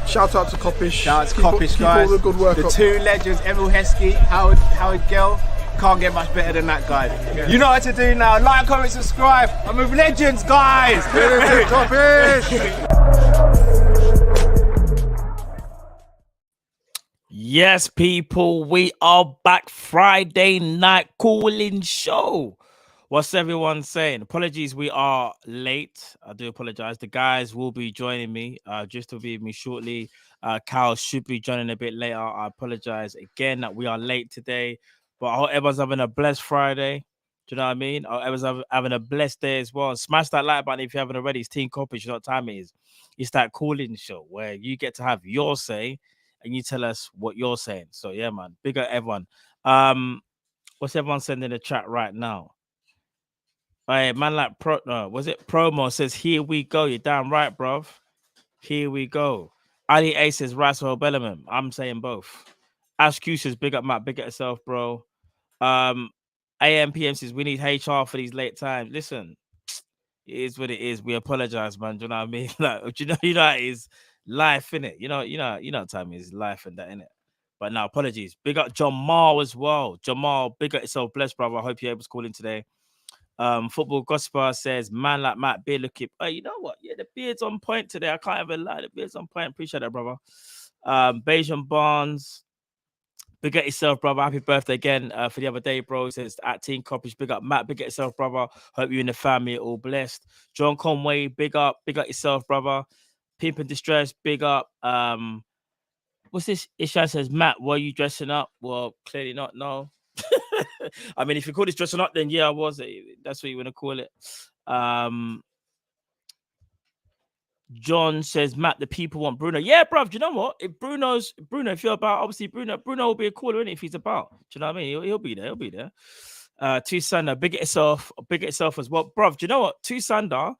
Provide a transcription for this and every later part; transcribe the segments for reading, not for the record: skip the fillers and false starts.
Shout out to Kop-ish. Shout out to Kopish, guys. Keep all the good work the up. two legends, Emil Heskey, Howard Gill. Can't get much better than that, guys. Yeah. You know what to do now. Like, comment, subscribe. I'm with legends, guys. Kop-ish. Yes, people, we are back. Friday night Kall-In show. What's everyone saying? Apologies, we are late. I do apologize. The guys will be joining me just to be with me shortly. Kal should be joining a bit later. I apologize again that we are late today, but I hope everyone's having a blessed Friday. Do you know what I mean? I hope everyone's having a blessed day as well. Smash that like button if you haven't already. It's Team Kopish. You know what time it is. It's that Kall-In show where you get to have your say and you tell us what you're saying. So yeah, man, big up everyone. What's everyone saying in the chat right now? Hey, man, like was it promo says here we go. You're damn right, bruv. Here we go. Ali A says Rice or Bellingham. I'm saying both. Ash Q says big up Matt, big up yourself, bro. AMPM says we need HR for these late times. Listen, it is what it is. We apologize, man. Do you know what I mean? Like, you know it is life, innit? You know what time it is, life and that, innit? But now, apologies. Big up Jamal as well. Jamal, big up yourself, blessed, brother. I hope you're able to call in today. Football Gospel says, man like Matt beard looking. Hey, you know what? Yeah, the beard's on point today. I can't even lie. The beard's on point. Appreciate that, brother. Bajan Barnes, big up yourself, brother. Happy birthday again for the other day, bro. He says at Team Kopish, big up Matt, big up yourself, brother. Hope you and the family are all blessed. John Conway, big up yourself, brother. Pimp and Distress, big up. What's this? Ishan says, Matt, were you dressing up? Well, clearly not, no. I mean, if you call this dressing up, then yeah, I was. That's what you want to call it. John says, Matt, the people want Bruno. Yeah, bruv, do you know what? If Bruno, if you're about, obviously Bruno will be a caller, innit, if he's about. Do you know what I mean? He'll be there. He'll be there. Tusander, big at yourself as well. Bruv, do you know what? Tusander,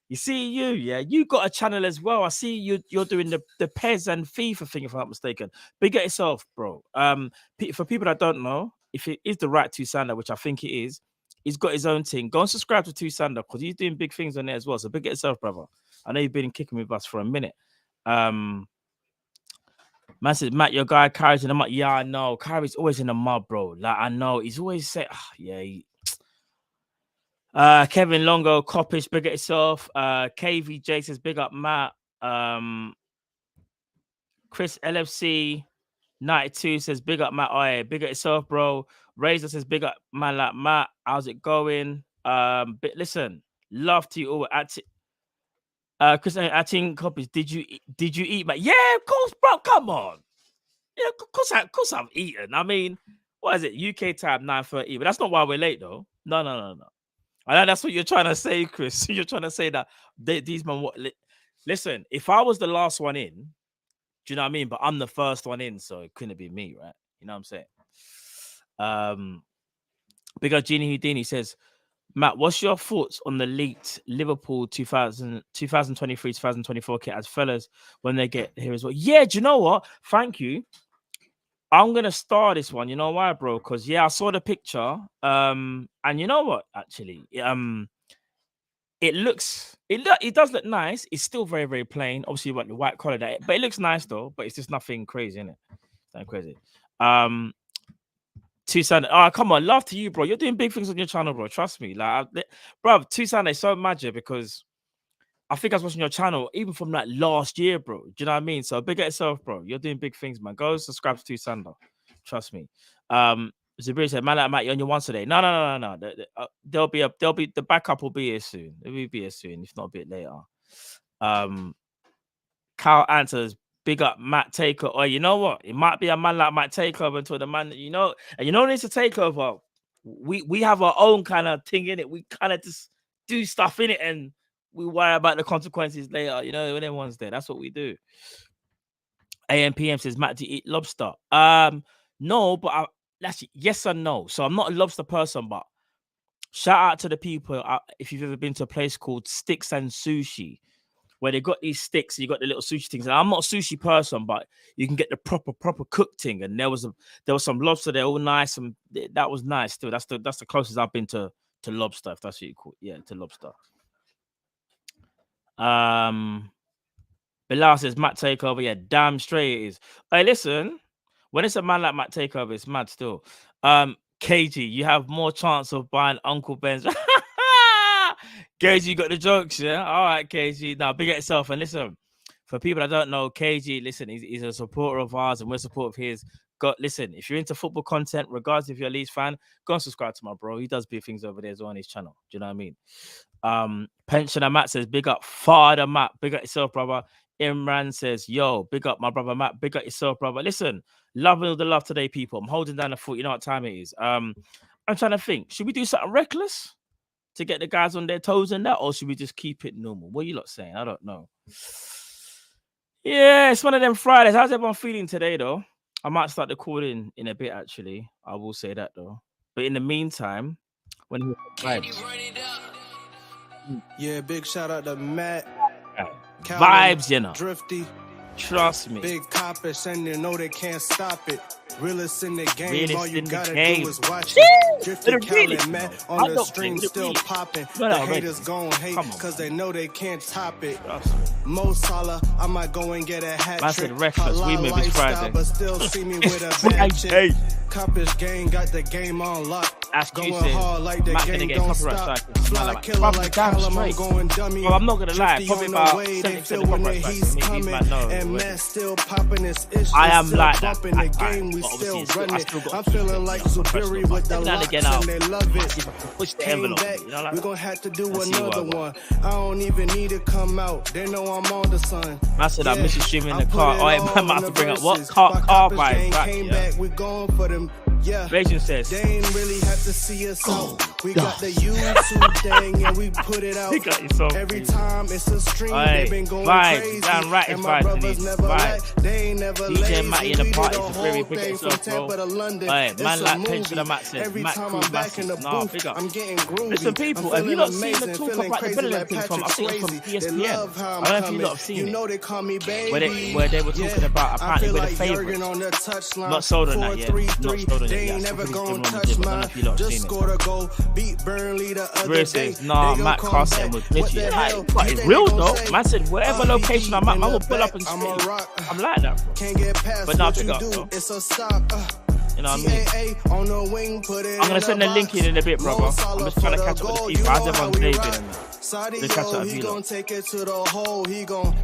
you see you got a channel as well. I see you're doing the Pez and FIFA thing, if I'm not mistaken. Big at yourself, bro. For people that don't know, if it is the right Tusander, which I think it is, he's got his own thing. Go and subscribe to Tusander because he's doing big things on there as well. So big at yourself, brother. I know you've been kicking with us for a minute. Man says, Matt, your guy Kyrie's in the mud. Yeah, I know. Kyrie's always in the mud, bro. Like, I know. He's always saying, Kevin Longo, Kopish, big at yourself. KVJ says, big up Matt. Chris LFC 92 says, big up Matt. Oh, yeah, big at yourself, bro. Razor says, big up man like Matt. How's it going? But listen, love to you all. Chris, I think Kopish, did you eat, Matt? Yeah, of course, bro. Come on. Yeah, of course I've eaten. I mean, what is it? UK time 9:30. But that's not why we're late, though. No. I know that's what you're trying to say, Chris. You're trying to say that these men. Listen, if I was the last one in, do you know what I mean? But I'm the first one in, so it couldn't be me, right? You know what I'm saying? Big up Genie Houdini says, Matt, what's your thoughts on the leaked Liverpool 2023-2024 kit as fellas when they get here as well? Yeah, do you know what? Thank you. I'm gonna start this one. You know why, bro? Because I saw the picture. And you know what? Actually, it does look nice. It's still very, very plain. Obviously, you want the white collar, but it looks nice though. But it's just nothing crazy, innit? Nothing crazy. Tucson, come on, love to you, bro. You're doing big things on your channel, bro. Trust me, like, bro. Tucson is so magic because I think I was watching your channel even from like last year, bro. Do you know what I mean? So big at yourself, bro. You're doing big things, man. Go subscribe to Tucson. Trust me. Zabiri said, man, like Matt, you're on your once today. No. There'll be the backup will be here soon. It will be here soon, if not a bit later. Kyle answers, big up Matt Takeover. Or you know what? It might be a man like Matt Takeover until the man, and you know needs to take over. We have our own kind of thing in it. We kind of just do stuff in it and we worry about the consequences later. You know, when everyone's there. That's what we do. AMPM says, Matt, do you eat lobster? No, but that's yes and no. So I'm not a lobster person, but shout out to the people if you've ever been to a place called Sticks and Sushi, where they got these sticks, you got the little sushi things. And I'm not a sushi person, but you can get the proper cooked thing. And there was some lobster there, all nice, and that was nice too. That's the closest I've been to to lobster, if that's what you call it. Yeah, to lobster. Bilal says Matt Takeover. Yeah, damn straight it is. Hey, listen, when it's a man like Matt Takeover, it's mad still. KG, you have more chance of buying Uncle Ben's. KG, you got the jokes, yeah? All right, KG. Now, big at yourself. And listen, for people that don't know, KG, listen, he's a supporter of ours and we're a supporter of his. Listen, if you're into football content, regardless if you're a Leeds fan, go and subscribe to my bro. He does big things over there as well on his channel. Do you know what I mean? Pensioner Matt says, big up Father Matt. Big up yourself, brother. Imran says, yo, big up my brother Matt. Big up yourself, brother. Listen, loving all the love today, people. I'm holding down the foot. You know what time it is. I'm trying to think. Should we do something reckless to get the guys on their toes and that, or should we just keep it normal? What are you lot saying? I don't know. Yeah, it's one of them Fridays. How's everyone feeling today, though? I might start the call in a bit, actually. I will say that, though. But in the meantime, when yeah, big shout out to Matt. Vibes, you know. Drifty. Trust me. Big Kop-ish, and you know they can't stop it. Realest in the game, Realest all you in the gotta game. do is watch it. Drifty, Really? Kall-In, Matt I on the don't stream think it still really. popping. No, The no, haters wait. gon' hate Come on, cause man. they know they can't top it. Trust me. Mo Salah, I might go and get a hat I trick. said reckless. We Halal move. It's lifestyle, Friday. but still see me with a Friday. bad chick. Kop-ish gang got the game on lock. Ask Going you said, hard like the Matt gonna game get don't copyright stop. strike. Man, Fly like, killer probably like damn Callum, I'm straight. going dummy. Well, I'm not gonna lie, Drifty probably on about the way, they 70% feel of when copyright the strikes heat's for me. These coming. man know And already. Matt still popping his ish. I am still like that. bumping the game, we But still obviously, running. I still got I'm to keep feeling it, like you know, Zubiri professional, with the but every now and locks again, and they love it. see if I can push the Came envelope. back, You know, like we're that. gonna have to do Let's see what I another got. one. I don't even need to come out. They know I'm on the sun. I said I miss you streaming in the put car. it Oh, I all might have in to the bring up what? verses. Car My vibes gang back, came yeah. back, we going for them. Yeah. Rachel says, They ain't really have to see us out. We got the YouTube thing and we put it out. He got it so Every crazy. time it's a stream, Aye, they been going vibes, crazy. damn right it's And my vibes, brothers Denise, never vibes. like, they ain't never DJ lazy. Matty in the We party did is the very whole big thing itself, from Tampa bro. to London. Aye, It's man a like movie. Pensioner Matt says, Every Matt time Crew I'm back in the massive. Nah, booth, big up. I'm getting groovy. Listen, people, I'm have you feeling not seen the amazing, talk feeling about the crazy Bellingham like thing from, I Patrick think it's from Swayze. They ESPN. love how I I'm don't know if you coming. lot have seen You it. know they call me baby. Where they were talking about I apparently feel we're the like favourites. Jurgen on the touchline. Not sold on that yet. Not 4-3-3. sold on They it yet. ain't I never still gonna think it's touch everyone did, but I don't know mine. if you lot have Just seen it. scored a goal, beat Burnley the other Bruce day. says, nah, They gon' Matt come Carson back. was What glitchy. the Like, hell? but You it's think real they gon' though. say? Man said, wherever location I'm at, man will pull up and I'm a stream. rock. I'm like that, bro. Can't get past But now what pick you up, do. bro. It's a stop. You know what I mean? TAA on the wing, put it I'm gonna in send the link in a bit, Mo brother. I'm Salah just trying to for catch up with goal. the You people. How's know how everyone's we day rock. been? To catch up Sadio, with he you gon' lot. take it to the hole. He gon'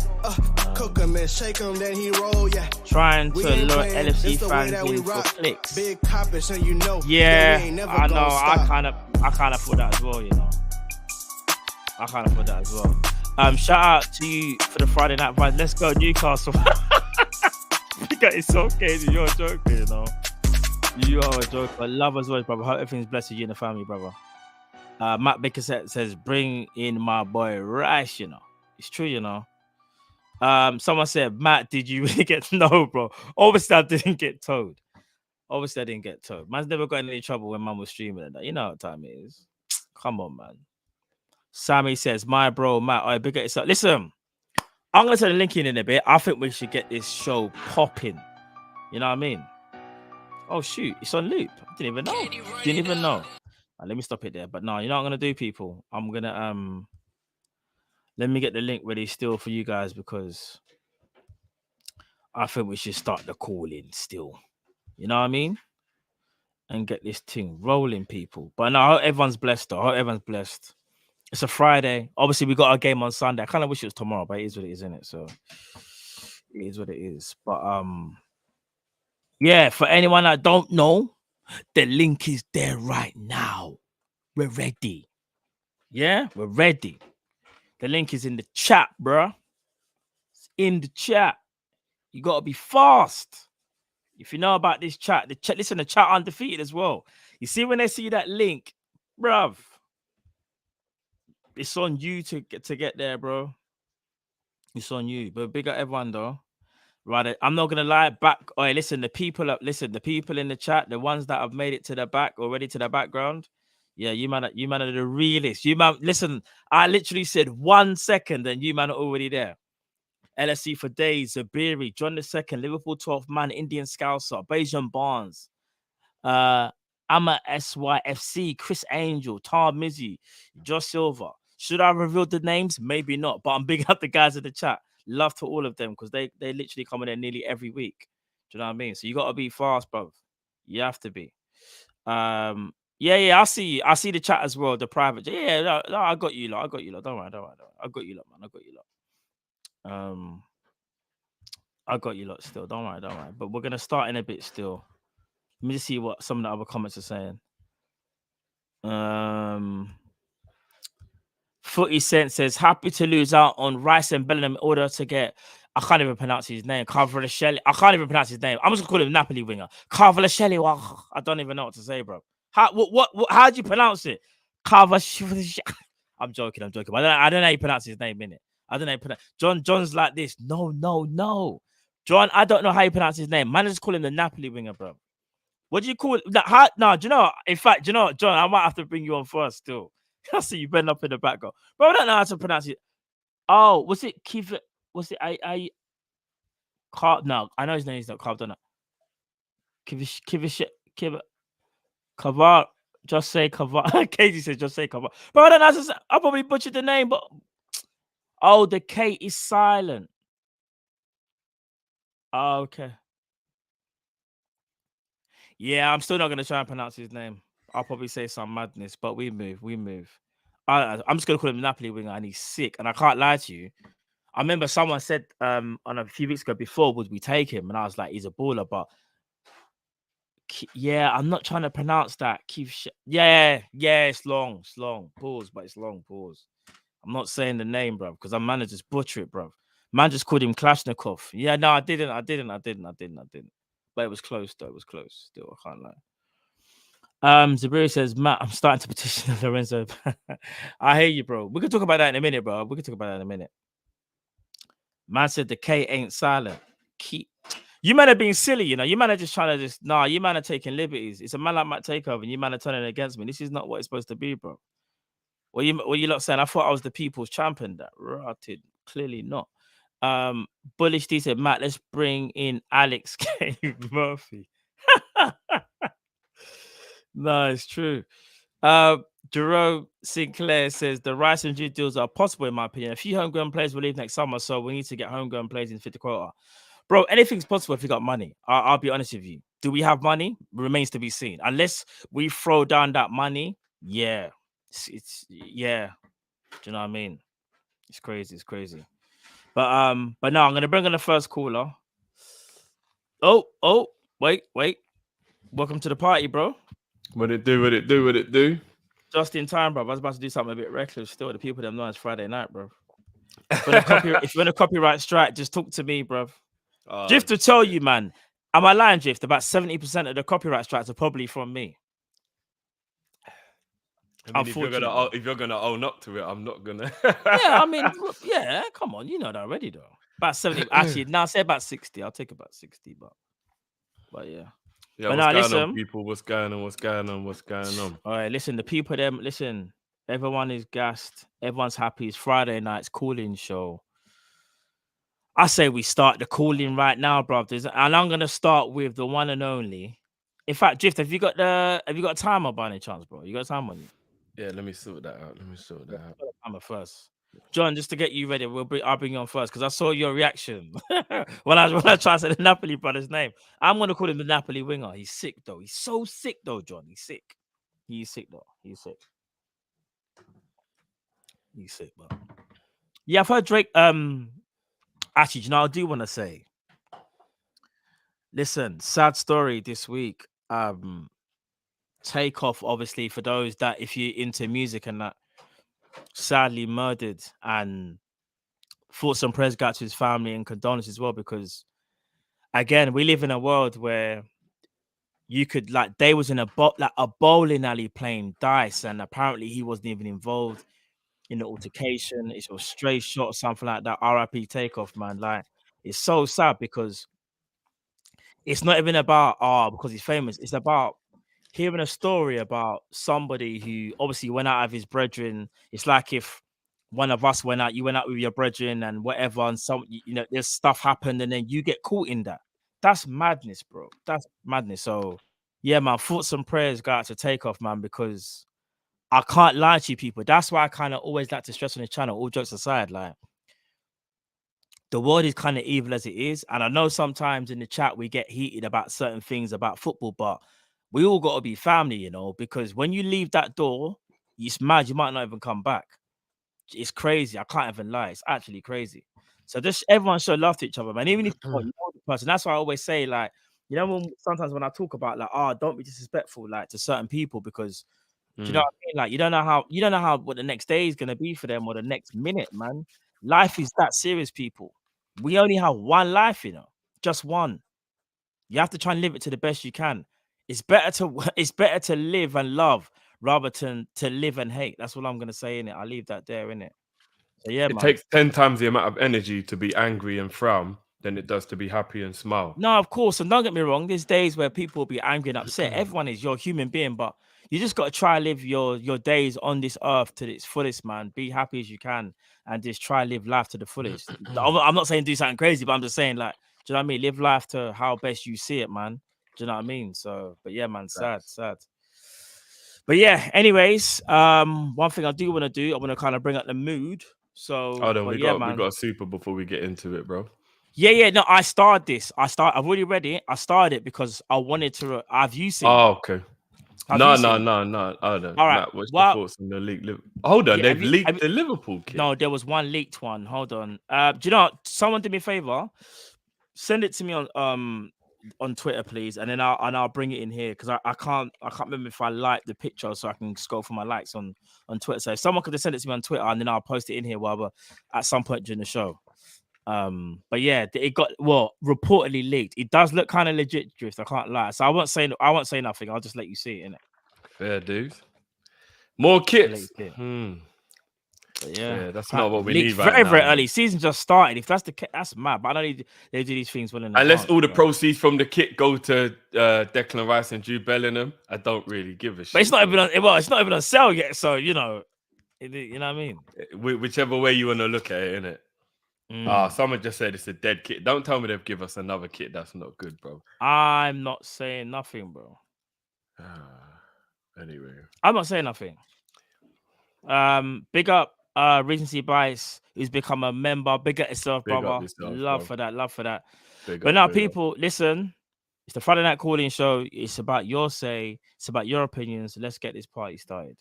cook him and shake him, then he roll. Yeah. Trying We to ain't lure playing. LFC It's the way fans that we in for rock. clicks. Big Kop-ish, and you know Yeah, that we ain't never I know. gonna I stop. kind of thought that as well. You know, I kind of thought that as well. Shout out to you for the Friday night vibes. Let's go Newcastle. You got it so crazy. You're a joker, you know. You are a joker. Love as well, brother. Hope everything's blessed with you and the family, brother. Matt Baker says, "Bring in my boy Rice." You know, it's true. You know. Someone said, "Matt, did you really get no, bro?" Obviously, I didn't get towed. Obviously, I didn't get towed. Man's never got in any trouble when man was streaming and that. You know what time it is. Come on, man. Sammy says, "My bro, Matt, I big it up." Listen, I'm gonna send the link in a bit. I think we should get this show popping. You know what I mean? Oh shoot, it's on loop. I didn't even know. Didn't even know. Let me stop it there. But no, you know what I'm gonna do, people? I'm gonna let me get the link ready still for you guys because I think we should start the call-in still. You know what I mean? And get this thing rolling, people. But no, I hope everyone's blessed though. I hope everyone's blessed. It's a Friday. Obviously, we got our game on Sunday. I kind of wish it was tomorrow, but it is what it is, isn't it? So it is what it is. But yeah, for anyone that don't know, the link is there right now. We're ready. Yeah, we're ready. The link is in the chat, bro. It's in the chat. You gotta be fast. If you know about this chat, listen, the chat undefeated as well. You see when they see that link, bruv, it's on you to get there, bro. It's on you. But big up everyone though. Right, I'm not gonna lie. Listen, the people in the chat, the ones that have made it to the back already to the background. Yeah, you man are the realest. You man, listen, I literally said 1 second and you man are already there. LSC for days, Zabiri, John II, Liverpool 12th man, Indian Scouser, Bajan Barnes, Amma SYFC, Chris Angel, Tom Mizzy, Josh Silver. Should I reveal the names? Maybe not, but I'm bigging up the guys in the chat. Love to all of them because they literally come in there nearly every week. Do you know what I mean? So you gotta be fast, bro. You have to be. Yeah, I see you. I see the chat as well, the private. Yeah, no, I got you lot. I got you lot. Don't worry. I got you lot, man. I got you lot. I got you lot still. Don't worry. But we're gonna start in a bit still. Let me just see what some of the other comments are saying. Footy Sense says happy to lose out on Rice and Bellingham in order to get. I can't even pronounce his name. Carvalasheli. I can't even pronounce his name. I'm just gonna call him Napoli winger. Carvalasheli. Well, I don't even know what to say, bro. How do you pronounce it? Carvalasheli. I'm joking. I don't know how you pronounce his name, innit? I don't know how you pronounce. John's like this. No. John, I don't know how you pronounce his name. Man, just call him the Napoli winger, bro. What do you call it? No, do you know? In fact, do you know what, John? I might have to bring you on first still. I see you bend up in the background. Bro, I don't know how to pronounce it. Oh, was it Kiv? Was it Carb? No, I know his name is not Carb, don't I? Kivish, Kavar. Just say Kavar. Katie says just say Kavar. Bro, I don't know how to say. I probably butchered the name, but oh, the K is silent. Oh, okay. Yeah, I'm still not gonna try and pronounce his name. I'll probably say some madness, but we move. I'm just gonna call him Napoli winger, and he's sick. And I can't lie to you. I remember someone said on a few weeks ago before, would we take him? And I was like, he's a baller, but yeah, I'm not trying to pronounce that. Yeah, it's long. Pause, but it's long. Pause. I'm not saying the name, bro, because I'm man to just butcher it, bro. Man just called him Kalashnikov. Yeah, no, I didn't. But it was close, though. It was close. Still, I can't lie. Zabiri says, Matt, I'm starting to petition Lorenzo. I hear you, bro. We can talk about that in a minute, bro. Man said the K ain't silent. You man are being silly, you know. You man are just trying to you man are taking liberties. It's a man like Matt Takeover, and you man are turning against me. This is not what it's supposed to be, bro. What you lot saying? I thought I was the people's champion. That rotted. Clearly not. Bullish D said, Matt, let's bring in Alex K. Murphy. No, it's true. Jerome Sinclair says the Rice and Jude deals are possible, in my opinion. A few homegrown players will leave next summer, so we need to get homegrown players in fit the quota. Bro, anything's possible if you got money. I'll be honest with you. Do we have money? Remains to be seen. Unless we throw down that money, yeah. It's yeah. Do you know what I mean? It's crazy. But no, I'm gonna bring in the first caller. Oh, wait. Welcome to the party, bro. What it do? Just in time, bro. I was about to do something a bit reckless. Still, the people that know it's Friday night, bro. If you're in a copyright strike, just talk to me, bro. Jiff to tell you, man. Am I lying, Jiff? About 70% of the copyright strikes are probably from me. I mean, if you're gonna own up to it, I'm not gonna. Yeah, I mean, yeah. Come on, you know that already, though. About 70. Actually, now say about 60. I'll take about 60, but yeah. Yeah, what's going on, people? What's going on? All right, listen, the people, listen, everyone is gassed. Everyone's happy. It's Friday night's Kall-In show. I say we start the Kall-In right now, brothers. And I'm going to start with the one and only. In fact, Jift, have you got a timer by any chance, bro? You got a timer on you? Yeah, let me sort that out. Timer first. John, just to get you ready, I'll bring you on first because I saw your reaction when I tried to say the Napoli brother's name. I'm going to call him the Napoli winger. He's sick, though. He's so sick, though, John. He's sick. He's sick, bro. Yeah, I've heard Drake. Actually, you know, I do want to say, listen, sad story this week. Takeoff, obviously, for those that, if you're into music and that, sadly murdered, and thoughts and prayers go out to his family and condolences as well, because again, we live in a world where you could, like, they was in a bowling alley playing dice, and apparently he wasn't even involved in the altercation. It's a stray shot or something like that. RIP Takeoff, man. Like, it's so sad because it's not even about because he's famous. It's about hearing a story about somebody who obviously went out of his brethren. It's like if one of us went out, you went out with your brethren and whatever, and there's stuff happened, and then you get caught in that. That's madness, bro. That's madness. So yeah, man, thoughts and prayers go out to Takeoff, man, because I can't lie to you people. That's why I kind of always like to stress on the channel, all jokes aside, like the world is kind of evil as it is. And I know sometimes in the chat we get heated about certain things about football, but we all got to be family, you know, because when you leave that door, it's mad, you might not even come back. It's crazy. I can't even lie. It's actually crazy. So just everyone show love to each other, man. Even if you don't know the person. That's why I always say, like, you know, sometimes when I talk about like, oh, don't be disrespectful, like to certain people, because do you know what I mean? Like, you don't know how what the next day is gonna be for them or the next minute, man. Life is that serious, people. We only have one life, you know, just one. You have to try and live it to the best you can. It's better to live and love rather than to live and hate. That's what I'm gonna say in it. I'll leave that there in it. So yeah, It man. takes 10 times the amount of energy to be angry and frown than it does to be happy and smile. No, of course. And don't get me wrong, there's days where people will be angry and upset. Everyone is, you're a human being, but you just got to try and live your days on this earth to its fullest, man. Be happy as you can and just try and live life to the fullest. I'm not saying do something crazy, but I'm just saying, like, do you know what I mean? Live life to how best you see it, man. Do you know what I mean? So, but yeah, man, sad. But yeah, anyways, one thing I do want to do, I want to kind of bring up the mood. So, Oh, then but we yeah, got man. a super before we get into it, bro. Yeah. No, I started this. I've already read it. I started it because I wanted to. Have you seen? Oh, okay. No. No. Hold on. All right. Matt, what's your thoughts on the leak? Hold on, Yeah, they've leaked the Liverpool kit. No, there was one leaked one. Hold on. Do you know what? Someone do me a favor? Send it to me on Twitter, please, and then I'll bring it in here because I can't remember if I like the picture, so I can scroll for my likes on Twitter. So if someone could have sent it to me on Twitter, and then I'll post it in here while at some point during the show. But yeah, it got reportedly leaked. It does look kind of legit, Drift. I can't lie. So I won't say nothing. I'll just let you see it, innit? Fair dudes. More kits. Yeah, that's not what we need very, now. very early. Season just started. If that's the case, that's mad. But I know they do these things well in Unless advance, all the proceeds from the kit go to Declan Rice and Jude Bellingham, I don't really give a shit. But it's not even it's not even on sale yet. So you know what I mean. Whichever way you want to look at it, innit? Someone just said it's a dead kit. Don't tell me they've given us another kit that's not good, bro. I'm not saying nothing, bro. Anyway, I'm not saying nothing. Big up Recency Bias, who's become a member. Big up yourself, brother. Love for that. But now, people, listen. It's the Friday Night Call-In show. It's about your say. It's about your opinions. Let's get this party started.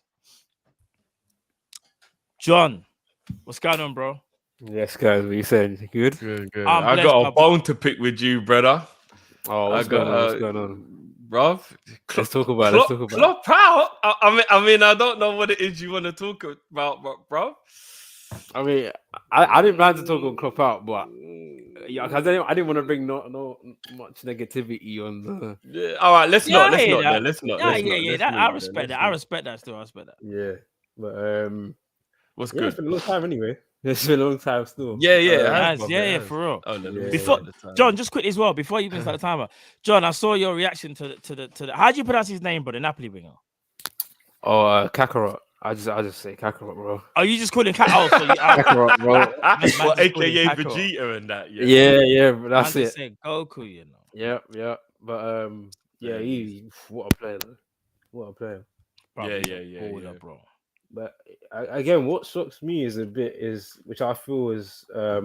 John, what's going on, bro? Yes, guys. What you saying? Good. I got a bone to pick with you, brother. Oh, what's going on, bro? Let's talk about it. Clop out. I mean, I don't know what it is you want to talk about, bro. I mean, I didn't plan to talk on Klopp out, but yeah, because I didn't want to bring no much negativity on the. Yeah, all right, let's not. I respect that. I respect that still. I respect that. Yeah, but what's good? It's been a long time anyway. It's been a long time still. Yeah, for real. Before John, just quickly as well, before you even start the timer, John, I saw your reaction to the. How do you pronounce his name, bro? The Napoli winger. Oh, Kakarot. I just say Kakarot, bro. Oh, you just call him Kakarot, bro. Well, AKA Vegeta and that. Yeah, but that's it. Say Goku, you know. Yeah, but yeah, what a player. Bro, yeah, bro. But again, what shocks me which I feel is, I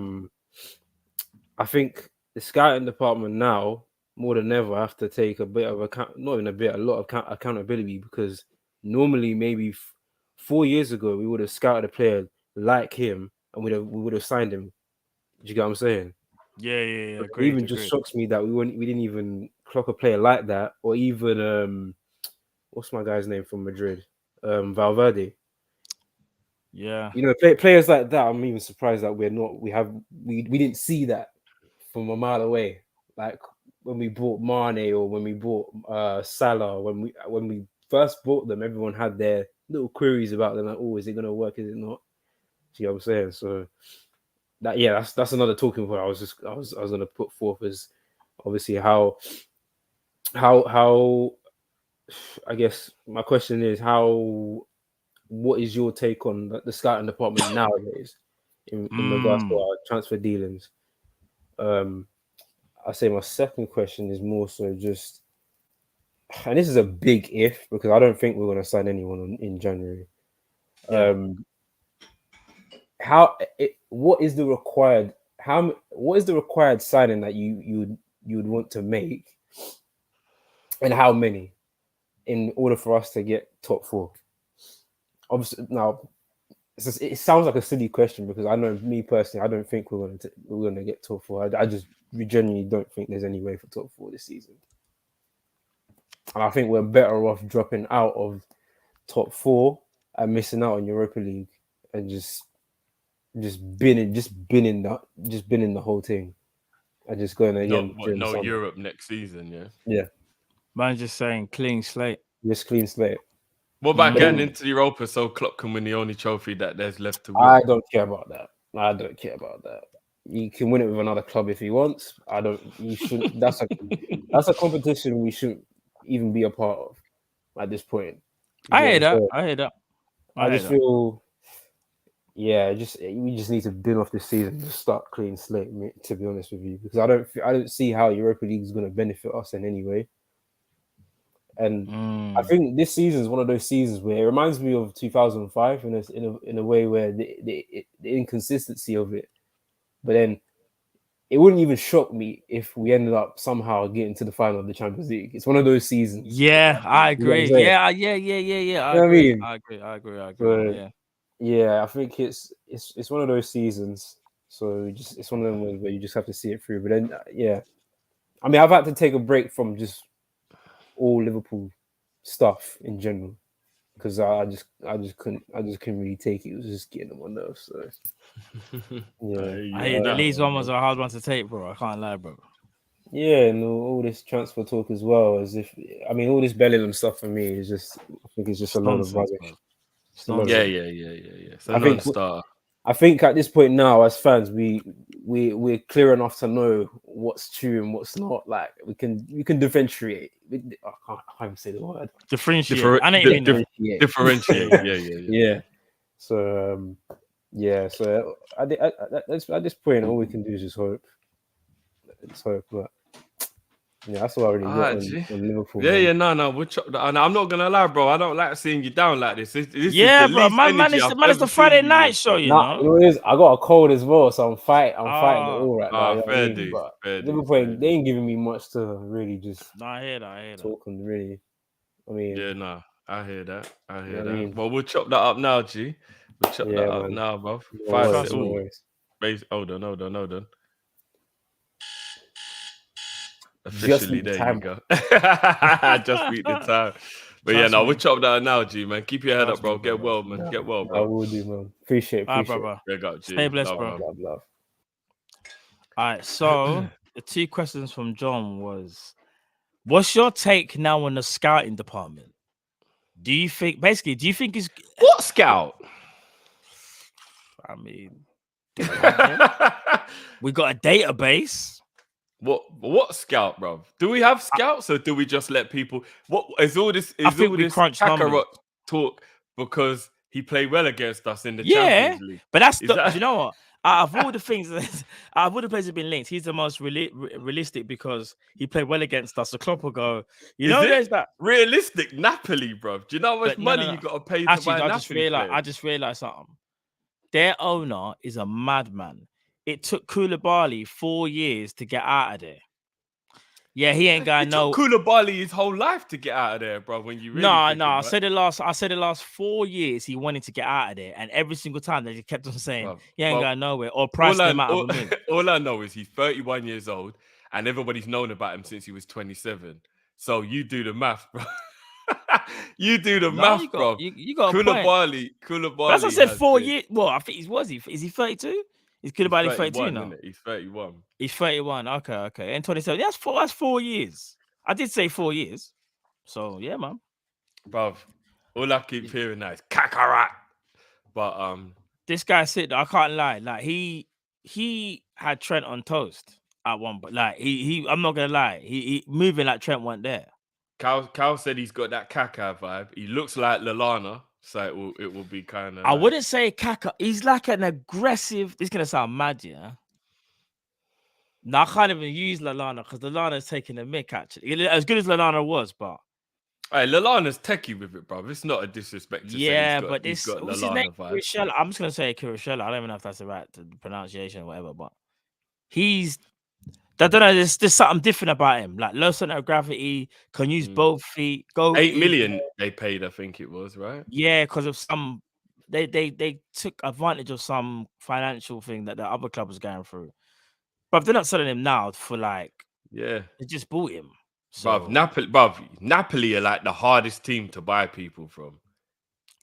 think the scouting department now more than ever have to take a bit of a lot of accountability, because normally maybe 4 years ago we would have scouted a player like him and we would have signed him. Do you get what I'm saying? Yeah. Agreed. Just shocks me that we didn't even clock a player like that, or even what's my guy's name from Madrid, Valverde. Yeah, players like that. I'm even surprised that we didn't see that from a mile away. Like when we bought Mane or when we bought Salah, when we first bought them, everyone had their little queries about them. Like, oh, is it gonna work? Is it not? See what I'm saying? So that's another talking point. I was gonna put forth as obviously how I guess my question is what is your take on the scouting department nowadays in regards to our transfer dealings? I say my second question is more so just and this is a big if because I don't think we're going to sign anyone in January. Yeah. What is the required signing that you would want to make, and how many in order for us to get top 4? Obviously, now it sounds like a silly question because I know me personally, I don't think we're going to get top 4. We genuinely don't think there's any way for top 4 this season, and I think we're better off dropping out of top 4 and missing out on Europa League and just binning the whole thing and just going again. No Europe next season, yeah. Man, just saying clean slate. Just clean slate. What about getting into Europa so Klopp can win the only trophy that there's left to win? I don't care about that. He can win it with another club if he wants. You shouldn't. That's a competition we shouldn't even be a part of at this point. I hear that. I just feel, we just need to bin off this season and start clean slate. To be honest with you, because I don't see how Europa League is going to benefit us in any way. And I think this season is one of those seasons where it reminds me of 2005 in a way where the inconsistency of it. But then it wouldn't even shock me if we ended up somehow getting to the final of the Champions League. It's one of those seasons. Yeah, I agree. You know Yeah. I agree. Yeah, I think it's one of those seasons. So it's one of them where you just have to see it through. But then, I mean, I've had to take a break from just all Liverpool stuff in general because I just couldn't really take it. It was just getting on my nerves. So the Leeds one was a hard one to take, bro. I can't lie, bro. Yeah, and all this transfer talk as well, all this Bellingham stuff for me is just, I think it's just a lot of rubbish. Yeah. It's a non-starter. I think at this point now, as fans, we're clear enough to know what's true and what's not. Like we can differentiate. I can't even say the word. Differentiate. Differentiate. Yeah. So So at this point, all we can do is just hope. But that's what I really got on Liverpool. No, we'll chop that. And I'm not gonna lie, bro. I don't like seeing you down like this. This bro. Man, it's the Friday night show, you know. It is. I got a cold as well, so I'm fighting it all right now. Fair dude. Liverpool, they ain't giving me much to really just. I hear that. Talking really. I mean. I hear that. Well, we'll chop that up now, G. We'll chop that up now, bro. 5 seconds. Hold on. Officially, there you go. Just beat the time. But we'll chop that now, G, man. Keep your head up, bro. Get well, man. Get well, bro. I will do, man. Appreciate it. Bro. Up, Stay blessed, bro. Love. All right, so the 2 questions from John was, what's your take now on the scouting department? Do you think it's... What scout? I mean, we got a database. What scout, bro? Do we have scouts or do we just let people? What is all this? I think we crunch Kakarot talk because he played well against us in the Champions League. But that's do you know what? Out of all the things, out of all the players have been linked, he's the most realistic because he played well against us. So Klopp will go, there's that realistic Napoli, bro. Do you know how much money you got to pay to buy Napoli? I just realized something. Their owner is a madman. It took Koulibaly 4 years to get out of there. Yeah, he ain't got no. Koulibaly his whole life to get out of there, bro. When you really I said the last 4 years he wanted to get out of there, and every single time they just kept on saying he ain't got nowhere or priced him out. All I know is he's 31 years old, and everybody's known about him since he was 27. So you do the math, bro. You do the math, bro. You got Koulibaly. That's what I said. 4 years. Well, I think is he 32? Is Koulibaly 32 now? He's 31. He's 31. Okay. And 27. That's 4 years. I did say 4 years. So yeah, man. Bruv, all I keep hearing now is Kakarot. But this guy said, I can't lie. Like he had Trent on toast at one, but like he I'm not gonna lie. He moving like Trent went there. Cal said he's got that Kaka vibe. He looks like Lallana. So it will be kind of. I wouldn't say Kaka. He's like an aggressive. This is gonna sound mad, yeah. No, I can't even use Lallana because Lallana's taking a mick. Actually, as good as Lallana was, but Hey, Lallana's techie with it, bro. It's not a disrespect to say Yeah, but he's this got what's his name? Lallana vibes. Kurishella. I'm just gonna say Kurishella. I don't even know if that's the right pronunciation or whatever, but he's I don't know. There's something different about him. Like low center of gravity, can use both feet. Go 8 easy. million they paid, I think it was, right? Yeah, because of some they took advantage of some financial thing that the other club was going through. But they're not selling him now for like Yeah. they just bought him. Bruv, So Napoli are like the hardest team to buy people from.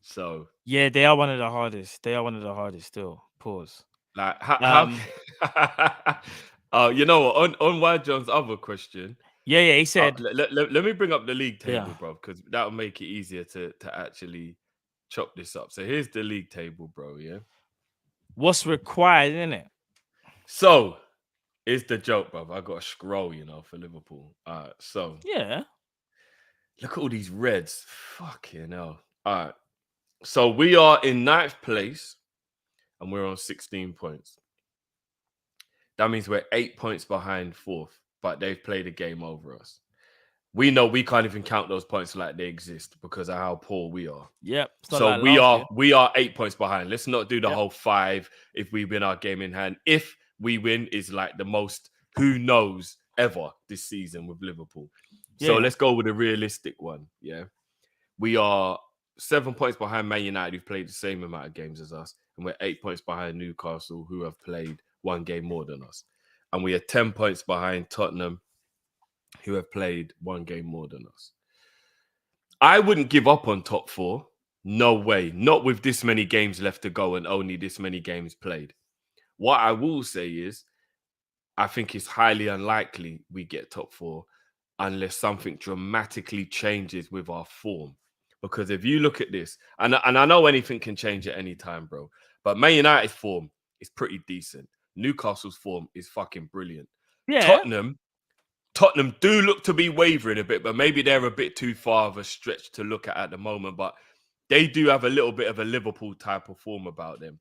So yeah, they are one of the hardest. They are one of the hardest still. Pause. like how oh, you know what? On Wild John's other question, Yeah, he said let me bring up the league table, Yeah. bro, because that'll make it easier to actually chop this up. So here's the league table, bro. Yeah. what's required, isn't it? So it's the joke, bro. I got to scroll, for Liverpool. So Yeah. look at all these reds. Fucking hell. All right. So we are in 9th place and we're on 16 points. That means we're 8 points behind 4th, but they've played a game over us. We know we can't even count those points like they exist because of how poor we are. Yep. So like we are 8 points behind. Let's not do the Yep. whole 5 if we win our game in hand. If we win is like the most who knows ever this season with Liverpool. So Yeah. let's go with a realistic one. Yeah. We are 7 points behind Man United, who've played the same amount of games as us. And we're 8 points behind Newcastle, who have played 1 game more than us. And we are 10 points behind Tottenham, who have played 1 game more than us. I wouldn't give up on top 4. No way. Not with this many games left to go and only this many games played. What I will say is, I think it's highly unlikely we get top 4 unless something dramatically changes with our form. Because if you look at this, and I know anything can change at any time, bro, but Man United's form is pretty decent. Newcastle's form is fucking brilliant. Yeah. Tottenham do look to be wavering a bit, but maybe they're a bit too far of a stretch to look at the moment. But they do have a little bit of a Liverpool type of form about them.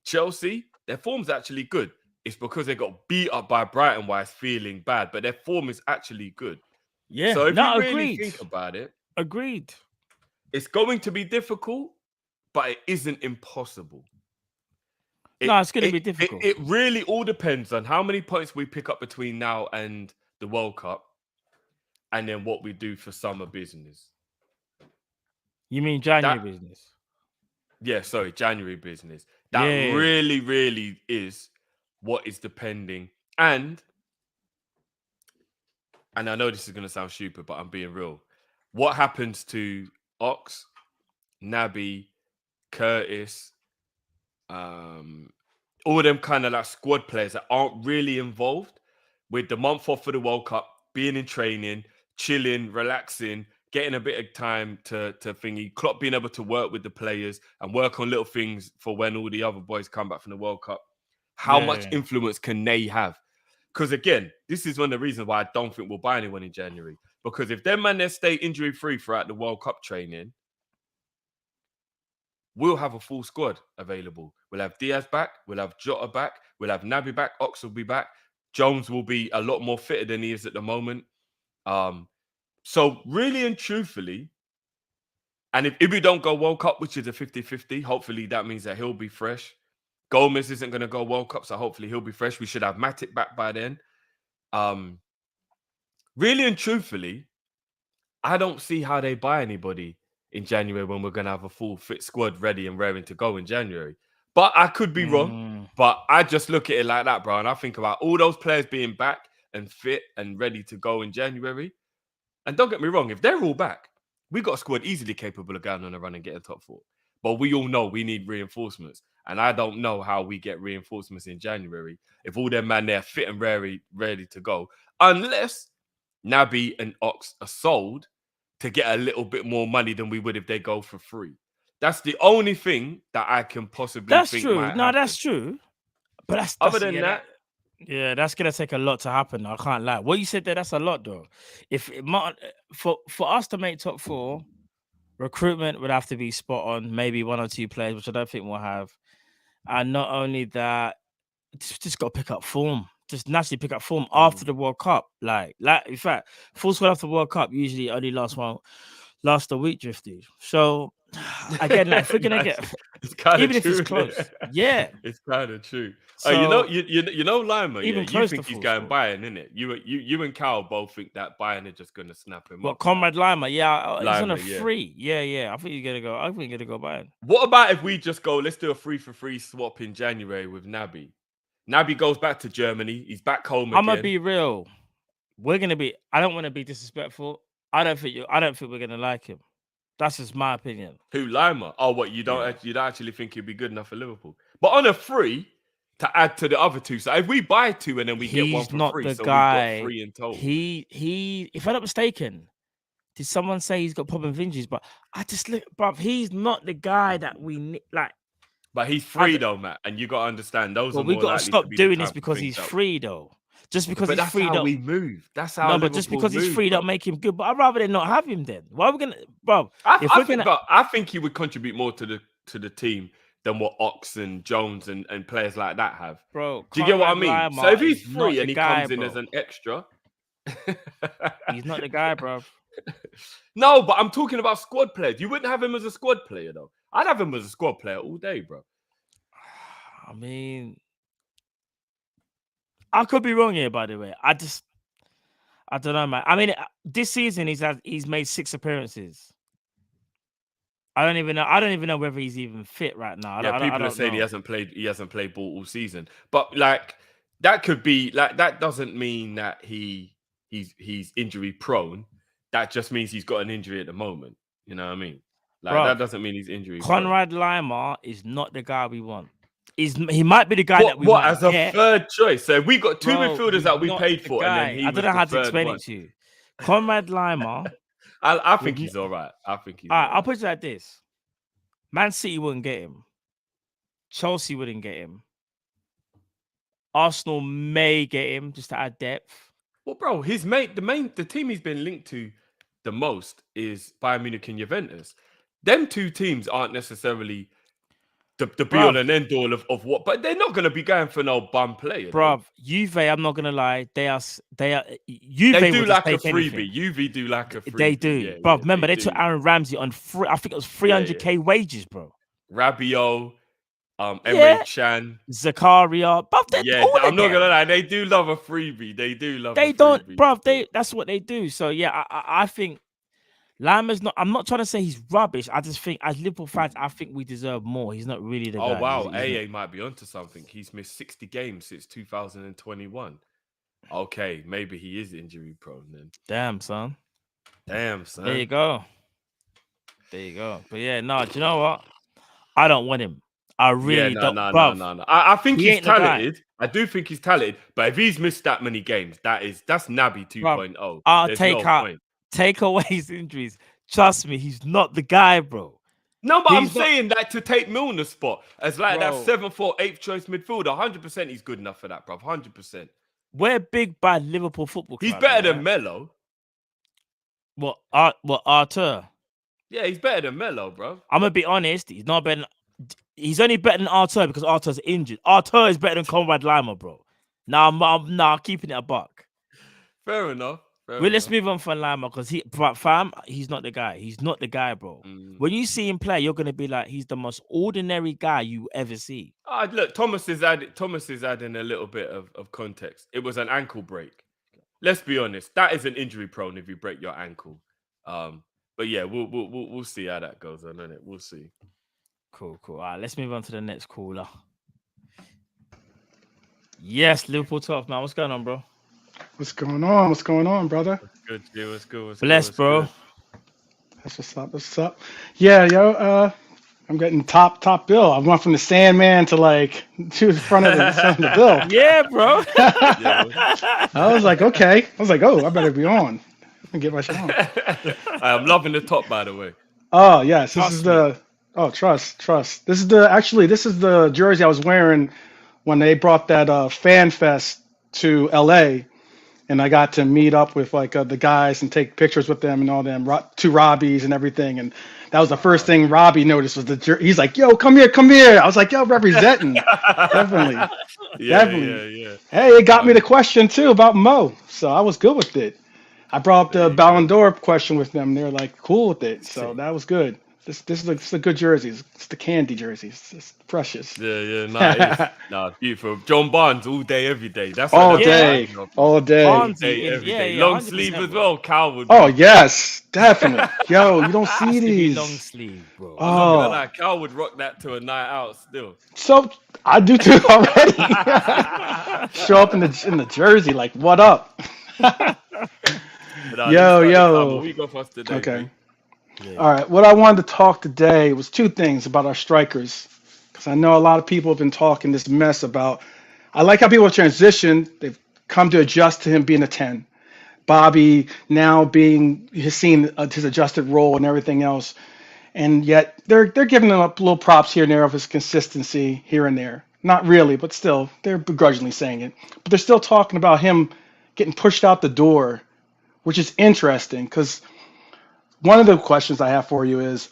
Chelsea, their form's actually good. It's because they got beat up by Brighton while feeling bad, but their form is actually good. Yeah. So if you really agreed. think about it, Agreed. it's going to be difficult, but it isn't impossible. It's going to be difficult. It really all depends on how many points we pick up between now and the World Cup, and then what we do for summer business. You mean January business? Yeah, sorry, January business. That really, really is what is depending. And I know this is going to sound stupid, but I'm being real. What happens to Ox, Naby, Curtis, all of them kind of like squad players that aren't really involved with the month off for the World Cup, being in training, chilling, relaxing, getting a bit of time to thingy. Klopp being able to work with the players and work on little things for when all the other boys come back from the World Cup. How much influence can they have? Because again, this is one of the reasons why I don't think we'll buy anyone in January. Because if them man they stay injury-free throughout the World Cup training, we'll have a full squad available. We'll have Diaz back, we'll have Jota back, we'll have Naby back, Ox will be back. Jones will be a lot more fitter than he is at the moment. So really and truthfully, and if we don't go World Cup, which is a 50-50, hopefully that means that he'll be fresh. Gomez isn't going to go World Cup, so hopefully he'll be fresh. We should have Matic back by then. Really and truthfully, I don't see how they buy anybody in January when we're going to have a full fit squad ready and raring to go in January. But I could be wrong. But I just look at it like that, bro. And I think about all those players being back and fit and ready to go in January. And don't get me wrong, if they're all back, we got a squad easily capable of going on a run and getting top 4. But we all know we need reinforcements. And I don't know how we get reinforcements in January if all them man there fit and ready to go. Unless Naby and Ox are sold to get a little bit more money than we would if they go for free. That's the only thing that I can possibly think true. might No, happen. that's true. But that's Other than that, that's gonna take a lot to happen. I can't lie. What you said there, that's a lot though. If for us to make top 4, recruitment would have to be spot on. Maybe 1 or 2 players, which I don't think we'll have. And not only that, just got to pick up form. Just naturally pick up form after the World Cup. Like in fact, full squad after the World Cup usually only lasts last a week, Drifty. So again, like, if we're gonna get, it's kind even of if true. it's close, yeah, it's kind of true. So you know, Lima. even Yeah, you close think to he's full going score. Bayern, innit? You and Cal both think that Bayern are just gonna snap him What, up. Comrade Lima? Yeah, he's on a Lima, yeah. free. Yeah. I think you're gonna go. I think you're gonna go Bayern. What about if we just go? Let's do a 3-for-3 swap in January with Naby. Naby goes back to Germany. He's back home again. I'm gonna be real. We're gonna be. I don't want to be disrespectful. I don't think we're gonna like him. That's just my opinion. Who, Lima? Oh, what, you don't Yeah. you don't actually think he'd be good enough for Liverpool? But on a free to add to the other two. So if we buy two and then we get one He's for not free, the so guy. we've got 3 in total. He. If I'm not mistaken, did someone say he's got problem with injuries? But I just look, bruv, he's not the guy that we need. Like, But he's free though, Matt, and you got to understand those well, are we more got to likely stop to be doing the this type of because things he's that- free though. Just because But he's that's free, how don't we move. That's how no, Liverpool but just because he's move, free, bro. don't make him good. But I'd rather than not have him then. Why are we gonna, bro? I think he would contribute more to the team than what Ox and Jones and players like that have. Bro, Do you get what I Conrad mean? Lima So if he's is not free the and he guy, comes in bro. as an extra, He's not the guy, bro. No, but I'm talking about squad players. You wouldn't have him as a squad player though. I'd have him as a squad player all day, bro. I mean, I could be wrong here, by the way. I don't know, man. I mean, this season he's made 6 appearances. I don't even know whether he's even fit right now. Yeah, I people don't are saying know. he hasn't played ball all season. But like that could be like that doesn't mean that he's injury prone. That just means he's got an injury at the moment. You know what I mean? Like Bro, that doesn't mean he's injury prone. Conrad Lima is not the guy we want. He might be the guy that we What might as a get. third choice? So we got two Bro, midfielders he's that we not paid the for, guy. and then he I was don't know how the to third explain one. it to you. Conrad Lima. I think he's all right. I think he's All right, all right. I'll put it like this. Man City wouldn't get him. Chelsea wouldn't get him. Arsenal may get him just to add depth. Well, bro, the team he's been linked to the most is Bayern Munich and Juventus. Them two teams aren't necessarily the be all and end all of what, but they're not going to be going for no bum player. Bruv, Juve, I'm not gonna lie, they are Juve. They do will like just a take freebie. anything. Juve do like a freebie. They do, yeah, bruv. yeah, Remember, they do. took Aaron Ramsey on free. I think it was 300k wages, bro. Rabiot, Emre Yeah. Can, Zakaria, bruv. yeah, I'm not gonna lie, they do love a freebie. They do love. They a don't, freebie. bruv. That's what they do. So yeah, I think Lima's not. I'm not trying to say he's rubbish. I just think, as Liverpool fans, I think we deserve more. He's not really the guy. Oh wow, He's AA might be onto something. He's missed 60 games since 2021. Okay, maybe he is injury prone then. Damn, son. Damn, son. There you go. But yeah, no. Do you know what? I don't want him. I really don't. No. I think He he's ain't the guy. talented. I do think he's talented. But if he's missed that many games, that's Naby 2.0. I'll There's take no out. point. Take away his injuries. Trust me, he's not the guy, bro. No, but I'm He's not- saying that to take Milner's spot as like Bro. that 7th or 8th choice midfielder, 100% he's good enough for that, bro. 100%. We're big bad Liverpool football club. He's better yeah? than Melo. What Arthur? Yeah, he's better than Melo, bro. I'm gonna be honest. He's not better. He's only better than Arthur because Arthur's injured. Arthur is better than Conrad Lima, bro. I'm keeping it a buck. Fair enough. Let's move on from Lima because he's not the guy. He's not the guy, bro. When you see him play, you're gonna be like, he's the most ordinary guy you ever see. Look, Thomas is adding a little bit of context. It was an ankle break. Let's be honest, that isn't injury prone if you break your ankle. But yeah, we'll see how that goes on, innit? We'll see. Cool. All right, let's move on to the next caller. Yes, Liverpool 12, man. What's going on, bro? What's going on? What's going on, brother? Good, G. What's good? Bless, bro. Good? That's what's up. Yeah, yo, I'm getting top bill. I went from the Sandman to like to the front of the bill. Yeah, bro. I was like, okay. I was like, oh, I better be on and get my shit on. I'm loving the top, by the way. Oh yes, this is the trust. This is the jersey I was wearing when they brought that fan fest to LA. And I got to meet up with like the guys and take pictures with them and all them, two Robbies and everything. And that was the first thing Robbie noticed was he's like, yo, come here. I was like, yo, representing. Definitely. Yeah. Hey, it got me the question too about Mo. So I was good with it. I brought up There the you Ballon go. d'Or question with them. They're like cool with it, so Sick. that was good. This is a good jersey. It's the candy jersey. It's precious. Yeah, nah, it is. Nah, beautiful. John Barnes all day, every day. That's All what Yeah, day, reminds me of, man. all day. All Barnesy day, in. every Yeah, day. yeah, Long sleeve 100%, as bro. well. Cal would Oh rock that. yes, definitely. Yo, you don't see Has to be long these. sleeve, bro. I'm not gonna Oh, lie, Cal would rock that to a night out still. so I do too already. Show up in the jersey, like what up? But nah, let me Yo, start the time. What yo. we got for us today, Okay. bro? Yeah. All right. What I wanted to talk today was two things about our strikers, because I know a lot of people have been talking this mess about. I like how people have transitioned. They've come to adjust to him being a 10. Bobby now being has seen his adjusted role and everything else, and yet they're giving him up little props here and there of his consistency here and there. Not really, but still, they're begrudgingly saying it. But they're still talking about him getting pushed out the door, which is interesting because one of the questions I have for you is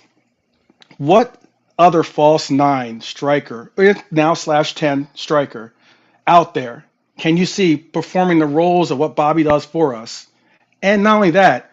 what other false nine striker, now slash 10 striker out there can you see performing the roles of what Bobby does for us? And not only that,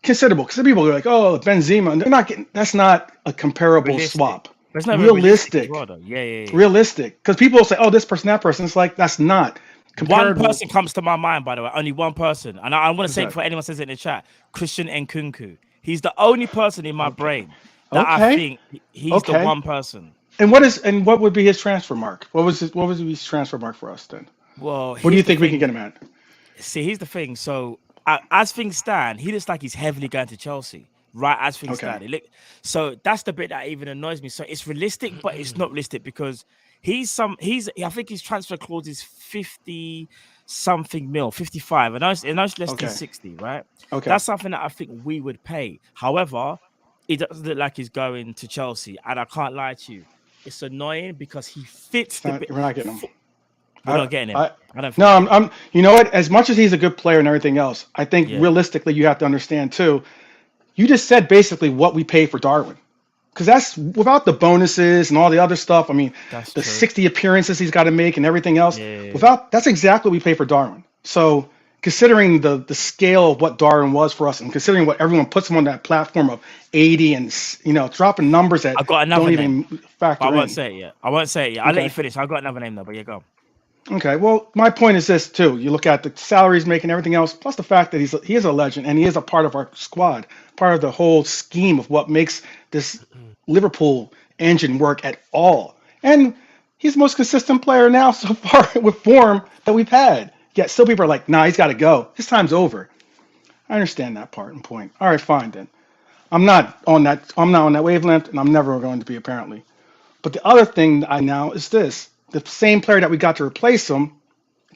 considerable. Because some people are like, oh, Benzema, they're not getting, that's not a comparable Realistic. swap. But it's not even realistic as well, Realistic. though. Yeah, yeah, yeah. Realistic. Because people will say, oh, this person, that person. It's like, that's not One comparable. person comes to my mind, by the way. Only one person. And I want to Who's say that? before anyone says it in the chat, Christian Nkunku. He's the only person in my brain that I Okay. think he's the Okay. one person. And what would be his transfer mark? What was his transfer mark for us then? Well, What do you think we can get him at? See, here's the thing. So, as things stand, he looks like he's heavily going to Chelsea. Right, as things Okay. stand. So that's the bit that even annoys me. So it's realistic, but it's not realistic because I think his transfer clause is 50 something mil, 55. I know it's less Okay. than 60, right? Okay. That's something that I think we would pay. However, it doesn't look like he's going to Chelsea, and I can't lie to you. It's annoying because he fits the bit. We're not getting him. We're not getting him. I don't think No, I'm. You know what? As much as he's a good player and everything else, I think Yeah. realistically you have to understand too. You just said basically what we pay for Darwin, because that's without the bonuses and all the other stuff. I mean, That's the true. 60 appearances he's got to make and everything else. Yeah. Without that's exactly what we pay for Darwin. So considering the scale of what Darwin was for us, and considering what everyone puts him on that platform of 80 and dropping numbers that I got another don't name. even factor I in. won't say it yet. I'll let Okay. you finish. I've got another name though, but yeah, go. Okay, well, my point is this too. You look at the salaries making everything else, plus the fact that he is a legend and he is a part of our squad, part of the whole scheme of what makes this Liverpool engine work at all. And he's the most consistent player now so far with form that we've had. Yet still people are like, nah, he's got to go. His time's over. I understand that part and point. All right, fine then. I'm not on that wavelength, and I'm never going to be apparently. But the other thing I now is this: the same player that we got to replace him,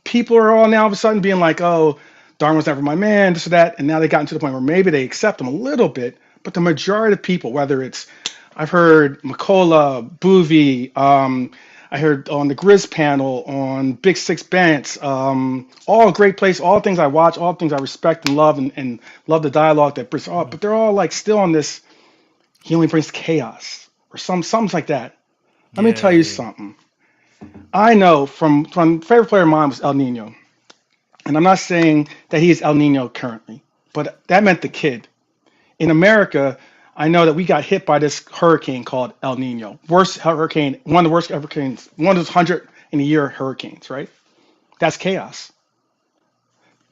people are all now of a sudden being like, "Oh, Darwin was never my man," this or that, and now they gotten to the point where maybe they accept him a little bit. But the majority of people, whether it's, I've heard Makola, Boovy, I heard on the Grizz panel, on Big Six Bants, all great place, all things I watch, all things I respect and love, and love the dialogue that brings up. But they're all like still on this. He only brings chaos or something like that. Let me tell you something. I know from favorite player of mine was El Nino. And I'm not saying that he is El Nino currently, but that meant the kid. In America, I know that we got hit by this hurricane called El Nino. Worst hurricane, one of the worst hurricanes, one of those 100 in a year hurricanes, right? That's chaos.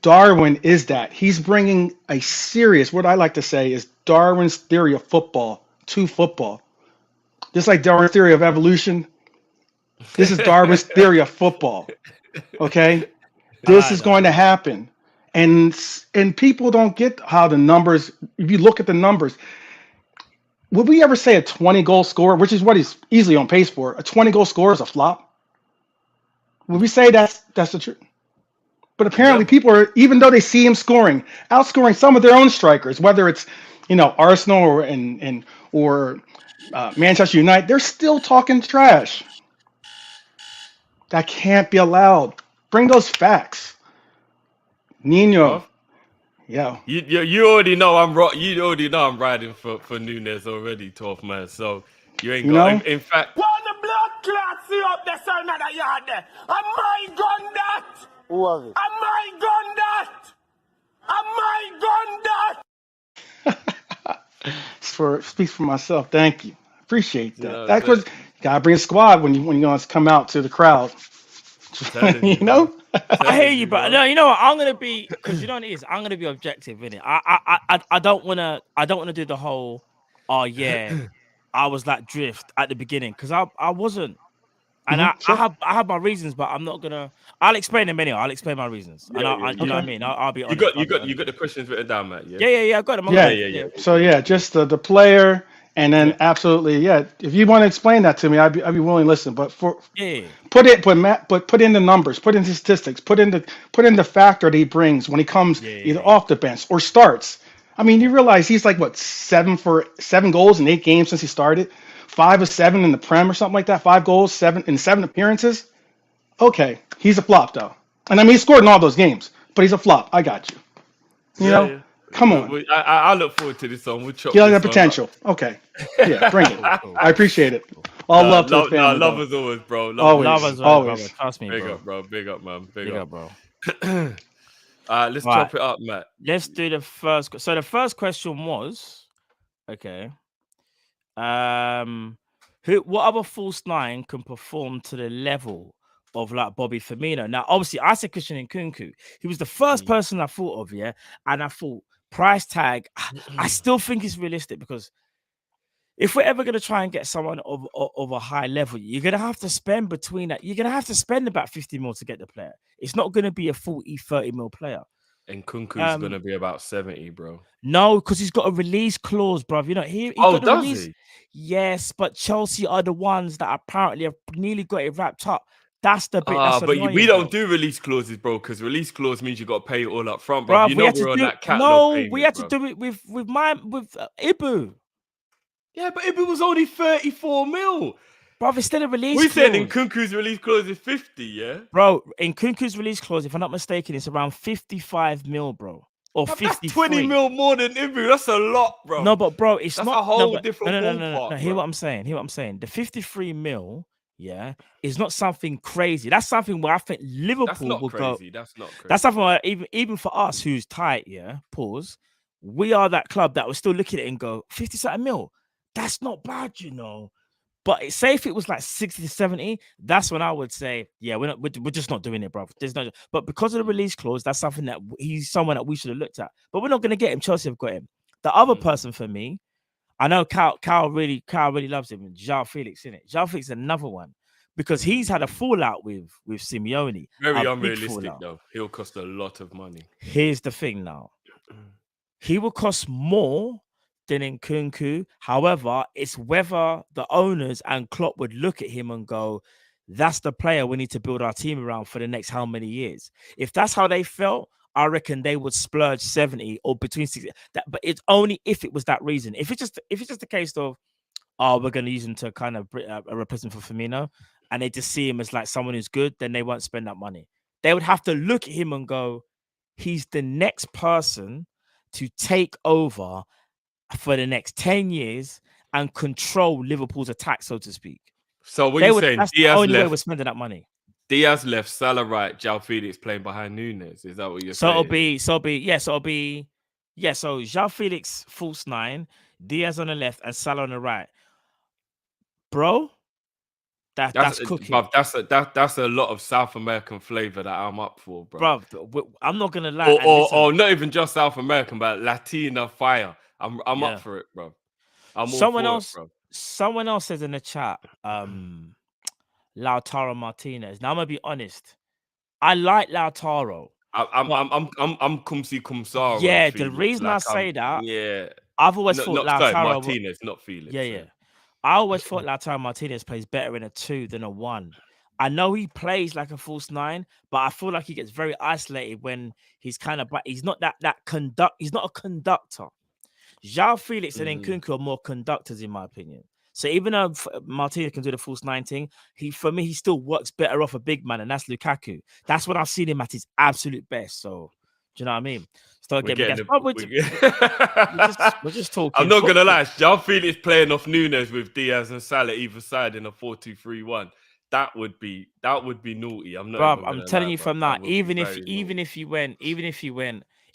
Darwin is that. He's bringing a serious, what I like to say is Darwin's theory of football to football. Just like Darwin's theory of evolution, this is Darwin's theory of football. Okay? This is going to happen. And people don't get how the numbers, if you look at the numbers, would we ever say a 20-goal scorer, which is what he's easily on pace for, a 20-goal scorer is a flop? Would we say that's the truth? But apparently people are, even though they see him scoring, outscoring some of their own strikers, whether it's, Arsenal or Manchester United, they're still talking trash. That can't be allowed. Bring those facts. Nino. Yeah. You already know I'm You already know I'm riding for Nunes already, 12th man. So you ain't got. In fact, When the blood clot see up there, so another yard there. I might gun that. Who was it? I might gun that. Speaks for myself. Thank you. Appreciate You that. know, That's what gotta bring a squad when you guys come out to the crowd. telling You you, know? bro. I hear you, bro. but no, you know what? I'm gonna be because you know what it is. I'm gonna be objective in it. I don't wanna do the whole. Oh yeah, I was that drift at the beginning because I wasn't, and Sure. I have my reasons, but I'm not gonna. I'll explain them anyway. I'll explain my reasons, and you know what I mean. I'll be honest. You got the questions written down, Matt. Yeah. Yeah. I got them. Yeah. So yeah, just the player, and then absolutely, yeah. If you want to explain that to me, I'd be willing to listen. But put in the numbers, put in the statistics, put in the factor that he brings when he comes either off the bench or starts. I mean, you realize he's like what 7 goals in 8 games since he started, 5 of 7 in the Prem or something like that. 5 goals, 7 appearances. Okay, he's a flop though, and I mean he scored in all those games, but he's a flop. I got you. You know. Come on. I look forward to this one. We'll chop Get this the potential. Okay. Yeah, bring it. I appreciate it. All love to the family. Love as always, bro. Love as always, brother. Trust me, Big bro. up, bro. Big up, man. Big up, bro. Let's chop it up, Matt. Let's do the first. So the first question was, okay. What other false nine can perform to the level of like Bobby Firmino? Now, obviously, I said Christian Nkunku. He was the first person I thought of, yeah. And I thought price tag. I still think it's realistic because if we're ever going to try and get someone of a high level, you're going to have to spend between that. You're going to have to spend about 50 mil to get the player. It's not going to be a 40, 30 mil player. And Kunku's going to be about 70, bro. No, because he's got a release clause, bro. You know, he does he? Yes, but Chelsea are the ones that apparently have nearly got it wrapped up. That's the bit. But we don't do release clauses, bro, because release clause means you got to pay it all up front, bro. You know we're on that catalog payment, we had to do it with Ibu. Yeah, but Ibu was only 34 mil. Bro, it's still a release We clause. said in Kunku's release clause is 50, yeah? Bro, in Kunku's release clause, if I'm not mistaken, it's around 55 mil, bro. Or 53. That's 20 mil more than Ibu. That's a lot, bro. No, but bro, it's that's not a whole different ballpark. No. Hear what I'm saying. The 53 mil, yeah, is not something crazy. That's something where I think Liverpool will go. That's not crazy. That's something where even for us who's tight, yeah, pause. We are that club that was still looking at it and go, 57 mil. That's not bad, you know. But say if it was like 60 to 70, that's when I would say, yeah, we're just not doing it, bro. There's no, but because of the release clause, that's something that he's someone that we should have looked at. But we're not going to get him. Chelsea have got him. The other person for me, I know Kyle really loves him. João Felix, isn't it? João Felix is another one because he's had a fallout with Simeone. Very unrealistic though. He'll cost a lot of money. Here's the thing now. He will cost more than Nkunku. However, it's whether the owners and Klopp would look at him and go, that's the player we need to build our team around for the next how many years. If that's how they felt, I reckon they would splurge 70 or between 60. But it's only if it was that reason. If it's just a case of, we're going to use him to kind of a replacement for Firmino, and they just see him as like someone who's good, then they won't spend that money. They would have to look at him and go, he's the next person to take over for the next 10 years and control Liverpool's attack, so to speak. So what you're saying, that's the only way we're spending that money. Diaz left, Salah right, João Felix playing behind Nunes. Is that what you're saying? So João Felix false 9, Diaz on the left and Salah on the right. Bro, that's cooking. Bruv, that's a lot of South American flavor that I'm up for, bro. Bro, I'm not gonna lie. Or not even just South American, but Latina fire. I'm up for it, bro. Someone else says in the chat, Lautaro Martinez. Now I'm gonna be honest. I like Lautaro. I'm Kumsi Kumsara. Yeah, the reason I say that, yeah, I've always thought Lautaro Martinez, not Felix. Yeah. I always thought Lautaro Martinez plays better in a 2 than a 1. I know he plays like a false 9, but I feel like he gets very isolated when he's kind of, but he's not he's not a conductor. João Felix and Nkunku are more conductors, in my opinion. So even though Martinez can do the false 9 thing, for me, he still works better off a big man, and that's Lukaku. That's when I've seen him at his absolute best. So, do you know what I mean? We're just talking. I'm not gonna lie, João Felix playing off Nunes with Diaz and Salah either side in a 4-2-3-1. That would be naughty. I'm not. I'm telling you from now. Even if he went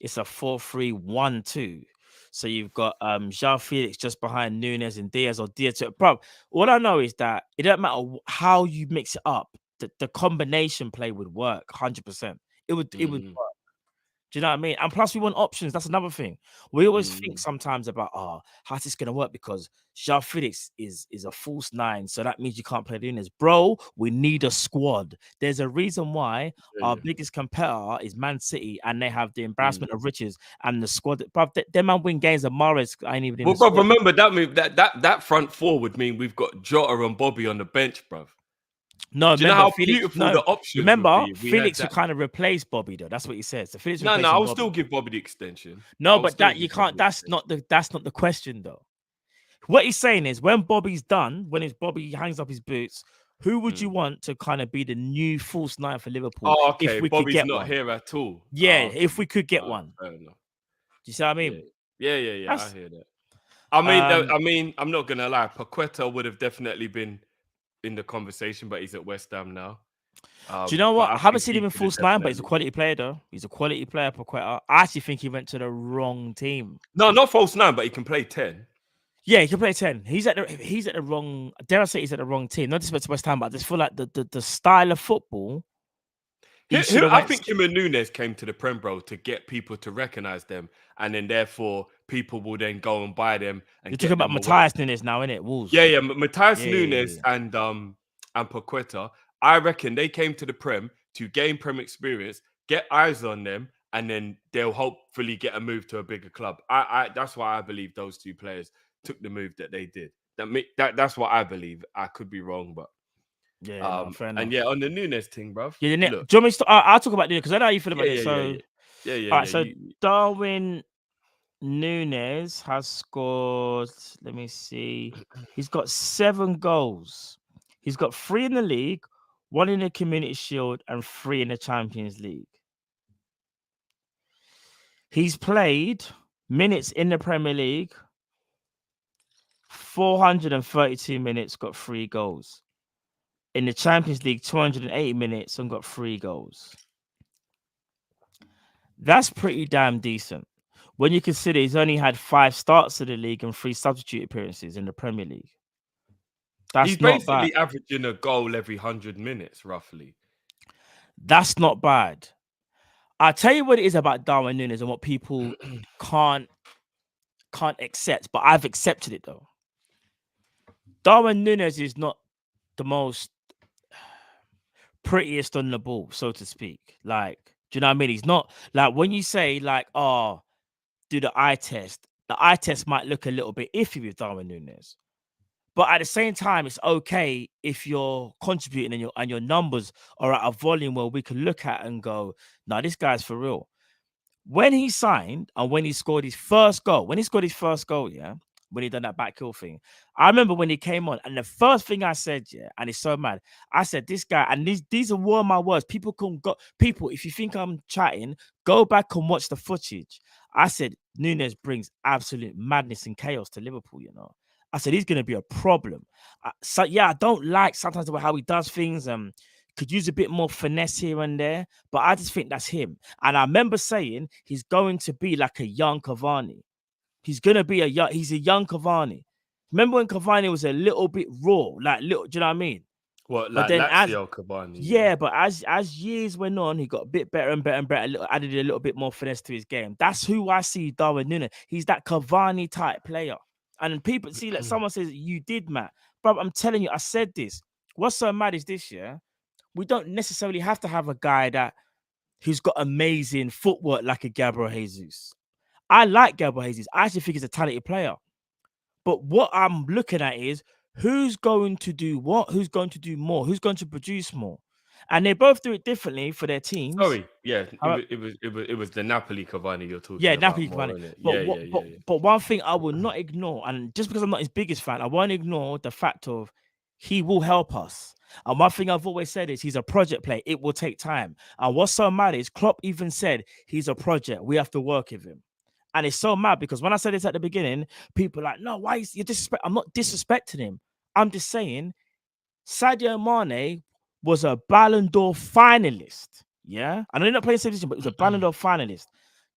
it's a 4-3-1-2. So you've got João Felix just behind Nunes and Diaz, or Diaz. Bro, all I know is that it doesn't matter how you mix it up. The combination play would work 100%. It would work. Do you know what I mean? And plus, we want options. That's another thing. We always think sometimes about, how's this going to work? Because João Felix is a false 9. So that means you can't play Nunes. Bro, we need a squad. There's a reason why our biggest competitor is Man City, and they have the embarrassment of riches and the squad. Bro, them man win games, and Mahrez ain't even in the squad. Remember that move, that front four would mean we've got Jota and Bobby on the bench, bro. No, do you know how beautiful the options remember, would be? Felix will kind of replace Bobby, though. That's what he says. So Felix No, I'll still give Bobby the extension. No, but that you can't. That's not the question, though. What he's saying is, when Bobby's done, Bobby hangs up his boots, who would you want to kind of be the new false 9 for Liverpool? Oh, okay. If we Bobby's could get not one. here at all. Yeah, if we could get one. Fair enough. Do you see what I mean? Yeah. I hear that. I mean, I'm not gonna lie. Paqueta would have definitely been in the conversation, but he's at West Ham now. Do you know what? I haven't seen him in false 9, but he's a quality player, though. He's a quality player, Paqueta. I actually think he went to the wrong team. No, not false 9, but he can play 10. Yeah, he can play 10. He's at the wrong. Dare I say he's at the wrong team? Not disrespect to West Ham, but I just feel like the style of football. I think him and Nunes came to the Prem, bro, to get people to recognize them, and then therefore people will then go and buy them. And you're talking about Matthias Nunes now, innit? Wolves. Yeah, Matthias Nunes and Paqueta. I reckon they came to the Prem to gain Prem experience, get eyes on them, and then they'll hopefully get a move to a bigger club. That's why I believe those two players took the move that they did. That's what I believe. I could be wrong, but yeah, fair enough. And yeah, on the Nunes thing, bro. Yeah, do you want me to? I'll talk about Nunes because I know how you feel about it. So yeah. All right, so Darwin Nunes has scored. Let me see. He's got 7 goals. He's got 3 in the league, 1 in the Community Shield, and 3 in the Champions League. He's played minutes in the Premier League, 432 minutes, got 3 goals. In the Champions League, 280 minutes and got 3 goals. That's pretty damn decent. When you consider he's only had 5 starts of the league and 3 substitute appearances in the Premier League. He's basically averaging a goal every 100 minutes, roughly. That's not bad. I'll tell you what it is about Darwin Nunes and what people can't accept, but I've accepted it, though. Darwin Nunes is not the most prettiest on the ball, so to speak. Like, do you know what I mean? He's not like when you say like, oh, do the eye test. The eye test might look a little bit iffy with Darwin Nunes, but at the same time, it's okay if you're contributing and your numbers are at a volume where we can look at and go, no, this guy's for real. When he signed and when he scored his first goal, yeah. When he done that back heel thing. I remember when he came on, and the first thing I said, yeah, and it's so mad. I said, this guy, and these are my words. People, if you think I'm chatting, go back and watch the footage. I said, Nunes brings absolute madness and chaos to Liverpool, you know. I said, he's going to be a problem. So, yeah, I don't like sometimes how he does things. Could use a bit more finesse here and there, but I just think that's him. And I remember saying he's going to be like a young Cavani. He's a young Cavani. Remember when Cavani was a little bit raw, like little, do you know what I mean? What, like Lazio Cavani? Yeah, but as years went on, he got a bit better and better and better, added a little bit more finesse to his game. That's who I see Darwin Nunes. He's that Cavani type player. And people see, like someone says, you did, Matt. Bro, I'm telling you, I said this. What's so mad is this, yeah? We don't necessarily have to have a guy who's got amazing footwork like a Gabriel Jesus. I like Gabriel Jesus. I actually think he's a talented player. But what I'm looking at is who's going to do what? Who's going to do more? Who's going to produce more? And they both do it differently for their teams. Sorry, yeah, it was the Napoli Cavani you're talking about. Yeah, Napoli Cavani. But one thing I will not ignore, and just because I'm not his biggest fan, I won't ignore the fact of he will help us. And one thing I've always said is he's a project player. It will take time. And what's so mad is Klopp even said he's a project. We have to work with him. And it's so mad because when I said this at the beginning, people are like, no, why is you disrespect? I'm not disrespecting him. I'm just saying Sadio Mane was a Ballon d'Or finalist. Yeah. And I'm not playing position, but he was a Ballon d'Or finalist.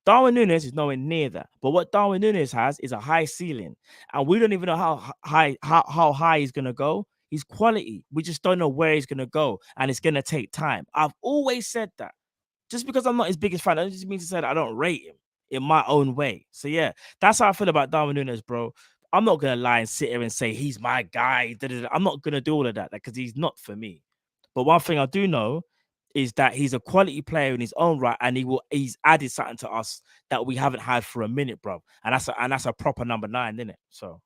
Darwin Núñez is nowhere near that. But what Darwin Núñez has is a high ceiling, and we don't even know how high he's gonna go. He's quality. We just don't know where he's gonna go, and it's gonna take time. I've always said that. Just because I'm not his biggest fan, that just means to say that I don't rate him in my own way. So yeah, that's how I feel about Darwin Núñez, bro. I'm not gonna lie and sit here and say he's my guy. I'm not gonna do all of that because he's not for me. But one thing I do know is that he's a quality player in his own right, and he's added something to us that we haven't had for a minute, bro. And that's a proper number 9, isn't it? So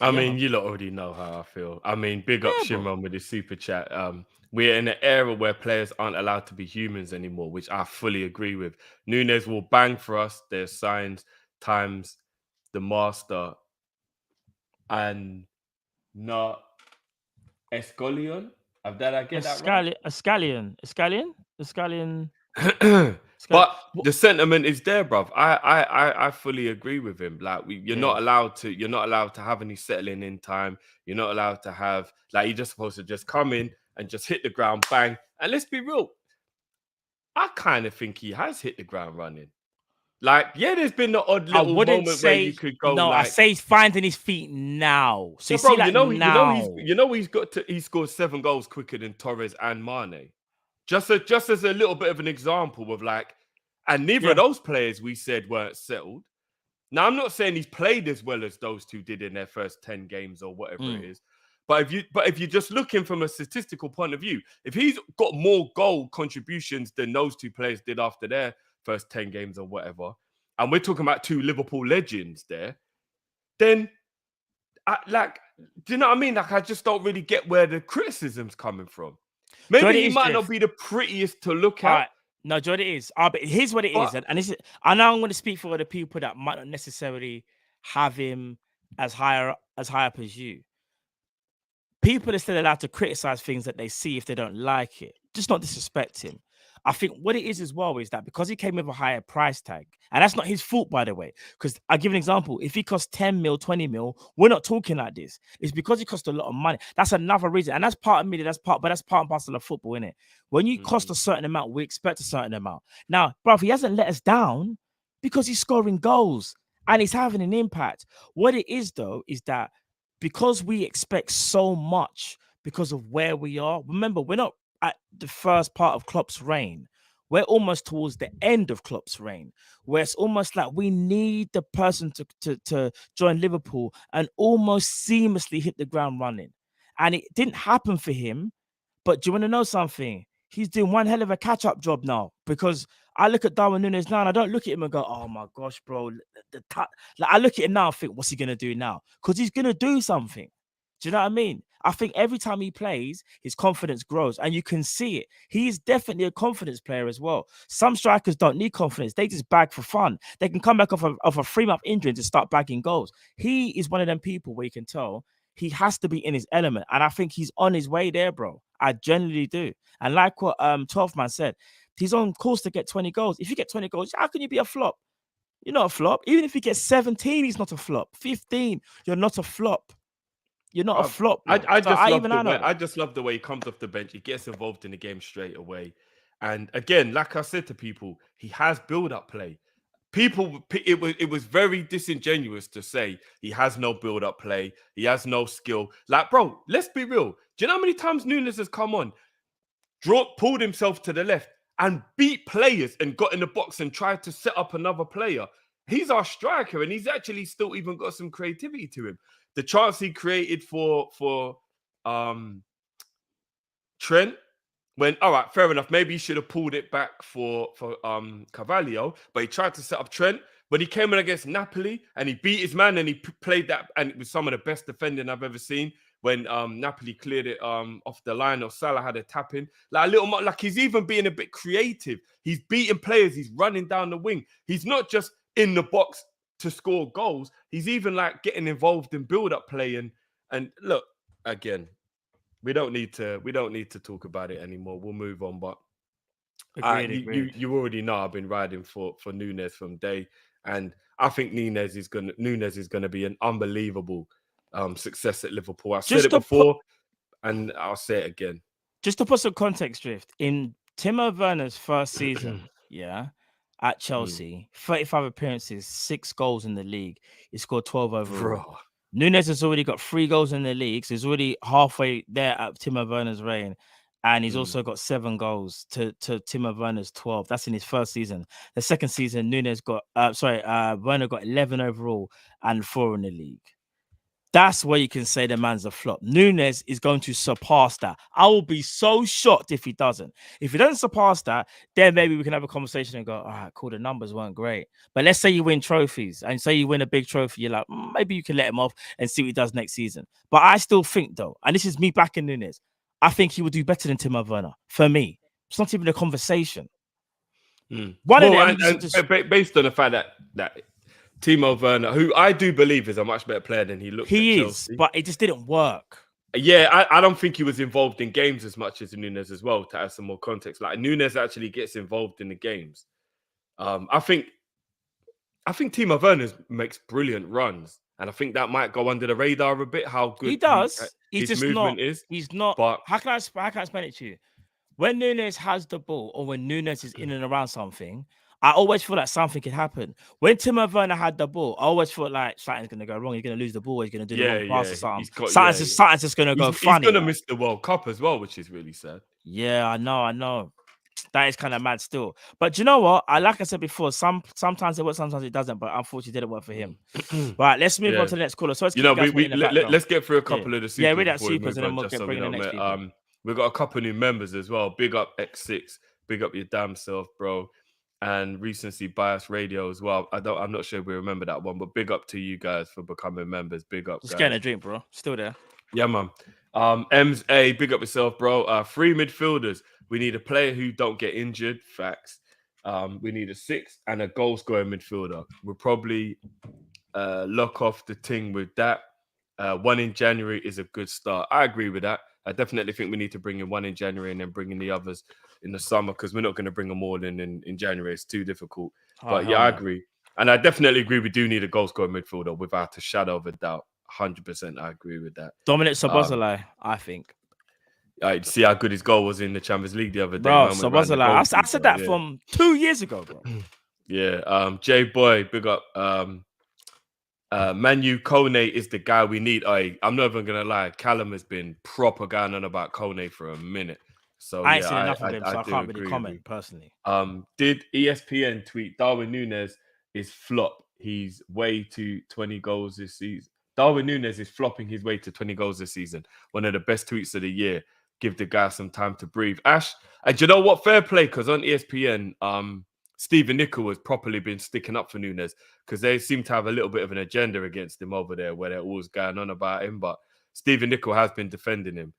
I mean, you lot already know how I feel. I mean, big up Shimon with the super chat. We're in an era where players aren't allowed to be humans anymore, which I fully agree with. Núñez will bang for us. There's signs, times, the master, and not Escolion. Did I get that right? Escalion. But the sentiment is there, bruv. I fully agree with him. Like you're not allowed to have any settling in time. You're not allowed to have you're just supposed to just come in and just hit the ground, bang. And let's be real, I kind of think he has hit the ground running. There's been the odd little moment where you could go. No, I say he's finding his feet now. So bro, now. He scored 7 goals quicker than Torres and Mane. Just as a little bit of an example of and neither of those players we said weren't settled. Now, I'm not saying he's played as well as those two did in their first 10 games or whatever it is. But if you're just looking from a statistical point of view, if he's got more goal contributions than those two players did after their first 10 games or whatever, and we're talking about 2 Liverpool legends there, then do you know what I mean? I just don't really get where the criticism's coming from. Maybe he might not be the prettiest to look at. Right. No, Jordan, it is. But here's what it is. And this is, I know I'm going to speak for the people that might not necessarily have him as high up as you. People are still allowed to criticize things that they see if they don't like it. Just not disrespect him. I think what it is as well is that because he came with a higher price tag, and that's not his fault, by the way, because I'll give an example. If he costs 10 mil, 20 mil, we're not talking like this. It's because he cost a lot of money. That's another reason. And that's part of me, that's part and parcel of football, innit? When you cost a certain amount, we expect a certain amount. Now, bruv, he hasn't let us down because he's scoring goals and he's having an impact. What it is, though, is that because we expect so much because of where we are, remember, we're not at the first part of Klopp's reign. We're almost towards the end of Klopp's reign, where it's almost like we need the person to join Liverpool and almost seamlessly hit the ground running. And it didn't happen for him. But do you want to know something? He's doing one hell of a catch-up job now, because I look at Darwin Núñez now and I don't look at him and go, oh my gosh, bro. I look at him now and think, what's he going to do now? Because he's going to do something. Do you know what I mean? I think every time he plays, his confidence grows and you can see it. He's definitely a confidence player as well. Some strikers don't need confidence. They just bag for fun. They can come back off a 3-month injury and just start bagging goals. He is one of them people where you can tell he has to be in his element. And I think he's on his way there, bro. I genuinely do. And like what 12th man said, he's on course to get 20 goals. If you get 20 goals, how can you be a flop? You're not a flop. Even if you get 17, he's not a flop. 15, you're not a flop. You're not a flop. I just love the way he comes off the bench. He gets involved in the game straight away. And again, like I said to people, he has build-up play. It was very disingenuous to say he has no build-up play. He has no skill. Like, bro, let's be real. Do you know how many times Núñez has come on, pulled himself to the left and beat players and got in the box and tried to set up another player? He's our striker and he's actually still even got some creativity to him. The chance he created for Trent, all right, fair enough. Maybe he should have pulled it back for Carvalho, but he tried to set up Trent. But he came in against Napoli and he beat his man and he played that, and it was some of the best defending I've ever seen when Napoli cleared it off the line or Salah had a tap in. Like he's even being a bit creative. He's beating players. He's running down the wing. He's not just in the box to score goals. He's even like getting involved in build-up play. And look, again, we don't need to talk about it anymore. We'll move on. But agreed. You already know I've been riding for Núñez from day, and I think Núñez is gonna be an unbelievable success at Liverpool. I said it before, and I'll say it again. Just to put some context, Drift, in Timo Werner's first season, yeah, at Chelsea, 35 appearances, 6 goals in the league. He scored 12 overall. Bro. Nunes has already got 3 goals in the league, so he's already halfway there at Timo Werner's reign. And he's also got 7 goals to Timo Werner's 12. That's in his first season. The second season, Werner got 11 overall and 4 in the league. That's where you can say the man's a flop. Nunes is going to surpass that. I will be so shocked if he doesn't. If he doesn't surpass that, then maybe we can have a conversation and go, all right, cool, the numbers weren't great. But let's say you win trophies and say you win a big trophy. You're like, maybe you can let him off and see what he does next season. But I still think, though, and this is me backing Nunes, I think he will do better than Timo Werner. For me, it's not even a conversation. Based on the fact that Timo Werner, who I do believe is a much better player than he looked. He is, but it just didn't work. Yeah, I don't think he was involved in games as much as Nunes as well. To add some more context, like Nunes actually gets involved in the games. I think Timo Werner makes brilliant runs, and I think that might go under the radar a bit. How good he does, his just movement not, is. He's not. But how can I explain it to you? When Nunes has the ball, or when Nunes is in and around something, I always feel like something could happen. When Timo Werner had the ball, I always felt like something's going to go wrong. He's going to lose the ball. He's going to do the wrong pass or something. Something's just going to go funny. He's going to miss the World Cup as well, which is really sad. Yeah, I know. That is kind of mad still. But do you know what? Like I said before, sometimes it works, sometimes it doesn't. But unfortunately, it didn't work for him. Right, let's move on to the next caller. So let's get through a couple of the supers. Yeah, read that supers and then we'll get bring in the next people. We've got a couple new members as well. Big up X6. Big up your damn self, bro. And Recency Bias Radio as well. I'm not sure if we remember that one, but big up to you guys for becoming members. Big up. Just getting a drink, bro. Still there. Yeah, man. Ems A, big up yourself, bro. 3 midfielders. We need a player who don't get injured. Facts. We need a 6 and a goal scoring midfielder. We'll probably lock off the thing with that. 1 in January is a good start. I agree with that. I definitely think we need to bring in 1 in January and then bring in the others in the summer, because we're not going to bring them all in January. It's too difficult. But yeah, I agree. And I definitely agree we do need a goal scoring midfielder without a shadow of a doubt. 100% I agree with that. Dominic Szoboszlai, I think. I see how good his goal was in the Champions League the other day. Bro, Szoboszlai. I said that from 2 years ago, bro. Yeah. J Boy, big up. Manu Kone is the guy we need. I'm not even gonna lie. Callum has been proper going on about Kone for a minute. So I ain't seen enough of him, so I can't really comment personally. Did ESPN tweet Darwin Núñez is flop? He's way to 20 goals this season. Darwin Núñez is flopping his way to 20 goals this season. One of the best tweets of the year. Give the guy some time to breathe. Ash, and you know what? Fair play, because on ESPN, Stephen Nicol has properly been sticking up for Núñez, because they seem to have a little bit of an agenda against him over there, where they're always going on about him. But Stephen Nicol has been defending him.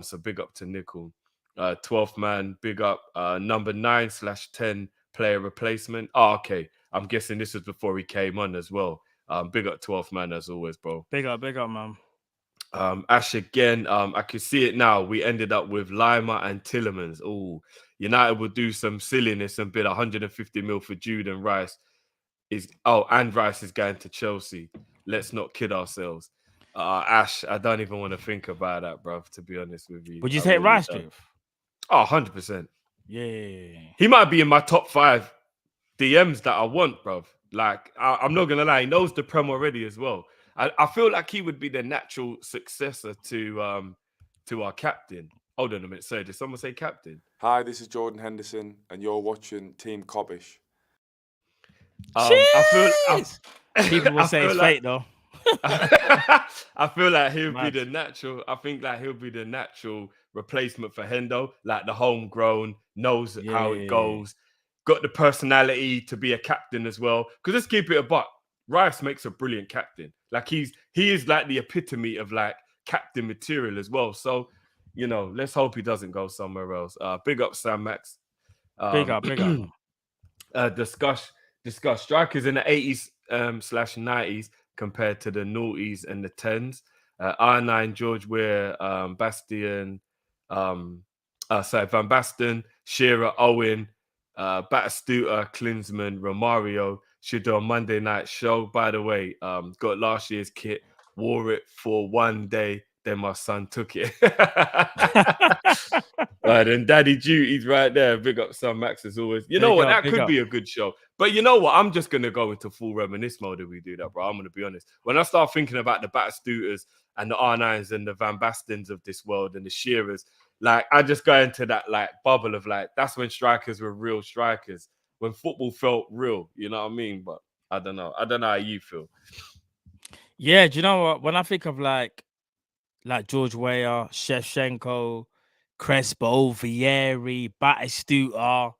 So big up to Nicol. 12th man, big up. Number 9/10 player replacement. Oh, okay. I'm guessing this was before he came on as well. Big up 12th man as always, bro. Big up, man. Ash again. I can see it now. We ended up with Lima and Tillemans. Oh, United will do some silliness and bid 150 mil for Jude and Rice. And Rice is going to Chelsea. Let's not kid ourselves. Ash, I don't even want to think about that, bro, to be honest with you. Would you take Rice, Jeff? Oh, 100%. Yeah. He might be in my top 5 DMs that I want, bro. Like, I'm not going to lie. He knows the Prem already as well. I feel like he would be the natural successor to our captain. Hold on a minute. Sorry, did someone say captain? Hi, this is Jordan Henderson, and you're watching Team Kop-ish. People will say it's fake, though. I feel like he'll be the natural. I think like he'll be the natural replacement for Hendo, like the homegrown, knows how it goes, got the personality to be a captain as well. Because let's keep it a buck. Rice makes a brilliant captain. Like he is like the epitome of like captain material as well. So, you know, let's hope he doesn't go somewhere else. Big up Sam Max. Big up. Discuss strikers in the 80s /90s compared to the noughties and the 10s. R9, George Weir, Bastian, Van Basten, Shearer, Owen, Batistuta, Klinsmann, Romario. Should do a Monday night show. By the way, got last year's kit, wore it for one day, then my son took it. Right, and Daddy Duty's right there. Big up son Max as always. You know what? That could be a good show. But you know what? I'm just gonna go into full reminisce mode if we do that, bro. I'm gonna be honest. When I start thinking about the Batistuters and the R9s and the Van Bastens of this world and the Shearers, like I just go into that like bubble of like that's when strikers were real strikers, when football felt real. You know what I mean? But I don't know. I don't know how you feel. Yeah, do you know what? When I think of like George Weah, Shevchenko, Crespo, Vieri, Batistuta,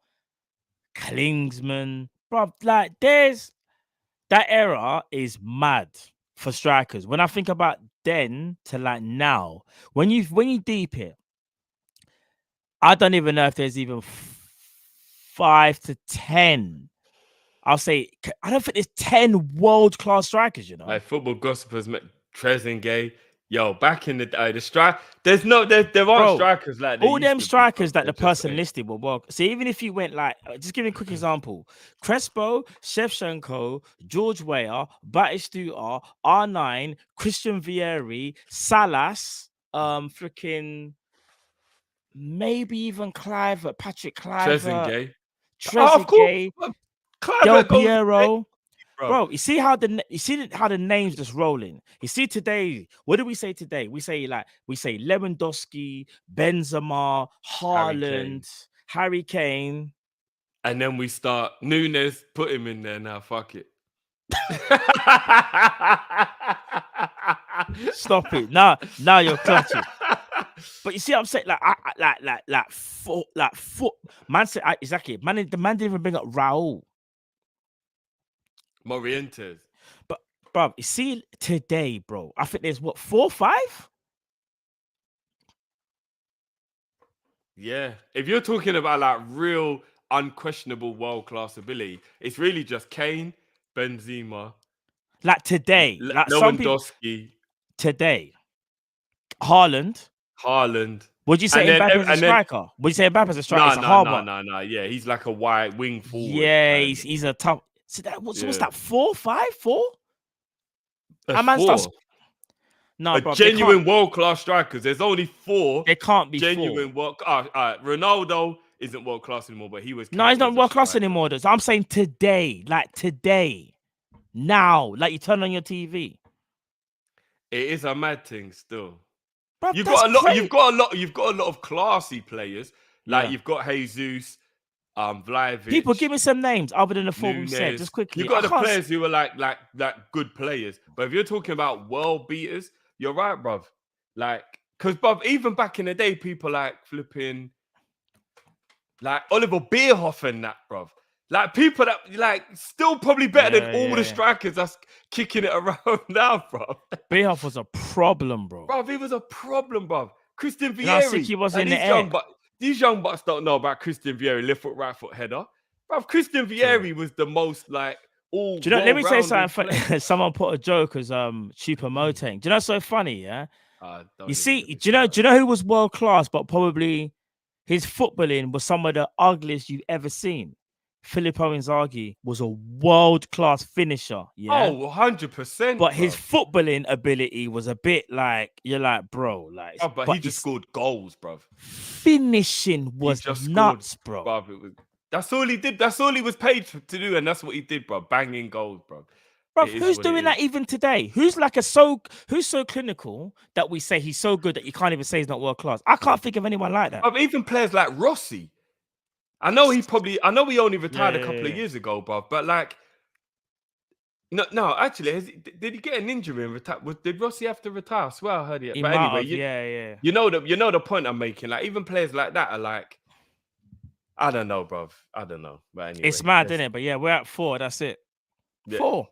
Klinsmann, bro, like there's that era is mad for strikers. When I think about then to like now, when you deep it, I don't even know if there's even 5 to 10. I'll say I don't think there's 10 world-class strikers, you know. Like Football Gossipers met Trezeguet. Yo, back in the day, there aren't strikers like all them strikers that the person saying. listed were well. See, even if you went like, just give me a quick example: Crespo, Shevchenko, George Weah, Batistuta, R9, Christian Vieri, Salas, freaking maybe even Patrick Kluivert, Trezeguet, Del Piero. Bro, you see how the names just rolling. You see today, what do we say today? We say Lewandowski, Benzema, Haaland, Harry Kane. And then we start Nunes, put him in there now. Fuck it. Stop it. Now you're clutching. But you see what I'm saying? Foot. Man said exactly. The man didn't even bring up Raul. Morientes. But bro, you see today, bro, I think there's 4 or 5? Yeah. If you're talking about like real unquestionable world-class ability, it's really just Kane, Benzema. Like today. Like Lewandowski. Today. Haaland. Would you say Mbappe as a striker? Would you say Mbappe as a striker? No. Yeah, he's like a wide wing forward. Yeah, he's a tough. So what's that? 4, 5, 4? That's 4. No, bro. Genuine world-class strikers. There's only 4. There can't be genuine 4. Ronaldo isn't world-class anymore, but he was. No, he's not world-class anymore. So I'm saying today, now, like you turn on your TV. It is a mad thing still. Bro, You've got a lot of classy players. Like you've got Jesus. Vlahovic. People, give me some names other than the 4 we said, just quickly. You got the players who are like good players, but if you're talking about world beaters, you're right, bruv. Like, because bruv, even back in the day, people like flipping, like Oliver Bierhoff and that, bruv. Like people that like still probably better than all the strikers that's kicking it around now, bruv. Bierhoff was a problem, bro. Bruv, he was a problem, bruv. Christian Vieri. I think he was in the air. These young bucks don't know about Christian Vieri, left foot, right foot header. Bruv, Christian Vieri was the most like all. Do you know? Let me say something funny. Someone put a joke as Choupo-Moting. Do you know what's so funny? Yeah. You see, do you know who was world class, but probably his footballing was some of the ugliest you've ever seen. Filippo Inzaghi was a world class finisher. Yeah. Oh, 100%. But his footballing ability was a bit like you're like, bro, like. Oh, but he just scored goals, bruv. Finishing was nuts, bro. Bruv, that's all he did. That's all he was paid to do, and that's what he did, bro. Banging goals, bro. Bro, who's doing that even today? Who's so clinical that we say he's so good that you can't even say he's not world class? I can't think of anyone like that. Even players like Rossi. I know he only retired a couple of years ago, bro. But like, no. Actually, did he get an injury and retire? Did Rossi have to retire? I swear I heard it. But anyway, you know the point I'm making. Like, even players like that are like, I don't know, bro. I don't know. But anyway, it's mad, isn't it? But yeah, we're at 4. That's it. 4.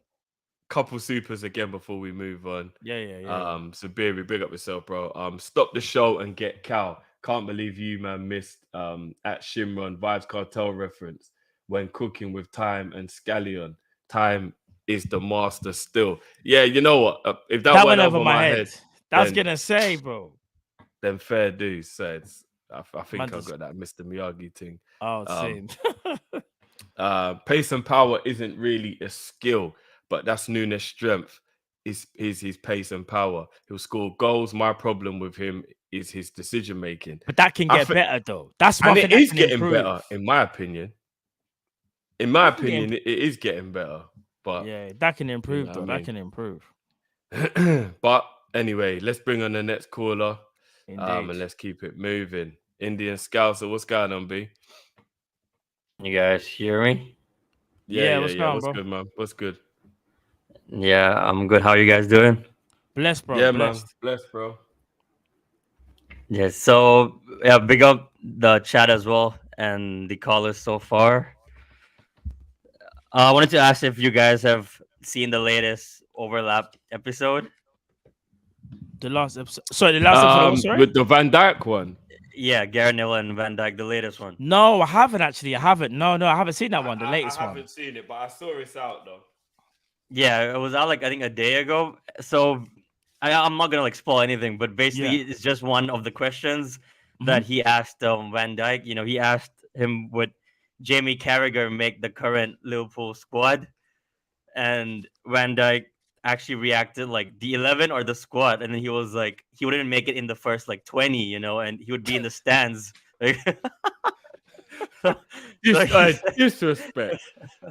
Couple supers again before we move on. Yeah. So Beery, big up yourself, bro. Stop the show and get Cal. Can't believe you, man, missed at Shimron Vibes Cartel reference when cooking with Time and Scallion. Time is the master still. Yeah, you know what? If that went over my head, I was gonna say, bro. Then fair dues. So I think I got that Mr. Miyagi thing. Oh, same. Pace and power isn't really a skill, but that's Nunes' strength. is his pace and power. He'll score goals. My problem with him is his decision making. But that can get better though. That's one and thing it that is can getting improve. better, in my opinion. In my opinion, it is getting better. But yeah, that can improve know though. what I That can improve. But anyway, let's bring on the next caller. Indeed. And let's keep it moving. Indian Scouser, what's going on, B? You guys hear me? Yeah, what's going on, what's bro? good, man? What's good? Yeah, I'm good. How are you guys doing? Blessed, bro. Yeah, Blessed. man. Blessed, bro. Yes. So yeah, big up the chat as well and the callers so far. I wanted to ask if you guys have seen the latest overlap episode. The last episode. Sorry, the last episode. Sorry? With the Van Dijk one. Yeah, Gary Neville and Van Dijk, the latest one. No, I haven't actually. I haven't. No, I haven't seen that one. The latest I one. haven't seen it, but I saw it's out though. Yeah, it was out like I think a day ago. So I'm not gonna like spoil anything, but basically it's just one of the questions that he asked Van Dijk. You know, he asked him would Jamie Carragher make the current Liverpool squad, and Van Dijk actually reacted like the 11 or the squad, and then he was like he wouldn't make it in the first like 20, you know, and he would be in the stands. Like, disrespect.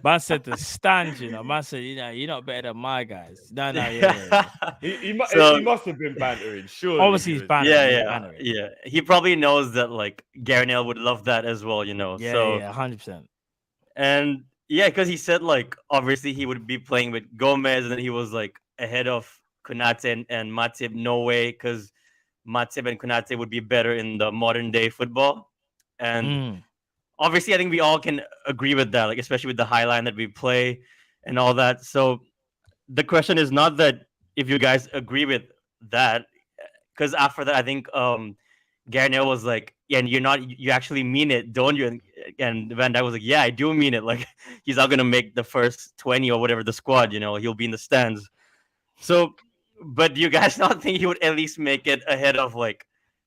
Man said the stand, you know. Man said, you know, you're not better than my guys. No, yeah. He must have been bantering. Sure. Obviously, he's bantering. Yeah. He probably knows that like Gary Neville would love that as well, you know. Yeah, so 100%. And yeah, because he said like obviously he would be playing with Gomez, and then he was like ahead of Konate and Matip. No way, because Matip and Konate would be better in the modern day football. And obviously, I think we all can agree with that, like especially with the high line that we play and all that. So the question is not that if you guys agree with that, because after that, I think Gary Neville was like, yeah, and you actually mean it, don't you? And Van Dijk was like, yeah, I do mean it. Like he's not gonna make the first 20 or whatever the squad, you know, he'll be in the stands. So, but do you guys not think he would at least make it ahead of like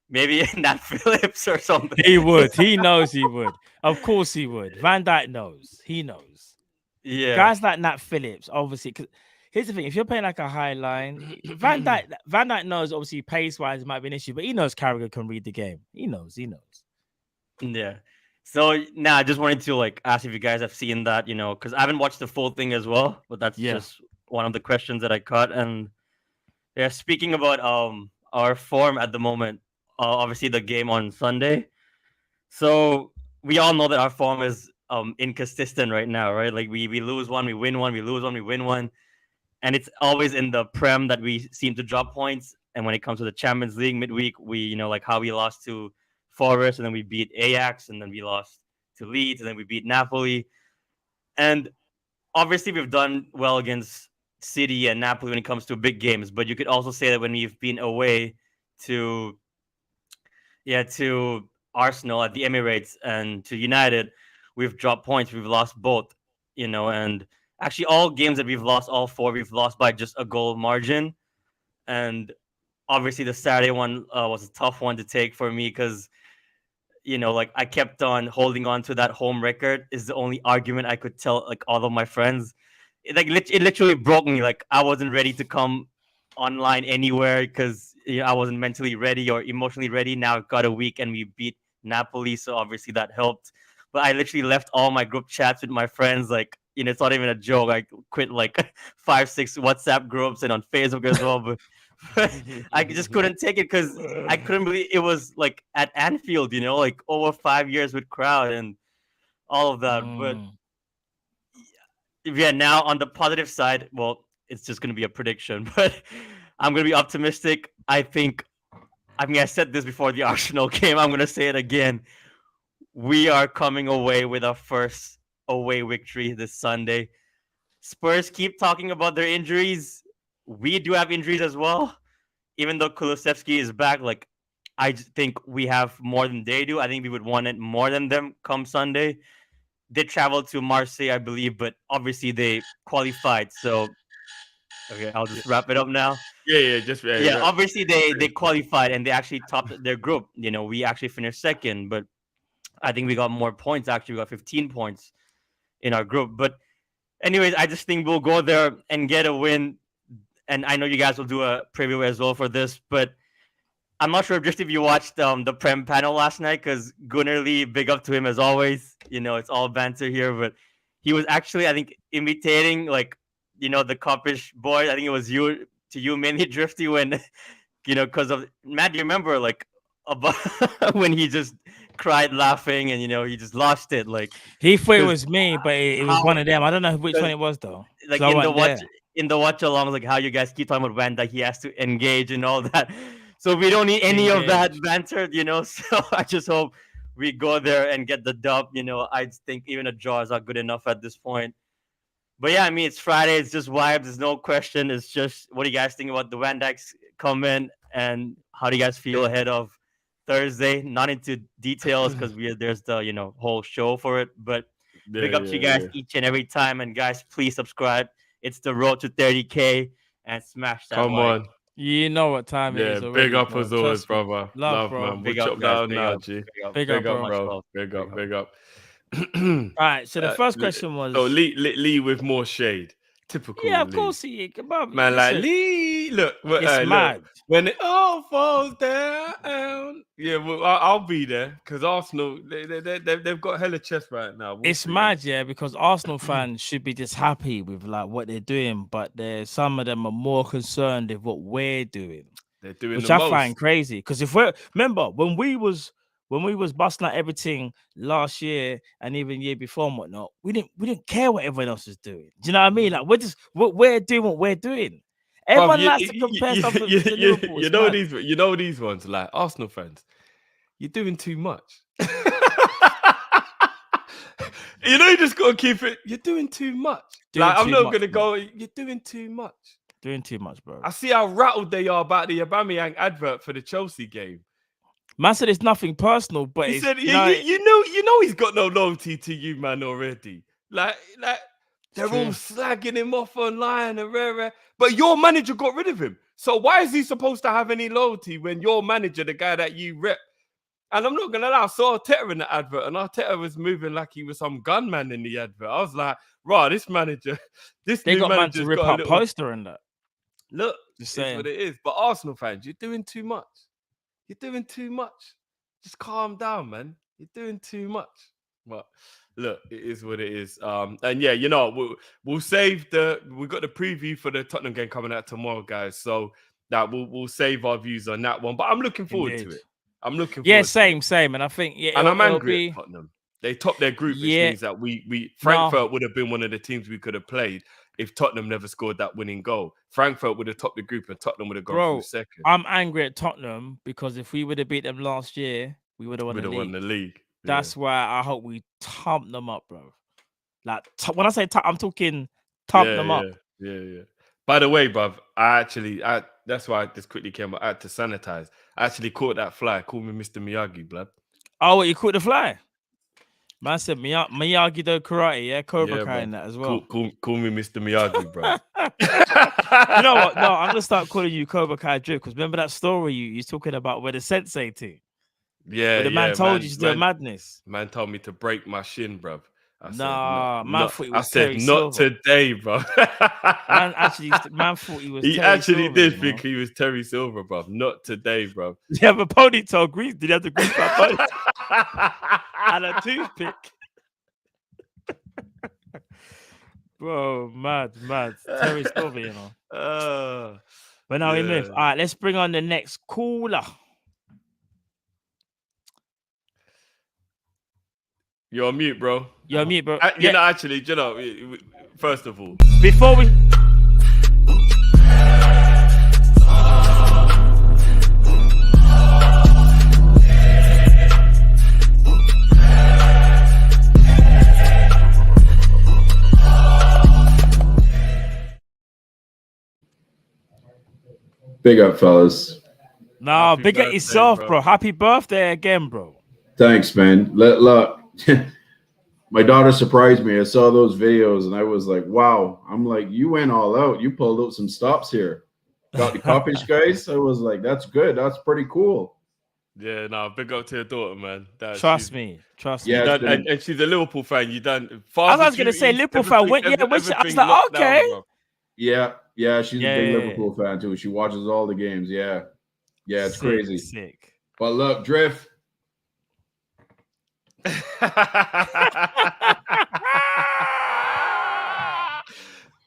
maybe Nat Phillips or something? He would. He knows he would. Of course he would. Van Dijk knows. He knows. Yeah. Guys like Nat Phillips, obviously. Cause here's the thing: if you're playing like a high line, Van Dijk knows. Obviously, pace wise, it might be an issue, but he knows Carragher can read the game. He knows. Yeah. So now I just wanted to like ask if you guys have seen that, you know, because I haven't watched the full thing as well, but that's just one of the questions that I caught. And yeah, speaking about our form at the moment, obviously the game on Sunday. So we all know that our form is inconsistent right now, right? Like we lose one, we win one, we lose one, we win one. And it's always in the Prem that we seem to drop points. And when it comes to the Champions League midweek, we, you know, like how we lost to Forest, and then we beat Ajax, and then we lost to Leeds, and then we beat Napoli. And obviously we've done well against City and Napoli when it comes to big games, but you could also say that when we've been away to Arsenal at the Emirates and to United, we've dropped points. We've lost both, you know, and actually all games that we've lost, all four, we've lost by just a goal margin. And obviously the Saturday one was a tough one to take for me because, you know, like I kept on holding on to that home record is the only argument I could tell like all of my friends. It literally broke me. Like I wasn't ready to come online anywhere because I wasn't mentally ready or emotionally ready. Now I've got a week and we beat Napoli, so obviously that helped. But I literally left all my group chats with my friends. Like, you know, it's not even a joke. I quit like 5-6 WhatsApp groups and on Facebook as well. But I just couldn't take it because I couldn't believe it was like at Anfield, you know, like over 5 years with crowd and all of that. But yeah, now on the positive side, well, it's just going to be a prediction, but I'm going to be optimistic. I said this before the Arsenal game. I'm going to say it again. We are coming away with our first away victory this Sunday. Spurs keep talking about their injuries. We do have injuries as well. Even though Kulusevski is back, like I think we have more than they do. I think we would want it more than them come Sunday. They traveled to Marseille, I believe, but obviously they qualified. So, okay, I'll just wrap it up now. Yeah. Obviously they qualified and they actually topped their group. You know, we actually finished second, but I think we got more points. Actually, we got 15 points in our group. But anyways, I just think we'll go there and get a win. and I know you guys will do a preview as well for this, but I'm not sure if you watched the Prem panel last night, because Gunnar Lee, big up to him as always. It's all banter here, but he was actually, I think, imitating like the Kop-ish boy. I think it was you mainly, Drifty, when because of Matt. Do you remember like about when he just cried laughing and he just lost it? Like he thought it was me, but it was one of them. I don't know which one it was though. Like in the watch along, like how you guys keep talking about Van Dijk, he has to engage and all that. So we don't need any of that banter, So I just hope we go there and get the dub. I think even a draw is not good enough at this point. But yeah, I mean, it's Friday. It's just vibes. There's no question. It's just, what do you guys think about the Van Dijks coming, and how do you guys feel ahead of Thursday? Not into details because there's the whole show for it. But big up to you guys each and every time. And guys, please subscribe. It's the road to 30K, and smash that. Come on. You know what time it is already, big up bro. as always, brother. Love, bro. Man. Big We'll up, chop guys. down now, G. Big up, bro. Big up. All right, so the first question was... So Lee with more shade. Typical. Yeah, of Lee. course he... Man, like Lee, look. It's mad. Look, when it all falls down. Yeah, well, I'll be there, because Arsenal, they've got hella chest right now. It's mad, yeah, because Arsenal fans should be just happy with like what they're doing, but some of them are more concerned with what we're doing. They're doing which the I most. find crazy. Because remember when we was busting out everything last year and even year before and whatnot, we didn't care what everyone else was doing. Do you know what I mean? Like we're doing what we're doing. Everyone likes to compare stuff to Liverpool. You know these ones, like Arsenal fans. You're doing too much. You just gotta keep it. You're doing too much. I'm not gonna go. You're doing too much. Doing too much, bro. I see how rattled they are about the Aubameyang advert for the Chelsea game. Man said it's nothing personal, but he said, you know he's got no loyalty to you, man, already. Like they're all slagging him off online and rare. But your manager got rid of him. So why is he supposed to have any loyalty when your manager, the guy that you rep? And I'm not gonna lie, I saw Arteta in the advert, and Arteta was moving like he was some gunman in the advert. I was like, right, this manager, they got man to rip up poster and that. Look, just saying what it is. But Arsenal fans, you're doing too much. You're doing too much. Just calm down, man. You're doing too much. But look, it is what it is. And yeah, we'll save we got the preview for the Tottenham game coming out tomorrow, guys. So that we'll save our views on that one. But I'm looking forward to it. I'm looking forward. Yeah, same. And I think and I'm angry at Tottenham. They topped their group, which means that Frankfurt would have been one of the teams we could have played if Tottenham never scored that winning goal. Frankfurt would have topped the group and Tottenham would have gone through second. I'm angry at Tottenham because if we would have beat them last year, we would have won the league. That's why I hope we thump them up, bro. Like when I say I'm talking thump them up. Yeah. By the way, bruv, that's why I just quickly came. I had to sanitize. I actually caught that fly. Call me Mr. Miyagi, blood. Oh, you caught the fly? Man said Miyagi do karate, yeah, Cobra Kai in that as well. Call me Mr. Miyagi, bro. You know what? No, I'm gonna start calling you Cobra Kai Drip, because remember that story you're talking about where the sensei team? Yeah, where the man told you to do a madness. Man told me to break my shin, bro. Man thought he was Terry Silver. Today, bro. man thought he was. He Terry actually Silver, did think he was Terry Silver, bro. Not today, bro. Did he have a ponytail grease? Did he have the grease ponytail? And a toothpick? Bro, mad. Terry Silver, But now we move. All right, let's bring on the next caller. You're on mute, bro. You're on mute, bro. First of all, before we. Big up, fellas. Nah, big up yourself, bro. Happy birthday again, bro. Thanks, man. Look, my daughter surprised me. I saw those videos and I was like, wow. I'm like, you went all out. You pulled out some stops here. Got the Kopish guys. I was like, that's good. That's pretty cool. Yeah, big up to your daughter, man. Trust me. Yeah, and she's a Liverpool fan. You done. I was going to say Liverpool fan. I was like, okay. Yeah, Yeah, she's a big Yeah. Liverpool fan too. She watches all the games. Yeah, it's crazy. Sick. But look, Drift.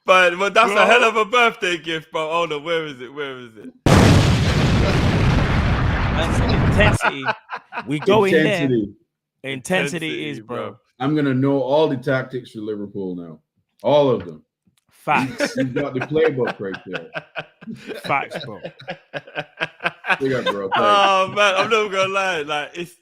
But that's Bro. a hell of a birthday gift, bro. Hold on, where is it? That's intensity. We go in there. Intensity is, bro. I'm gonna know all the tactics for Liverpool now. All of them. Facts. You've got the playbook right there. Facts, bro. Big up, bro. Oh man, I'm not gonna lie. Like it's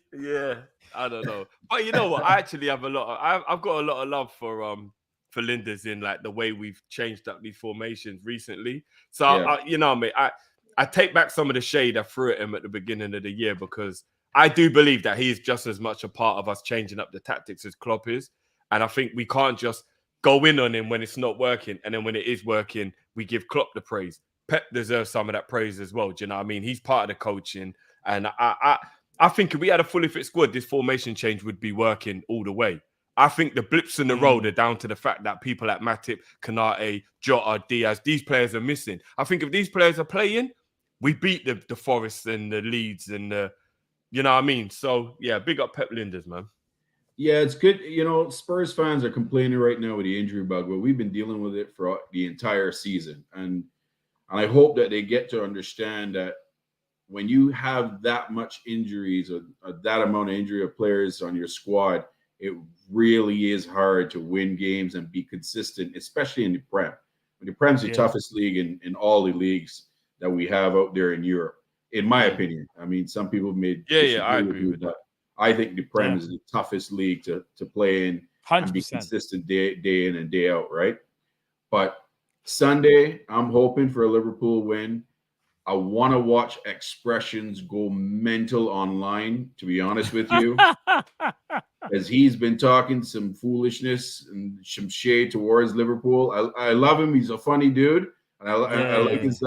I don't know. But you know what? I actually have I've got a lot of love for Linda's in like the way we've changed up these formations recently. So I take back some of the shade I threw at him at the beginning of the year because I do believe that he's just as much a part of us changing up the tactics as Klopp is. And I think we can't just go in on him when it's not working. And then when it is working, we give Klopp the praise. Pep deserves some of that praise as well. Do you know what I mean? He's part of the coaching. And I think if we had a fully fit squad, this formation change would be working all the way. I think the blips in the road are down to the fact that people like Matip, Kanate, Jota, Diaz, these players are missing. I think if these players are playing, we beat the Forests and the Leeds and the, you know what I mean? So, yeah, big up Pep Linders, man. Yeah, it's good. You know, Spurs fans are complaining right now with the injury bug, but we've been dealing with it for the entire season. And I hope that they get to understand that when you have that much injuries or that amount of injury of players on your squad, it really is hard to win games and be consistent, especially in the Prem. The Prem's the toughest league in all the leagues that we have out there in Europe, in my opinion. I mean, some people may I agree with that. I think the Prem is the toughest league to play in 100%. and be consistent day in and day out, right? But Sunday, I'm hoping for a Liverpool win. I want to watch expressions go mental online, to be honest with you. As he's been talking some foolishness and some shade towards Liverpool. I love him. He's a funny dude. And I like his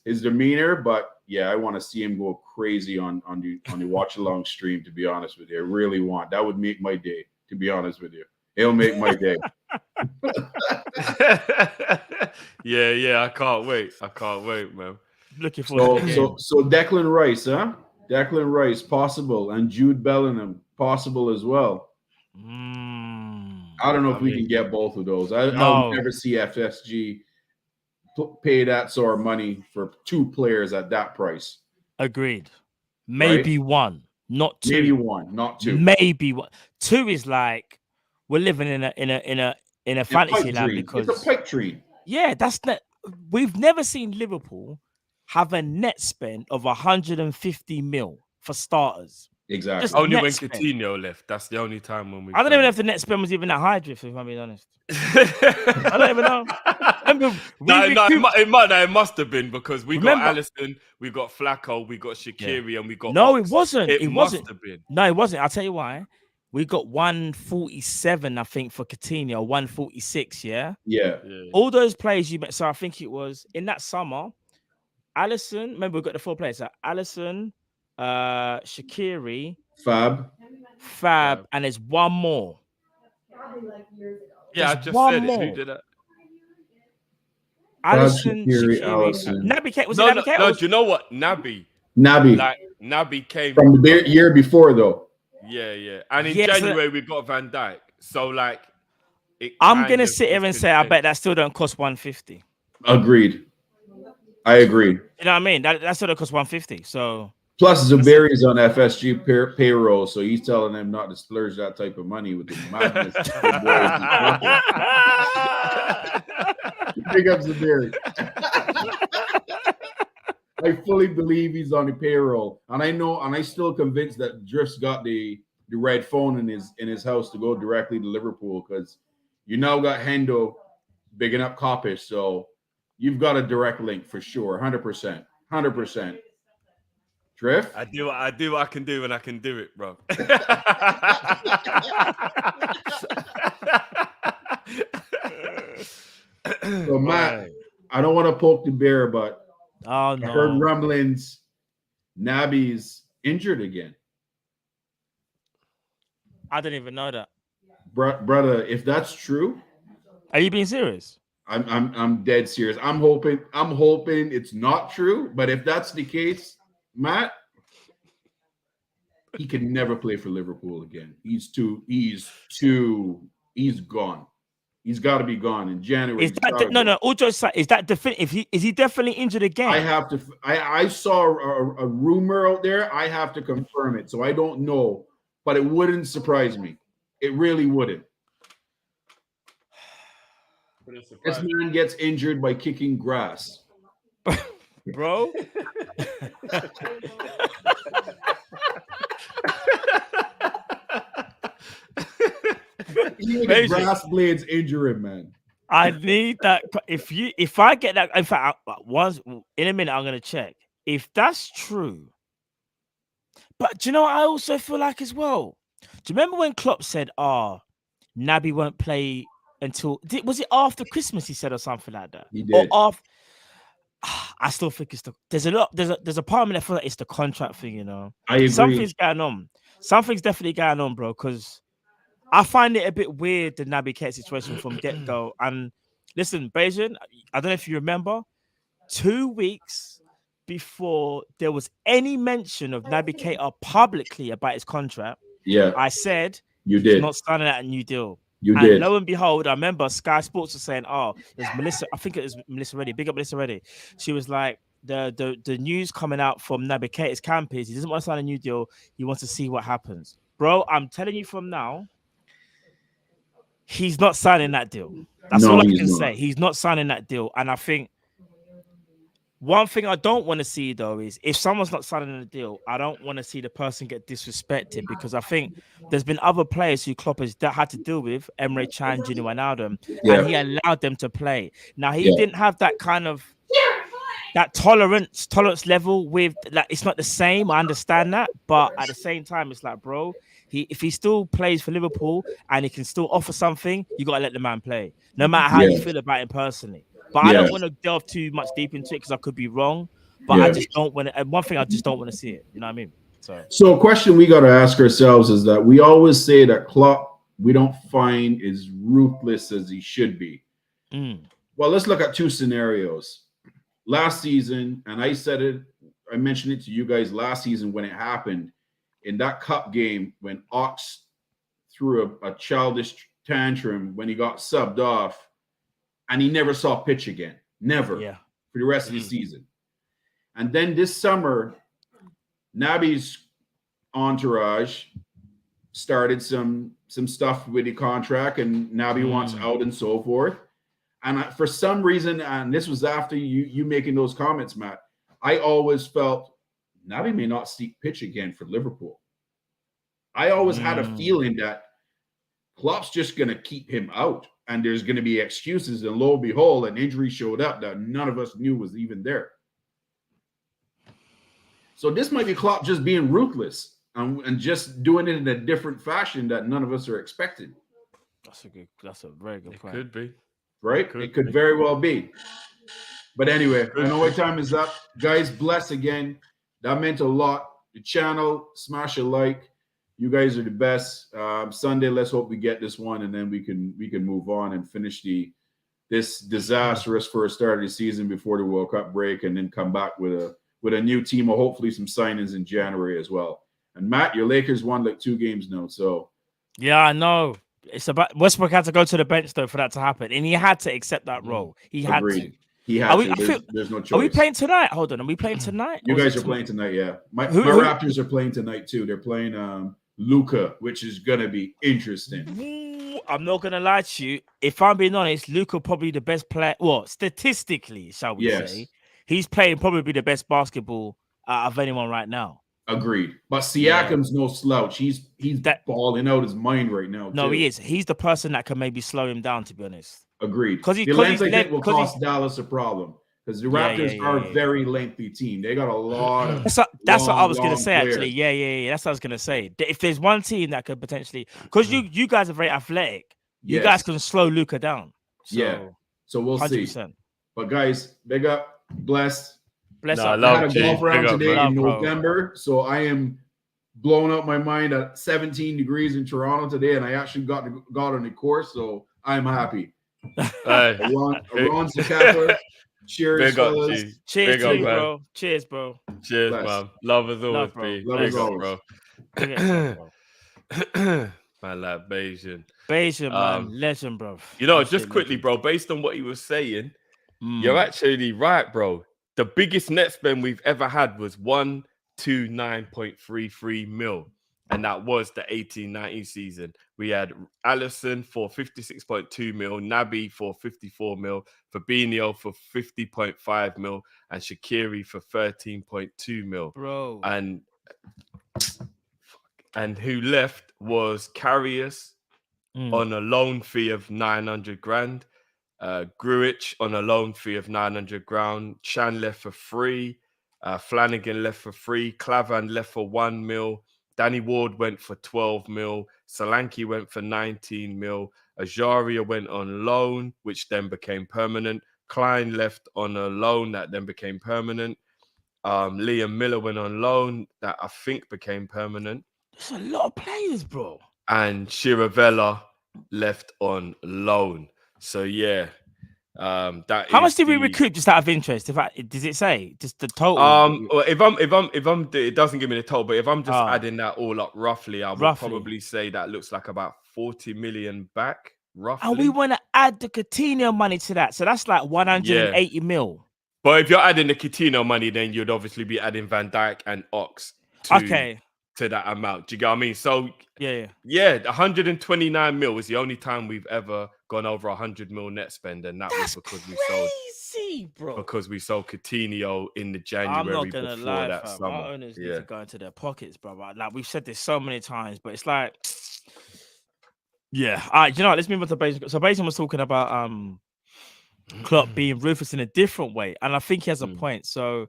his demeanor, but yeah, I want to see him go crazy on the watch along stream, to be honest with you. I really want. That would make my day, to be honest with you. It'll make my day. Yeah, I can't wait, man. Looking forward to the game. So Declan Rice, huh? Declan Rice, possible, and Jude Bellingham, possible as well. I don't know if we can get both of those. I'll never see FSG pay that sort of money for two players at that price. Agreed. Maybe one, not two. Maybe one, not two. Maybe one. Two is like we're living in a fantasy land because it's a pipe dream. Yeah, that's not. We've never seen Liverpool have a net spend of 150 mil for starters. Exactly. Just only net when spend. Coutinho left. That's the only time when we. I don't even know if the net spend was even that high, Drift, if I'm being honest. I don't even know. It must have been because we got Alisson, we got Flacco, we got Shaqiri, and we got. No, Ox. it wasn't. It wasn't. Must have been. No, it wasn't. I'll tell you why. We got 147, I think, for Coutinho, 146, yeah? Yeah. All those players you met. So I think it was in that summer, Alisson, remember we got the four players. So Alisson, Shaqiri, Fab, and there's one more. Yeah, I just said it. Who did that? Alisson, Shaqiri. Naby came. Was no, it Naby came? No, do you know what? Naby. Like, Naby came from the year before, though. Yeah. And in January, we got Van Dijk. So, like, I'm going to sit here and say, I bet that still don't cost 150. Agreed. I agree. You know what I mean? That still don't cost 150. So. Plus, Zuberi's on FSG payroll, so he's telling them not to splurge that type of money with the madness. Big up Zuberi. I fully believe he's on the payroll, and I'm still convinced that Drift's got the red phone in his house to go directly to Liverpool because you now got Hendo bigging up Kop-ish, so you've got a direct link for sure, 100%. Drift? I do what I can do when I can do it, bro. So Matt, I don't want to poke the bear, but I heard rumblings. Naby's injured again. I didn't even know that. Brother, if that's true. Are you being serious? I'm dead serious. I'm hoping it's not true. But if that's the case, Matt, he can never play for Liverpool again. He's gone. He's got to be gone in January. Is that no? Also, is that definitely? Is he definitely injured again? I have to. I saw a rumor out there. I have to confirm it, so I don't know, but it wouldn't surprise me. It really wouldn't. This man gets injured by kicking grass, bro. Grass blades injure him, man. I need that. If I get that, in fact, once in a minute, I'm gonna check if that's true. But do you know what I also feel like as well? Do you remember when Klopp said, Naby won't play until was it after Christmas? He said or something like that. He did. Or after. I still think there's a part of me that feels like it's the contract thing, you know. I agree. Something's going on. Something's definitely going on, bro. Because I find it a bit weird, the Naby Keita situation from get-go. And listen, Bajan, I don't know if you remember, 2 weeks before there was any mention of Naby Keita publicly about his contract, I said he's not signing that new deal. You did. Lo and behold, I remember Sky Sports was saying, there's Melissa, I think it was Melissa Reddy, big up Melissa Reddy. She was like, the news coming out from Naby Keita's camp is he doesn't want to sign a new deal. He wants to see what happens. Bro, I'm telling you from now, he's not signing that deal. That's all I can say. He's not signing that deal. And I think one thing I don't want to see, though, is if someone's not signing a deal, I don't want to see the person get disrespected, because I think there's been other players who Klopp has had to deal with, Emre Can, Gini Wijnaldum, and he allowed them to play. Now, he didn't have that kind of that tolerance level with, like, it's not the same. I understand that. But at the same time, it's like, bro, if he still plays for Liverpool and he can still offer something, you got to let the man play, no matter how you feel about him personally. But I don't want to delve too much deep into it because I could be wrong. But I just don't want to. One thing I just don't want to see it. You know what I mean? So a question we got to ask ourselves is that we always say that Klopp we don't find as ruthless as he should be. Well, let's look at two scenarios. Last season, and I mentioned it to you guys last season when it happened in that cup game when Ox threw a childish tantrum when he got subbed off. And he never saw pitch again. Never. For the rest of the season. And then this summer, Naby's entourage started some stuff with the contract, and Naby wants out and so forth. And for some reason, and this was after you making those comments, Matt, I always felt Naby may not see pitch again for Liverpool. I always had a feeling that Klopp's just going to keep him out. And there's going to be excuses, and lo and behold, an injury showed up that none of us knew was even there. So this might be Klopp just being ruthless and just doing it in a different fashion that none of us are expecting. That's a very good point. Could be. Right? It could very well be. But anyway, I know my time is up. Guys, bless again. That meant a lot. The channel, smash a like. You guys are the best. Sunday, let's hope we get this one, and then we can move on and finish this disastrous first start of the season before the World Cup break, and then come back with a new team, or hopefully some signings in January as well. And Matt, your Lakers won like 2 games now, so yeah, I know. It's about Westbrook had to go to the bench though for that to happen, and he had to accept that role. He had to. He had to. There's no choice. Are we playing tonight? Hold on, are we playing tonight? You guys are playing tonight, yeah. My Raptors are playing tonight too. They're playing Luka, which is gonna be interesting. I'm not gonna lie to you. If I'm being honest, Luka probably the best player. Well, statistically, shall we say, he's playing probably the best basketball of anyone right now. Agreed. But Siakam's no slouch. He's balling out his mind right now. No, he is. He's the person that can maybe slow him down, to be honest. Agreed. Because the length I think will cost Dallas a problem. Because the Raptors are a very lengthy team. They got a lot of that's what I was going to say, players. Actually. Yeah. That's what I was going to say. If there's one team that could potentially... Because you guys are very athletic. You guys can slow Luka down. So, so we'll 100%. See. But guys, big up. Blessed. Bless up. I had a golf round today in November. So I am blowing up my mind at 17 degrees in Toronto today. And I actually got on the course. So I'm happy. Hey, Ron Zacapa. Cheers, big up, fellas. G. Cheers Big to up, you, man. bro. Cheers, bro. Cheers, Bless. man. Love as always, Love, bro. B. Love Big as up, always. bro. Big yourself, bro. Man, like Bayesian. Bayesian, man. Legend, bro. You know, Absolute just quickly, legend. bro, based on what he was saying, Mm. you're actually right, bro. The biggest net spend we've ever had was 129.33 mil. And that was the 18-19 season. We had Allison for 56.2 mil, Naby for 54 mil, Fabinho for 50.5 mil, and Shaqiri for 13.2 mil. Bro. And who left was Karius on a loan fee of 900 grand. Gruich on a loan fee of 900 grand. Chan left for free. Flanagan left for free. Clavan left for 1 mil. Danny Ward went for 12 mil. Solanke went for 19 mil. Ajaria went on loan, which then became permanent. Klein left on a loan that then became permanent. Liam Miller went on loan that I think became permanent. There's a lot of players, bro. And Chiravella left on loan. So yeah, that. How much did we recoup just out of interest? Does it say just the total? If I'm, it doesn't give me the total, but if I'm just adding that all up roughly, I would probably say that looks like about 40 million back, roughly. And we want to add the Coutinho money to that, so that's like 180 mil. But if you're adding the Coutinho money, then you'd obviously be adding Van Dijk and Ox to that amount. Do you get what I mean? So yeah, 129 mil is the only time we've ever gone over 100 mil net spend, and that was because we sold. Bro. Because we sold Coutinho in the January I'm not gonna before lie, that fam. summer. Our owners need to go into their pockets, bro. Like we've said this so many times, but it's like, yeah. All right, you know what? Let's move on to Basin. So Basin was talking about Klopp being ruthless in a different way, and I think he has a point. So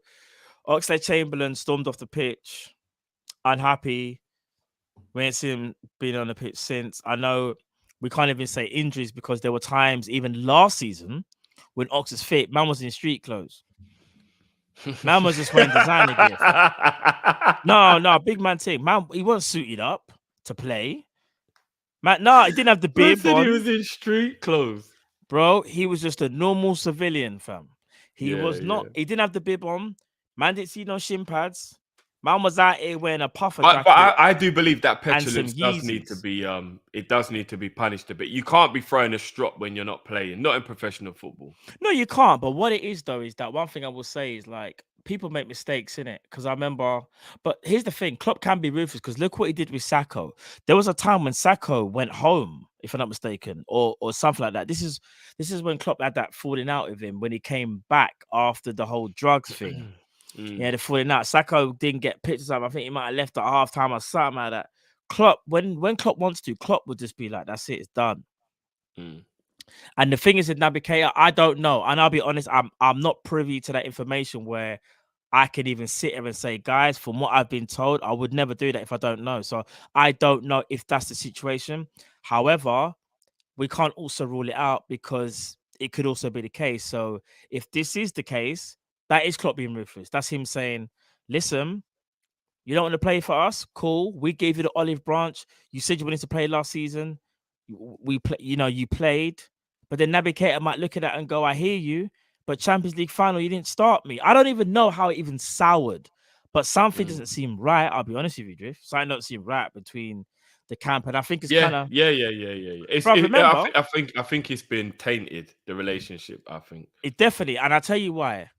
Oxlade-Chamberlain stormed off the pitch, unhappy. We ain't seen him being on the pitch since. I know we can't even say injuries because there were times even last season when Ox is fit, man was in street clothes. Man was just wearing designer gear. No, big man thing. Man, he wasn't suited up to play. Man, no, he didn't have the bib on. He was in street clothes. Bro, he was just a normal civilian, fam. He was not. He didn't have the bib on. Man didn't see no shin pads. Man was out here wearing a puffer jacket. But I do believe that petulance does need to be it does need to be punished a bit. You can't be throwing a strop when you're not playing, not in professional football. No, you can't. But what it is though is that one thing I will say is like people make mistakes in it. Because I remember, but here's the thing: Klopp can be ruthless. Because look what he did with Sacco. There was a time when Sacco went home, if I'm not mistaken, or something like that. This is when Klopp had that falling out with him when he came back after the whole drugs thing. Yeah, the falling out. Sacco didn't get pictures of him. I think he might have left at halftime or something like that. Klopp, when Klopp wants to, Klopp would just be like, "That's it, it's done." And the thing is with Naby Keita, I don't know, and I'll be honest, I'm not privy to that information where I can even sit here and say, guys, from what I've been told, I would never do that if I don't know. So I don't know if that's the situation. However, we can't also rule it out because it could also be the case. So if this is the case, that is Klopp being ruthless. That's him saying, listen, you don't want to play for us? Cool. We gave you the olive branch. You said you wanted to play last season. You played. But then Naby Keita might look at that and go, I hear you, but Champions League final, you didn't start me. I don't even know how it even soured, but something doesn't seem right. I'll be honest with you, Drift. Something doesn't seem right between the camp, and I think it's kind of I think it's been tainted, the relationship. I think it definitely, and I'll tell you why.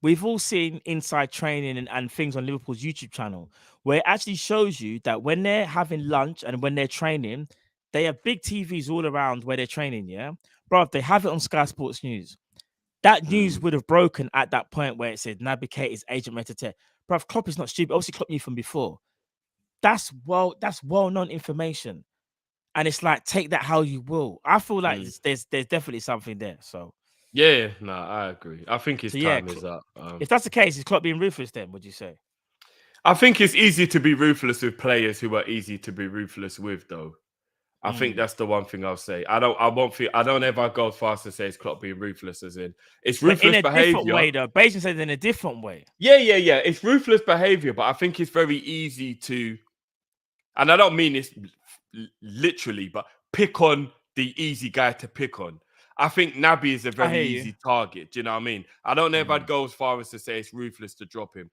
We've all seen inside training and things on Liverpool's YouTube channel where it actually shows you that when they're having lunch and when they're training, they have big TVs all around where they're training. Yeah, bro, they have it on Sky Sports News. That news would have broken at that point where it said Naby Keita's agent Metete. Bro, Klopp is not stupid. Obviously, Klopp knew from before. That's well-known information, and it's like take that how you will. I feel like there's definitely something there. So. Yeah, no, I agree. I think his time is up. If that's the case, is Klopp being ruthless then, would you say? I think it's easy to be ruthless with players who are easy to be ruthless with, though. I think that's the one thing I'll say. I don't ever go as far as to say it's Klopp being ruthless as in it's ruthless behavior. Different way, though. Basin said in a different way. Yeah. It's ruthless behavior, but I think it's very easy to, and I don't mean this literally, but pick on the easy guy to pick on. I think Naby is a I very hear you. easy target. Do you know what I mean? I don't know if I'd go as far as to say it's ruthless to drop him.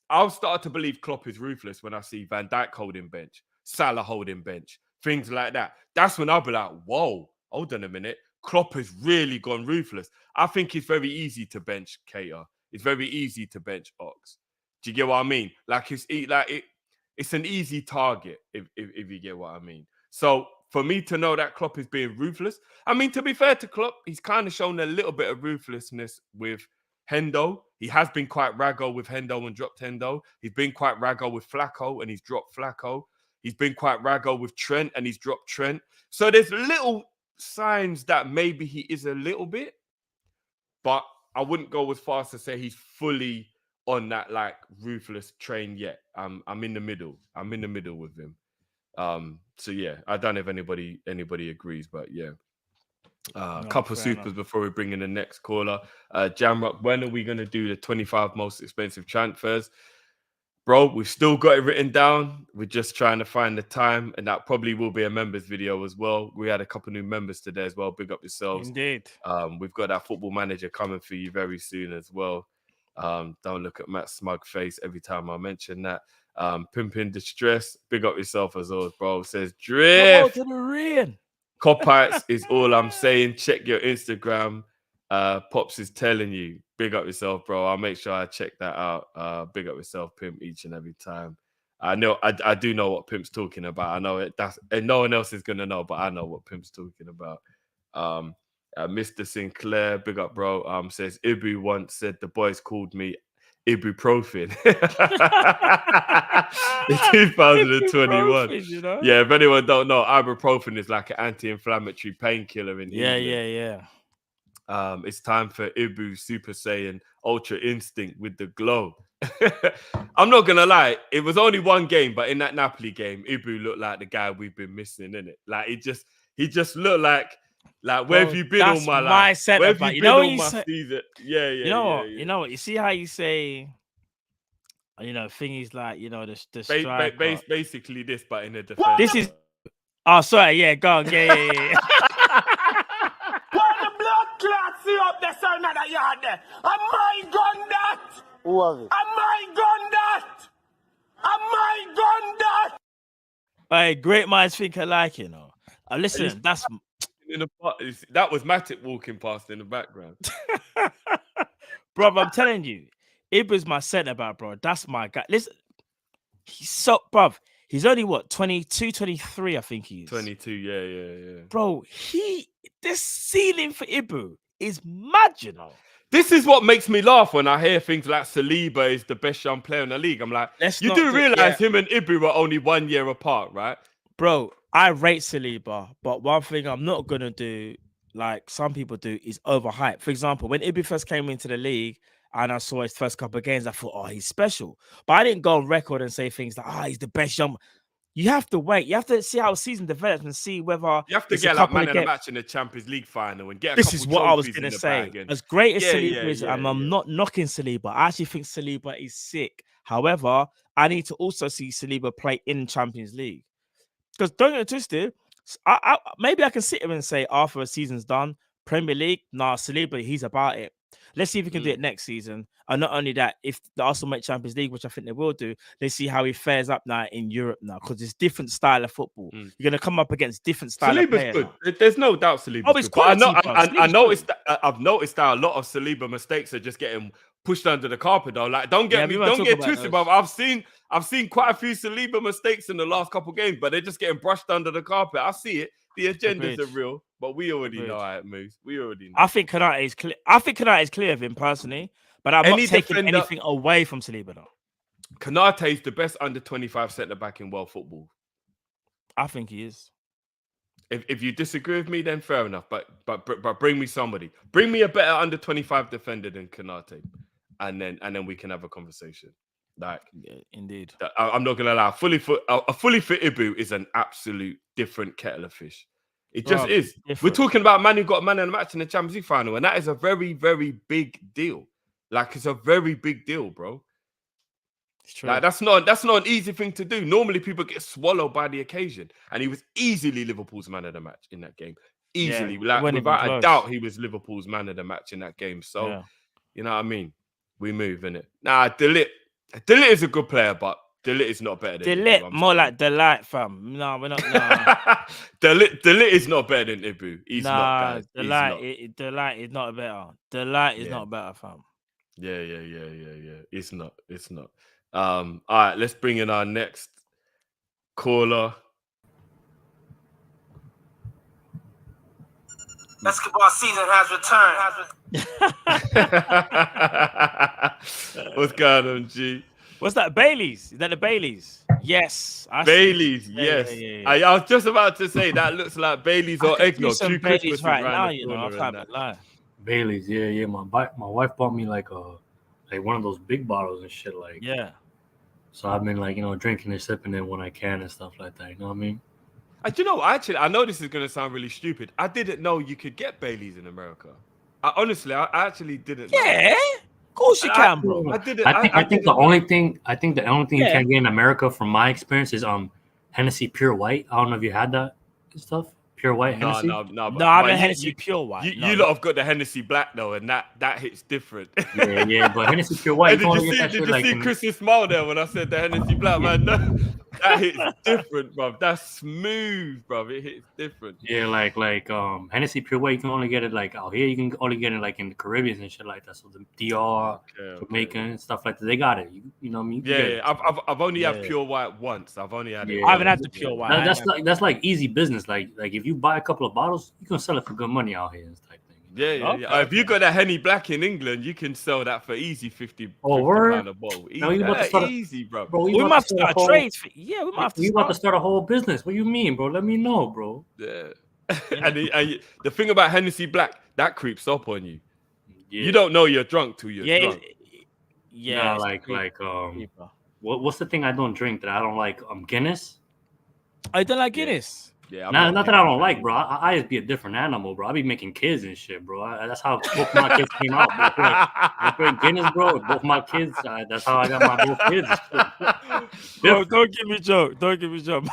I'll start to believe Klopp is ruthless when I see Van Dijk holding bench, Salah holding bench, things like that. That's when I'll be like, whoa, hold on a minute. Klopp has really gone ruthless. I think it's very easy to bench Keita. It's very easy to bench Ox. Do you get what I mean? Like it's an easy target if you get what I mean. So for me to know that Klopp is being ruthless, I mean, to be fair to Klopp, he's kind of shown a little bit of ruthlessness with Hendo. He has been quite raggo with Hendo and dropped Hendo. He's been quite raggo with Flacco and he's dropped Flacco. He's been quite raggo with Trent and he's dropped Trent. So there's little signs that maybe he is a little bit, but I wouldn't go as far as to say he's fully on that like ruthless train yet. I'm in the middle. I'm in the middle with him. So yeah, I don't know if anybody agrees, but yeah. A couple supers before we bring in the next caller. Jamrock, when are we going to do the 25 most expensive transfers? Bro, we've still got it written down. We're just trying to find the time, and that probably will be a members video as well. We had a couple new members today as well. Big up yourselves. Indeed. We've got that football manager coming for you very soon as well. Don't look at Matt's smug face every time I mention that. Pimpin Distress, big up yourself as always, bro. Says drift. To the rain. Kop-ish is all I'm saying. Check your Instagram. Pops is telling you. Big up yourself, bro. I'll make sure I check that out. Big up yourself, Pimp, each and every time. I know I do know what Pimp's talking about. I know it. And no one else is gonna know, but I know what Pimp's talking about. Mr. Sinclair, big up, bro. Says Ibu once said the boys called me ibuprofen. In 2021. You know? Yeah, if anyone don't know, ibuprofen is like an anti-inflammatory painkiller in England. Yeah. It's time for Ibu Super Saiyan Ultra Instinct with the glow. I'm not gonna lie, it was only one game, but in that Napoli game, Ibu looked like the guy we've been missing, innit? Like he just looked like where have you been all my life? Where have you been all my season? Yeah. You know what? You see how you say, thingies like, the striker. Basically this, but in a defense. This is. Oh, sorry. Yeah, go on. Yeah. See up there, son, that yard there. Am I gun that? Who was it? Am I gun that? Am I gun that? Hey, great minds think alike, listen, that was Matic walking past in the background. Bro, I'm telling you, Ibu's my centre back, bro. That's my guy. Listen, he's only what, 22, 23, I think he is. 22, yeah. Bro, this ceiling for Ibu is mad, This is what makes me laugh when I hear things like Saliba is the best young player in the league. I'm like, you do realize him and Ibu are only 1 year apart, right? Bro, I rate Saliba, but one thing I'm not going to do, like some people do, is overhype. For example, when Ibu first came into the league and I saw his first couple of games, I thought, oh, he's special. But I didn't go on record and say things like, he's the best young. You have to wait. You have to see how the season develops and see whether you have to get like man of the match in the Champions League final and get. This is what I was going to say. As great as Saliba is, and I'm not knocking Saliba. I actually think Saliba is sick. However, I need to also see Saliba play in Champions League. Because don't get twisted. Maybe I can sit here and say after a season's done, Premier League, nah, Saliba, he's about it. Let's see if we can do it next season. And not only that, if the Arsenal make Champions League, which I think they will do, let's see how he fares up now in Europe now, because it's different style of football. You're going to come up against different style of players. Saliba's good. There's no doubt Saliba's good. I've noticed that a lot of Saliba mistakes are just getting pushed under the carpet though. Like, don't get twisted, but I've seen quite a few Saliba mistakes in the last couple games, but they're just getting brushed under the carpet. I see it. The agendas are real, but we already know how it moves. We already know. I think Konate is clear. I think Konate is clear of him personally, but I'm not taking anything away from Saliba though. Konate is the best under 25 centre back in world football. I think he is. If you disagree with me, then fair enough. But bring me somebody. Bring me a better under 25 defender than Konate, and then we can have a conversation. Like, yeah, indeed. I'm not gonna lie. A fully fit Ibu is an absolute different kettle of fish. It just is. Different. We're talking about a man who got a man in the match in the Champions League final, and that is a very, very big deal. Like, it's a very big deal, bro. It's true. Like, that's not an easy thing to do. Normally, people get swallowed by the occasion, and he was easily Liverpool's man of the match in that game. Easily, it like wasn't even without a close. doubt, he was Liverpool's man of the match in that game. So, Yeah. you know what I mean? We move, innit? Nah, De Ligt is a good player, but De Ligt is not better than Ibu, Delight, I'm more sorry. like delight, fam. No, we're not. Nah, De Ligt is not better than Ibu. He's not, nah. guys. He's Delight, not. delight is not better. Delight is Yeah. not better, fam. Yeah. It's not. All right, let's bring in our next caller. Basketball season has returned. What's going on, G? What's that? Bailey's? Is that the Bailey's? Yes. I see. Bailey's, Yeah, yes. yeah. I was just about to say that looks like Bailey's I or could do eggnog. some Two Bailey's Christmases right round now, the you know. I corner can't and that. lie. Bailey's, yeah. My wife bought me like one of those big bottles and shit, like. Yeah. So I've been like, drinking and sipping it when I can and stuff like that. You know what I mean? You know, actually, I know this is gonna sound really stupid. I didn't know you could get Bailey's in America. I actually didn't. Yeah, of course you can, bro. I didn't. I think the only thing you Yeah. can get in America, from my experience, is Hennessy Pure White. I don't know if you had that stuff. Pure White Hennessy. No. No, I haven't Hennessy Pure White. You lot have got the Hennessy Black though, and that hits different. Yeah, but Hennessy Pure White. Did you see Chris's smile there when I said the Hennessy Black, man? No, that hits different, bro. That's smooth, bro. It hits different. Yeah, like Hennessy Pure White, you can only get it like out here. You can only get it like in the Caribbean and shit like that. So the DR, Jamaica, and stuff like that, they got it. You know what I mean? Yeah. I've only had Pure White once. I've only had it. I haven't had the Pure White. That's like easy business. Like if you buy a couple of bottles, you can sell it for good money out here and type thing. Yeah. If you got that Henny Black in England, you can sell that for easy 50 word? pound a bottle. Easy, No, you about to start easy, bro. We might have to start trades. Yeah, we might have to. You about to start a whole business? What do you mean, bro? Let me know, bro. Yeah. and the thing about Hennessy Black, that creeps up on you. Yeah. You don't know you're drunk till you're drunk. Yeah. What's the thing I don't drink that I don't like? Guinness. I don't like Guinness. Yeah, not that I don't like, bro. I just be a different animal, bro. I be making kids and shit, bro. That's how both my kids came out, bro. I drink Guinness, bro. Both my kids. That's how I got my both kids. Bro, don't give me joke. Don't give me joke.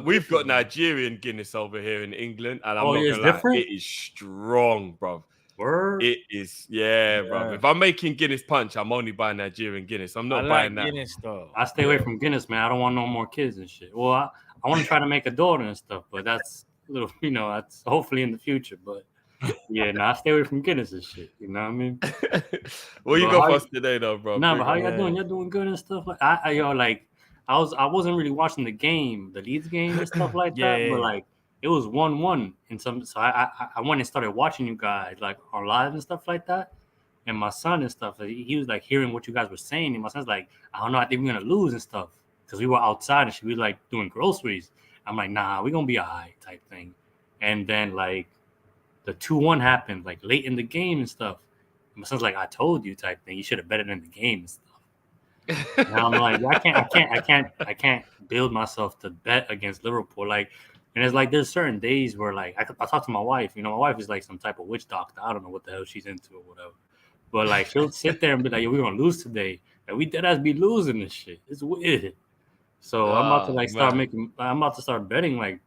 We've got Nigerian Guinness over here in England, and I'm not gonna lie, different? it is strong, bro. Word? It is, bro. If I'm making Guinness punch, I'm only buying Nigerian Guinness. I'm not buying that. Guinness though. I stay away from Guinness, man. I don't want no more kids and shit. Well, I want to try to make a daughter and stuff, but that's a little, that's hopefully in the future. But yeah, I stay away from Guinness and shit. You know what I mean? Well, you got for us today, though, bro. But how y'all doing? Y'all doing good and stuff like I wasn't really watching the Leeds game and stuff like that, but like it was 1-1 in some. So I went and started watching you guys like on live and stuff like that. And my son and stuff, he was like hearing what you guys were saying, and my son's like, I don't know, I think we're gonna lose and stuff. Because we were outside and we were like doing groceries. I'm like, nah, we're gonna be alright type thing. And then like the 2-1 happened like late in the game and stuff. And my son's like, I told you type thing. You should have betted in the game and stuff. And I'm like, I can't build myself to bet against Liverpool. Like, and it's like there's certain days where like I talk to my wife. My wife is like some type of witch doctor. I don't know what the hell she's into or whatever. But like she'll sit there and be like, yo, we're gonna lose today. And we dead ass be losing this shit. It's weird. So I'm about to I'm about to start betting, like,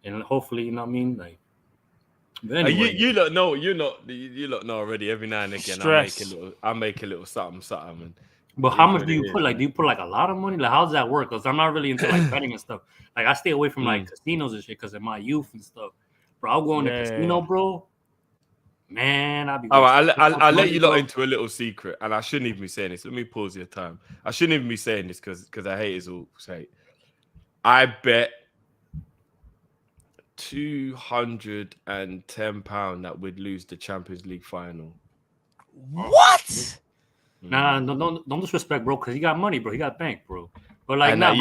and hopefully, you know what I mean, like. Anyway. You lot know already. Every now and again, I make a little something, and. But how much do you put? Like, do you put like a lot of money? Like, how does that work? Because I'm not really into like betting and stuff. Like, I stay away from like casinos and shit because of my youth and stuff. Bro, I'll go in the casino, bro. Man, I'll be. All right, I'll let you lot into a little secret, and I shouldn't even be saying this. Let me pause your time. I shouldn't even be saying this because I hate it all. Say, I bet £210 that we'd lose the Champions League final. What? Nah, don't disrespect, bro. Because he got money, bro. He got bank, bro. But like, I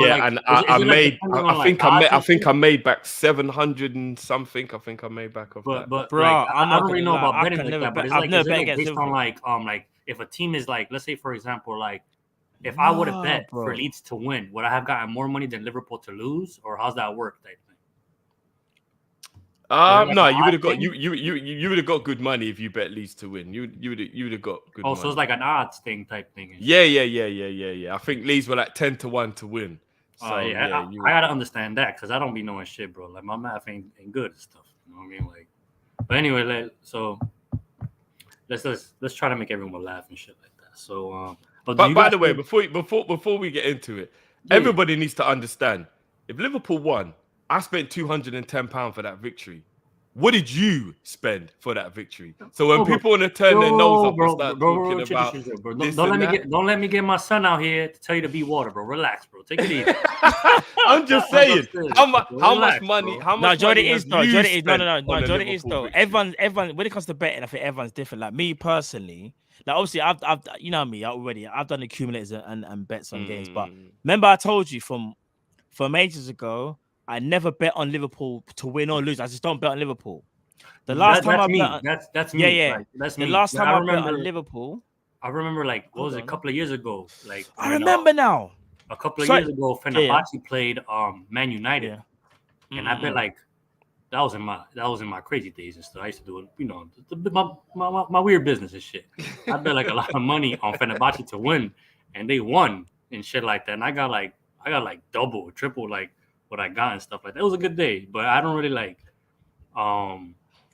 think I made back 700 and something. I think I made back off that. But bro, like, I don't really know about betting like that. But it's like, based on like if a team is like, let's say for example, like if I would have bet for Leeds to win, would I have gotten more money than Liverpool to lose, or how's that work? Type thing. No, you would have got you would have got good money if you bet Leeds to win. You would have got good. Oh, money. So it's like an odds thing type thing. Yeah. I think Leeds were like 10-1 to win. So I gotta understand that because I don't be knowing shit, bro. Like my math ain't good and stuff. You know what I mean? Like, but anyway, so let's try to make everyone laugh and shit like that. So, but by the way, before we get into it, Yeah. everybody needs to understand: if Liverpool won, I spent £210 for that victory. What did you spend for that victory? So when people want to turn their nose up and start talking about this don't let me get my son out here to tell you to be water, bro. Relax, bro. Take it easy. I'm just saying, how much money? How much? No, Jordan money is have though. you Jordan is spent on a Jordan is Liverpool though. victory? Everyone. When it comes to betting, I think everyone's different. Like me personally, like obviously, I've you know me already. I've done accumulators and bets on games. But remember, I told you from ages ago, I never bet on Liverpool to win or lose. I just don't bet on Liverpool. The last time I bet, that's me. Yeah. Like, that's the me. last time I bet remember on Liverpool. I remember, like, what was it, a couple of years ago? Like, I remember now. A couple of years ago, Fenerbahce played Man United, and I bet like that was in my crazy days and stuff. I used to do it, you know, my weird business and shit. I bet like a lot of money on Fenerbahce to win, and they won and shit like that. And I got like double, triple like what I got and stuff like that. It was a good day, but I don't really like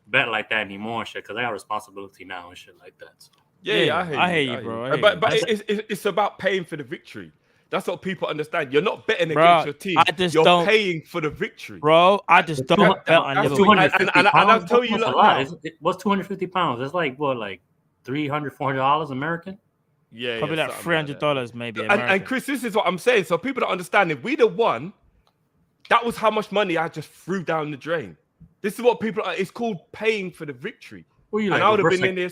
bet like that anymore and shit because I got responsibility now and shit like that. So. Yeah, I hear you, bro. But it's about paying for the victory. That's what people understand. You're not betting Bro, against your team. You're paying for the bro. I just don't bet on Liverpool. And I'll tell you a lot. What's £250? That's like what, like $300-$400 American? Yeah, probably like $300 maybe. And Chris, this is what I'm saying. So people don't understand. If we'd have won, that was how much money I just threw down the drain. This is what people are. It's called paying for the victory. Were you like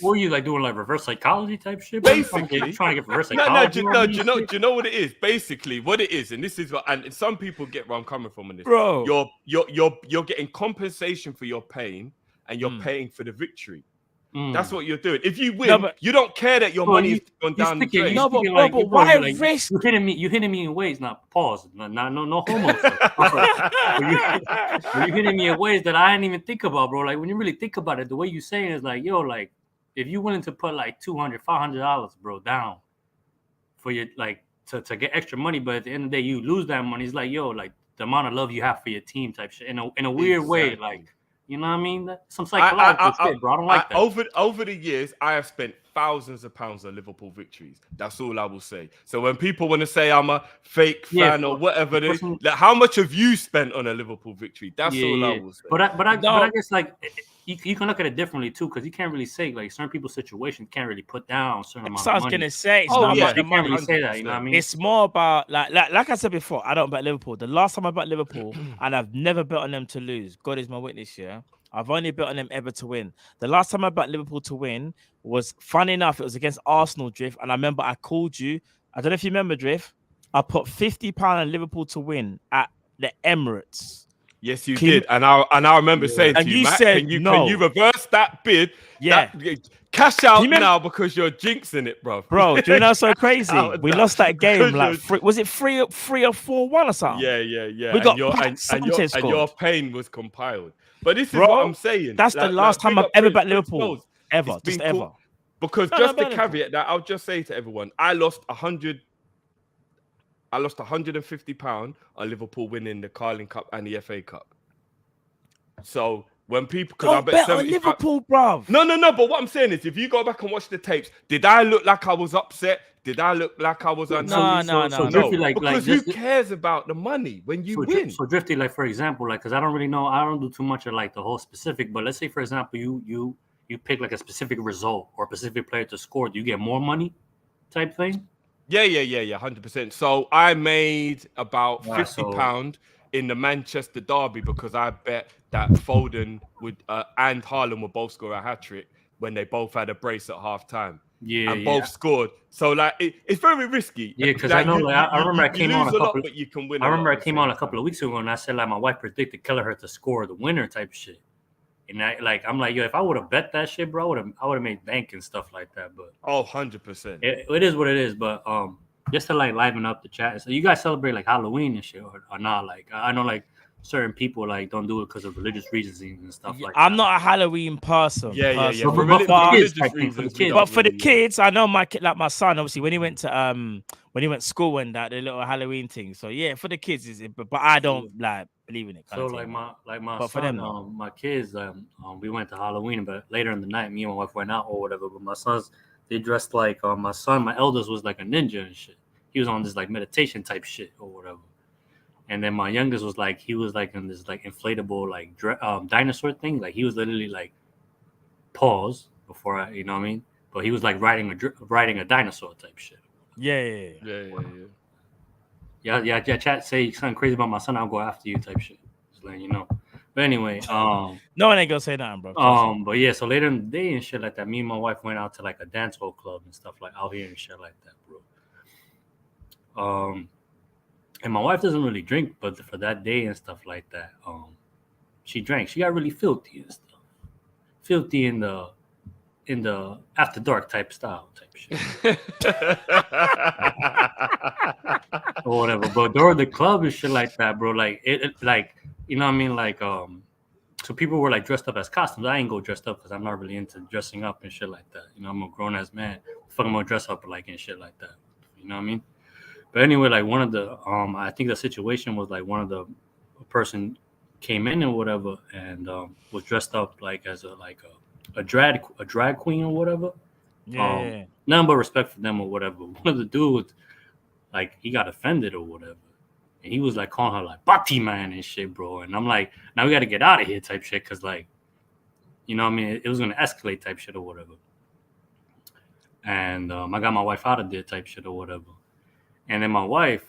were you like doing like reverse psychology type shit? Basically, trying to get reverse psychology. No, do you know what it is? Basically, what it is, and this is what, and some people get where I'm coming from in this. Bro, you're getting compensation for your pain, and you're paying for the victory. That's what you're doing. If you win, you don't care that your money is gone down the drain. No, but why risk? You hitting me in ways, not pause, no homo. You hitting me in ways that I didn't even think about, bro. Like when you really think about it, the way you saying is like, yo, like if you're willing to put like $200-$500, bro, down for your like to get extra money, but at the end of the day you lose that money. It's like, yo, like the amount of love you have for your team type shit in a weird way, like. You know what I mean? Some psychological shit, bro. I don't like that. Over the years, I have spent thousands of pounds on Liverpool victories. That's all I will say. So when people want to say I'm a fake fan or whatever, like, how much have you spent on a Liverpool victory? That's all I will say. But I guess like you can look at it differently too, because you can't really say like certain people's situations can't really put down a certain amount of money. I was gonna say, you can't really say that. You know what I mean? It's more about like I said before. I don't bet Liverpool. The last time I bet Liverpool, and I've never bet on them to lose. God is my witness. Yeah, I've only bet on them ever to win. The last time I bet Liverpool to win was, funny enough, it was against Arsenal, Drift, and I remember I called you. I don't know if you remember, Drift. I put £50 on Liverpool to win at the Emirates. Yes, you did, and I remember saying to you, Matt, can you reverse that bid? Yeah, cash out now because you're jinxing it, bro. Bro, do you know what's so crazy? We lost that game. Like, was it 3 or 4-1 or something? Yeah. We got and your pain was compiled. But this is what I'm saying. That's the last time I've ever bet Liverpool. Ever, just ever. Because just to caveat that, I'll just say to everyone, I lost £150 on Liverpool winning the Kall-In Cup and the FA Cup. So when people, because I bet on Liverpool, bruv. No. But what I'm saying is, if you go back and watch the tapes, did I look like I was upset? Did I look like I was unhappy? No. Drifty, because who cares about the money when you win? So Drifty, like for example, like because I don't really know, I don't do too much of like the whole specific. But let's say for example, you pick like a specific result or a specific player to score. Do you get more money, type thing? Yeah, 100%. So I made about £50 in the Manchester derby because I bet that Foden would and Haaland would both score a hat-trick when they both had a brace at half-time. And both scored. So like it's very risky. Yeah, because I know I remember I came on a couple. But you can win. I remember I came on a couple of weeks ago and I said like my wife predicted Kelleher to score the winner type shit. And I'm like, yo, if I would have bet that shit, bro, I would have made bank and stuff like that. But 100%. It is what it is. But just to like liven up the chat. So you guys celebrate like Halloween and shit or not? Like I know like certain people like don't do it because of religious reasons and stuff like that. I'm not a Halloween person. Yeah. But for the kids, I know my son, obviously, when he went to school and that, the little Halloween thing. So yeah, for the kids is it, but I don't like believe in it. So like my But for son, them, no. my kids, we went to Halloween, but later in the night, me and my wife went out or whatever. But my sons, they dressed like my son, my eldest was like a ninja and shit. He was on this like meditation type shit or whatever. And then my youngest was like, he was like in this like inflatable like dinosaur thing. Like he was literally like pause before I, you know what I mean? But he was like riding a dinosaur type shit. Yeah. Chat say something crazy about my son, I'll go after you type shit. Just letting you know. But anyway, no one ain't gonna say nothing, bro. But yeah, so later in the day and shit like that, me and my wife went out to like a dance hall club and stuff like out here and shit like that, bro. And my wife doesn't really drink, but for that day and stuff like that, she drank. She got really filthy and stuff. Filthy in the after dark type style type shit. Or whatever. But during the club and shit like that, bro, like it like, you know what I mean? Like so people were like dressed up as costumes. I ain't go dressed up because I'm not really into dressing up and shit like that. You know, I'm a grown ass man. Fuck, I'm gonna dress up like and shit like that. You know what I mean? But anyway, like one of the I think the situation was like one of the person came in or whatever and was dressed up like as a drag queen or whatever. Yeah. None but respect for them or whatever. One of the dudes, like he got offended or whatever. And he was like calling her like Bati man and shit, bro. And I'm like, now we gotta get out of here type shit, cause like, you know what I mean, it was gonna escalate type shit or whatever. And I got my wife out of there type shit or whatever. And then my wife,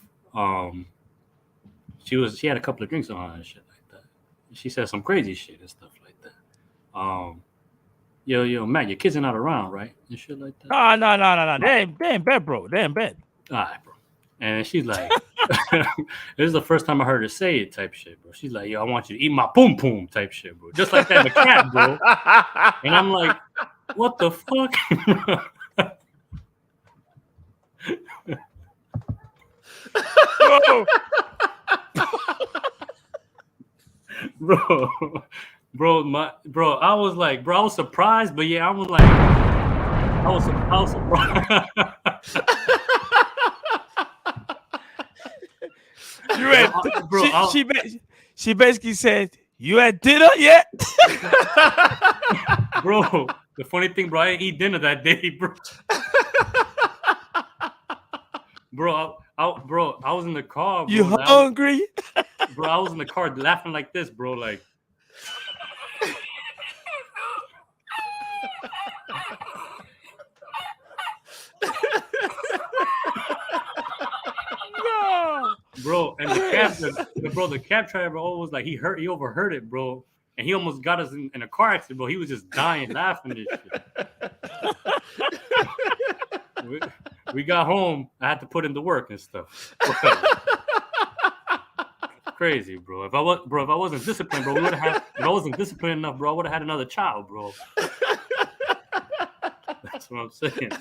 she had a couple of drinks on her and shit like that. She said some crazy shit and stuff like that. Yo, Matt, your kids are not around, right? And shit like that. No. They in bed, bro. They're in bed. All right, bro. And she's like, this is the first time I heard her say it type shit, bro. She's like, yo, I want you to eat my poom poom type shit, bro. Just like that in the cat, bro. And I'm like, what the fuck? Bro, I was like, bro, I was surprised, but yeah, I was surprised. You had, she basically said, you had dinner yet? Bro, the funny thing, bro, I didn't eat dinner that day, bro. I was in the car. Bro, you hungry? Bro, I was in the car laughing like this, bro. Like, no. Bro, and the cab driver was like, he overheard it, bro. And he almost got us in a car accident, bro. He was just dying laughing and shit. We got home. I had to put in the work and stuff. Crazy, bro. If I wasn't disciplined, bro, if I wasn't disciplined enough, bro, I would have had another child, bro. That's what I'm saying.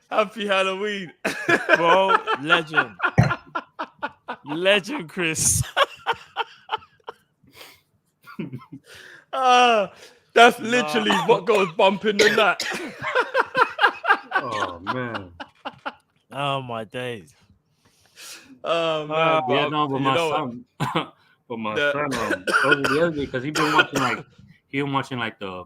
Happy Halloween, bro. Legend, Chris. That's literally what goes bumping the night. Oh man. Oh my days. Oh man. But my son over the other day, because he been watching like the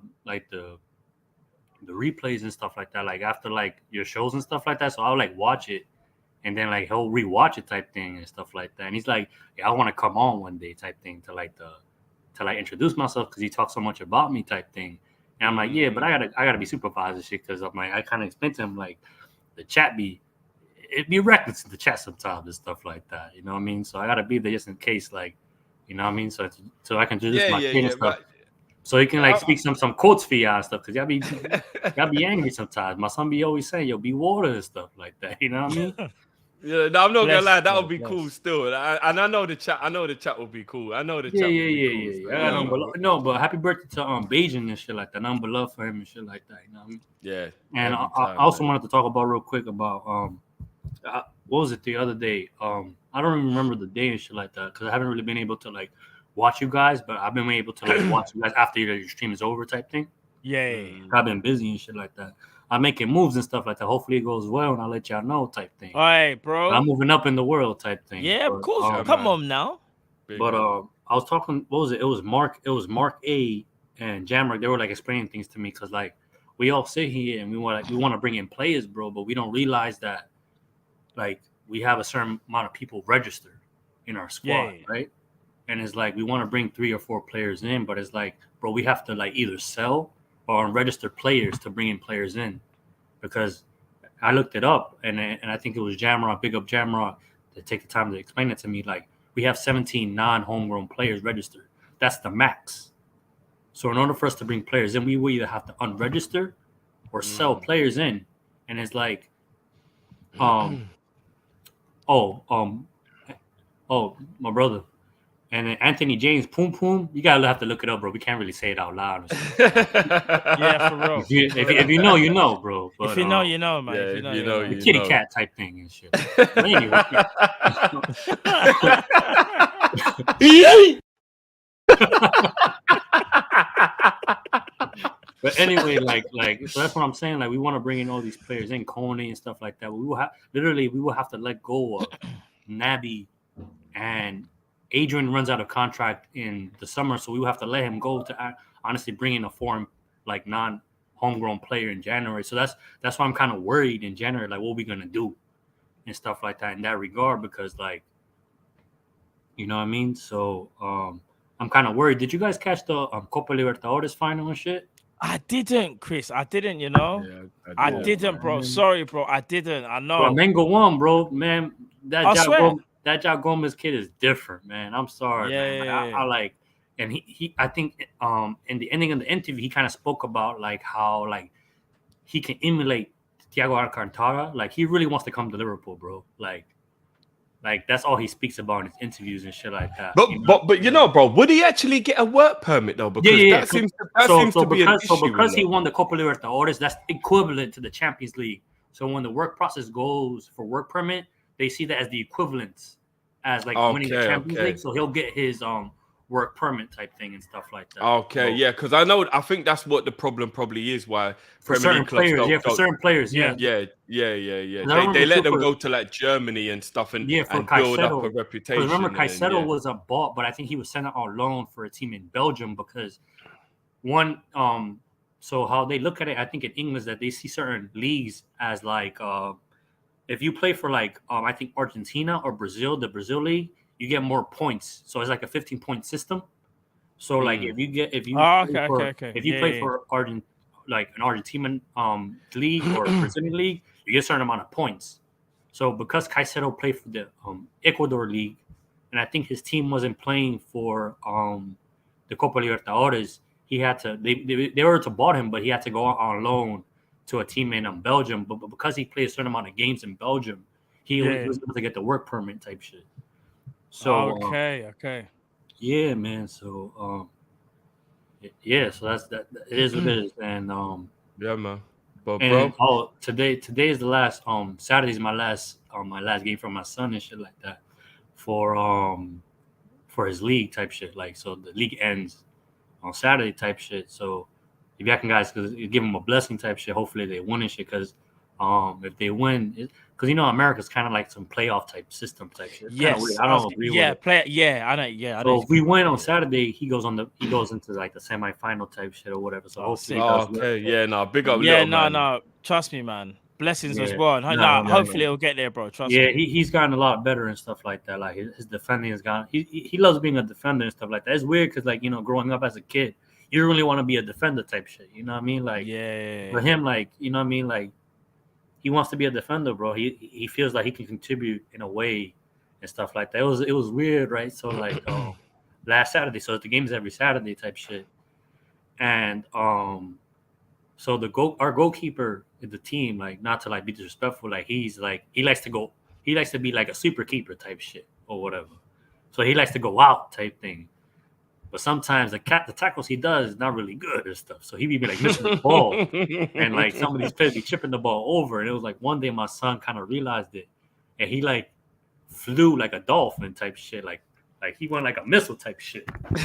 replays and stuff like that, like after like your shows and stuff like that. So I'll like watch it and then like he'll rewatch it type thing and stuff like that. And he's like, yeah, I want to come on one day type thing to introduce myself because he talks so much about me type thing. And I'm like, yeah, but I gotta be supervised and shit, because I'm like, I kind of explained to him like the chat it'd be reckless in the chat sometimes and stuff like that. You know what I mean? So I gotta be there just in case, like, you know what I mean? So I can introduce my kid and stuff. But, so he can like speak some quotes for y'all and stuff, because y'all be angry sometimes. My son be always saying, yo, be water and stuff like that. You know what I mean? Yeah, no, I'm not gonna lie, that would be cool still. And I know the chat will be cool. I know the chat will be cool. No, but happy birthday to Beijing and shit like that. Number love for him and shit like that. You know what I mean? Yeah. And I also wanted to talk about real quick about what was it the other day? I don't even remember the day and shit like that, because I haven't really been able to like watch you guys, but I've been able to like watch you guys after your stream is over type thing. Yeah. I've been busy and shit like that. I'm making moves and stuff like that. Hopefully it goes well and I'll let y'all know type thing. All right, bro. I'm moving up in the world type thing. Yeah, of course. Come on now. But I was talking. What was it? It was Mark. It was Mark A and Jamrock. They were like explaining things to me because like we all sit here and we want to bring in players, bro, but we don't realize that like we have a certain amount of people registered in our squad, right? And it's like we want to bring 3 or 4 players in, but it's like, bro, we have to like either sell or unregistered players to bring in players in, because I looked it up and I think it was Jamrock, big up Jamrock, to take the time to explain it to me. Like we have 17 non-homegrown players registered. That's the max. So in order for us to bring players in, we will either have to unregister or sell players in. And it's like, my brother. And then Anthony James, Poom Poom, you gotta have to look it up, bro. We can't really say it out loud. Yeah, for real. If you know, you know, bro. But, if you know, you know, man. Yeah, if you know, you know. Kitty cat type thing and shit. But anyway. But anyway, like, so that's what I'm saying. Like, we want to bring in all these players in, Coney and stuff like that. We will have to let go of Naby, and Adrian runs out of contract in the summer, so we will have to let him go to honestly bring in a foreign, like non-homegrown player in January. So that's why I'm kind of worried in January, like what are we gonna do and stuff like that in that regard, because like, you know what I mean. So I'm kind of worried. Did you guys catch the Copa Libertadores final and shit? I didn't, Chris. I didn't, you know. Yeah, I didn't, bro. Sorry, bro. I didn't. I know. Flamengo won, bro. Man, I swear. That João Gomez kid is different, man. I'm sorry, man. Like, I like, and he I think in the ending of the interview, he kind of spoke about like how like he can emulate Thiago Alcantara. Like he really wants to come to Liverpool, bro. Like that's all he speaks about in his interviews and shit like that. But you know, bro, would he actually get a work permit though? Because that seems to be an issue. So because he won the Copa Libertadores, that's equivalent to the Champions League. So when the work process goes for work permit, they see that as the equivalent as like winning the Champions League. So he'll get his work permit type thing and stuff like that. Okay, yeah, because I think that's what the problem probably is. Why for certain players, for certain players, yeah. They let them go to like Germany and stuff and build up a reputation. Remember, Caicedo was a bought, but I think he was sent out on loan for a team in Belgium because one. So how they look at it, I think in English that they see certain leagues as like if you play for like I think Argentina or Brazil, the Brazil league, you get more points. So it's like a 15-point system. So like if you play for an Argentinian league or Brazilian league, you get a certain amount of points. So because Caicedo played for the Ecuador league, and I think his team wasn't playing for the Copa Libertadores, he had to they were to bought him, but he had to go on loan to a team in Belgium. But because he played a certain amount of games in Belgium, he was able to get the work permit type shit. So okay. Yeah, man. So so that's that. It is what it is, and yeah, man. But and, bro, today is the last Saturday's my last game for my son and shit like that for his league type shit. Like, so the league ends on Saturday type shit. So if y'all can guys give them a blessing type shit, hopefully they win and shit, because if they win, because you know America's kind of like some playoff type system type shit. Yes, I don't agree with it. I know. So if we win on Saturday, he goes into like the semifinal type shit or whatever. So hopefully, big up. No, trust me, man. Blessings as well. Hopefully he'll get there, bro. Trust me. He's gotten a lot better and stuff like that. Like his defending has gone. He loves being a defender and stuff like that. It's weird because like, you know, growing up as a kid, you really want to be a defender type shit. You know what I mean? Like for him, like, you know what I mean? Like he wants to be a defender, bro. He feels like he can contribute in a way and stuff like that. It was weird, right? So like last Saturday, so the game's every Saturday type shit, and so our goalkeeper in the team, like, not to like be disrespectful, like he likes to be like a super keeper type shit or whatever. So he likes to go out type thing. But sometimes the tackles he does is not really good or stuff. So he be like missing the ball. And like some of these players be chipping the ball over. And it was like one day my son kind of realized it. And he like flew like a dolphin type shit. Like he went like a missile type shit. And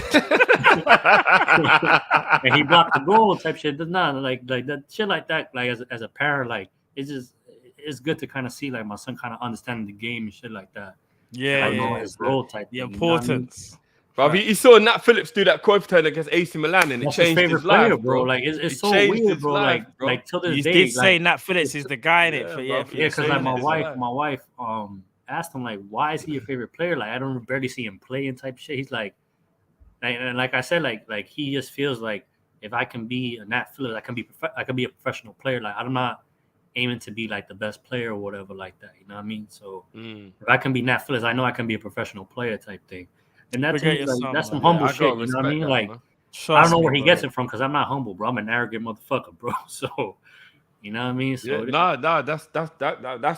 he blocked the goal type shit. Not like that shit like that. Like as a parent, like it's good to kind of see like my son kind of understanding the game and shit like that. Yeah, I know yeah. his role type. The thing, you know what I mean? importance. Bro, he saw Nat Phillips do that coin turn against AC Milan, and it That's his changed favorite his life, player, bro. bro. Like it's It so changed weird, his bro. life, bro. Like till this You day, did say like Nat Phillips is the guy in it for bro. for yeah, your because like saying it. my wife asked him like, why is he your favorite player? Like I don't barely see him playing type shit. He's like, and like I said, like he just feels like if I can be a Nat Phillips, I can be a professional player. Like I'm not aiming to be like the best player or whatever like that. You know what I mean? So if I can be Nat Phillips, I know I can be a professional player type thing. And that's Forget your son, that's some man. humble I shit. gotta You know what I respect mean? that, Like man. I don't know me, where he bro. gets it from because I'm not humble, bro. I'm an arrogant motherfucker, bro. So you know what I mean? So Yeah, nah, that's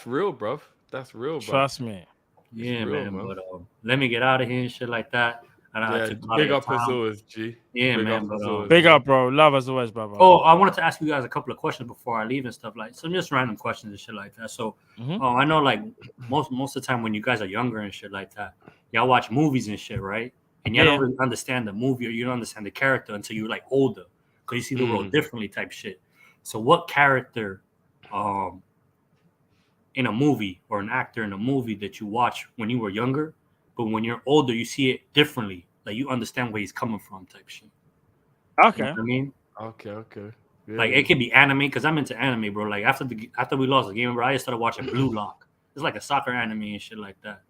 real, bro. That's real, bro. Trust me. It's yeah, real, man. But let me get out of here and shit like that. And I Yeah, took a lot big of up your as time. always, G. Yeah, Big man. up But as always. Big man. up, bro. Love as always, brother. oh, I wanted to ask you guys a couple of questions before I leave and stuff like some just random questions and shit like that. So, I know like most of the time when you guys are younger and shit like that, y'all watch movies and shit, right? And y'all don't really understand the movie or you don't understand the character until you're like older because you see the world differently type shit. So, what character, in a movie or an actor in a movie that you watch when you were younger, but when you're older you see it differently, like you understand where he's coming from type shit. Okay. You know what I mean? Okay. Yeah. Like it could be anime because I'm into anime, bro. Like after we lost the game, bro, I just started watching Blue Lock. It's like a soccer anime and shit like that,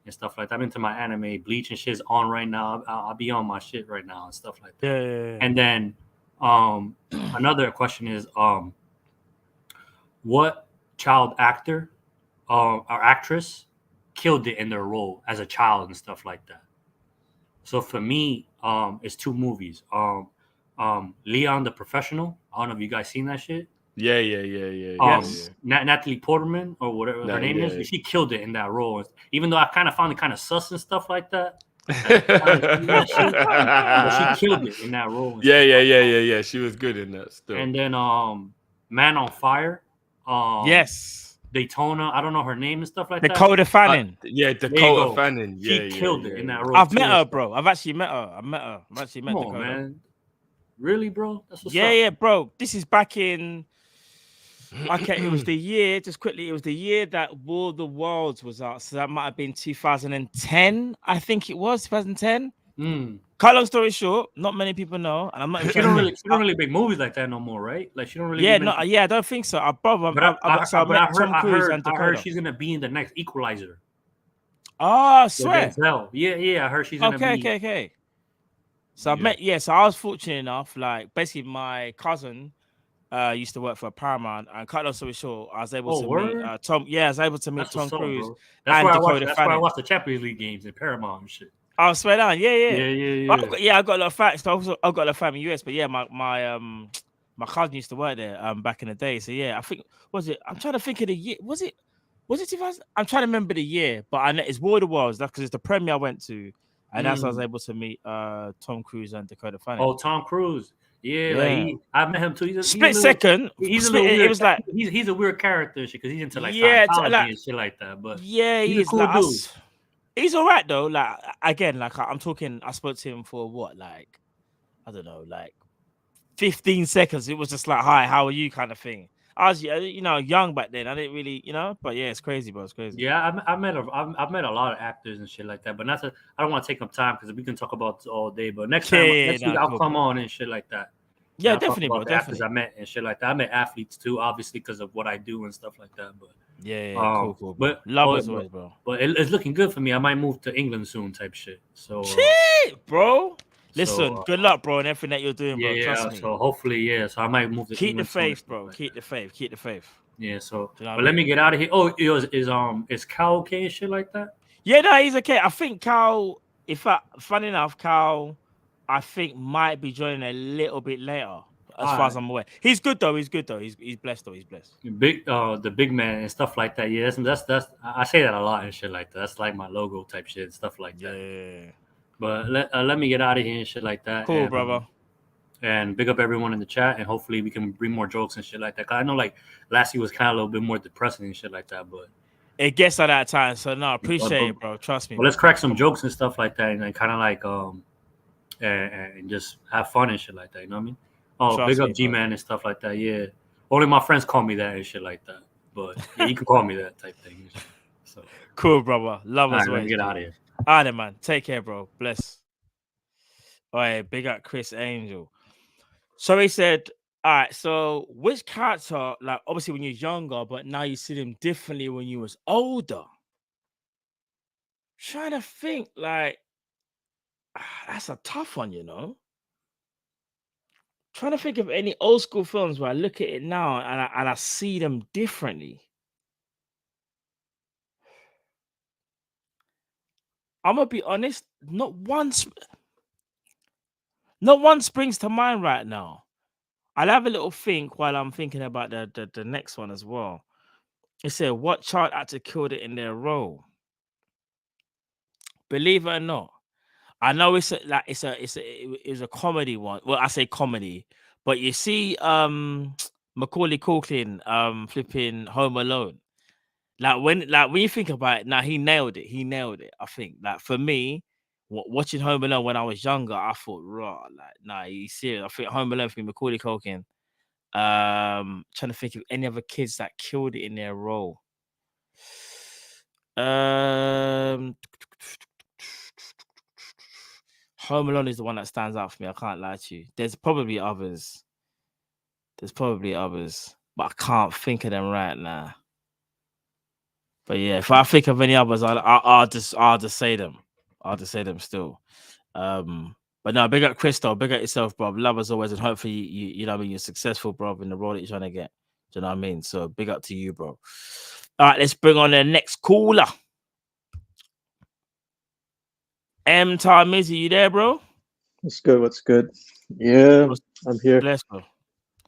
and stuff like that. I'm into my anime. Bleach and shit's on right now. I'll be on my shit right now and stuff like that. Yeah. And then, another question is, what child actor, or actress, killed it in their role as a child and stuff like that? So for me, it's two movies. Leon the Professional. I don't know if you guys seen that shit. Yeah. Yes. Natalie Portman or whatever her name is. She killed it in that role. Even though I kind of found it kind of sus and stuff like that. But she killed it in that role. Yeah. She was good in that still. And then Man on Fire. Yes. Daytona. I don't know her name and stuff like that. Dakota Fanning. Dakota Fanning. She killed it in that role. I've met her, bro. I've actually met her. I've actually met Dakota. Man. Really, bro? That's what's up. Yeah, bro. This is back in. Okay, it was the year. Just quickly, it was the year that War of the Worlds was out. So that might have been 2010. I think it was 2010. Cut long story short, not many people know, and I'm not. She don't really make movies like that no more, right? Like she don't really. I don't think so. I heard she's gonna be in the next Equalizer. Oh, swear. Yeah. I heard she's gonna be. Okay. So so I was fortunate enough. Like basically, my cousin used to work for Paramount, and cut long story short, I was able to meet Tom. Yeah, I was able to meet Tom Cruise. That's why I watched the Champions League games in Paramount and shit. Oh, swear down. Yeah. I've got a lot of facts. I've got a lot of family in the US, but yeah, my cousin used to work there back in the day. So yeah, I think I'm trying to think of the year. Was it 2000? I'm trying to remember the year, but I know it's War of the Worlds. That's because it's the premiere I went to, and that's how I was able to meet Tom Cruise and Dakota Fanning. Oh, Tom Cruise. Yeah. Like I met him too. He's a weird character because he's into like Scientology and shit like that. But he's a cool dude. He's all right though. Like again, like I'm talking. I spoke to him for what, like I don't know, like 15 seconds. It was just like, "Hi, how are you?" kind of thing. I was, young back then. I didn't really, but yeah, it's crazy, bro. It's crazy. Yeah, I've met a lot of actors and shit like that. But I don't want to take up time because we can talk about this all day. But next week I'll come on and shit like that. Yeah, definitely, bro. Definitely. I met and shit like that. I met athletes too, obviously, because of what I do and stuff like that. But cool. But love as always, bro. But it's looking good for me. I might move to England soon, type shit. So, bro. Listen, good luck, bro, and everything that you're doing, bro. Trust me. So hopefully, so I might move to Keep England the faith, soon, bro. like Keep the faith. Keep the faith. Yeah. So, but let me get out of here. Oh, is Kall okay and shit like that? Yeah, no, he's okay. I think Kall. Funny enough, Kall, I think might be joining a little bit later. As far as I'm aware, he's good though. He's blessed though. He's blessed. The big man and stuff like that. Yeah, that's I say that a lot and shit like that. That's like my logo type shit and stuff like that. Yeah. But let me get out of here and shit like that. Cool, brother. And big up everyone in the chat, and hopefully we can bring more jokes and shit like that. Cause I know like last year was kind of a little bit more depressing and shit like that, but it gets at that time. So no, appreciate it, bro. Trust me. Well, let's crack some jokes and stuff like that, and kind of like and just have fun and shit like that. You know what I mean? Oh, trust big up G-Man and stuff like that. Yeah, only my friends call me that and shit like that. But yeah, you can call me that type thing. Cool, brother. Love All as right, well. let's get out of here. All right, then, man. Take care, bro. Bless. All right, big up Chris Angel. So he said, all right, so which character, like obviously when you're younger, but now you see them differently when you was older? Trying to think, like, that's a tough one, you know. Trying to think of any old school films where I look at it now and I see them differently. I'm gonna be honest, not one springs to mind right now. I'll have a little think while I'm thinking about the next one as well. It said, what child actor killed it in their role? Believe it or not, I know it's a comedy one. Well, I say comedy, but you see, Macaulay Culkin, flipping Home Alone. Like when you think about it, now he nailed it. He nailed it. I think. Like for me, watching Home Alone when I was younger, I thought, raw, like, nah, he's serious. I think Home Alone for Macaulay Culkin. Trying to think of any other kids that killed it in their role. Home Alone is the one that stands out for me. I can't lie to you. There's probably others, but I can't think of them right now. But yeah, if I think of any others, I'll just say them. I'll just say them still. But no, big up Crystal, big up yourself, bro. Love as always, and hopefully you know what I mean, you're successful, bro, in the role that you're trying to get. Do you know what I mean? So big up to you, bro. All right, let's bring on the next caller. Time Izzy, you there, bro? What's good? What's good? Yeah, I'm here. Bless, bro.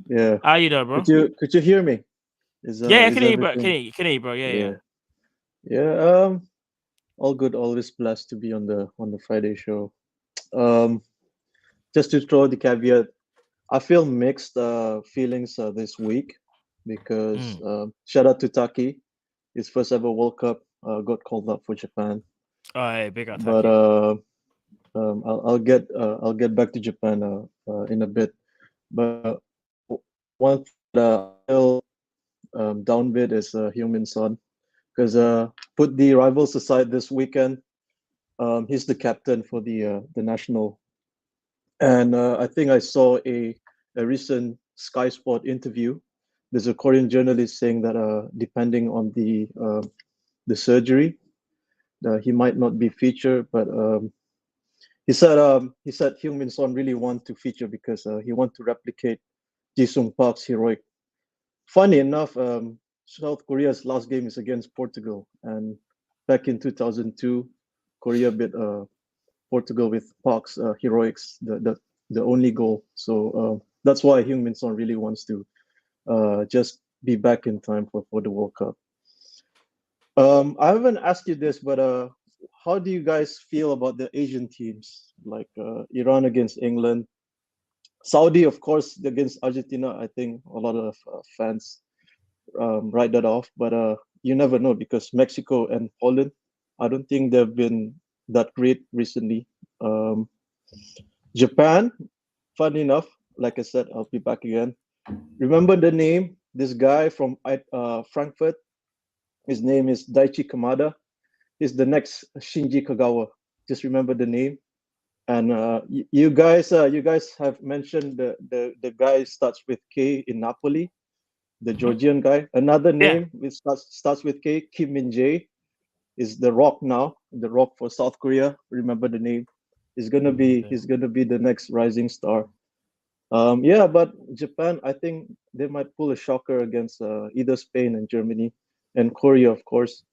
Yeah. How you doing, bro? Could you hear me? Yeah, I can hear you, bro. Can you hear you, bro? Yeah. Yeah. All good. Always blessed to be on the Friday show. Just to throw the caveat, I feel mixed feelings this week because shout out to Taki, his first ever World Cup got called up for Japan. Oh, hey, big up Taki. But I'll get back to Japan in a bit. But one that I feel downbeat is Heung-min Son, because put the rivals aside this weekend, he's the captain for the national, and I think I saw a recent Sky Sport interview. There's a Korean journalist saying that depending on the surgery, he might not be featured, but he said Heung-min Son really want to feature because he want to replicate Ji-sung Park's heroic. Funny enough, South Korea's last game is against Portugal, and back in 2002, Korea beat Portugal with Park's heroics, the only goal. So that's why Heung-min Son really wants to just be back in time for the World Cup. I haven't asked you this, but how do you guys feel about the Asian teams, like Iran against England, Saudi, of course, against Argentina? I think a lot of fans write that off, but you never know, because Mexico and Poland, I don't think they've been that great recently. Japan, funny enough, like I said, I'll be back again. Remember the name? This guy from Frankfurt, his name is Daichi Kamada. He's the next Shinji Kagawa. Just remember the name. And you guys have mentioned the guy starts with K in Napoli, the Georgian guy. Another name which starts with K, Kim Min-jae, is the Rock now, the Rock for South Korea. Remember the name. He's gonna be the next rising star. But Japan, I think they might pull a shocker against either Spain and Germany, and Korea, of course.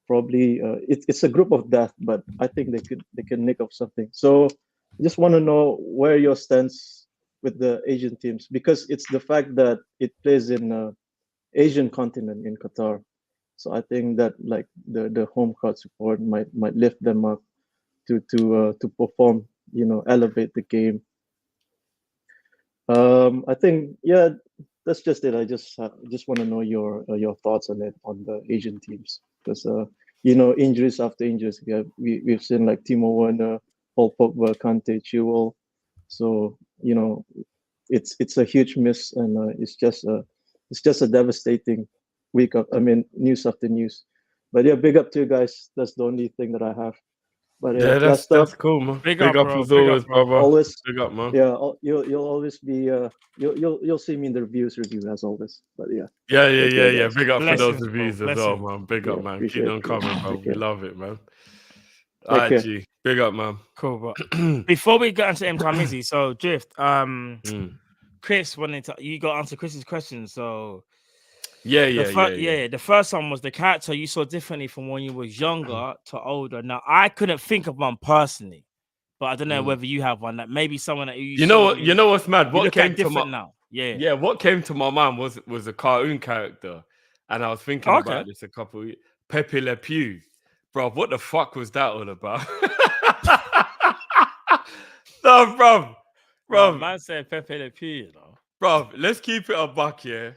Probably it's a group of death, but I think they can nick up something. So I just want to know where your stance with the Asian teams, because it's the fact that it plays in Asian continent in Qatar. So I think that like the home crowd support might lift them up to perform, elevate the game. I think that's just it. I just want to know your thoughts on it, on the Asian teams, because injuries after injuries. We've seen like Timo Werner, Paul Pogba, Kante, Chilwell. So it's a huge miss, and it's just a devastating week of news after news. But yeah, big up to you guys. That's the only thing that I have. But Yeah, blessed that's up. cool, man. Big Big up, up bro. as Big up, always, bro. brother. Always, Big up, man. yeah. You'll always be you'll see me in the review as always. But yeah. Yeah. Take care, guys. Big up for those Blessings, bro. reviews as well, Blessings. man. Big Yeah, up, man. Keep appreciate them it. coming, bro. Take We care. love it, man. All Take right, care. G. Big up, man. Cool, bro. Before we get into M Time Izzy, so Drift, Mm. Chris wanted to you got to answer Chris's question. So Yeah. The first one was the character you saw differently from when you was younger to older. Now I couldn't think of one personally, but I don't know whether you have one that maybe someone that You know what? You know what's mad? you What look came at to different my now. Yeah. yeah? What came to my mind was a cartoon character, and I was thinking Okay. about this a couple of Pepe Le Pew, bro. What the fuck was that all about? No, bro. Man said Pepe Le Pew, you know. Bro, let's keep it a buck, yeah.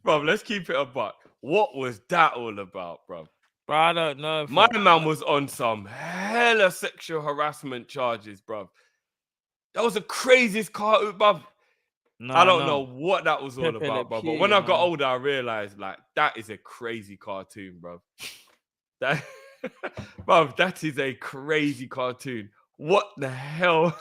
Bro, let's keep it a buck. What was that all about, bro? Bro, I don't know. My man was on some hella sexual harassment charges, bro. That was the craziest cartoon, bro. No, I don't know what that was all Pepe about, Le bro. Pew, But when I got man. older, I realized like that is a crazy cartoon, bro. That, bro, that is a crazy cartoon. What the hell?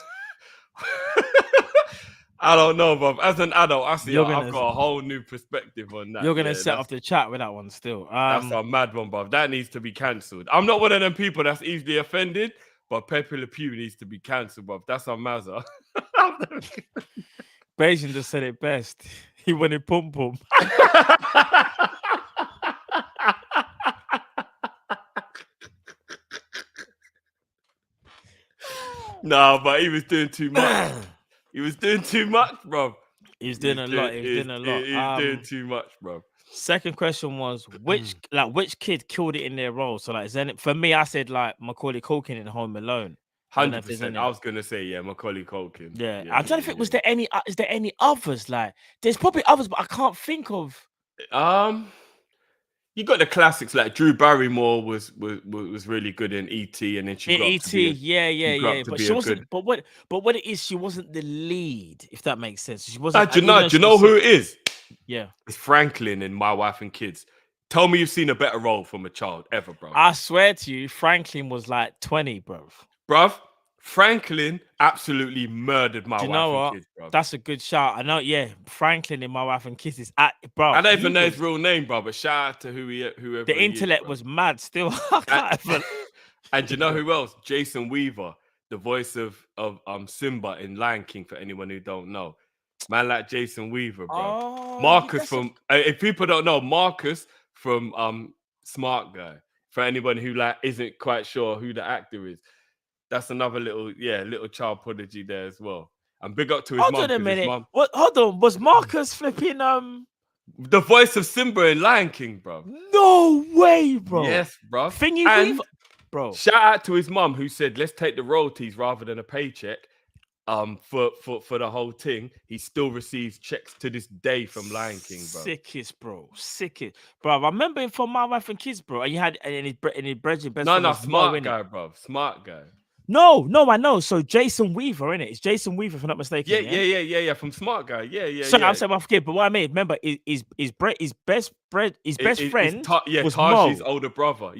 I don't know, bro. As an adult, I see I've got a whole new perspective on that. You're gonna set off the chat with that one still. That's a mad one, bro. That needs to be cancelled. I'm not one of them people that's easily offended, but Pepe Le Pew needs to be cancelled, bro. That's a mazza. Beijing just said it best. He wanted pum pum. No, but he was doing too much. He was doing too much, bro. He was doing a lot. He was doing too much, bro. Second question was which kid killed it in their role? So like, for me, I said like Macaulay Culkin in Home Alone. 100%. I was gonna say Macaulay Culkin. Yeah, I'm trying to think. Was there any? Is there any others? Like, there's probably others, but I can't think of. You got the classics like Drew Barrymore was really good in E.T. and then she got E.T. Yeah. But she wasn't. Good... But what it is, she wasn't the lead. If that makes sense, she wasn't. Do you know who it is? Yeah, it's Franklin in My Wife and Kids. Tell me you've seen a better role from a child ever, bro. I swear to you, Franklin was like 20, bro. Bruv, Franklin absolutely murdered My Wife and Kids, bro. That's a good shout. I know, yeah. Franklin in My Wife and Kids is at, bro. I don't even know his real name, bro, but shout out to whoever. The intellect was mad still. And you know who else? Jason Weaver, the voice of Simba in Lion King, for anyone who don't know. Man like Jason Weaver, bro. Oh, Marcus from if people don't know, Marcus from Smart Guy. For anyone who like isn't quite sure who the actor is. That's another little child prodigy there as well. And big up to his mom. Hold on a minute. What? Hold on. Was Marcus flipping the voice of Simba in Lion King, bro? No way, bro. Yes, bro. Thingy and bro. Shout out to his mom who said, "Let's take the royalties rather than a paycheck." For the whole thing, he still receives checks to this day from Lion King, bro. Sickest, bro. Sickest, bro. I remember him from My Wife and Kids, bro. And you had his brethren best. No, Smart Guy, bro. Smart Guy. No, I know. So Jason Weaver, innit? It's Jason Weaver, if I'm not mistaken. Yeah. From Smart Guy. Yeah. So I'm saying I forget, but what I mean, remember, his best friend was Taji's Mo. older brother.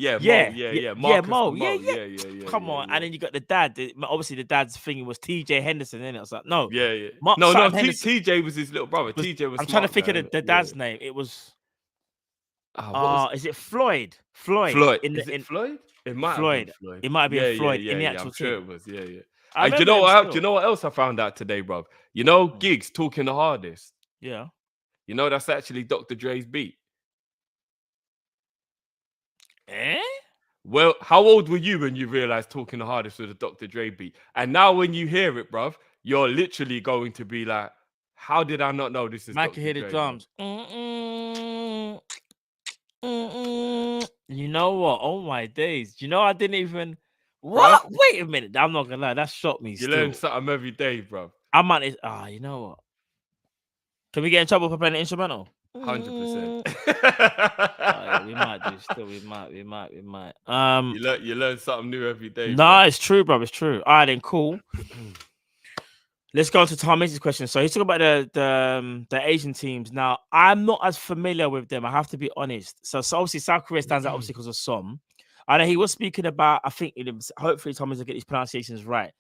Mo. Come on, and then you got the dad. Obviously, the dad's thing was TJ Henderson, innit? I was like, no, TJ was his little brother. TJ was. I'm trying to think of the dad's name. It was. Is it Floyd? Floyd. Is it Floyd? It might Floyd. Have been Floyd. It might have been Floyd in the actual I'm team. sure it was. Yeah. Do you know what else I found out today, bro? You know, Giggs talking the hardest. Yeah. You know that's actually Dr. Dre's beat. Well, how old were you when you realized talking the hardest was a Dr. Dre beat? And now when you hear it, bruv, you're literally going to be like, how did I not know this is I Dr. can hear the Dre, drums. You know what? Oh my days. You know I didn't even what? Bro? Wait a minute. I'm not gonna lie, that shocked me. You learn something every day, bro. I might you know what? Can we get in trouble for playing the instrumental? 100%. Yeah, we might do still. We might. You learn something new every day. No, it's true, bro. It's true. All right, then cool. Let's go on to Tom Mizzy's question. So he's talking about the Asian teams. Now, I'm not as familiar with them. I have to be honest. So obviously South Korea stands out obviously because of Som. I know he was speaking about, I think, hopefully Tom Mizzy will get these pronunciations right.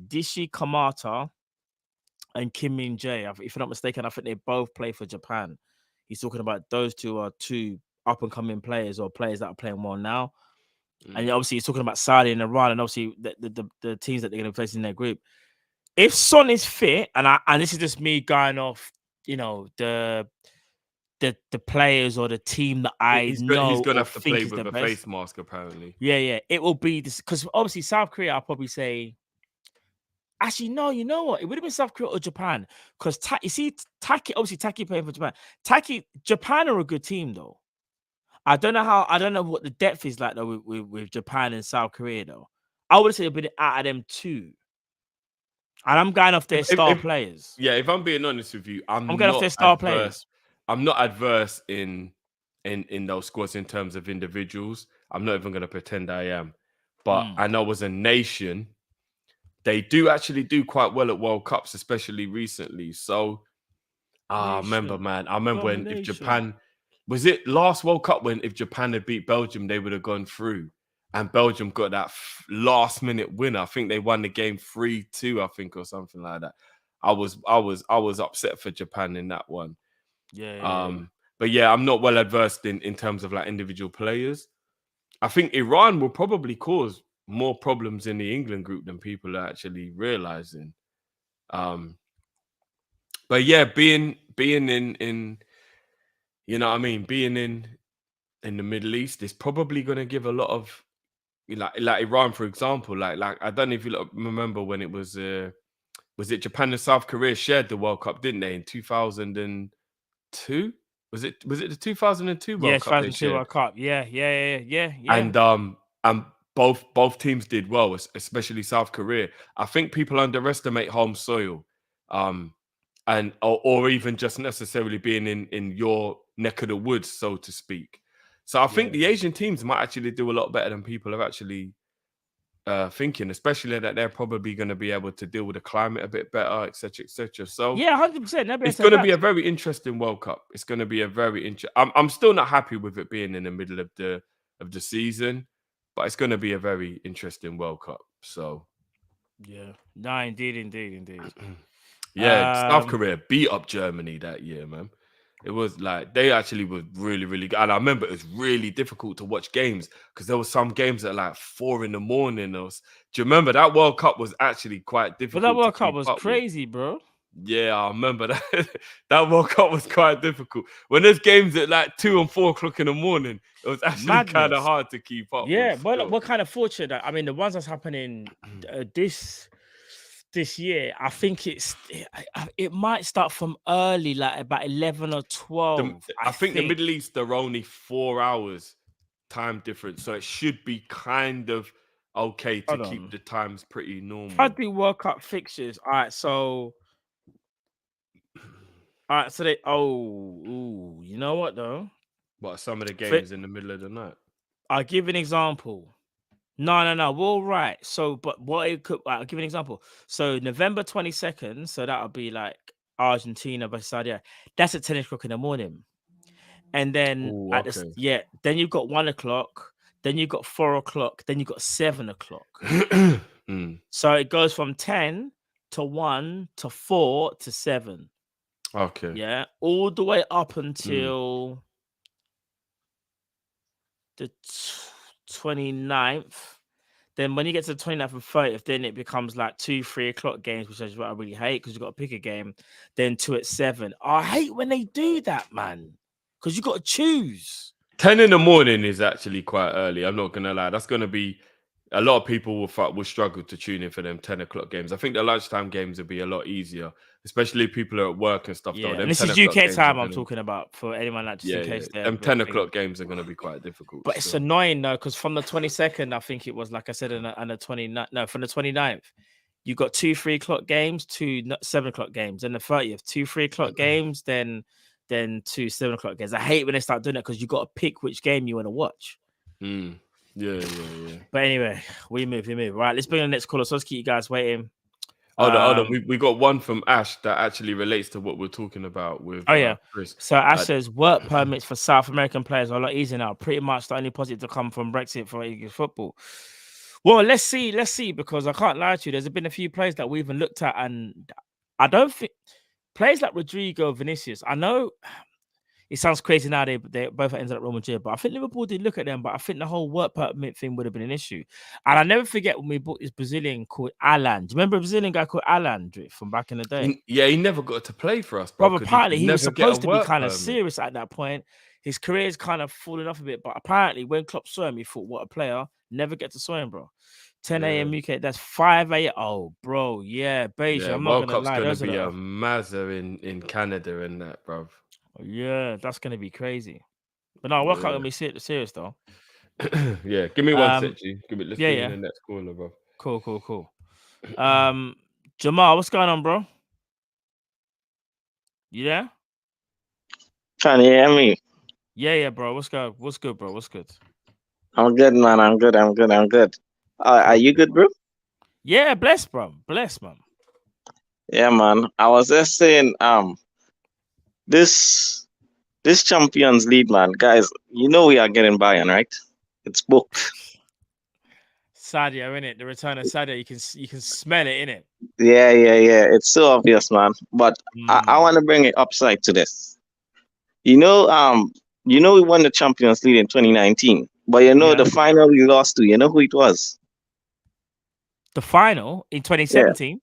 Dishi Kamata and Kim Min Jae. If I'm not mistaken, I think they both play for Japan. He's talking about those two are two up-and-coming players or players that are playing well now. And obviously he's talking about Saudi and Iran and obviously the teams that they're going to place in their group. If Son is fit, and this is just me going off, the players or the team that he's know gonna or have to think play is with the a best. face mask, apparently. Yeah. It will be this because obviously South Korea, I'll probably say. Actually, no, you know what? It would have been South Korea or Japan. Because you see, Taki playing for Japan. Japan are a good team though. I don't know what the depth is like though with Japan and South Korea though. I would say it'd been out of them two. And I'm going off their star players. Yeah, if I'm being honest with you, I'm going off their star players. I'm not adverse in those squads in terms of individuals. I'm not even going to pretend I am. But I know as a nation, they do actually do quite well at World Cups, especially recently. So, I remember when if Japan... Was it last World Cup when if Japan had beat Belgium, they would have gone through? And Belgium got that last-minute winner. I think they won the game 3-2, I think, or something like that. I was upset for Japan in that one. But yeah, I'm not well adversed in terms of like individual players. I think Iran will probably cause more problems in the England group than people are actually realizing. But yeah, being in you know what I mean, being in the Middle East is probably going to give a lot of like Iran, for example. Like I don't know if you remember when it was it Japan and South Korea shared the World Cup, didn't they, in 2002? Was it the 2002 World Cup? 2002 World Cup. Yeah. And both teams did well, especially South Korea. I think people underestimate home soil, and or even just necessarily being in your neck of the woods, so to speak. So I think the Asian teams might actually do a lot better than people are actually thinking, especially that they're probably going to be able to deal with the climate a bit better, etc., etc. So 100%. It's going to be a very interesting World Cup. It's going to be a very interesting. I'm still not happy with it being in the middle of the season, but it's going to be a very interesting World Cup. So no, indeed. South Korea beat up Germany that year, man. It was like they actually were really, really good. And I remember it was really difficult to watch games because there were some games at like 4 a.m. Do you remember that World Cup was actually quite difficult? But that World Cup was crazy, bro. Yeah, I remember that. That World Cup was quite difficult. When there's games at like 2 and 4 o'clock in the morning, it was actually kind of hard to keep up. Yeah, but what kind of fortune? I mean, the ones that's happening this year, I think it might start from early, like about 11 or 12. I think the Middle East are only 4 hours time difference, so it should be kind of okay to keep the times pretty normal. I'd be World Cup fixtures. All right, so they you know what though? What, some of the games in the middle of the night? I'll give an example. No. We're all right. So, but what it could, I'll give an example. So, November 22nd. So that'll be like Argentina versus Saudi. That's at 10 o'clock in the morning. And then then you've got 1 o'clock. Then you've got 4 o'clock. Then you've got 7 o'clock. So it goes from 10 to 1 to 4 to 7. Okay. Yeah, all the way up until the 29th. Then when you get to the 29th and 30th, then it becomes like 2-3 o'clock games, which is what I really hate because you've got to pick a game. Then 2 at 7. I hate when they do that, man, because you got to choose. 10 in the morning is actually quite early. I'm not gonna lie. That's gonna be a lot of people will struggle to tune in for them 10 o'clock games. I think the lunchtime games will be a lot easier, especially if people are at work and stuff. Yeah, and this is UK time I'm talking about for anyone that just in case they're... Them 10 o'clock games are going to be quite difficult. But it's annoying though, because from the 22nd, I think it was, like I said, and the 29th, no, from the 29th, you got 2-3 o'clock games, 2 7 o'clock games, and the 30th, 2-3 o'clock games, then 2 7 o'clock games. I hate when they start doing that because you got to pick which game you want to watch. Yeah. But anyway, we move. Right, let's bring on the next caller. So let's keep you guys waiting. Hold on. We got one from Ash that actually relates to what we're talking about with Chris. So Ash says work permits for South American players are a lot easier now. Pretty much the only positive to come from Brexit for English football. Well, let's see, because I can't lie to you. There's been a few players that we even looked at, and I don't think players like Rodrigo, Vinicius. I know it sounds crazy now. They both ended up Real Madrid, but I think Liverpool did look at them. But I think the whole work permit thing would have been an issue. And I never forget when we bought this Brazilian called Alan. Do you remember a Brazilian guy called Alan from back in the day? He never got to play for us, bro. Apparently, he was supposed to be kind of serious at that point. His career's kind of fallen off a bit, but apparently, when Klopp saw him, he thought, "What a player! Never get to saw him, bro." 10 a.m. UK. That's 5 a.m. Oh, bro, yeah, Beige. Yeah, I'm not World gonna Cup's lie. gonna be a mazza in Canada and that, bro. Yeah, that's gonna be crazy. But no, World Cup gonna be serious though. Yeah, give me one sec, G. Let's bring in the next caller, bro. Cool. Jamal, what's going on, bro? You there? Can you hear me? Yeah, bro. What's good, bro? What's good? I'm good, man. I'm good. Are you good, bro? Yeah, blessed, bro. Blessed, man. Yeah, man. I was just saying, this Champions League, man, guys. You know we are getting Bayern, right? It's booked. Sadio, innit? The return of Sadio. You can smell it, innit? Yeah. It's so obvious, man. But I want to bring it upside to this. You know, we won the Champions League in 2019, but the final we lost to. You know who it was? The final in 2017.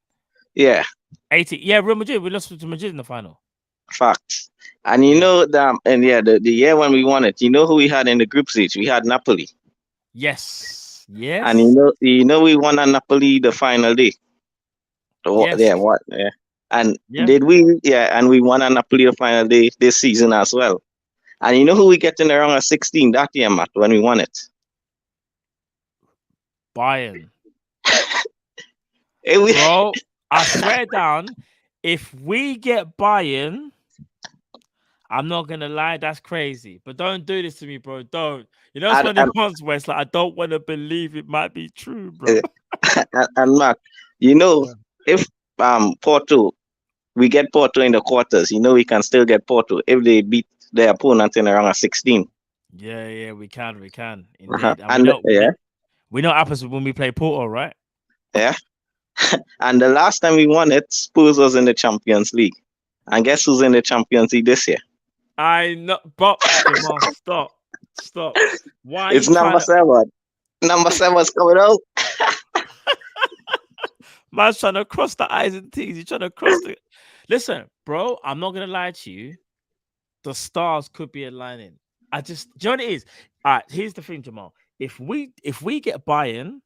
Yeah. 80. Yeah, Real Madrid. We lost to Madrid in the final. Facts. And the year when we won it, you know who we had in the group stage? We had Napoli. Yes. And you know we won at Napoli the final day. Yes. Yeah, what? Yeah. And did we? Yeah, and we won at Napoli the final day this season as well. And you know who we get in the round of 16 that year, Matt, when we won it? Bayern. Bro, I swear down, if we get Bayern, I'm not gonna lie, that's crazy. But don't do this to me, bro. Don't. You know, it's one of the ones where it's like I don't want to believe it might be true, bro. And Mark, if Porto, we get Porto in the quarters, we can still get Porto if they beat their opponent in the round of 16. Yeah, we can. Indeed. We know what happens when we play Porto, right? Yeah. And the last time we won it, Spurs was in the Champions League. And guess who's in the Champions League this year? I know, but stop. Why? It's number 7. Number 7's coming out. Man's trying to cross the I's and T's. He's trying to cross the. Listen, bro, I'm not gonna lie to you. The stars could be aligning. Do you know what it is? All right, here's the thing, Jamal. If we get Bayern,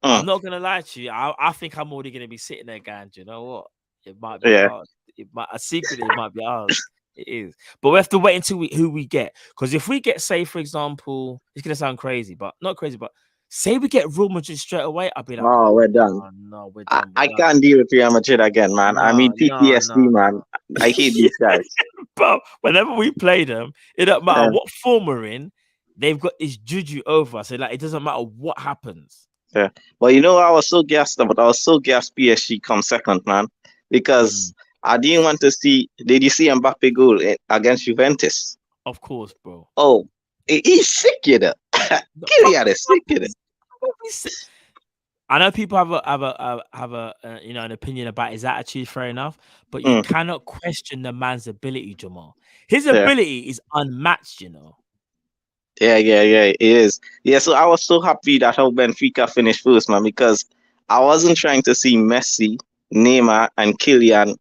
I'm not gonna lie to you. I think I'm already gonna be sitting there going, do you know what? It might be ours. It might be ours. It is. But we have to wait until who we get. Because if we get, say, for example, it's gonna sound crazy, but not crazy, but say we get Real Madrid straight away, I'll be like, oh, we're done. No, we're done. I can't deal with Real Madrid again, man. I mean PTSD, man. I hate these guys. But whenever we play them, it don't matter what form we're in, they've got this juju over us. So like it doesn't matter what happens. Yeah. But I was so gassed PSG come second, man. Because I didn't want to see. Did you see Mbappe goal against Juventus? Of course, bro. Oh, he's sick, you know. Sick, you know. I know people have a an opinion about his attitude. Fair enough, but you cannot question the man's ability, Jamal. His ability is unmatched, you know. Yeah, it is. Yeah, so I was so happy that how Benfica finished first, man, because I wasn't trying to see Messi, Neymar, and Kylian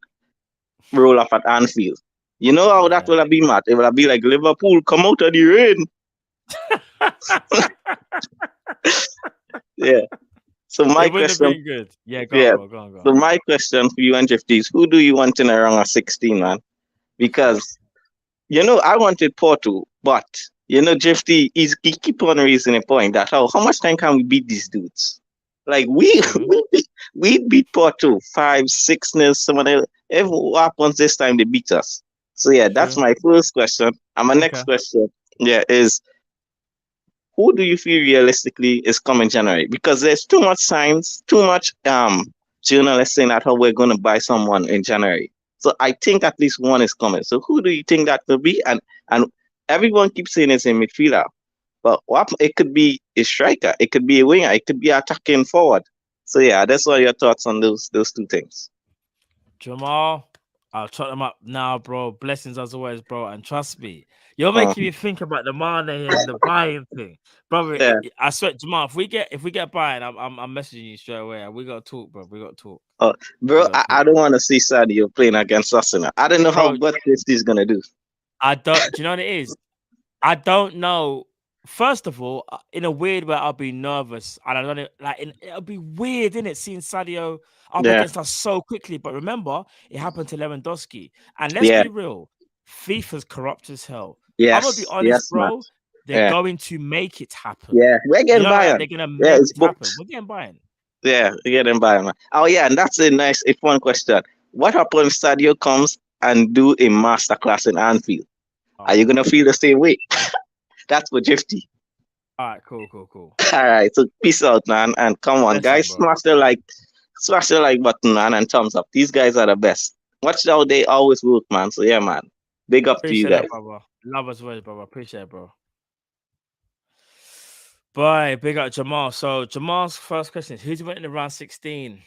roll up at Anfield. You know how that will have been, Matt? It will have been like Liverpool come out of the rain. Yeah. So my question, good. Yeah, go on. So my question for you and Jeffy is, who do you want in around a 16, man? Because I wanted Porto, but Jeffy he keep on raising a point that how much time can we beat these dudes? Like we beat Porto 5-6-0. Someone else. If what happens this time, they beat us. So yeah, that's my first question. And my next question, is who do you feel realistically is coming January? Because there's too much signs, too much journalists saying that how we're going to buy someone in January. So I think at least one is coming. So who do you think that could be? And everyone keeps saying it's a midfielder, but it could be a striker, it could be a winger, it could be attacking forward. So yeah, that's what your thoughts on those two things. Jamal, I'll chop them up now, bro. Blessings as always, bro. And trust me, you're making me think about the Mane and the buying thing, brother. Yeah. I swear, Jamal, if we get buying, I'm messaging you straight away. We gotta talk, bro. We gotta talk. Oh, bro, I don't want to see Sadio playing against Arsenal. I don't know how what this is gonna do. I don't. Do you know what it is? I don't know. First of all, in a weird way, I'll be nervous, and I don't know, it'll be weird, innit, seeing Sadio up against us so quickly. But remember, it happened to Lewandowski, and let's be real, FIFA's corrupt as hell. Yes, I'm gonna be honest, bro. man. They're going to make it happen. Yeah, we're getting Bayern. They're gonna make it happen. We're getting Bayern. Yeah, we're getting Bayern, man. Oh yeah, and that's a fun question. What happens if Sadio comes and do a masterclass in Anfield? Are you gonna feel the same way? That's for Jifty. All right, cool. All right, so peace out, man, and come on, guys, smash the like button, man, and thumbs up. These guys are the best. Watch how they always work, man. So yeah, man, big up to you guys. Love as well, brother. Appreciate it, bro. Bye, big up Jamal. So Jamal's first question is: who's winning in round 16?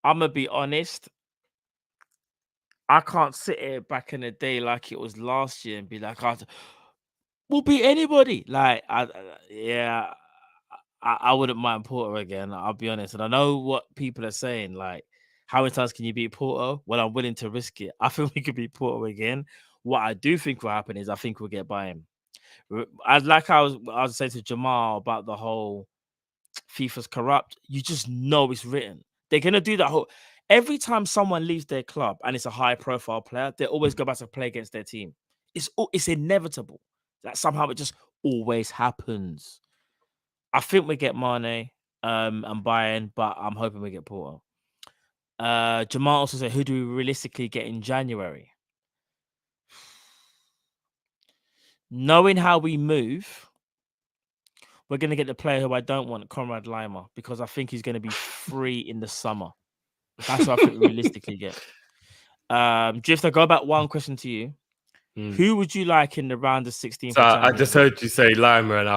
I'm gonna be honest. I can't sit here back in the day like it was last year and be like, we'll beat anybody. Like, I wouldn't mind Porto again. I'll be honest. And I know what people are saying. Like, how many times can you beat Porto? Well, I'm willing to risk it. I think we could beat Porto again. What I do think will happen is I think we'll get by him. I was saying to Jamal about the whole FIFA's corrupt. You just know it's written. They're gonna do that whole. Every time someone leaves their club and it's a high-profile player, they always go back to play against their team. It's inevitable. That somehow it just always happens. I think we get Mane and Bayern, but I'm hoping we get Porto. Jamal also said, who do we realistically get in January? Knowing how we move, we're going to get the player who I don't want, Conrad Lima, because I think he's going to be free in the summer. That's what I think we realistically get. Drift, I go back one question to you. Who would you like in the round of 16? So I just heard you say Lima, and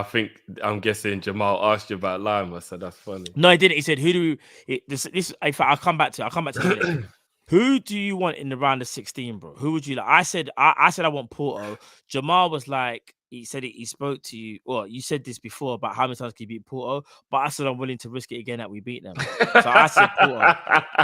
I'm guessing Jamal asked you about Lima, so that's funny. No, he didn't. He said, "Who do we?" In fact, I'll come back to it. Who do you want in the round of 16, bro? Who would you like? I said I want Porto. Jamal was like, he said he spoke to you. Well, you said this before about how many times can you beat Porto, but I said I'm willing to risk it again that we beat them. So I said Porto.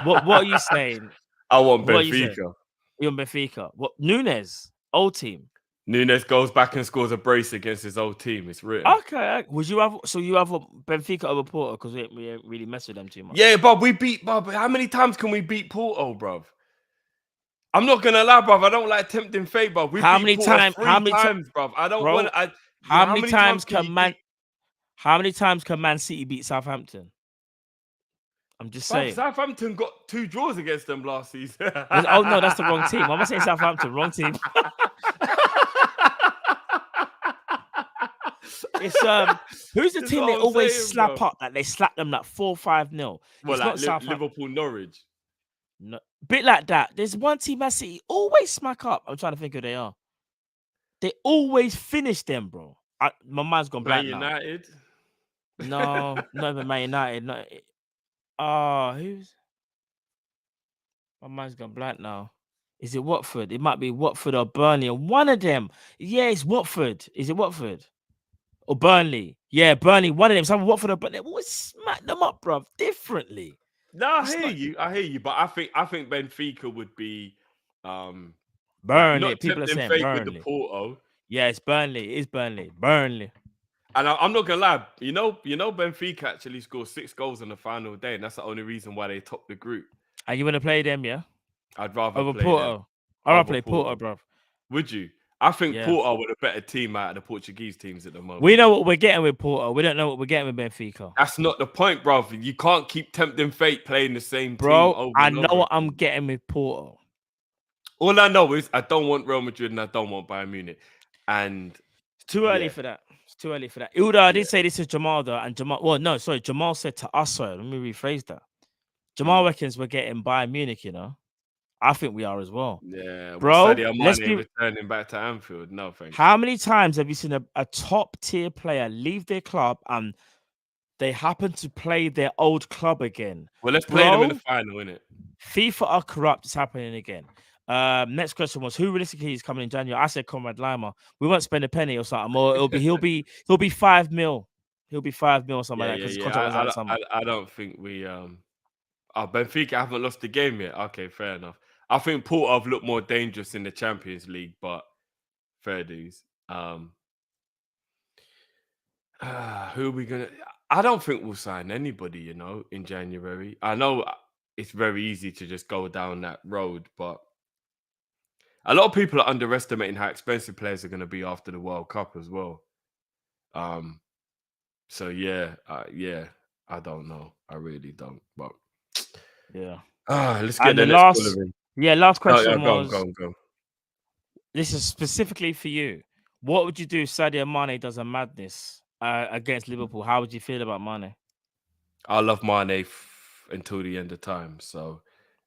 What are you saying? I want Benfica. You want Benfica? What? Nunes, old team. Nunes goes back and scores a brace against his old team. It's written. Okay. Would you have? So you have a Benfica over Porto because we ain't really mess with them too much. Yeah, but we beat. But how many times can we beat Porto, bruv? I'm not gonna lie, bruv. I don't like tempting fate, bruv. How many times, bruv? I don't want. How many times can Man City beat Southampton? I'm just saying. Southampton got 2 draws against them last season. Oh no, that's the wrong team. I'm gonna say Southampton, wrong team. It's who's the team they always slap up? Like they slap them like 4-5-0. Well, like Liverpool, Norwich. No, bit like that. There's one team Man City always smack up. I'm trying to think who they are. They always finish them, bro. My mind's gone blank now. Man United. No, not even Man United. No. Who's? My mind's gone blank now. Is it Watford? It might be Watford or Burnley, or one of them. Yeah, it's Watford. Is it Watford? Or Burnley? Yeah, Burnley. One of them. Some Watford or Burnley. They always smack them up, bro, differently. No, I hear you. But I think Benfica would be Burnley. People are saying Burnley. With the Porto. Yeah, it's Burnley. It is Burnley. Burnley. And I'm not gonna lie. You know, Benfica actually scored 6 goals on the final day, and that's the only reason why they topped the group. And you want to play them, yeah? I'd rather over play Porto. I'd rather play Porto, bro. Would you? I think Porto were a better team out of the Portuguese teams at the moment. We know what we're getting with Porto. We don't know what we're getting with Benfica. That's not the point, bro. You can't keep tempting fate playing the same team. Bro, I know what I'm getting with Porto. All I know is I don't want Real Madrid and I don't want Bayern Munich. And too early Yeah. for that. It's too early for that. Ilda, I did say this to Jamal though, and Jamal. Well, no, sorry. Jamal said to us. Sorry, let me rephrase that. Jamal reckons we're getting Bayern Munich. You know, I think we are as well. Yeah, well, Bro, Sadio let's Mane be. returning back to Anfield. No, thanks. How many times have you seen a top tier player leave their club and they happen to play their old club again? Well, let's play them in the Bro, final, innit? FIFA are corrupt. It's happening again. Next question was who realistically is coming in January? I said Conrad Lima. We won't spend a penny or something, or he'll be 5 mil. He'll be 5 mil or something Yeah, like that because yeah, his yeah. contract was out of summer. I don't think we Oh, Benfica haven't lost the game yet. Okay, fair enough. I think Porto have looked more dangerous in the Champions League, but fair dues. Who are we gonna? I don't think we'll sign anybody, you know, in January. I know it's very easy to just go down that road, but a lot of people are underestimating how expensive players are going to be after the World Cup as well. So yeah, I don't know. I really don't. But yeah. let's get And the the next last, caller in. last question Go was. on. This is specifically for you. What would you do if Sadio Mane does a madness against Liverpool? How would you feel about Mane? I love Mane until the end of time, so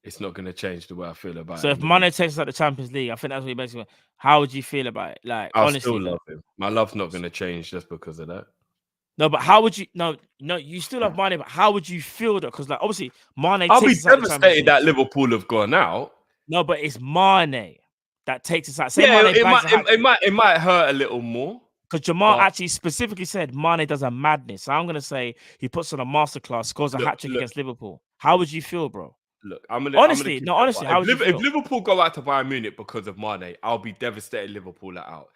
it's not going to change the way I feel about So him. if Mane takes us out the Champions League, I think that's what you basically. How would you feel about it? Like I'll honestly, still love him. My love's not going to change just because of that. No, but how would you? No, you still have Mane, but how would you feel that? Because like obviously Mane I'll be takes us out the Champions devastated League. that Liverpool have gone out. No, but it's Mane that takes us out. Say Yeah, Mane bags it might hurt a little more. Because Jamal but actually specifically said Mane does a madness. So I'm gonna say he puts on a masterclass, scores a hat trick against Liverpool. How would you feel, bro? Look, honestly, how would you feel? If Liverpool go out to Bayern Munich because of Mane, I'll be devastated. Liverpool are out.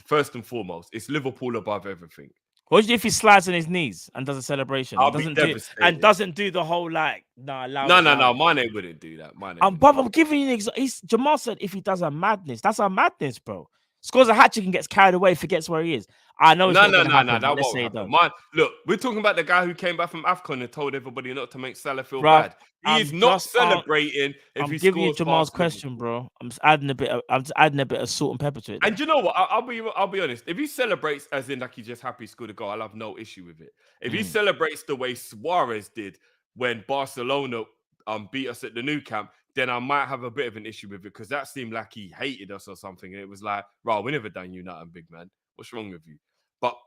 First and foremost, it's Liverpool above everything. What do you do if he slides on his knees and does a celebration? I'll be devastated. Doesn't do the whole like No. Mane wouldn't do that. I'm giving you an example. Jamal said if he does a madness, that's a madness, bro. Scores a hat trick and gets carried away, forgets where he is. I know. No, that won't happen. Look, we're talking about the guy who came back from AFCON and told everybody not to make Salah feel bad. He's not celebrating if I'm he giving you scores Jamal's past question, bro. I'm just adding a bit of salt and pepper to it. And you know what? I'll be honest. If he celebrates as in like he's just happy he scored a goal, I'll have no issue with it. If he celebrates the way Suarez did when Barcelona beat us at the Nou Camp, then I might have a bit of an issue with it because that seemed like he hated us or something. And it was like, right, we never done you nothing, big man. What's wrong with you? But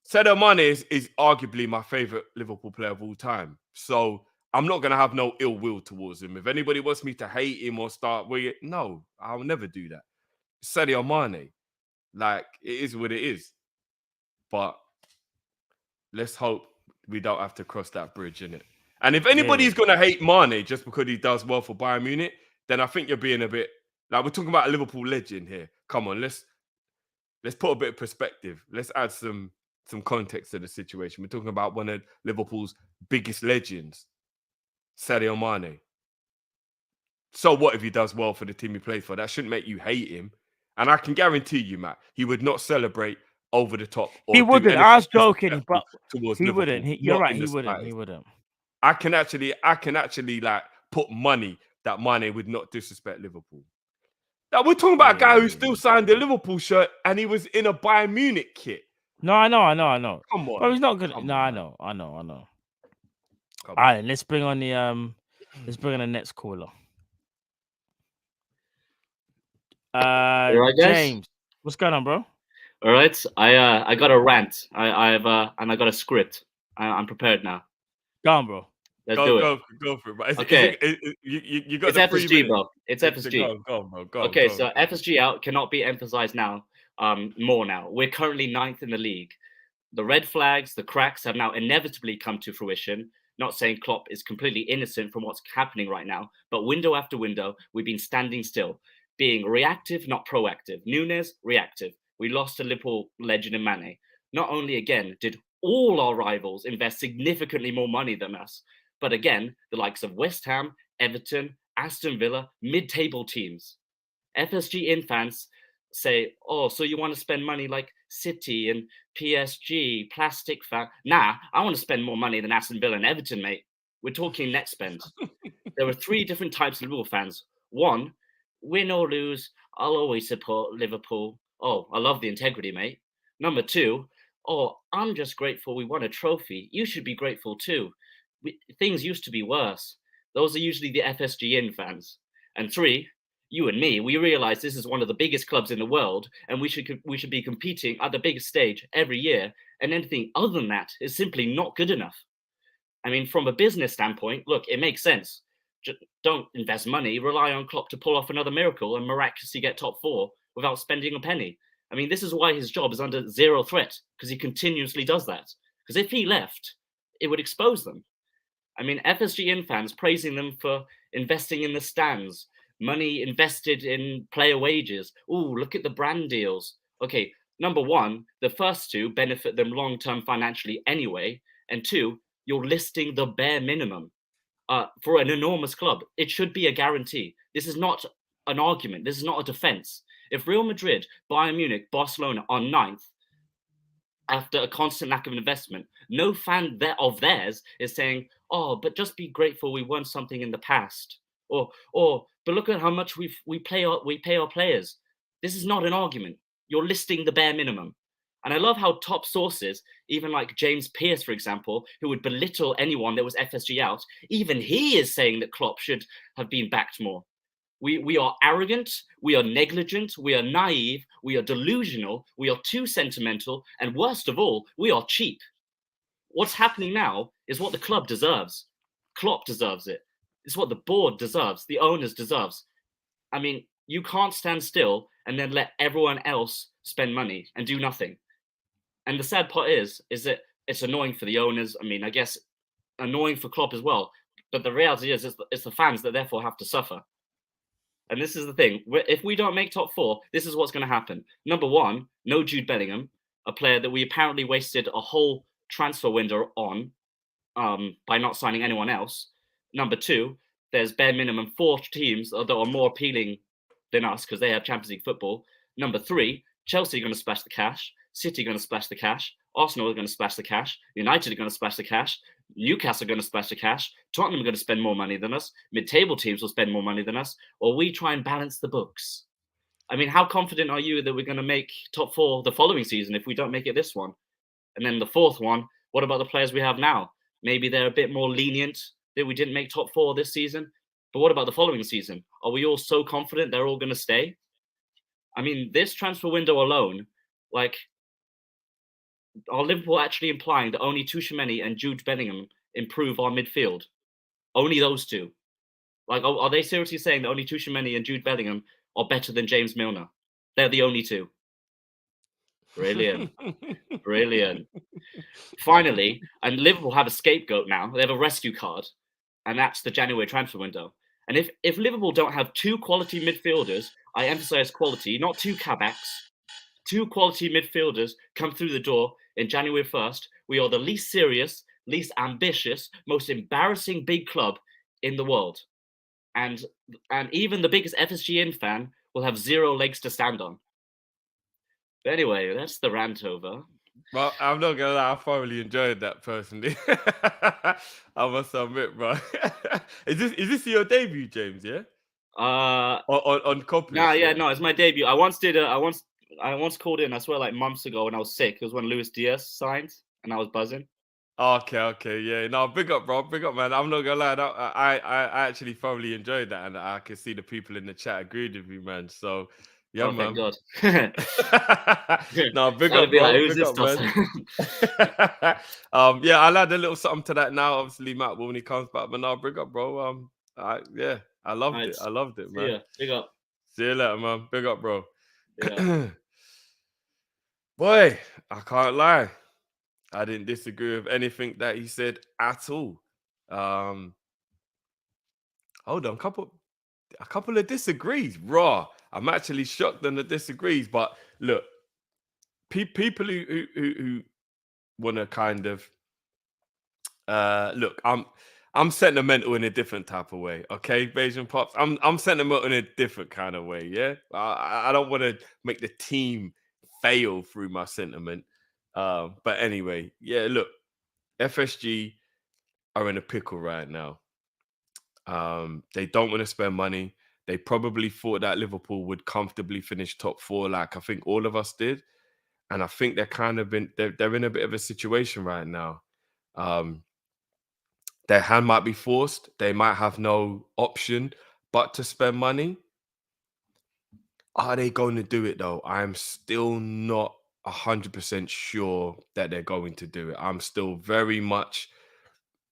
Sadio Mane is arguably my favorite Liverpool player of all time. So I'm not going to have no ill will towards him. If anybody wants me to hate him or start with it, no, I'll never do that. Sadio Mane, like, it is what it is. But let's hope we don't have to cross that bridge, innit? And if anybody's going to hate Mane just because he does well for Bayern Munich, then I think you're being a bit... Like, we're talking about a Liverpool legend here. Come on, let's put a bit of perspective. Let's add some context to the situation. We're talking about one of Liverpool's biggest legends, Sadio Mane. So what if he does well for the team he plays for? That shouldn't make you hate him. And I can guarantee you, Matt, he would not celebrate over the top. Or he wouldn't. I was joking, but he wouldn't. You're right. He wouldn't. I can actually like put money that Mane would not disrespect Liverpool. Now we're talking about a guy who still signed the Liverpool shirt and he was in a Bayern Munich kit. No, I know. Come on. But he's not good. No, I know. All right, let's bring on the next caller. James, what's going on, bro? All right, I got a rant. I got a script. I'm prepared now. Go on, bro. Let's do it. Go for it. Bro. Okay. You got it's FSG, bro. It's FSG. Go on, bro. Okay, so FSG out cannot be emphasized now. More now. We're currently 9th in the league. The red flags, the cracks have now inevitably come to fruition. Not saying Klopp is completely innocent from what's happening right now, but window after window, we've been standing still, being reactive, not proactive. Nunes, reactive. We lost to Liverpool legend in Mane. Not only again did all our rivals invest significantly more money than us, but again, the likes of West Ham, Everton, Aston Villa, mid-table teams. FSG in fans say, oh, so you want to spend money like City and PSG, plastic fan? Nah, I want to spend more money than Aston Villa and Everton, mate. We're talking net spend. There were 3 different types of Liverpool fans. 1, win or lose, I'll always support Liverpool. Oh, I love the integrity, mate. Number two, oh, I'm just grateful we won a trophy. You should be grateful too. Things used to be worse. Those are usually the FSG in fans. And three, you and me, we realize this is one of the biggest clubs in the world, and we should be competing at the biggest stage every year. And anything other than that is simply not good enough. I mean, from a business standpoint, look, it makes sense. Just don't invest money, rely on Klopp to pull off another miracle and miraculously get top four without spending a penny. I mean, this is why his job is under zero threat, because he continuously does that. Because if he left, it would expose them. I mean, FSGN fans praising them for investing in the stands, money invested in player wages. Ooh, look at the brand deals. Okay, number one, the first two benefit them long-term financially anyway. And two, you're listing the bare minimum for an enormous club. It should be a guarantee. This is not an argument. This is not a defense. If Real Madrid, Bayern Munich, Barcelona are ninth after a constant lack of investment, no fan of theirs is saying, oh, but just be grateful we won something in the past. Or but look at how much we pay our players. This is not an argument. You're listing the bare minimum. And I love how top sources, even like James Pearce, for example, who would belittle anyone that was FSG out, even he is saying that Klopp should have been backed more. We are arrogant, we are negligent, we are naive, we are delusional, we are too sentimental, and worst of all, we are cheap. What's happening now is what the club deserves. Klopp deserves it. It's what the board deserves, the owners deserves. I mean, you can't stand still and then let everyone else spend money and do nothing. And the sad part is that it's annoying for the owners. I mean, I guess annoying for Klopp as well. But the reality is it's the fans that therefore have to suffer. And this is the thing. If we don't make top four, this is what's going to happen. Number one, no Jude Bellingham, a player that we apparently wasted a whole transfer window on by not signing anyone else. Number two, there's bare minimum 4 teams that are more appealing than us because they have Champions League football. Number three, Chelsea are going to splash the cash. City are going to splash the cash. Arsenal are going to splash the cash. United are going to splash the cash. Newcastle are going to splash the cash. Tottenham are going to spend more money than us. Mid-table teams will spend more money than us. Or we try and balance the books. I mean, how confident are you that we're going to make top four the following season if we don't make it this one? And then the fourth one, what about the players we have now? Maybe they're a bit more lenient that we didn't make top four this season. But what about the following season? Are we all so confident they're all going to stay? I mean, this transfer window alone, like, are Liverpool actually implying that only Tuchemeni and Jude Bellingham improve our midfield? Only those two? Like, are they seriously saying that only Tuchemeni and Jude Bellingham are better than James Milner? They're the only two. Brilliant. Brilliant. Finally, and Liverpool have a scapegoat now. They have a rescue card, and that's the January transfer window. And if Liverpool don't have 2 quality midfielders, I emphasize quality, not 2 cabacks, 2 quality midfielders come through the door in January 1st, we are the least serious, least ambitious, most embarrassing big club in the world. And even the biggest FSGN fan will have 0 legs to stand on. But anyway, that's the rant over. Well, I'm not gonna lie, I thoroughly enjoyed that personally. I must admit, bro. Is this your debut, James? Yeah. On Kopish. No, it's my debut. I once called in, I swear, like months ago when I was sick. It was when Luis Diaz signed, and I was buzzing. Okay, yeah. No, big up, bro. Big up, man. I'm not gonna lie. I actually thoroughly enjoyed that, and I can see the people in the chat agreed with you, man. So, yeah, man. Thank God. No, big up, bro. Big up, man. Yeah, I'll add a little something to that now. Obviously, Matt, when he comes back, but no, big up, bro. Yeah, I loved it. I loved it, man. Yeah, big up. See you later, man. Big up, bro. Yeah. Boy, I can't lie. I didn't disagree with anything that he said at all. Hold on, a couple of disagrees. Raw. I'm actually shocked on the disagrees, but look, people who want to kind of look, I'm sentimental in a different type of way, okay, Bayesian Pops. I'm sentimental in a different kind of way, yeah. I don't want to make the team fail through my sentiment. But anyway, yeah, look, FSG are in a pickle right now. They don't want to spend money. They probably thought that Liverpool would comfortably finish top 4, like I think all of us did. And I think they're kind of they're in a bit of a situation right now. Their hand might be forced. They might have no option but to spend money. Are they going to do it though? I'm still not 100% sure that they're going to do it. I'm still very much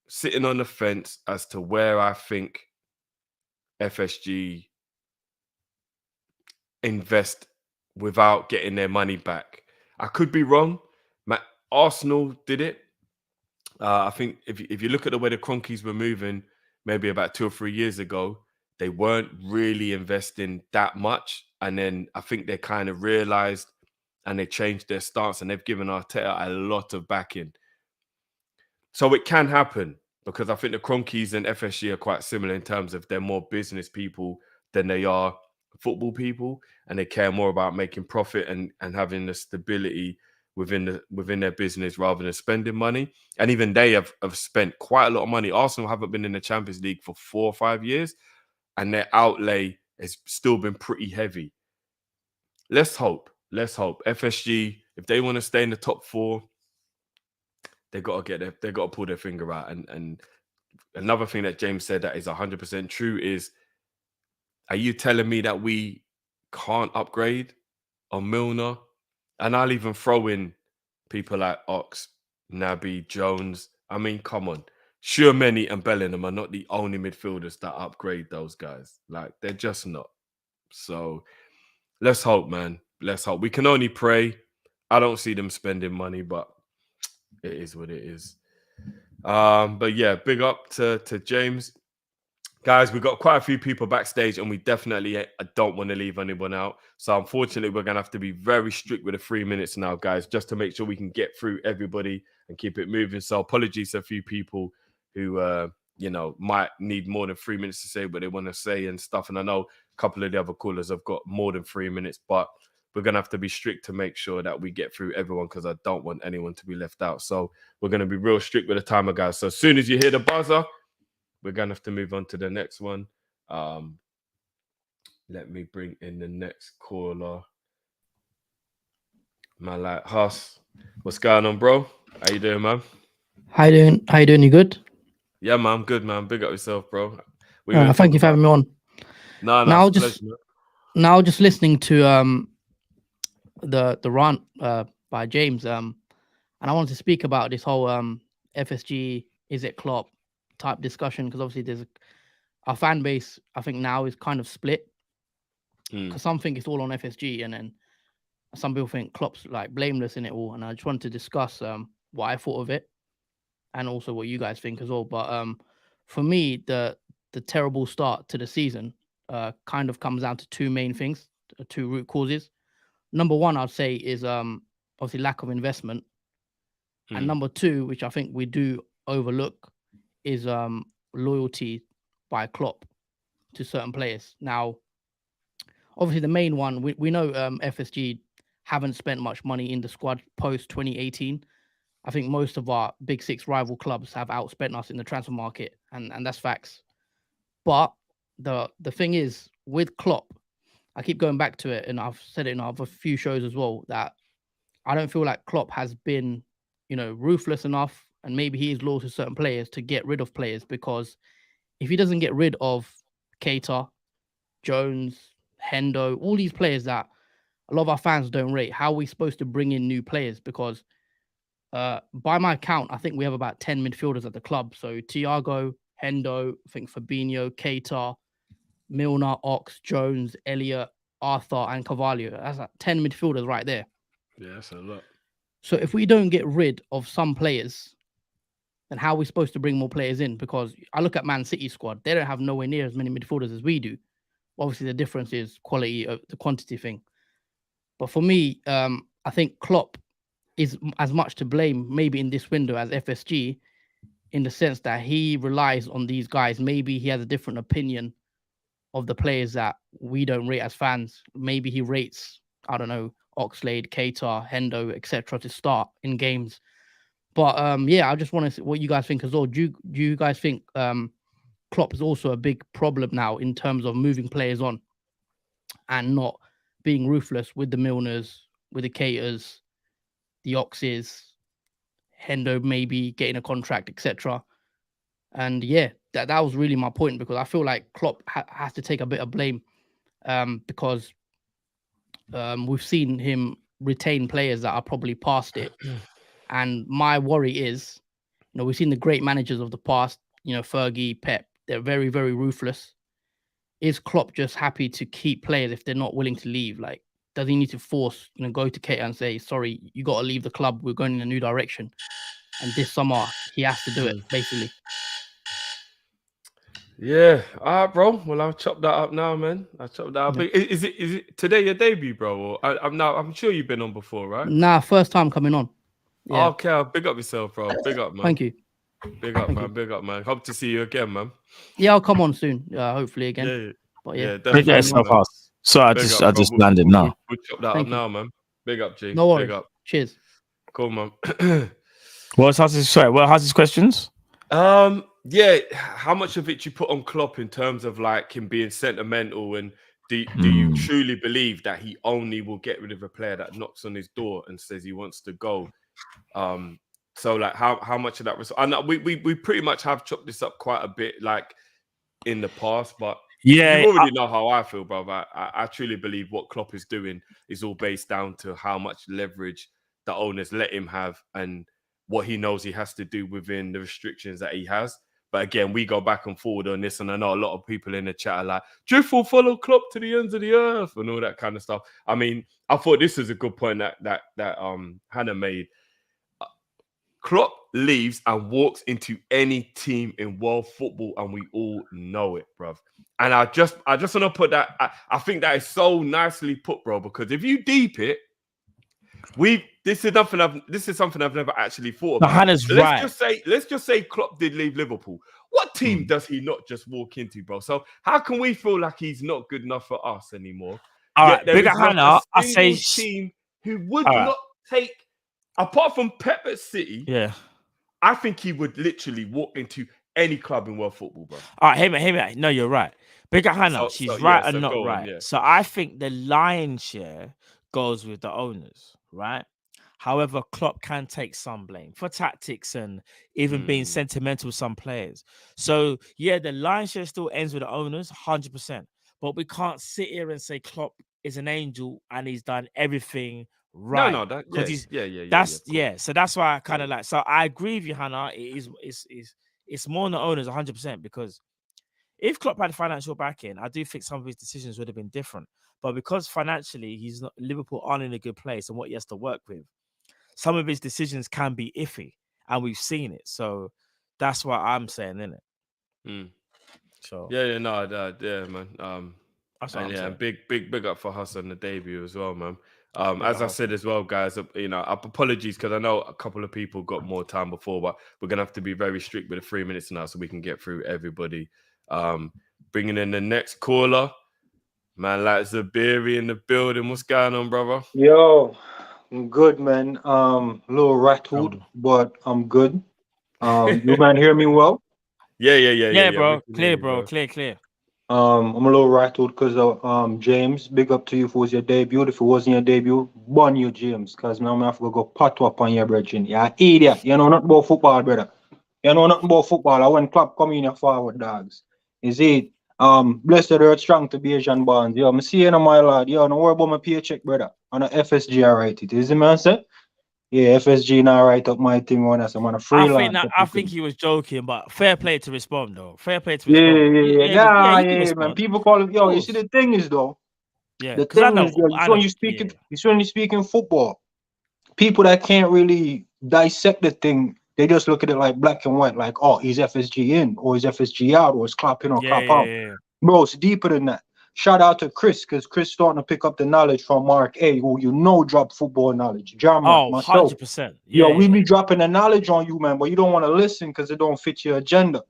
sitting on the fence as to where I think FSG invest without getting their money back. I could be wrong. Arsenal did it. I think if you look at the way the Cronkies were moving, maybe about 2 or 3 years ago, they weren't really investing that much. And then I think they kind of realized and they changed their stance and they've given Arteta a lot of backing. So it can happen because I think the Cronkies and FSG are quite similar in terms of they're more business people than they are football people, and they care more about making profit and having the stability within their business rather than spending money. And even they have spent quite a lot of money. Arsenal haven't been in the Champions League for 4 or 5 years, and their outlay has still been pretty heavy. Let's hope. FSG, if they want to stay in the top 4, they got to pull their finger out. And another thing that James said that is 100% true is, are you telling me that we can't upgrade on Milner? And I'll even throw in people like Ox, Naby, Jones. I mean, come on. Sure, and Bellingham are not the only midfielders that upgrade those guys. Like, they're just not. So let's hope, man. Let's hope. We can only pray. I don't see them spending money, but it is what it is. But yeah, big up to James. Guys, we've got quite a few people backstage and we definitely don't want to leave anyone out. So unfortunately, we're going to have to be very strict with the 3 minutes now, guys, just to make sure we can get through everybody and keep it moving. So apologies to a few people who, might need more than 3 minutes to say what they want to say and stuff. And I know a couple of the other callers have got more than 3 minutes, but we're going to have to be strict to make sure that we get through everyone because I don't want anyone to be left out. So we're going to be real strict with the timer, guys. So as soon as you hear the buzzer, we're going to have to move on to the next one. Let me bring in the next caller. Man, like Huss. What's going on, bro? How you doing, man? How you doing? You good? Yeah, man. I'm good, man. Big up yourself, bro. Thank you for having me on. No, now just listening to the rant by James. And I wanted to speak about this whole FSG, is it Klopp type discussion, because obviously our fan base, I think now is kind of split, because some think it's all on FSG and then some people think Klopp's like blameless in it all. And I just wanted to discuss what I thought of it and also what you guys think as well. But for me, the terrible start to the season kind of comes down to 2 main things, 2 root causes. Number 1, I'd say, is obviously lack of investment. And number 2, which I think we do overlook, is loyalty by Klopp to certain players. Now, obviously, the main one, we know FSG haven't spent much money in the squad post 2018. I think most of our big 6 rival clubs have outspent us in the transfer market, and that's facts. But the thing is, with Klopp, I keep going back to it, and I've said it in a few shows as well, that I don't feel like Klopp has been, ruthless enough, and maybe he is loyal to certain players to get rid of players, because if he doesn't get rid of Keita, Jones, Hendo, all these players that a lot of our fans don't rate, how are we supposed to bring in new players? Because by my count, I think we have about 10 midfielders at the club. So Thiago, Hendo, I think Fabinho, Keita, Milner, Ox, Jones, Elliott, Arthur, and Carvalho. That's like 10 midfielders right there. Yeah, that's a lot. So if we don't get rid of some players, then how are we supposed to bring more players in? Because I look at Man City's squad, they don't have nowhere near as many midfielders as we do. Obviously, the difference is quality, the quantity thing. But for me, I think Klopp is as much to blame maybe in this window as FSG, in the sense that he relies on these guys. Maybe he has a different opinion of the players that we don't rate as fans. Maybe he rates, I don't know, Oxlade, Keita, Hendo, etc. to start in games. But I just want to see what you guys think as well. Do you guys think Klopp is also a big problem now in terms of moving players on and not being ruthless with the Milners, with the Keiters, the Oxes, Hendo maybe getting a contract, etc. And yeah, that was really my point, because I feel like Klopp has to take a bit of blame, because we've seen him retain players that are probably past it. And my worry is, we've seen the great managers of the past, Fergie, Pep, they're very, very ruthless. Is Klopp just happy to keep players if they're not willing to leave? Like, does he need to force, go to Keita and say, sorry, you got to leave the club, we're going in a new direction? And this summer, he has to do it, basically. Yeah, all right, bro. Well, I'll chop that up now, man. I'll chop that up. Yeah. Is it today your debut, bro? Or I'm sure you've been on before, right? Nah, first time coming on. Yeah. Okay, big up yourself, bro. Big up, man. Thank you. Big up, man. Big up, man. Hope to see you again, man. Yeah, I'll come on soon. Hopefully again. Yeah. But yeah, big yourself up. So I just landed now. We'll chop that up now, man. Big up, G. No worries. Big up. Cheers. Cool, man. How's his questions? Yeah, how much of it you put on Klopp in terms of like him being sentimental, and do you truly believe that he only will get rid of a player that knocks on his door and says he wants to go? So like how much of that was? I know we pretty much have chopped this up quite a bit like in the past, but yeah, you already know how I feel, bro. I truly believe what Klopp is doing is all based down to how much leverage the owners let him have and what he knows he has to do within the restrictions that he has. But again, we go back and forward on this, and I know a lot of people in the chat are like, Drift will follow Klopp to the ends of the earth and all that kind of stuff. I mean, I thought this was a good point that Hannah made. Klopp leaves and walks into any team in world football, and we all know it, bruv. And I just want to put that. I think that is so nicely put, bro. Because if you deep it, this is something I've never actually thought about. Hannah's right. Let's just say Klopp did leave Liverpool. What team does he not just walk into, bro? So how can we feel like he's not good enough for us anymore? All right, bigger Hannah. I say team who would not take, apart from Pep at City. Yeah, I think he would literally walk into any club in world football, bro. All right, hey man. No, you're right. Bigger Hannah, she's right and not right. Yeah. So I think the lion's share goes with the owners, right? However, Klopp can take some blame for tactics and even being sentimental with some players. So yeah, the lion's share still ends with the owners, 100%. But we can't sit here and say Klopp is an angel and he's done everything right. No, he's So that's why I kind of like. So I agree with you, Hannah. It's more on the owners, 100%, because if Klopp had financial backing, I do think some of his decisions would have been different. But because financially, Liverpool aren't in a good place and what he has to work with, some of his decisions can be iffy, and we've seen it. So that's what I'm saying, innit? So yeah, man. That's what I'm saying. Big up for Huss on the debut as well, man. As I said as well, guys, apologies because I know a couple of people got more time before, but we're gonna have to be very strict with the 3 minutes now so we can get through everybody. Bringing in the next caller, man, like Zabiri in the building. What's going on, brother? Yo, I'm good, man. A little rattled, but I'm good. You man hear me well? Yeah, bro. Clear, bro. Clear. I'm a little rattled because James, big up to you if it was your debut. If it wasn't your debut, burn you, James, because now I'm have to go pat up on your brethren. Yeah, idiot. You know nothing about football, brother. You know nothing about football. I went Klopp come in your forward, dogs. Is it? Blessed earth strong to be Asian bonds. Yo, I'm seeing my lad. Yo, no worry about my paycheck, brother. On a FSG, I write it. Is it, man, sir? Yeah, FSG now write up my thing on us. I'm on a freelance. I think he was joking, but fair play to respond, though. Fair play to respond. Yeah, man. People call it, yo, you see, the thing is, though. Yeah, the thing is, it's when you speak in football, people that can't really dissect the thing, they just look at it like black and white, like, oh, he's FSG in, or he's FSG out, or he's Klopp in or Klopp out. Yeah. Bro, it's deeper than that. Shout out to Chris, because Chris starting to pick up the knowledge from Mark A, who drop football knowledge. Myself. 100%. We be dropping the knowledge on you, man, but you don't want to listen because it don't fit your agenda.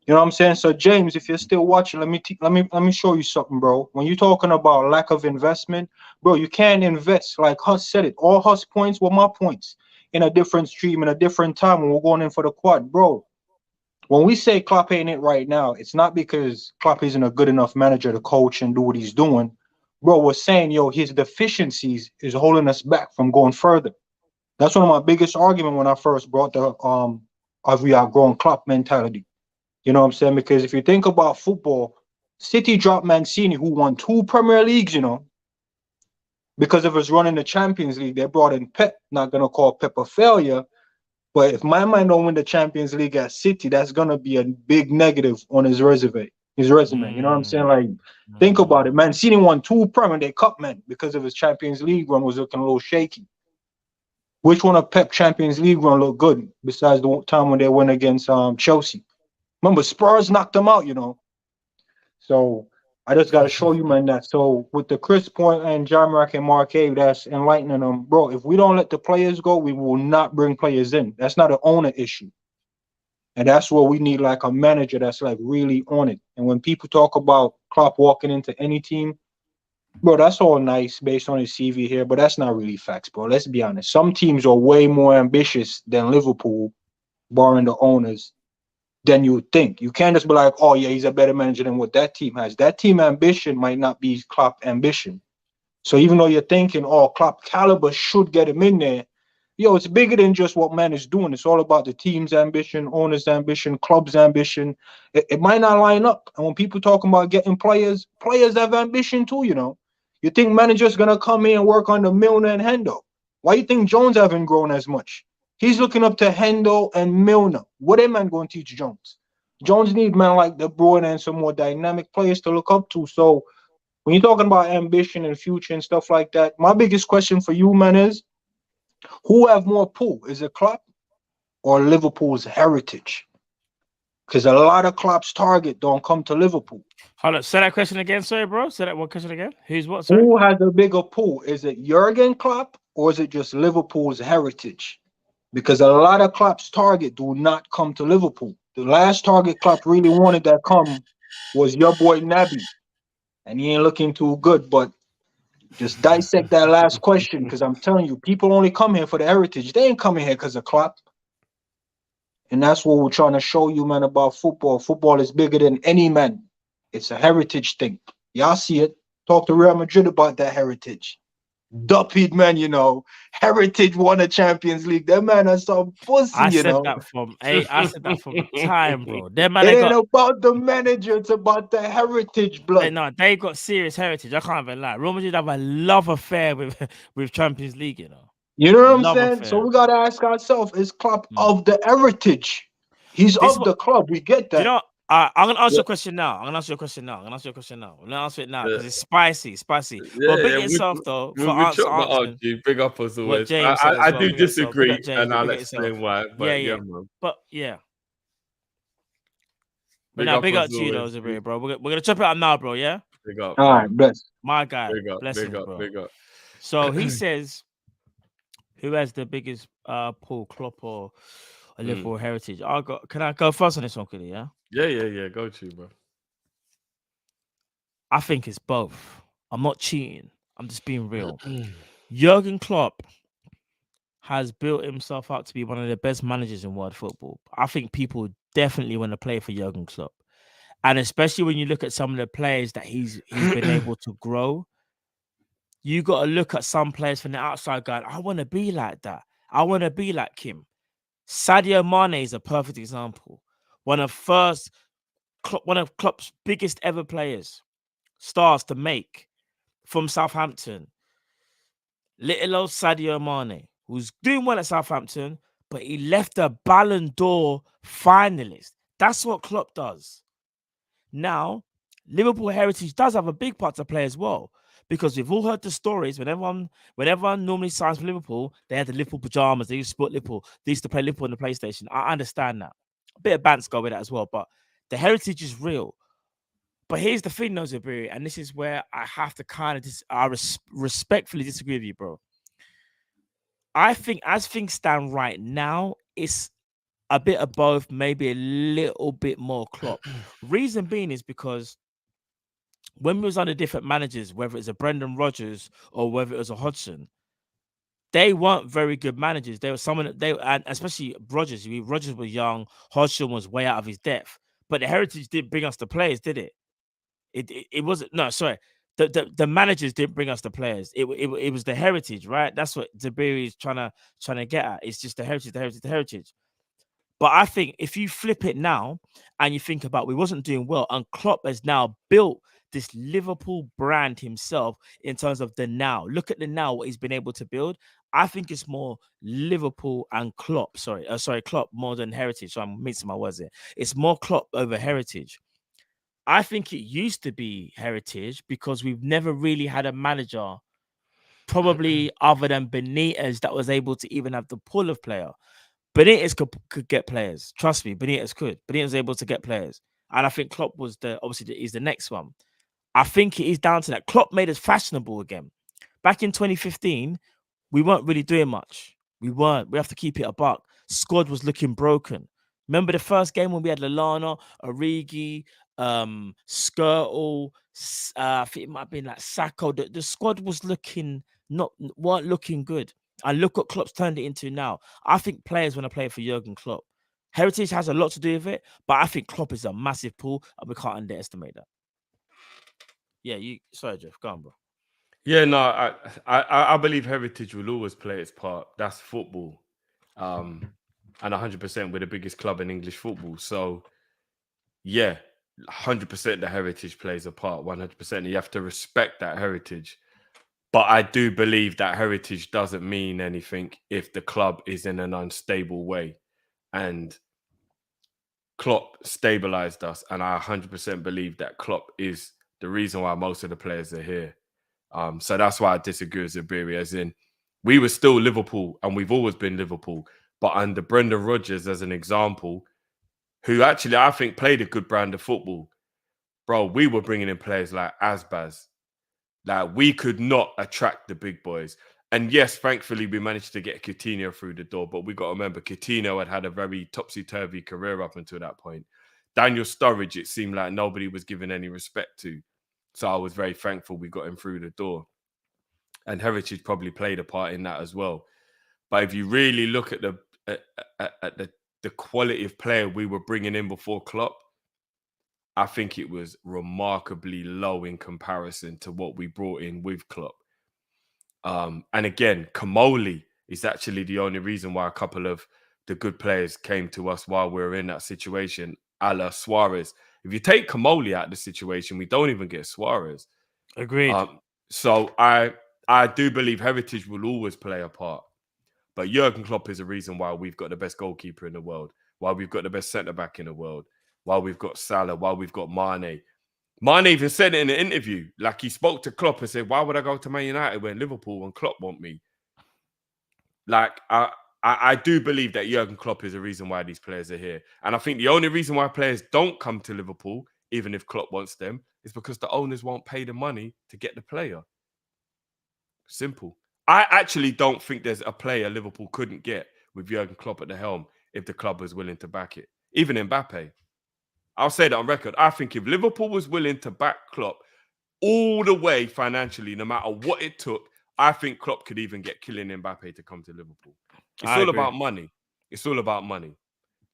You know what I'm saying? So, James, if you're still watching, let me show you something, bro. When you're talking about lack of investment, bro, you can't invest. Like Huss said it. All Huss points were my points in a different stream, in a different time when we're going in for the quad, bro. When we say Klopp ain't it right now, it's not because Klopp isn't a good enough manager to coach and do what he's doing. Bro, we're saying, his deficiencies is holding us back from going further. That's one of my biggest arguments when I first brought the of we outgrown Klopp mentality. You know what I'm saying? Because if you think about football, City dropped Mancini, who won 2 Premier Leagues, because of his run in the Champions League. They brought in Pep. Not gonna call Pep a failure, but if my man don't win the Champions League at City, that's gonna be a big negative on his resume. You know what I'm saying? Like, think about it. Mancini won 2 Premier League Cup, man, because of his Champions League run was looking a little shaky. Which one of Pep Champions League run looked good besides the time when they went against Chelsea? Remember, Spurs knocked them out, So I just got to show you, man, that. So with the Chris Point and John Mark and Mark Abe, that's enlightening them. Bro, if we don't let the players go, we will not bring players in. That's not an owner issue. And that's where we need like a manager that's like really on it. And when people talk about Klopp walking into any team, bro, that's all nice based on his CV here, but that's not really facts, bro. Let's be honest. Some teams are way more ambitious than Liverpool, barring the owners, than you would think. You can't just be like, oh, yeah, he's a better manager than what that team has. That team ambition might not be Klopp ambition. So even though you're thinking, oh, Klopp caliber should get him in there, it's bigger than just what man is doing. It's all about the team's ambition, owner's ambition, club's ambition. It might not line up. And when people talking about getting players have ambition too, You think managers going to come in and work on the Milner and Hendo? Why you think Jones haven't grown as much? He's looking up to Hendo and Milner. What am man going to teach Jones? Jones need man like De Bruyne and some more dynamic players to look up to. So when you're talking about ambition and future and stuff like that, my biggest question for you, man, is who have more pull? Is it Klopp or Liverpool's heritage? Because a lot of Klopp's target don't come to Liverpool. Hold on, say that question again, sorry, bro. Say that one question again. Who's what? Sorry? Who has a bigger pull? Is it Jurgen Klopp or is it just Liverpool's heritage? Because a lot of Klopp's target do not come to Liverpool. The last target Klopp really wanted that come was your boy Naby, and he ain't looking too good. But just dissect that last question, because I'm telling you, people only come here for the heritage. They ain't coming here because of Klopp. And that's what we're trying to show you, man, about football. Football is bigger than any man. It's a heritage thing. Y'all see it. Talk to Real Madrid about that heritage. Duppied, man, Heritage won a Champions League. That man has some pussy, I said that from time, bro. Them man, it ain't about the manager, it's about the heritage, blood. They got serious heritage. I can't even lie. Real Madrid have a love affair with Champions League, You know what I'm saying? Affair. So we gotta ask ourselves: is Klopp of the heritage? He's of the club. We get that. I'm gonna answer your question now. I'm gonna answer it now because it's spicy. But big yourself though for answering. Big up as always. I do disagree, and I'll explain why. But man. But yeah. But now, big up to you, though, Zabir, bro. We're gonna chop it up now, bro. Yeah. Big up. All right, bless. My guy, bless him, bro. Big up. So he says, who has the biggest pull, Klopp or Liverpool heritage? Can I go first on this one, quickly? Yeah. Yeah. Go to, bro. I think it's both. I'm not cheating. I'm just being real. Jurgen Klopp has built himself up to be one of the best managers in world football. I think people definitely want to play for Jurgen Klopp. And especially when you look at some of the players that he's been able to grow, you got to look at some players from the outside going, I want to be like that. I want to be like him. Sadio Mane is a perfect example. One of Klopp's biggest ever players, stars to make from Southampton. Little old Sadio Mane, who's doing well at Southampton, but he left a Ballon d'Or finalist. That's what Klopp does. Now, Liverpool heritage does have a big part to play as well, because we've all heard the stories. When everyone normally signs for Liverpool, they had the Liverpool pajamas. They used to sport Liverpool. They used to play Liverpool on the PlayStation. I understand that. A bit of bants go with that as well, but the heritage is real. But here's the thing, though, Zabiri, and this is where I have to kind of respectfully disagree with you, bro. I think as things stand right now, it's a bit of both, maybe a little bit more Klopp. Reason being is because when we was under different managers, whether it's a Brendan Rodgers or whether it was a Hodgson, they weren't very good managers. They were someone and especially Rodgers. Rodgers was young, Hodgson was way out of his depth. But the heritage didn't bring us the players, did it? It wasn't. No, sorry. the managers didn't bring us the players. It was the heritage, right? That's what Zuberi is trying to get at. It's just the heritage. But I think if you flip it now and you think about we wasn't doing well, and Klopp has now built this Liverpool brand himself in terms of the now. Look at the now, what he's been able to build. I think it's more Liverpool and Klopp. Sorry, Klopp more than heritage. So I'm mixing my words here. It's more Klopp over heritage. I think it used to be heritage because we've never really had a manager, probably other than Benitez, that was able to even have the pull of player. Benitez could get players. Trust me, Benitez could. Benitez was able to get players. And I think Klopp was is the next one. I think it is down to that. Klopp made us fashionable again. Back in 2015, we weren't really doing much. We weren't. We have to keep it a buck. Squad was looking broken. Remember the first game when we had Lallana, Origi, Skirtle, I think it might have been like Sacco. The squad was weren't looking good. And look what Klopp's turned it into now. I think players want to play for Jurgen Klopp. Heritage has a lot to do with it, but I think Klopp is a massive pull, and we can't underestimate that. Yeah, sorry, Jeff, go on, bro. Yeah, no, I believe heritage will always play its part. That's football. And 100% we're the biggest club in English football. So yeah, 100% the heritage plays a part, 100%. You have to respect that heritage. But I do believe that heritage doesn't mean anything if the club is in an unstable way. And Klopp stabilized us. And I 100% believe that Klopp is the reason why most of the players are here. So that's why I disagree with Zuberi, as in we were still Liverpool and we've always been Liverpool. But under Brendan Rodgers, as an example, who actually I think played a good brand of football, bro, we were bringing in players like Asbaz. Like, we could not attract the big boys. And yes, thankfully, we managed to get Coutinho through the door. But we got to remember, Coutinho had a very topsy-turvy career up until that point. Daniel Sturridge, it seemed like nobody was giving any respect to. So I was very thankful we got him through the door. And heritage probably played a part in that as well. But if you really look at the quality of player we were bringing in before Klopp, I think it was remarkably low in comparison to what we brought in with Klopp. And again, Kamoli is actually the only reason why a couple of the good players came to us while we were in that situation, a la Suarez. If you take Kamoli out of the situation, we don't even get Suarez. Agreed. So I do believe heritage will always play a part. But Jurgen Klopp is a reason why we've got the best goalkeeper in the world, why we've got the best centre-back in the world, why we've got Salah, why we've got Mane. Mane even said it in an interview, like he spoke to Klopp and said, why would I go to Man United when Liverpool and Klopp want me? Like, I do believe that Jurgen Klopp is a reason why these players are here. And I think the only reason why players don't come to Liverpool, even if Klopp wants them, is because the owners won't pay the money to get the player. Simple. I actually don't think there's a player Liverpool couldn't get with Jurgen Klopp at the helm if the club was willing to back it. Even Mbappe. I'll say that on record. I think if Liverpool was willing to back Klopp all the way financially, no matter what it took, I think Klopp could even get Kylian Mbappe to come to Liverpool. It's all about money. It's all about money.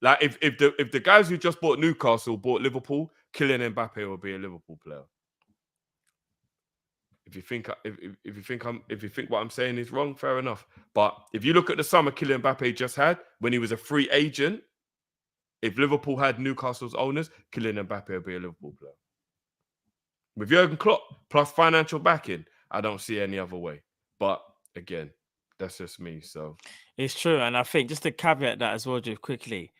Like if the guys who just bought Newcastle bought Liverpool, Kylian Mbappe will be a Liverpool player. If you think what I'm saying is wrong, fair enough. But if you look at the summer Kylian Mbappe just had when he was a free agent, if Liverpool had Newcastle's owners, Kylian Mbappe would be a Liverpool player. With Jurgen Klopp plus financial backing, I don't see any other way. But again, that's just me. So it's true, and I think just to caveat that as well, just quickly,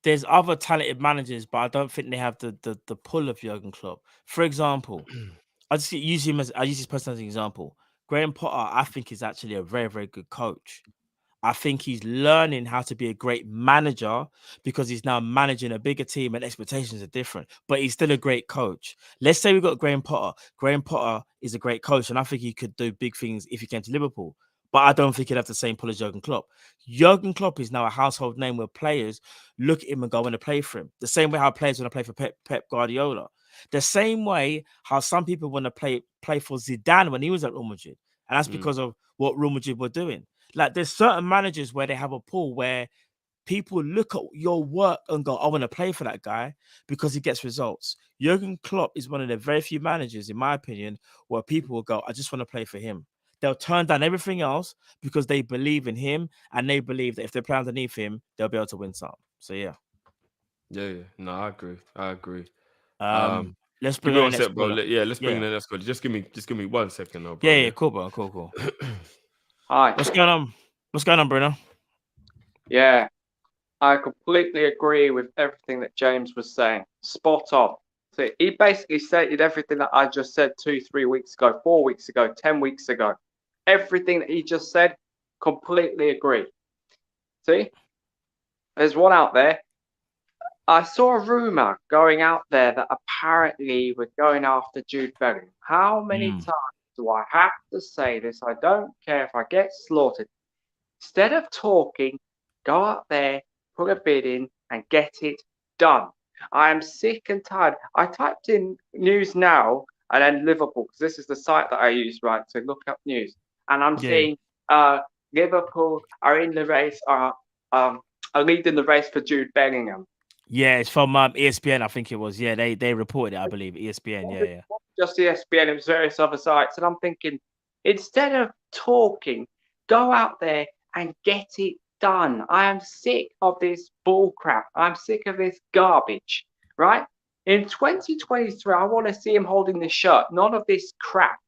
there's other talented managers, but I don't think they have the pull of Jurgen Klopp. For example, I use his person as an example. Graham Potter, I think, is actually a very, very good coach. I think he's learning how to be a great manager because he's now managing a bigger team and expectations are different, but he's still a great coach. Let's say we've got Graham Potter. Graham Potter is a great coach, and I think he could do big things if he came to Liverpool, but I don't think he'd have the same pull as Jurgen Klopp. Jurgen Klopp is now a household name where players look at him and go and play for him. The same way how players want to play for Pep Guardiola. The same way how some people want to play for Zidane when he was at Real Madrid. And that's because of what Real Madrid were doing. Like, there's certain managers where they have a pull where people look at your work and go, I want to play for that guy because he gets results. Jurgen Klopp is one of the very few managers, in my opinion, where people will go, I just want to play for him. They'll turn down everything else because they believe in him and they believe that if they play underneath him, they'll be able to win some. So yeah. Yeah. No, I agree. Let's Give bring me in one the next sec, bro. caller. Let's bring in the next caller. Just give me 1 second, though, bro. Yeah, cool, bro. Cool. Hi. What's going on? What's going on, Bruno? Yeah, I completely agree with everything that James was saying. Spot on. So he basically stated everything that I just said 2-3 weeks ago, 4 weeks ago, 10 weeks ago. Everything that he just said, completely agree. See, there's one out there. I saw a rumor going out there that apparently we're going after Jude Bellingham. How many times do I have to say this? I don't care if I get slaughtered. Instead of talking, go out there, put a bid in, and get it done. I am sick and tired. I typed in news now and then Liverpool, because this is the site that I use, right, to look up news. And I'm seeing Liverpool are in the race, are leading the race for Jude Bellingham. Yeah, it's from ESPN, I think it was. Yeah, they reported it, I believe. ESPN, yeah. Just ESPN, it was various other sites. And I'm thinking, instead of talking, go out there and get it done. I am sick of this bull crap. I'm sick of this garbage, right? In 2023, I want to see him holding the shirt. None of this crap,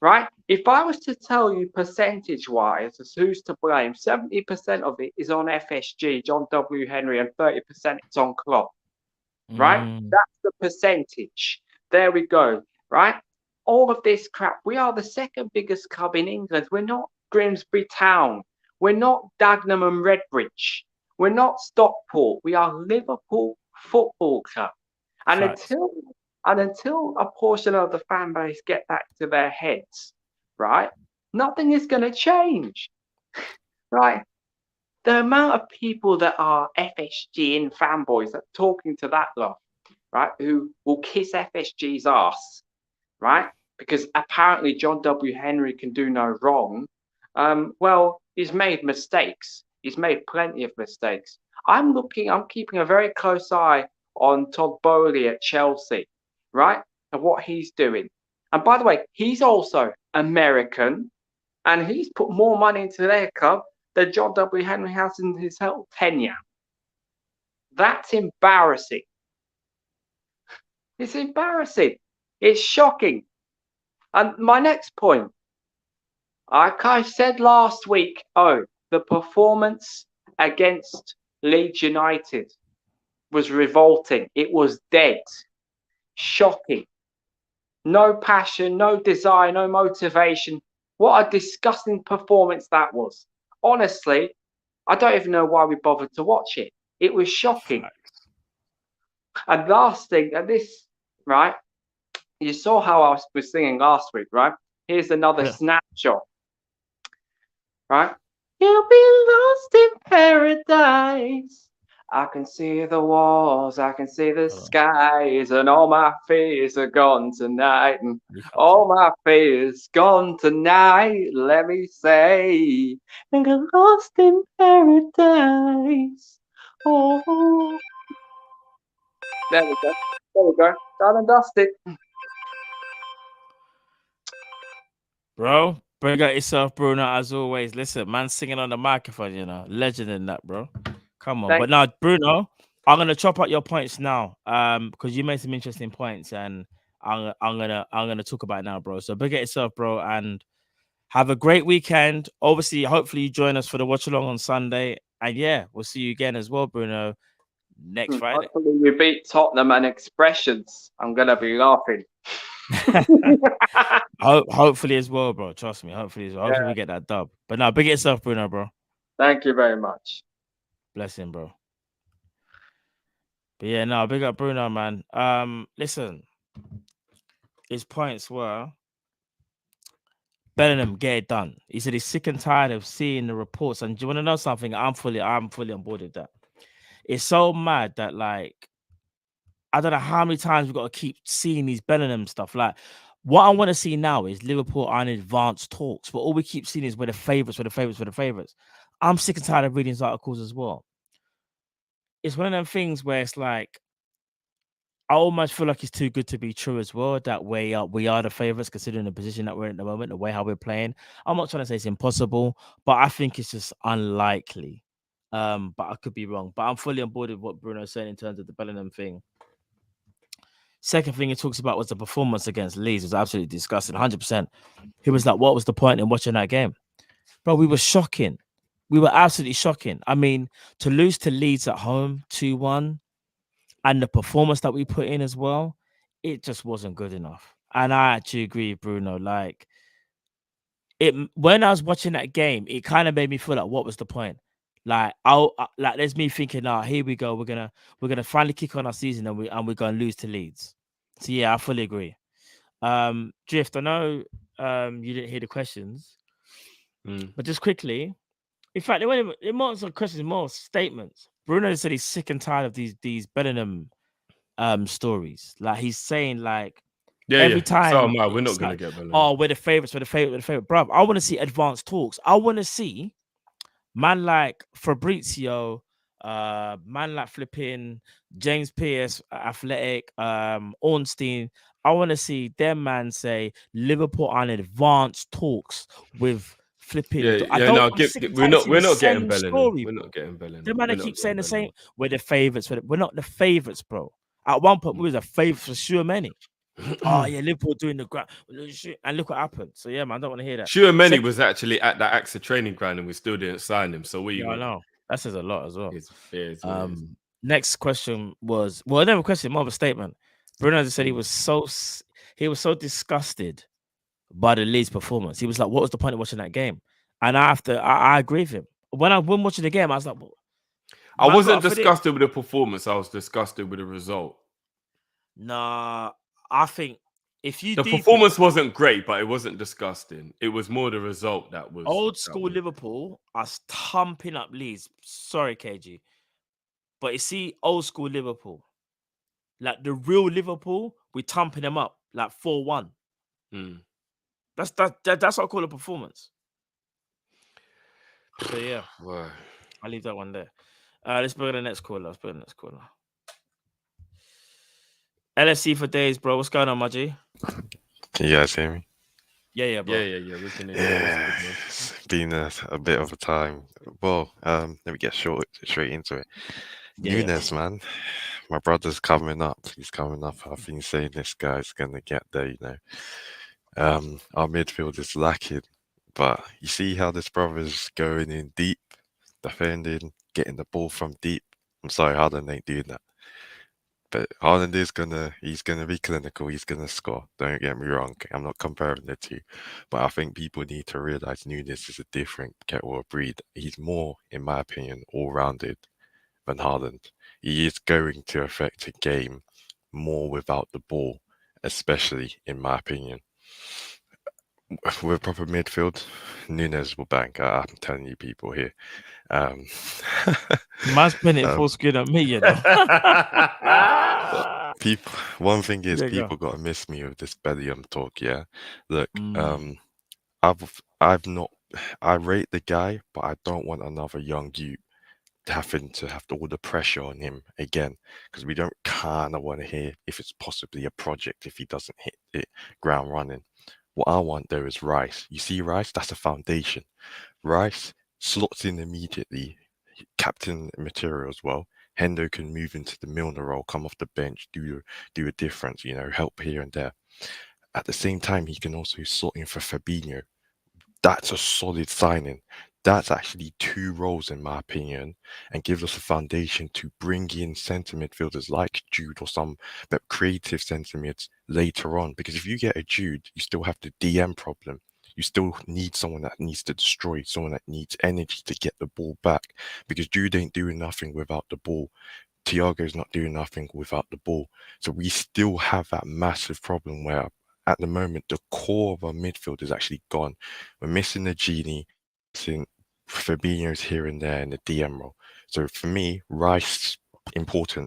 right? If I was to tell you percentage-wise as who's to blame, 70% of it is on FSG, John W. Henry, and 30% it's on Klopp, right? That's the percentage. There we go, right? All of this crap. We are the second biggest club in England. We're not Grimsby Town. We're not Dagenham and Redbridge. We're not Stockport. We are Liverpool Football Club. And until a portion of the fan base get that to their heads, right, nothing is going to change, right? The amount of people that are FSG in fanboys that are talking to that lot, right, who will kiss FSG's ass, right, because apparently John W. Henry can do no wrong. Well, he's made mistakes. He's made plenty of mistakes. I'm keeping a very close eye on Todd Bowley at Chelsea, right? And what he's doing. And by the way, he's also American, and he's put more money into their club than John W. Henry has in his whole tenure. That's embarrassing. It's embarrassing. It's shocking. And my next point, like I said last week, the performance against Leeds United was revolting. It was dead. Shocking. No passion, no desire, no motivation. What a disgusting performance that was. Honestly, I don't even know why we bothered to watch it. It was shocking. And last thing, and this, right? You saw how I was singing last week, right? Here's another snapshot. Right? You'll be lost in paradise. I can see the walls, I can see the skies, and all my fears are gone tonight. And all my fears gone tonight, let me say. And get lost in paradise. Oh. There we go. There we go. Done and dusted. Bro, bring out yourself, Bruno, as always. Listen, man singing on the microphone, you know. Legend in that, bro. Come on. But now, Bruno, I'm gonna chop out your points now. Because you made some interesting points, and I'm gonna talk about it now, bro. So bring out yourself, bro, and have a great weekend. Obviously, hopefully you join us for the watch along on Sunday. And yeah, we'll see you again as well, Bruno, next Friday. Hopefully we beat Tottenham and Expressions. I'm gonna be laughing. Hopefully as well, bro. Trust me. Hopefully as well. Hopefully we get that dub. But now, big yourself, Bruno, bro. Thank you very much. Blessing, bro. But yeah, no, big up Bruno, man. Listen, his points were Bellingham, get it done. He said he's sick and tired of seeing the reports. And do you want to know something? I'm fully on board with that. It's so mad that, like, I don't know how many times we've got to keep seeing these Bellingham stuff. Like, what I want to see now is Liverpool are in advanced talks, but all we keep seeing is we're the favourites. I'm sick and tired of reading these articles as well. it's one of them things where it's like I almost feel like it's too good to be true as well. That we are the favorites considering the position that we're in at the moment, the way how we're playing. I'm not trying to say it's impossible, but I think it's just unlikely. But I could be wrong. But I'm fully on board with what Bruno's saying in terms of the Bellingham thing. Second thing he talks about was the performance against Leeds. It was absolutely disgusting, 100%. He was like, what was the point in watching that game? Bro, we were shocking. We were absolutely shocking. I mean, to lose to Leeds at home 2-1 and the performance that we put in as well, it just wasn't good enough. And I actually agree, Bruno. Like, when I was watching that game, it kind of made me feel like, what was the point? Like, like there's me thinking, here we go. We're gonna finally kick on our season and we're gonna lose to Leeds. So yeah, I fully agree. Drift, I know you didn't hear the questions, but just quickly, in fact, it wasn't questions, more statements. Bruno said he's sick and tired of these Bellingham stories. Like he's saying, like every time. So am I. We're not gonna get Bellingham. Oh, we're the favorites. We're the favorite. Bruv, I want to see advanced talks. I want to see man like Fabrizio, man like flipping James Pierce, Athletic, Ornstein. I want to see them man say Liverpool on advanced talks with flipping. We're not getting Bellingham. We're not getting Bellingham. The man keep saying the same. We're the favorites. We're not the favorites, bro. At one point, we was a favorite for sure many. Oh yeah, Liverpool doing the ground, and look what happened. So yeah, man, I don't want to hear that. Sure, many was actually at that AXA training ground, and we still didn't sign him. So we, I know that says a lot as well. It's Next question was never a question, more of a statement. Bruno said he was so disgusted by the Leeds performance. He was like, "What was the point of watching that game?" And I agree with him. When watching the game, I was like, I wasn't disgusted with the performance. I was disgusted with the result. Nah. I think if you the performance wasn't great, but it wasn't disgusting. It was more the result that was old school Liverpool us thumping up Leeds. Sorry, KG, but you see, old school Liverpool, like the real Liverpool, we thumping them up like 4-1. That's what I call a performance. So yeah, I'll leave that one there. Let's put the next caller. LSC for days, bro. What's going on, Maji? Can you guys hear me? Yeah, bro. Yeah. We can hear you. It's been a bit of a time. Well, let me get straight into it. Nunes, man. My brother's coming up. He's coming up. I've been saying this guy's gonna get there, you know. Our midfield is lacking, but you see how this brother's going in deep, defending, getting the ball from deep. I'm sorry, Haaland ain't doing that. But Haaland he's gonna be clinical, he's gonna score. Don't get me wrong. I'm not comparing the two. But I think people need to realise Nunes is a different kettle of breed. He's more, in my opinion, all-rounded than Haaland. He is going to affect a game more without the ball, especially in my opinion. With proper midfield, Nunes will bank. I'm telling you people here. Man's putting it full screen at me, you know. One thing is, people gotta miss me with this Bellingham talk. Yeah, look, I rate the guy, but I don't want another young youth having to have all the pressure on him again, because we don't kind of want to hear if it's possibly a project if he doesn't hit it ground running. What I want though is Rice. You see Rice, that's a foundation. Rice slots in immediately, captain material as well. Hendo can move into the Milner role, come off the bench, do a difference, you know, help here and there. At the same time, he can also slot in for Fabinho. That's a solid signing. That's actually 2 roles, in my opinion, and gives us a foundation to bring in centre midfielders like Jude or some creative centre mids later on. Because if you get a Jude, you still have the DM problem. You still need someone that needs to destroy, someone that needs energy to get the ball back. Because Jude ain't doing nothing without the ball. Thiago's not doing nothing without the ball. So we still have that massive problem where at the moment, the core of our midfield is actually gone. We're missing the genie, missing Fabinho's here and there in the DM role. So for me, Rice,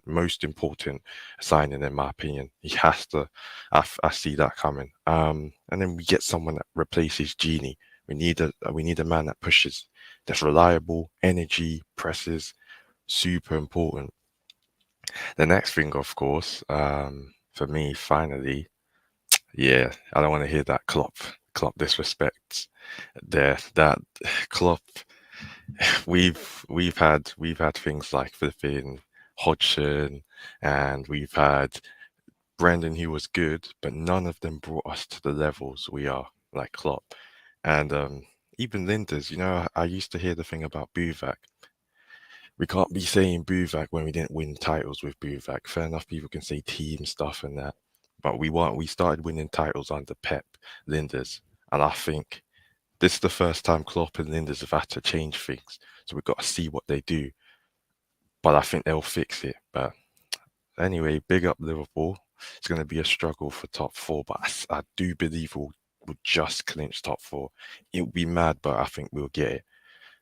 most important signing in my opinion. He has to, I see that coming. And then we get someone that replaces Genie. We need a man that pushes, that's reliable, energy, presses, super important. The next thing, of course, for me, finally, yeah, I don't want to hear that Klopp disrespect. That Klopp, we've had things like flipping Hodgson, and we've had Brendan, who was good, but none of them brought us to the levels we are, like Klopp. And even Linders, I used to hear the thing about Buvac. We can't be saying Buvac when we didn't win titles with Buvac. Fair enough, people can say team stuff and that, but we started winning titles under Pep, Linders, and I think this is the first time Klopp and Linders have had to change things. So we've got to see what they do, but I think they'll fix it. But anyway, big up Liverpool. It's going to be a struggle for top 4, but I do believe we'll just clinch top 4. It'll be mad, but I think we'll get it.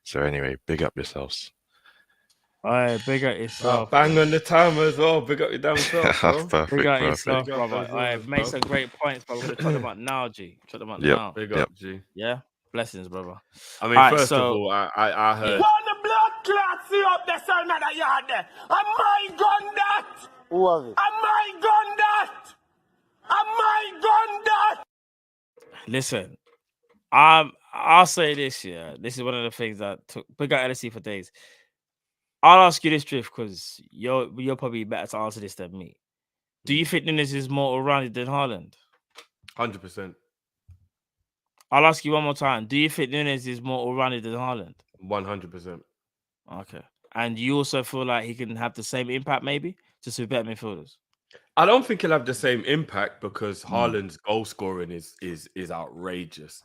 So anyway, big up yourselves. All right, big up yourself. Bang on the timer as well. Big up your damn self, bro. Perfect, Big up perfect. yourself, Big up brother. as All right, always, made bro. some great points, but we're going to talk them out now, G. Talk them out Yep, now. Big yep. up, G. Yeah? Blessings, brother. I mean, All right, first of so- all, I heard. When the blood clots you up there, son, another yard there. Am I gun that? Who have it? Am I gun that? Am I gun that? Listen, I'll say this, yeah. This is one of the things that took big up LSC for days. I'll ask you this, Drift, because you're probably better to answer this than me. Do you think Nunes is more all-rounded than Haaland? 100%. I'll ask you one more time. Do you think Nunes is more all-rounded than Haaland? 100%. Okay. And you also feel like he can have the same impact, maybe, just with better midfielders? I don't think he'll have the same impact because Hmm. Haaland's goal scoring is outrageous.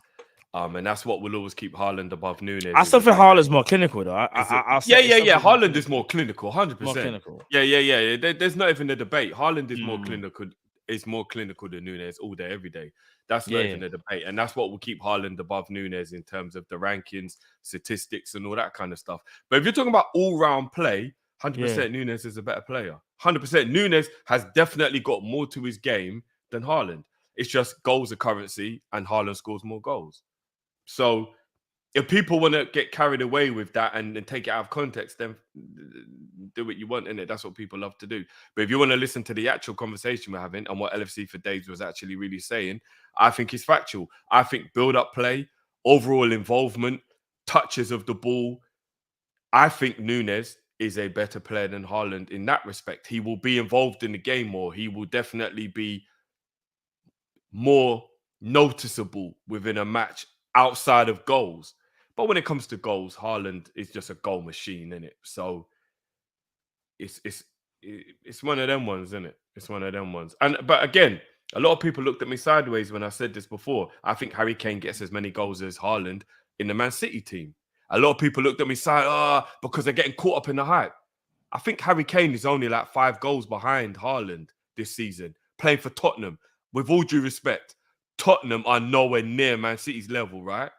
And that's what will always keep Haaland above Nunes. I still think Haaland's more clinical, though. I'll say Yeah. it's something Haaland is more clinical, 100%. more clinical. Yeah. There's not even a debate. Haaland is more clinical. Is more clinical than Nunes all day, every day. That's not even a debate, and that's what will keep Haaland above Nunes in terms of the rankings, statistics, and all that kind of stuff. But if you're talking about all-round play, 100% Nunes is a better player. 100% Nunes has definitely got more to his game than Haaland. It's just goals are currency, and Haaland scores more goals. So if people want to get carried away with that and take it out of context, then do what you want in it. That's what people love to do. But if you want to listen to the actual conversation we're having and what LFC for Days was actually really saying, I think it's factual. I think build-up play, overall involvement, touches of the ball. I think Nunes is a better player than Haaland in that respect. He will be involved in the game more. He will definitely be more noticeable within a match outside of goals. But when it comes to goals, Haaland is just a goal machine, isn't it? So it's one of them ones, isn't it? It's one of them ones. But again, a lot of people looked at me sideways when I said this before. I think Harry Kane gets as many goals as Haaland in the Man City team. A lot of people looked at me because they're getting caught up in the hype. I think Harry Kane is only like 5 goals behind Haaland this season, playing for Tottenham. With all due respect, Tottenham are nowhere near Man City's level, right?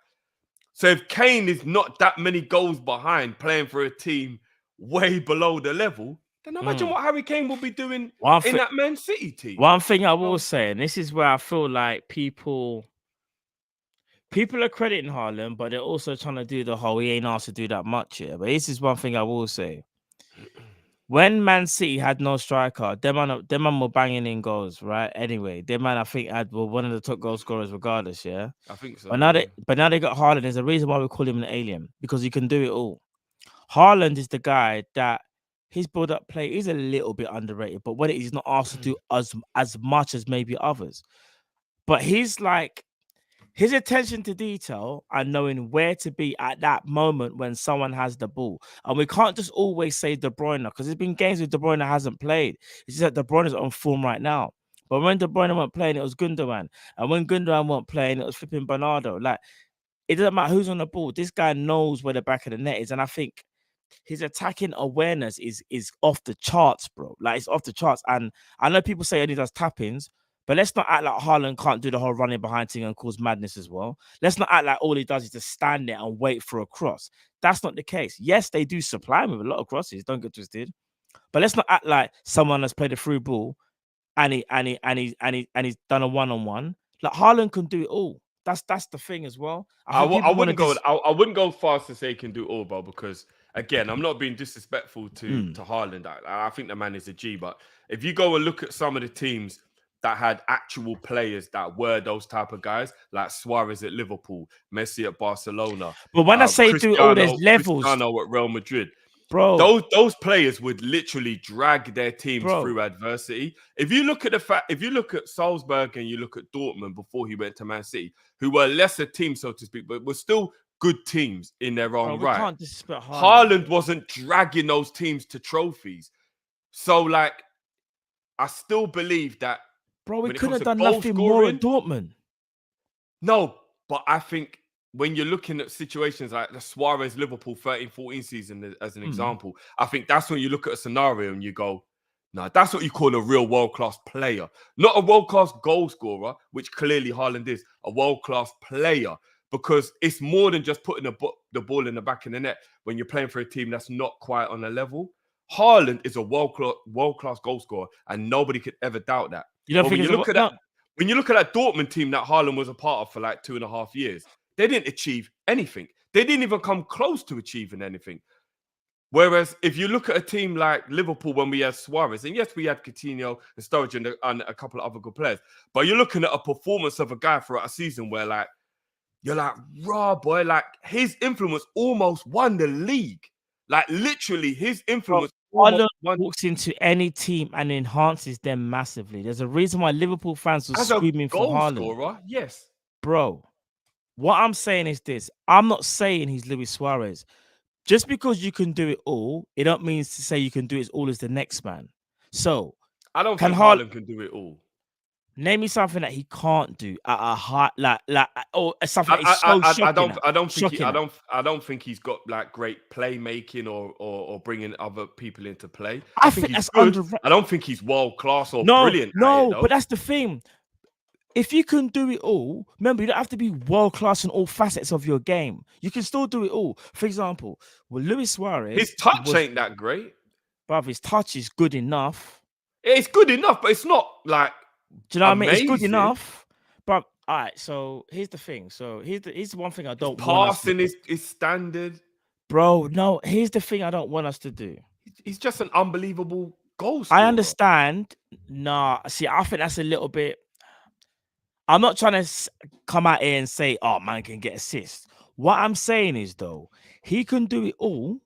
So if Kane is not that many goals behind playing for a team way below the level, then imagine what Harry Kane will be doing in that Man City team. One thing I will say, and this is where I feel like people are crediting Haaland, but they're also trying to do the whole he ain't asked to do that much here. But this is one thing I will say. When Man City had no striker, them man were banging in goals, right? Anyway, them man I think were one of the top goal scorers regardless, yeah? I think so. But now they got Haaland. There's a reason why we call him an alien, because he can do it all. Haaland is the guy that his build-up play is a little bit underrated, but when it is not asked to do as much as maybe others. But he's like, his attention to detail and knowing where to be at that moment when someone has the ball. And we can't just always say De Bruyne, because there's been games where De Bruyne hasn't played. It's just that De Bruyne is on form right now. But when De Bruyne weren't playing, it was Gundogan. And when Gundogan weren't playing, it was flipping Bernardo. Like, it doesn't matter who's on the ball. This guy knows where the back of the net is. And I think his attacking awareness is off the charts, bro. Like, it's off the charts. And I know people say he does tap-ins, but let's not act like Haaland can't do the whole running behind thing and cause madness as well. Let's not act like all he does is just stand there and wait for a cross. That's not the case. Yes, they do supply him with a lot of crosses. Don't get twisted. But let's not act like someone has played a through ball and he's done a one-on-one. Like, Haaland can do it all. That's the thing as well. I wouldn't go far to say he can do all, bro, because again, I'm not being disrespectful to Haaland. I think the man is a G. But if you go and look at some of the teams that had actual players that were those type of guys, like Suarez at Liverpool, Messi at Barcelona. But when I say do all those levels, Cristiano at Real Madrid, bro, those players would literally drag their teams through adversity. If you look at Salzburg and you look at Dortmund before he went to Man City, who were lesser teams, so to speak, but were still good teams in their own right. Can't disrespect Haaland wasn't dragging those teams to trophies. So, like, I still believe that. Bro, we couldn't have done nothing more at Dortmund. No, but I think when you're looking at situations like the Suarez Liverpool 13-14 season as an example, I think that's when you look at a scenario and you go, no, that's what you call a real world-class player. Not a world-class goal scorer, which clearly Haaland is, a world-class player. Because it's more than just putting the ball in the back of the net when you're playing for a team that's not quite on a level. Haaland is a world-class goal scorer, and nobody could ever doubt that. You don't think when you look at that Dortmund team that Haaland was a part of for like 2.5 years, they didn't achieve anything. They didn't even come close to achieving anything. Whereas if you look at a team like Liverpool when we had Suarez, and yes, we had Coutinho and Sturridge and a couple of other good players, but you're looking at a performance of a guy throughout a season where, like, you're like, raw boy, like his influence almost won the league. Like, literally, his influence walks into any team and enhances them massively. There's a reason why Liverpool fans were screaming for Haaland. Scorer, yes. Bro, what I'm saying is this. I'm not saying he's Luis Suarez. Just because you can do it all, it don't mean to say you can do it all as the next man. So, I don't think Haaland can do it all. Name me something that he can't do at a high, or something that is so shocking. I don't think he's got like great playmaking or bringing other people into play. I think he's that's good. I don't think he's world class or brilliant. No, but that's the thing. If you can do it all, remember, you don't have to be world class in all facets of your game. You can still do it all. For example, with Luis Suarez, his touch ain't that great. Bruv, his touch is good enough. It's good enough, but it's not like. Do you know what I mean? It's good enough. But all right, so here's the thing. So here's the one thing I don't want us to do. Passing is standard. Bro, no, here's the thing I don't want us to do. He's just an unbelievable goal scorer. I understand. Nah, see, I think that's a little bit. I'm not trying to come out here and say, oh, man can get assists. What I'm saying is, though, he can do it all,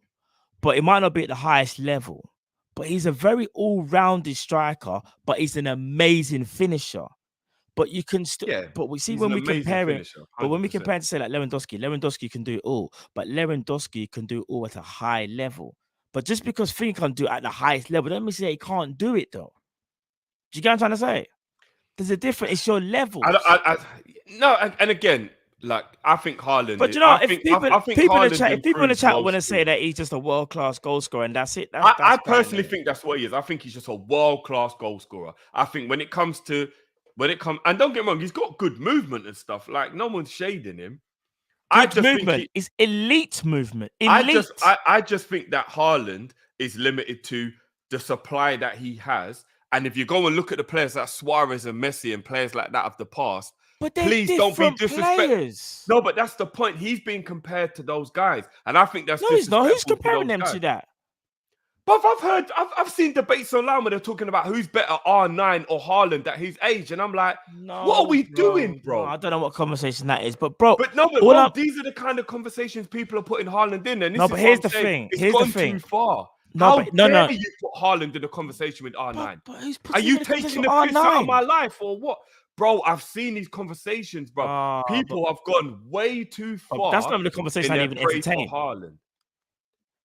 but it might not be at the highest level. But he's a very all-rounded striker, but he's an amazing finisher. But you can still, but we see when we compare it, but when we compare it to say like Lewandowski can do it all, but Lewandowski can do it all at a high level. But just because Finn can do it at the highest level, doesn't mean say he can't do it though. Do you get what I'm trying to say? There's a difference. It's your level. No, and again, like I think Haaland. But you know, if people in the chat want to say that he's just a world-class goal scorer and that's it. I personally think that's what he is. I think he's just a world-class goal scorer. I think when it comes, and don't get me wrong, he's got good movement and stuff. Like no one's shading him. It's elite movement. Elite. I just think that Haaland is limited to the supply that he has. And if you go and look at the players like Suarez and Messi and players like that of the past, please don't be disrespectful. No, but that's the point. He's being compared to those guys, and I think that's no, he's not. Who's comparing them to that? But I've seen debates online where they're talking about who's better, R9 or Haaland at his age, and I'm like, what are we doing, bro? No, I don't know what conversation that is, but these are the kind of conversations people are putting Haaland in, and but here's the thing. It's gone too far. No, How dare you put Haaland in a conversation with R9? But who's are you taking the piss out of my life or what? Bro, I've seen these conversations, bro. People have gone way too far. That's not the conversation I even entertain. Haaland.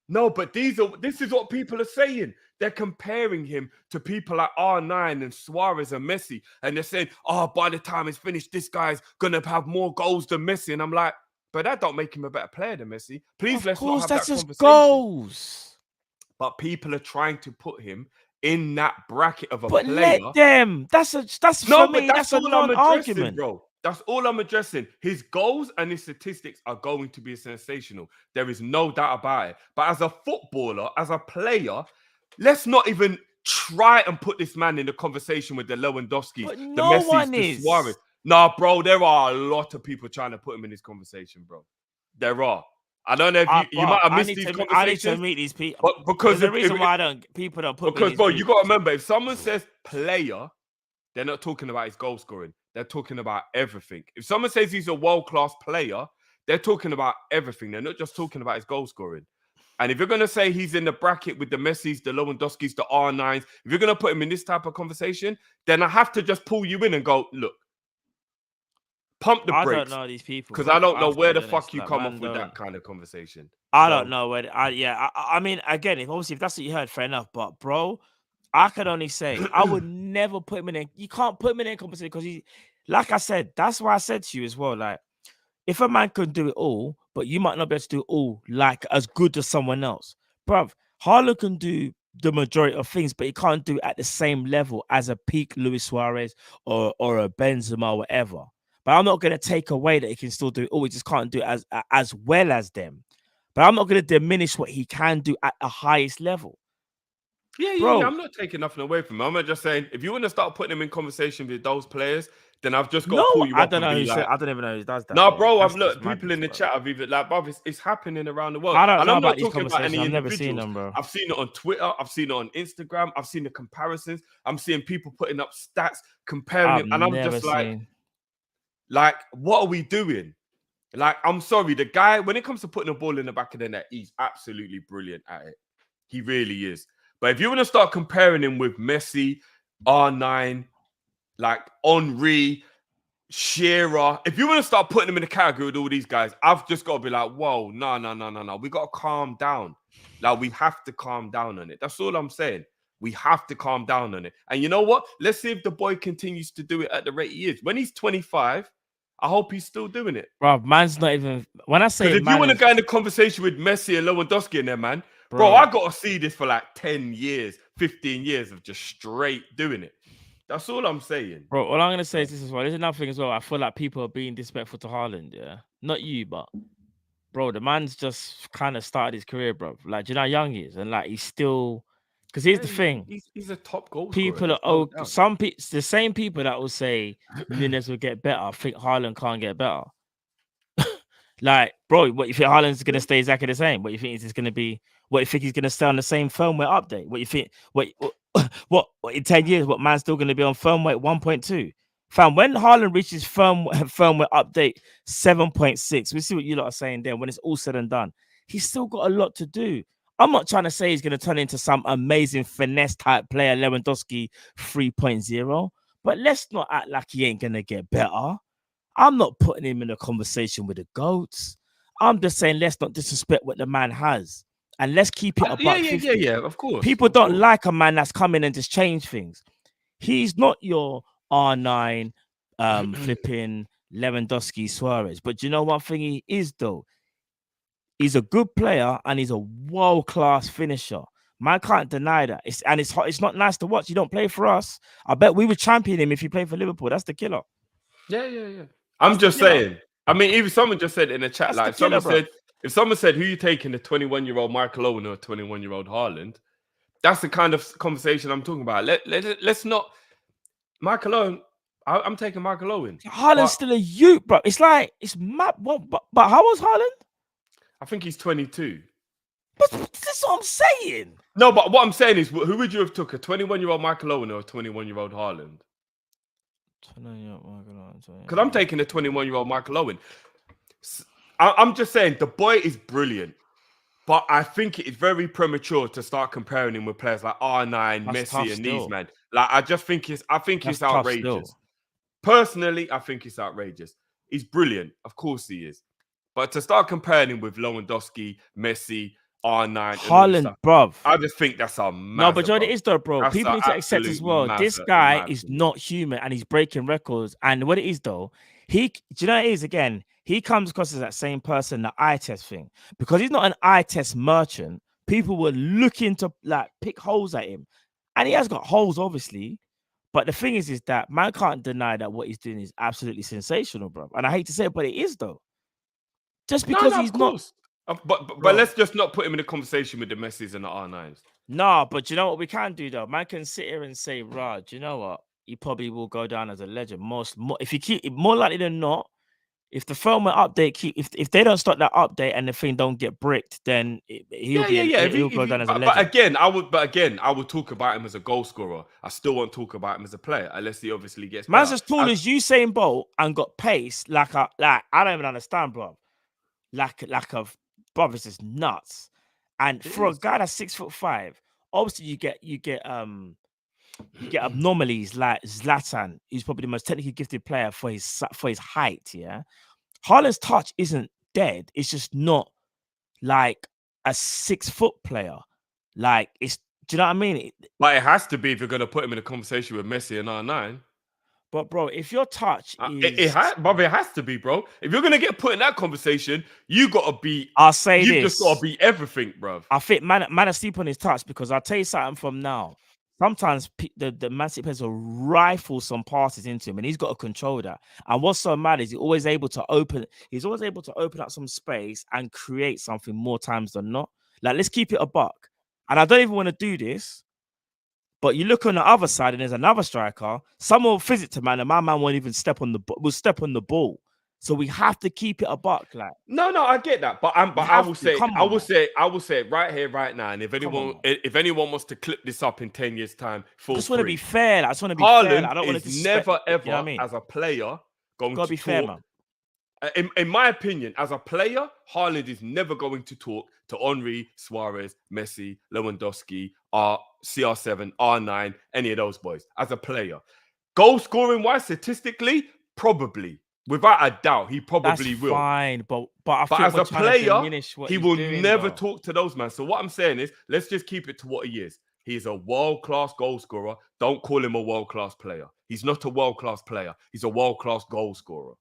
No, but this is what people are saying. They're comparing him to people like R9 and Suarez and Messi. And they're saying, by the time it's finished, this guy's going to have more goals than Messi. And I'm like, but that don't make him a better player than Messi. Please, let's not have that conversation. That's just goals. But people are trying to put him in that bracket of a player. But let them. That's for me. That's a non-argument, bro. That's all I'm addressing. His goals and his statistics are going to be sensational. There is no doubt about it. But as a footballer, as a player, let's not even try and put this man in the conversation with the Lewandowski, the Messi, the Suarez. Nah, bro, there are a lot of people trying to put him in this conversation, bro. There are. I don't know if you might have missed these I need conversations. to meet these people. But because there's a reason why people don't put me in because these bro, you groups. got to remember, if someone says player, they're not talking about his goal scoring. They're talking about everything. If someone says he's a world-class player, they're talking about everything. They're not just talking about his goal scoring. And if you're going to say he's in the bracket with the Messis, the Lewandowskis, the R9s, if you're going to put him in this type of conversation, then I have to just pull you in and go, look, pump the brakes. I don't know these people. Because I don't know have to where be the honest, fuck you like, come man off with don't- that kind of conversation. I So- don't know where. I mean, again, if that's what you heard, fair enough. But bro, I could only say I would never put him in. You can't put him in a conversation because he, like I said, that's why I said to you as well. Like, if a man could do it all, but you might not be able to do it all like as good as someone else, bruv. Haaland can do the majority of things, but he can't do it at the same level as a peak Luis Suarez or a Benzema or whatever. But I'm not going to take away that he can still do it all. He just can't do it as well as them. But I'm not going to diminish what he can do at the highest level. Yeah, Bro. I'm not taking nothing away from him. I'm just saying, if you want to start putting him in conversation with those players, then I've just got to pull you I up don't and know be who like, said. I don't even know who does that. no, bro. bro, That's I've looked. just People madness, in the bro. chat have even like, bro, it's happening around the world. I don't and know I'm not about these talking about any conversations. I've never seen individuals. them, bro. I've seen it on Twitter. I've seen it on Instagram. I've seen the comparisons. I'm seeing people putting up stats, comparing I've it, and I'm never just like, seen. what are we doing? Like, I'm sorry, the guy, when it comes to putting the ball in the back of the net, he's absolutely brilliant at it. He really is. But if you want to start comparing him with Messi, R9, like Henry, Shearer, if you want to start putting him in the category with all these guys, I've just got to be like, whoa, no. We got to calm down. Like, we have to calm down on it. That's all I'm saying. We have to calm down on it. And you know what? Let's see if the boy continues to do it at the rate he is. When he's 25, I hope he's still doing it. Bro, man's not even. When I say Because if you man want to is- go in a conversation with Messi and Lewandowski in there, man, bro, Bro. I got to see this for like 10 years, 15 years of just straight doing it. That's all I'm saying. Bro, all I'm gonna say is this as well. There's another thing as well. I feel like people are being disrespectful to Haaland, yeah. Not you, but bro, the man's just kind of started his career, bro. Like, do you know how young he is? And like he's still because here's the thing. He's a top goal People scorer. are some people, the same people that will say Nunes will get better, think Haaland can't get better. Like, bro, what you think Haaland's gonna stay exactly the same? What you think is gonna be? What you think he's gonna stay on the same firmware update? What you think? What in 10 years? What man's still gonna be on firmware 1.2? Fam, when Haaland reaches firmware update 7.6, we see what you lot are saying then. When it's all said and done, he's still got a lot to do. I'm not trying to say he's gonna turn into some amazing finesse type player, Lewandowski 3.0, but let's not act like he ain't gonna get better. I'm not putting him in a conversation with the GOATs. I'm just saying let's not disrespect what the man has. And let's keep it above 50. Yeah, of course. People don't like a man that's come in and just change things. He's not your R9 flipping Lewandowski Suarez. But you know one thing he is, though? He's a good player and he's a world-class finisher. Man can't deny that. It's not nice to watch. You don't play for us. I bet we would champion him if he played for Liverpool. That's the killer. Yeah. I'm just saying. I mean, even someone just said in the chat, That's like the killer, someone said, if someone said, who you taking, the 21-year-old Michael Owen or 21-year-old Haaland? That's the kind of conversation I'm talking about. Let's not Michael Owen. I'm taking Michael Owen. Haaland's still a youth, bro. It's like it's mad. But how old's Haaland? I think he's 22. But that's what I'm saying. No, but what I'm saying is, who would you have took, a 21-year-old Michael Owen or a 21-year-old Haaland? Because I'm taking a 21-year-old Michael Owen. I'm just saying the boy is brilliant, but I think it is very premature to start comparing him with players like R9, That's Messi, tough and still. these men. Like, I think That's it's tough outrageous. still. Personally, I think it's outrageous. He's brilliant, of course he is, but to start comparing him with Lewandowski, Messi, R9, and all this Haaland, stuff, bruv. I just think that's a No, but you know what it is though, bro. That's People a need to accept as absolute well. This mazza, in guy my is opinion. not human and he's breaking records. And what it is though, do you know what it is again? He comes across as that same person, the eye test thing. Because he's not an eye test merchant, people were looking to like pick holes at him. And he has got holes, obviously. But the thing is that man can't deny that what he's doing is absolutely sensational, bro. And I hate to say it, but it is though. Just because he's not. But let's just not put him in a conversation with the Messis and the R9s. No, but you know what we can do though? Man can sit here and say, Raj, you know what? He probably will go down as a legend. If you keep more likely than not, If the firmware update if they don't stop that update and the thing don't get bricked, then he'll go down as a legend. But again, I would talk about him as a goal scorer. I still won't talk about him as a player unless he obviously gets better. Man's as tall as Usain Bolt and got pace like I don't even understand, bro. Like bro, this is nuts. And for a guy that's 6'5", obviously you get anomalies like Zlatan, who's probably the most technically gifted player for his height. Yeah, Haaland's touch isn't dead. It's just not like a 6 foot player. Like do you know what I mean? But it has to be if you're going to put him in a conversation with Messi and R9. But bro, if your touch is, it has to be, bro. If you're gonna get put in that conversation, you gotta be. I'll say you this. just gotta be everything, bro. I think man asleep on his touch because I'll tell you something from now. Sometimes the Man City players will rifle some passes into him, and he's got to control that. And what's so mad is he's always able to open up some space and create something more times than not. Like, let's keep it a buck. And I don't even want to do this. But you look on the other side, and there's another striker. Someone will visit to man, and my man won't even step on the ball. So we have to keep it a buck, like. No, I get that, but I will say it right here, right now. And if anyone wants to clip this up in 10 years' time, I just want to be fair. I just want to be fair. I don't want to disrespect. Never ever, you know what I mean? as a player, going to be fair, man. In my opinion, as a player, Haaland is never going to talk to Henry, Suarez, Messi, Lewandowski, CR7, R9, any of those boys. As a player, goal scoring wise, statistically, probably, without a doubt, he probably will. Fine, but as a player, he will never though. talk to those man. So what I'm saying is, let's just keep it to what he is. He's a world-class goal scorer. Don't call him a world-class player. He's not a world-class player. He's a world-class goal scorer.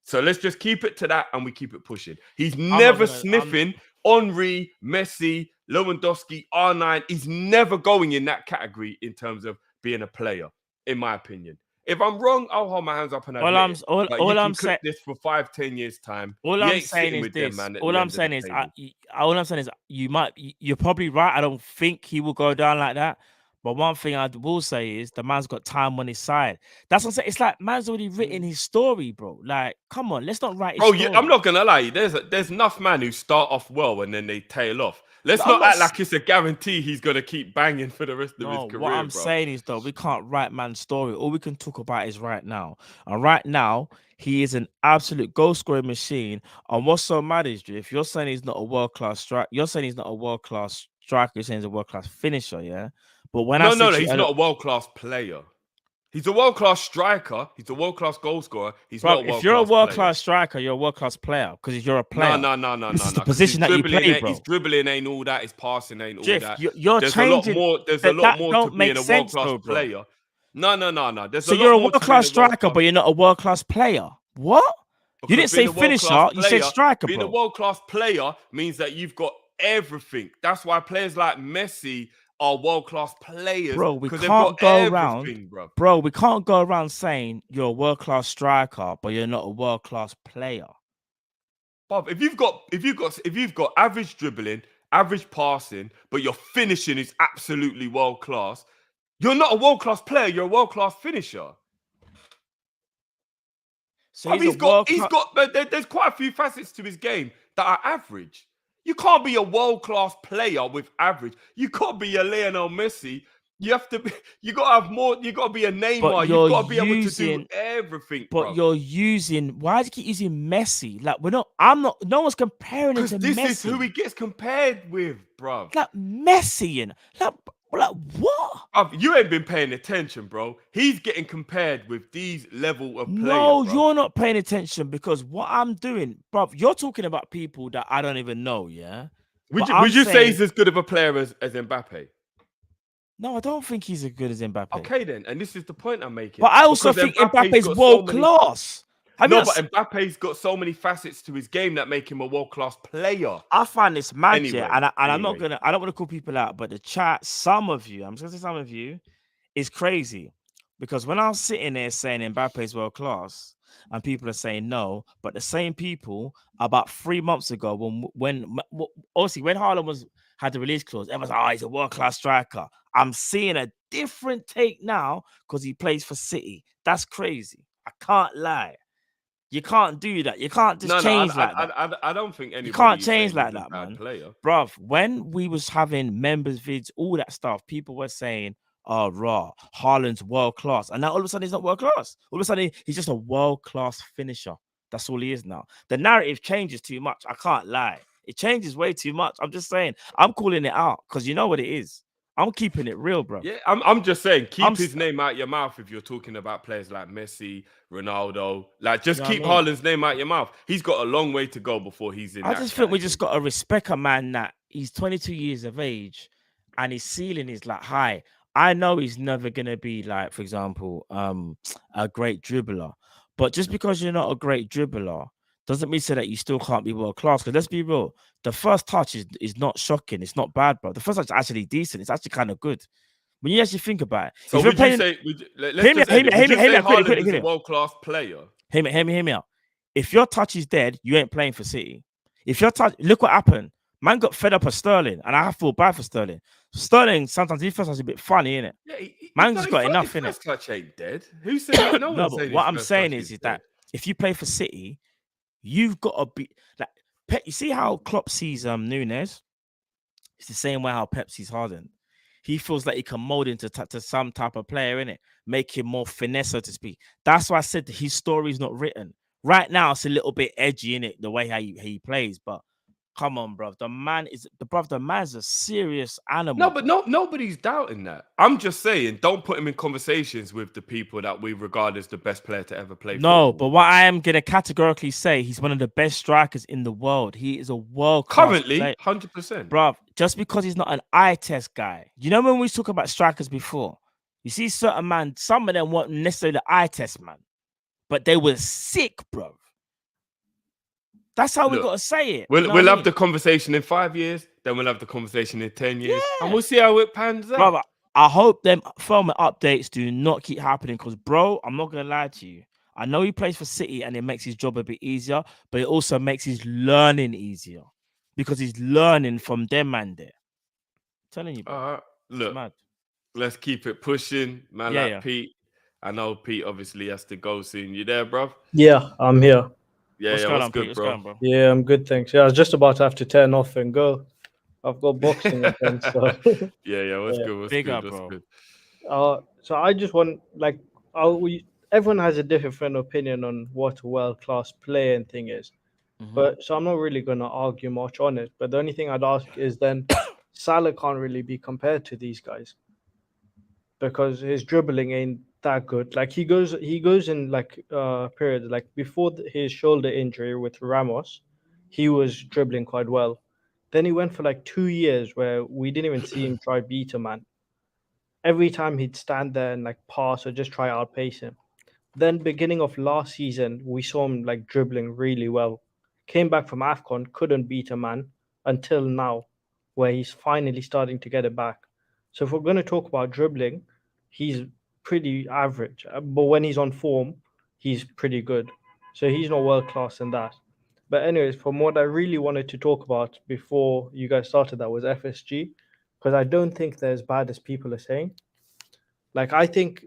So let's just keep it to that, and we keep it pushing. He's never sniffing Henry, Messi, Lewandowski, R9. He's never going in that category in terms of being a player, in my opinion. If I'm wrong, I'll hold my hands up and all I'm saying this for 5-10 years time. All I'm saying is this. All I'm saying is you're probably right. I don't think he will go down like that. But one thing I will say is the man's got time on his side. That's what I'm saying. It's like man's already written his story, bro. Like, come on, let's not write his story. I'm not gonna lie. There's enough man who start off well and then they tail off. Let's not act like it's a guarantee he's gonna keep banging for the rest of his career. What I'm saying is though, we can't write man's story. All we can talk about is right now. And right now, he is an absolute goal scoring machine. And what's so mad is if you're saying he's not a world class striker, you're saying he's not a world class striker. You're saying he's a world class finisher, yeah. But when he's not a world class player. He's a world class striker. He's a world class goal scorer. He's not a world class. If you're a world class striker, you're a world class player because you're a player. No. This is the position that you play, bro. His dribbling ain't all that. His passing ain't all that. You're changing. There's a lot more to being a world class player. No. So you're a world class striker, but you're not a world class player. What? You didn't say finisher. You said striker, bro. Being a world class player means that you've got everything. That's why players like Messi are world-class players, bro. We can't go around, bro. We can't go around saying you're a world-class striker, but you're not a world-class player. Bob, if you've got average dribbling, average passing, but your finishing is absolutely world-class, you're not a world-class player. You're a world-class finisher. So there's quite a few facets to his game that are average. You can't be a world-class player with average. You can't be a Lionel Messi. You got to have more. You got to be a Neymar. You've got to be able to do everything. But bro. Why do you keep using Messi? Like no one's comparing him to Messi. This is who he gets compared with, bro. Like Messi and like what? You ain't been paying attention, bro. He's getting compared with these level of players. No, you're not paying attention because what I'm doing, bro. You're talking about people that I don't even know. Yeah. Would you say he's as good of a player as Mbappe? No, I don't think he's as good as Mbappe. Okay, then, and this is the point I'm making. But I also think Mbappe's world class. But Mbappe's got so many facets to his game that make him a world-class player. I find this magic, and I don't want to call people out, but the chat, some of you, I'm just going to say some of you, is crazy. Because when I was sitting there saying Mbappe's world-class, and people are saying no, but the same people about 3 months ago, when Haaland had the release clause, everyone's like, he's a world-class striker. I'm seeing a different take now because he plays for City. That's crazy. I can't lie. You can't do that. You can't just No, change like that. I don't think anybody You can't is change saying like he's a that, bad man. player. Bruv, when we was having members vids, all that stuff, people were saying, oh, raw, Haaland's world class. And now all of a sudden he's not world class. All of a sudden he's just a world class finisher. That's all he is now. The narrative changes too much. I can't lie. It changes way too much. I'm just saying, I'm calling it out because you know what it is. I'm keeping it real, bro. Yeah, I'm just saying, keep his name out your mouth if you're talking about players like Messi, Ronaldo. Like, just You know keep what I mean? Haaland's name out your mouth. He's got a long way to go before he's in I that just think we category. just got to respect a man that he's 22 years of age and his ceiling is like high. I know he's never gonna be like, for example, a great dribbler. But just because you're not a great dribbler doesn't mean so that you still can't be world class. Because let's be real, the first touch is not shocking. It's not bad, bro. The first touch is actually decent. It's actually kind of good. When you actually think about it. So if you're would you playing, say, let's just end it. Would you say Haaland is a world-class player? Hear me out. If your touch is dead, you ain't playing for City. If your touch, look what happened. Man got fed up of Sterling, and I feel bad for Sterling. Sterling sometimes his first touch is a bit funny, innit? Yeah, Man just got enough, his innit? first touch ain't dead. Who said that? No, No, one's but saying what his I'm first saying touch is dead. that if you play for City, you've got to be like Pep. You see how Klopp sees Nunes? It's the same way how Pep sees Harden. He feels like he can mold into to some type of player, in it, make him more finesse, so to speak. That's why I said his story is not written. Right now, it's a little bit edgy in it, the way how he plays. But come on, bro, the man's a serious animal. No, but nobody's doubting that. I'm just saying, don't put him in conversations with the people that we regard as the best player to ever play. No, football. but what I am gonna categorically say, he's one of the best strikers in the world. He is a world class Currently, 100%. Bro, just because he's not an eye test guy. You know when we talk about strikers before, you see certain man, some of them weren't necessarily the eye test man, but they were sick, bro. That's how we Look, got to say it. We'll you know what I have mean? the conversation in 5 years, then we'll have the conversation in 10 years, and we'll see how it pans out. Brother, I hope them film updates do not keep happening because, bro, I'm not gonna lie to you. I know he plays for City and it makes his job a bit easier, but it also makes his learning easier because he's learning from them man there. I'm telling you, bro. Look, mad. Let's keep it pushing, man. Yeah, like yeah. Pete. I know Pete obviously has to go soon. You there, bro? Yeah, I'm here. Yeah, what's good, bro? Yeah, I'm good, thanks. Yeah, I was just about to have to turn off and go. I've got boxing again, so yeah, what's good? What's Big good? up, What's bro. good? So I just want everyone has a different opinion on what a world-class player and thing is, but so I'm not really going to argue much on it. But the only thing I'd ask is then Salah can't really be compared to these guys because his dribbling ain't that good. Like he goes in like periods like before his shoulder injury with Ramos, he was dribbling quite well. Then he went for like 2 years where we didn't even see him try beat a man. Every time he'd stand there and like pass or just try outpace him. Then beginning of last season, we saw him like dribbling really well. Came back from AFCON, couldn't beat a man until now, where he's finally starting to get it back. So if we're going to talk about dribbling, he's pretty average. But when he's on form, he's pretty good. So he's not world class in that. But anyways, from what I really wanted to talk about before you guys started, that was FSG, because I don't think they're as bad as people are saying. Like I think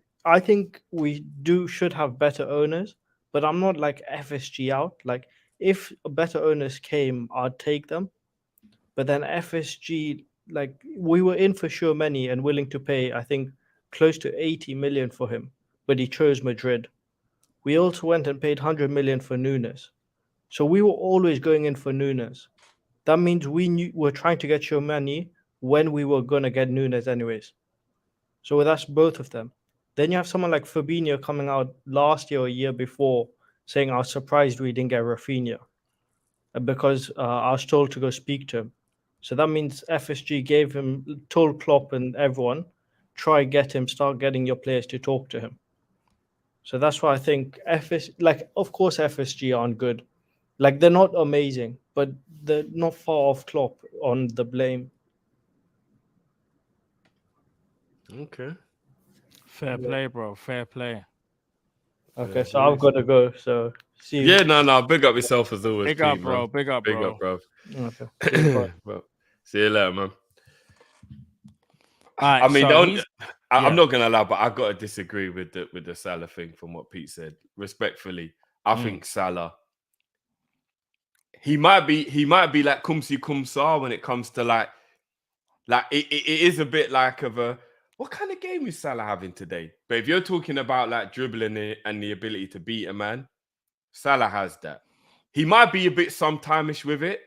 we should have better owners, but I'm not like FSG out. Like if better owners came, I'd take them. But then FSG, like we were in for sure many and willing to pay, I think, close to 80 million for him, but he chose Madrid. We also went and paid 100 million for Nunes. So we were always going in for Nunes. That means we're trying to get your money when we were going to get Nunes anyways. So that's both of them. Then you have someone like Fabinho coming out last year or a year before saying, I was surprised we didn't get Rafinha because I was told to go speak to him. So that means FSG told Klopp and everyone, try get him, start getting your players to talk to him. So that's why I think of course FSG aren't good. Like they're not amazing, but they're not far off Klopp on the blame. Okay. Fair play, bro. Fair play. Okay, so I've got to go. So see you. Yeah, no. Big up yourself as always, Big up, Pete, bro. man. Big up, Big bro. up, bro. Okay. Well, see you later, man. Right, I mean, so I'm not gonna lie, but I gotta disagree with the Salah thing from what Pete said. Respectfully, I think Salah. He might be like Kumsi Kumsar when it comes to like it is a bit like of a what kind of game is Salah having today? But if you're talking about like dribbling it and the ability to beat a man, Salah has that. He might be a bit sometime-ish with it,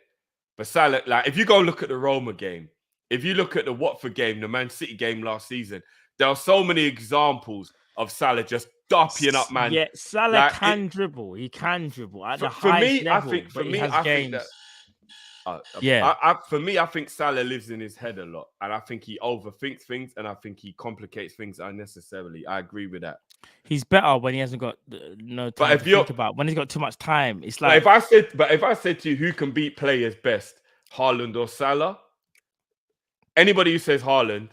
but Salah, like if you go look at the Roma game, if you look at the Watford game, the Man City game last season, there are so many examples of Salah just dopping up, man. Yeah, Salah Like, can dribble. He can dribble at the for highest me, level. I think but he has games. For me, I think Salah lives in his head a lot, and I think he overthinks things, and I think he complicates things unnecessarily. I agree with that. He's better when he hasn't got no But time if to you're- think about. When he's got too much time, it's But like if I said to you who can beat players best, Haaland or Salah, anybody who says Haaland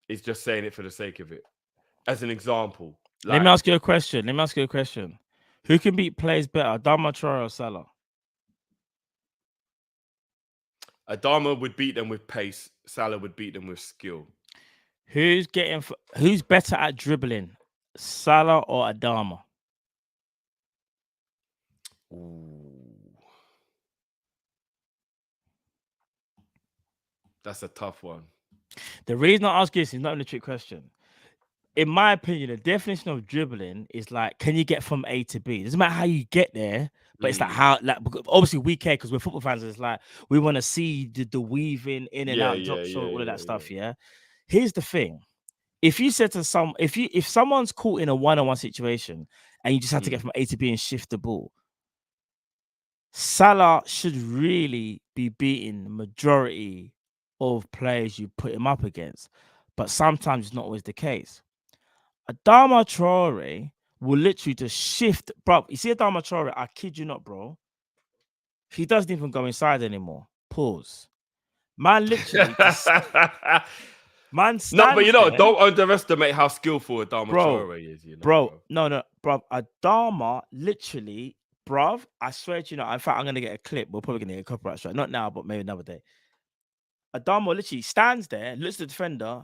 is just saying it for the sake of it. As an example, Let me ask you a question. Who can beat players better, Adama Traore or Salah? Adama would beat them with pace. Salah would beat them with skill. Who's better at dribbling, Salah or Adama? That's a tough one. The reason I ask this is not even a trick question. In my opinion, the definition of dribbling is like, can you get from A to B? It doesn't matter how you get there, but it's like how, like, obviously we care because we're football fans. It's like we want to see the weaving in and out, drop shot, all of that stuff. Yeah. Here's the thing: if you said to if someone's caught in a one-on-one situation and you just have to get from A to B and shift the ball, Salah should really be beating the majority of players you put him up against, but sometimes it's not always the case. Adama Traore will literally just shift, bro. You see Adama Traore, I kid you not, bro. He doesn't even go inside anymore. Pause. Man, literally. Man, No, but there. don't underestimate how skillful Adama Bro, Traore is. bro. Adama, literally, bruv, I swear to you, in fact, I'm going to get a clip. We're probably going to get a copyright strike. Not now, but maybe another day. Adama literally stands there, looks at the defender,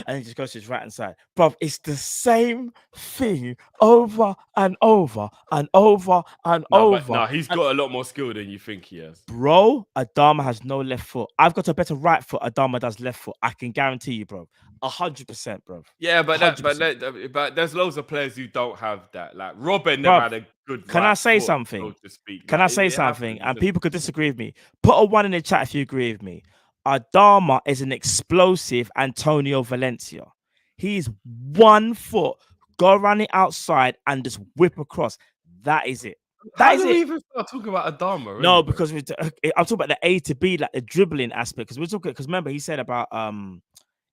and he just goes to his right hand side. Bruv, it's the same thing over and over and over and over. No, he's got a lot more skill than you think he has. Bro, Adama has no left foot. I've got a better right foot. Adama does left foot. I can guarantee you, bro. 100%, bro. Yeah, but 100%. but there's loads of players who don't have that. Like Robin never had a good. Can right I say foot, something? so to speak. Can Like, I say it something? happens. And people could disagree with me. Put a 1 in the chat if you agree with me. Adama is an explosive Antonio Valencia. He is 1 foot, go around the outside and just whip across. That is it. How do we even start talking about Adama? No, anyway? because I'm talking about the A to B, like the dribbling aspect. Because we're talking. Because remember, he said about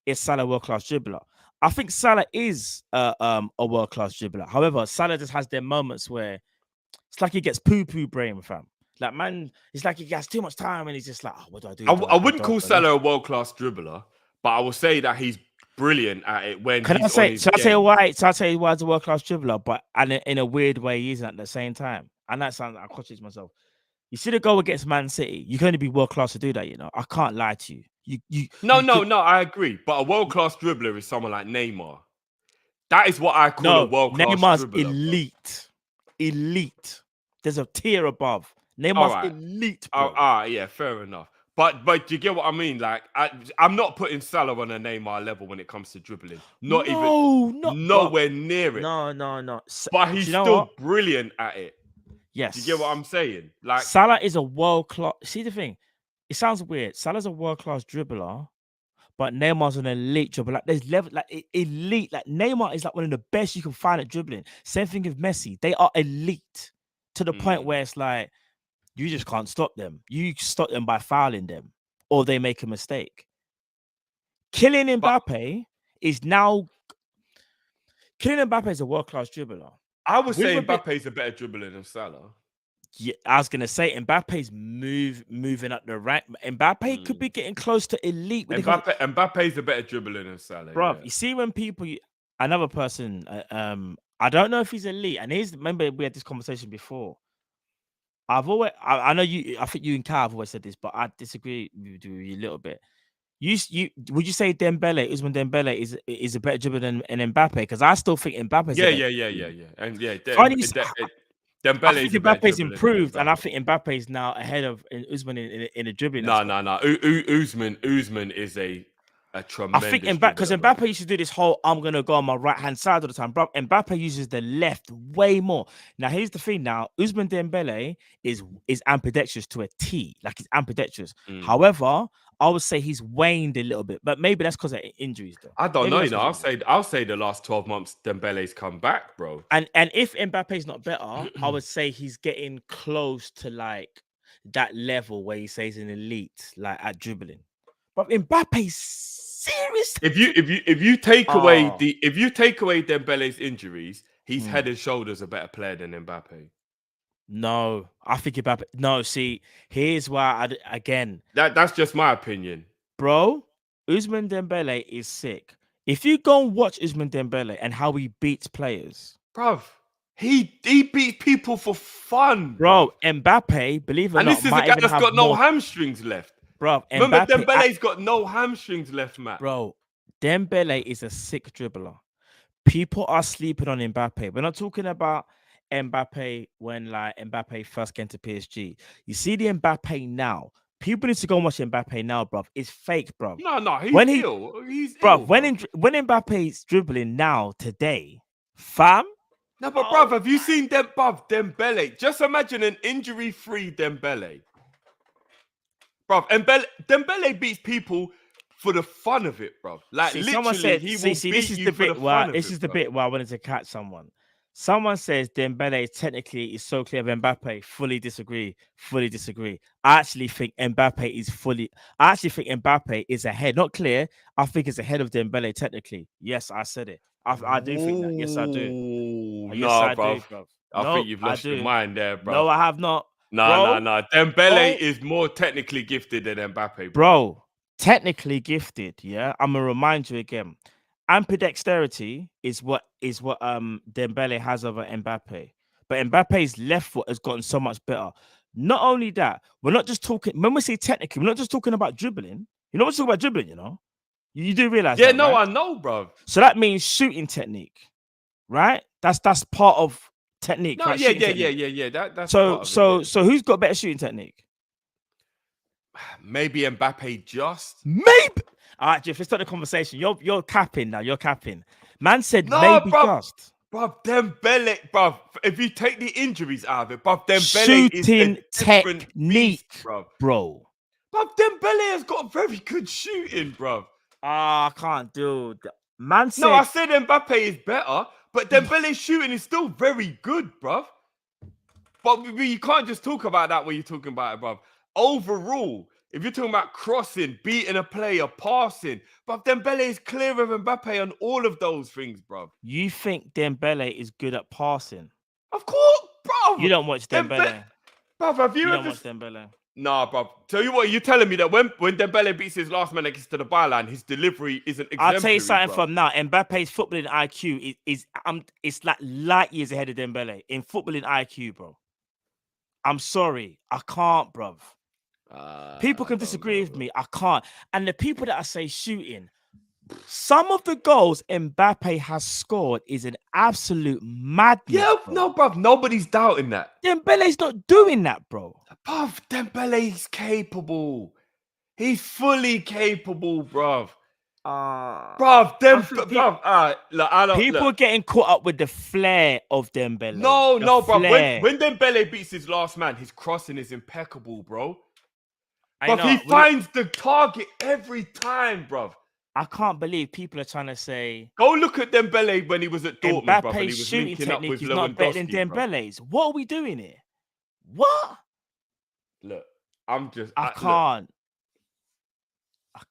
is Salah world class dribbler? I think Salah is a world class dribbler. However, Salah just has their moments where it's like he gets poo brain, fam. Like, man, it's like he has too much time and he's just like, oh, what do I do? I wouldn't call Salah a world class dribbler, but I will say that he's brilliant at it when. Can I he's say? on his Shall I say game. why? Shall I say why he's a world class dribbler? But in a weird way, he isn't at the same time. And that sounds like I contradict myself. You see the goal against Man City. You can only be world class to do that. You know, I can't lie to you. No, I agree. But a world class dribbler is someone like Neymar. That is what I call a world class Neymar's dribbler. elite. There's a tier above. Neymar's elite. Bro. Yeah, fair enough. But you get what I mean? Like, I'm not putting Salah on a Neymar level when it comes to dribbling. Nowhere near it. No. But he's still brilliant at it. Yes. Do you get what I'm saying? Like, Salah is a world class. See the thing, it sounds weird. Salah's a world class dribbler, but Neymar's an elite dribbler. Like, there's level, like elite. Like, Neymar is like one of the best you can find at dribbling. Same thing with Messi. They are elite to the point where it's like you just can't stop them. You stop them by fouling them, or they make a mistake. Kylian Mbappe is now. Kylian Mbappe is a world class dribbler. I would say Mbappe is a better dribbler than Salah. Yeah, I was gonna say Mbappe's moving up the rank. Mbappe could be getting close to elite. Mbappe's a better dribbler than Salah, bro. Yeah. You see when another person, I don't know if he's elite. And remember we had this conversation before. I know you. I think you and Kai have always said this, but I disagree with you a little bit. Would you say Usman Dembele is a better dribbler than Mbappe? Because I still think Mbappe's Yeah. And I Dembele's think a better Mbappe's dribbler than improved, and I Mbappe. think Mbappe's now ahead of Usman in the dribbling. No. Usman is a I think tremendous Mbappe, because dribbler, bro. Mbappe used to do this whole "I'm gonna go on my right hand side all the time," bro. Mbappe uses the left way more. Now here's the thing: now Usman Dembele is ambidextrous to a T, like he's ambidextrous. However, I would say he's waned a little bit, but maybe that's because of injuries, though. I don't Maybe know. that's You know, 'cause I'll say the last 12 months, Dembele's come back, bro. And if Mbappe's not better, I would say he's getting close to like that level where he says an elite, like at dribbling. But Mbappe's serious. If you take away Dembele's injuries, he's head and shoulders a better player than Mbappe. No, I think Mbappe. No, see, here's why that's just my opinion, bro. Usman Dembele is sick. If you go and watch Usman Dembele and how he beats players, bruv, he beats people for fun, bro. Mbappe, believe it or and not, this is a might guy even that's have got no more- hamstrings left, bro. Remember, Mbappe, Dembele's got no hamstrings left, Matt. Bro, Dembele is a sick dribbler. People are sleeping on Mbappe. We're not talking about Mbappe when like Mbappe first came to PSG. You see the Mbappe now. People need to go and watch Mbappe now, bruv. It's fake, bruv. No, he's when ill. He's bruv, ill, when Mbappe's dribbling now today, fam. No, but bruv, have you seen Dembele? Just imagine an injury-free Dembele. Bruv, Dembele beats people for the fun of it, bruv. Like, See, literally, someone said, he will this beat is you the for bit the where fun of this it, is the bruv. bit where I wanted to catch someone. Someone says Dembele technically is so clear of Mbappe. Fully disagree. I actually think Mbappe is ahead. Not clear. I think it's ahead of Dembele technically. Yes, I said it. I do think that. Yes, I do. Ooh, Yes, nah, I do, bruv. bruv. I No, think you've lost your do. mind there, bruv. No, I have not. Nah. Dembele Bro. is more technically gifted than Mbappe, Bro, technically gifted, yeah. I'm gonna remind you again. Ambidexterity is what Dembele has over Mbappe. But Mbappe's left foot has gotten so much better. Not only that, we're not just talking when we say technically, we're not just talking about dribbling. You know, we're talking about dribbling, you know. You do realize Yeah, that, no, right? I know, bruv. So that means shooting technique, right? That's part of technique, No, right? yeah. Shooting technique. That's part So of it, so who's got better shooting technique? maybe Mbappe just. Maybe. All right, Jeff, let's start the conversation. You're capping now. You're capping. Man said No, maybe bruv. just. Bruv, Dembele, bruv. If you take the injuries out of it, bruv, Dembele Shooting is a different technique, beast, bruv. bro. Bruv, Dembele has got very good shooting, bruv. I can't do that. Man said. No, I said Mbappe is better, but Dembele's shooting is still very good, bruv. But you can't just talk about that when you're talking about it, bruv. Overall, if you're talking about crossing, beating a player, passing, but Dembele is clear of Mbappe on all of those things, bruv. You think Dembele is good at passing? Of course, bruv. You don't watch Dembele. Bruv, have you You ever... don't watch Dembele. Nah, bruv. Tell you what, you're telling me that when Dembele beats his last man next to the byline, his delivery isn't exemplary, I'll tell you something bruv. from now. Mbappe's footballing IQ is it's like light years ahead of Dembele in footballing IQ, bro. I'm sorry, I can't, bruv. People can disagree with me. I can't. And the people that I say shooting, some of the goals Mbappe has scored is an absolute madness. Yeah, bro. no, bruv. Nobody's doubting that. Dembele's not doing that, bro. Bruv, Dembele's capable. He's fully capable, bruv. Bruv, look, I don't. People Look. are getting caught up with the flair of Dembele. No, The bruv. flair. When Dembele beats his last man, his crossing is impeccable, bro. I But know, he we- finds the target every time, bruv. I can't believe people are trying to say Go look at Dembele when he was at Dortmund, bruv, and he Mbappe's was shooting linking up technique with is not better than Lewandowski, bruv. Dembele's. What are we doing here? What? Look, I'm just. I look, can't.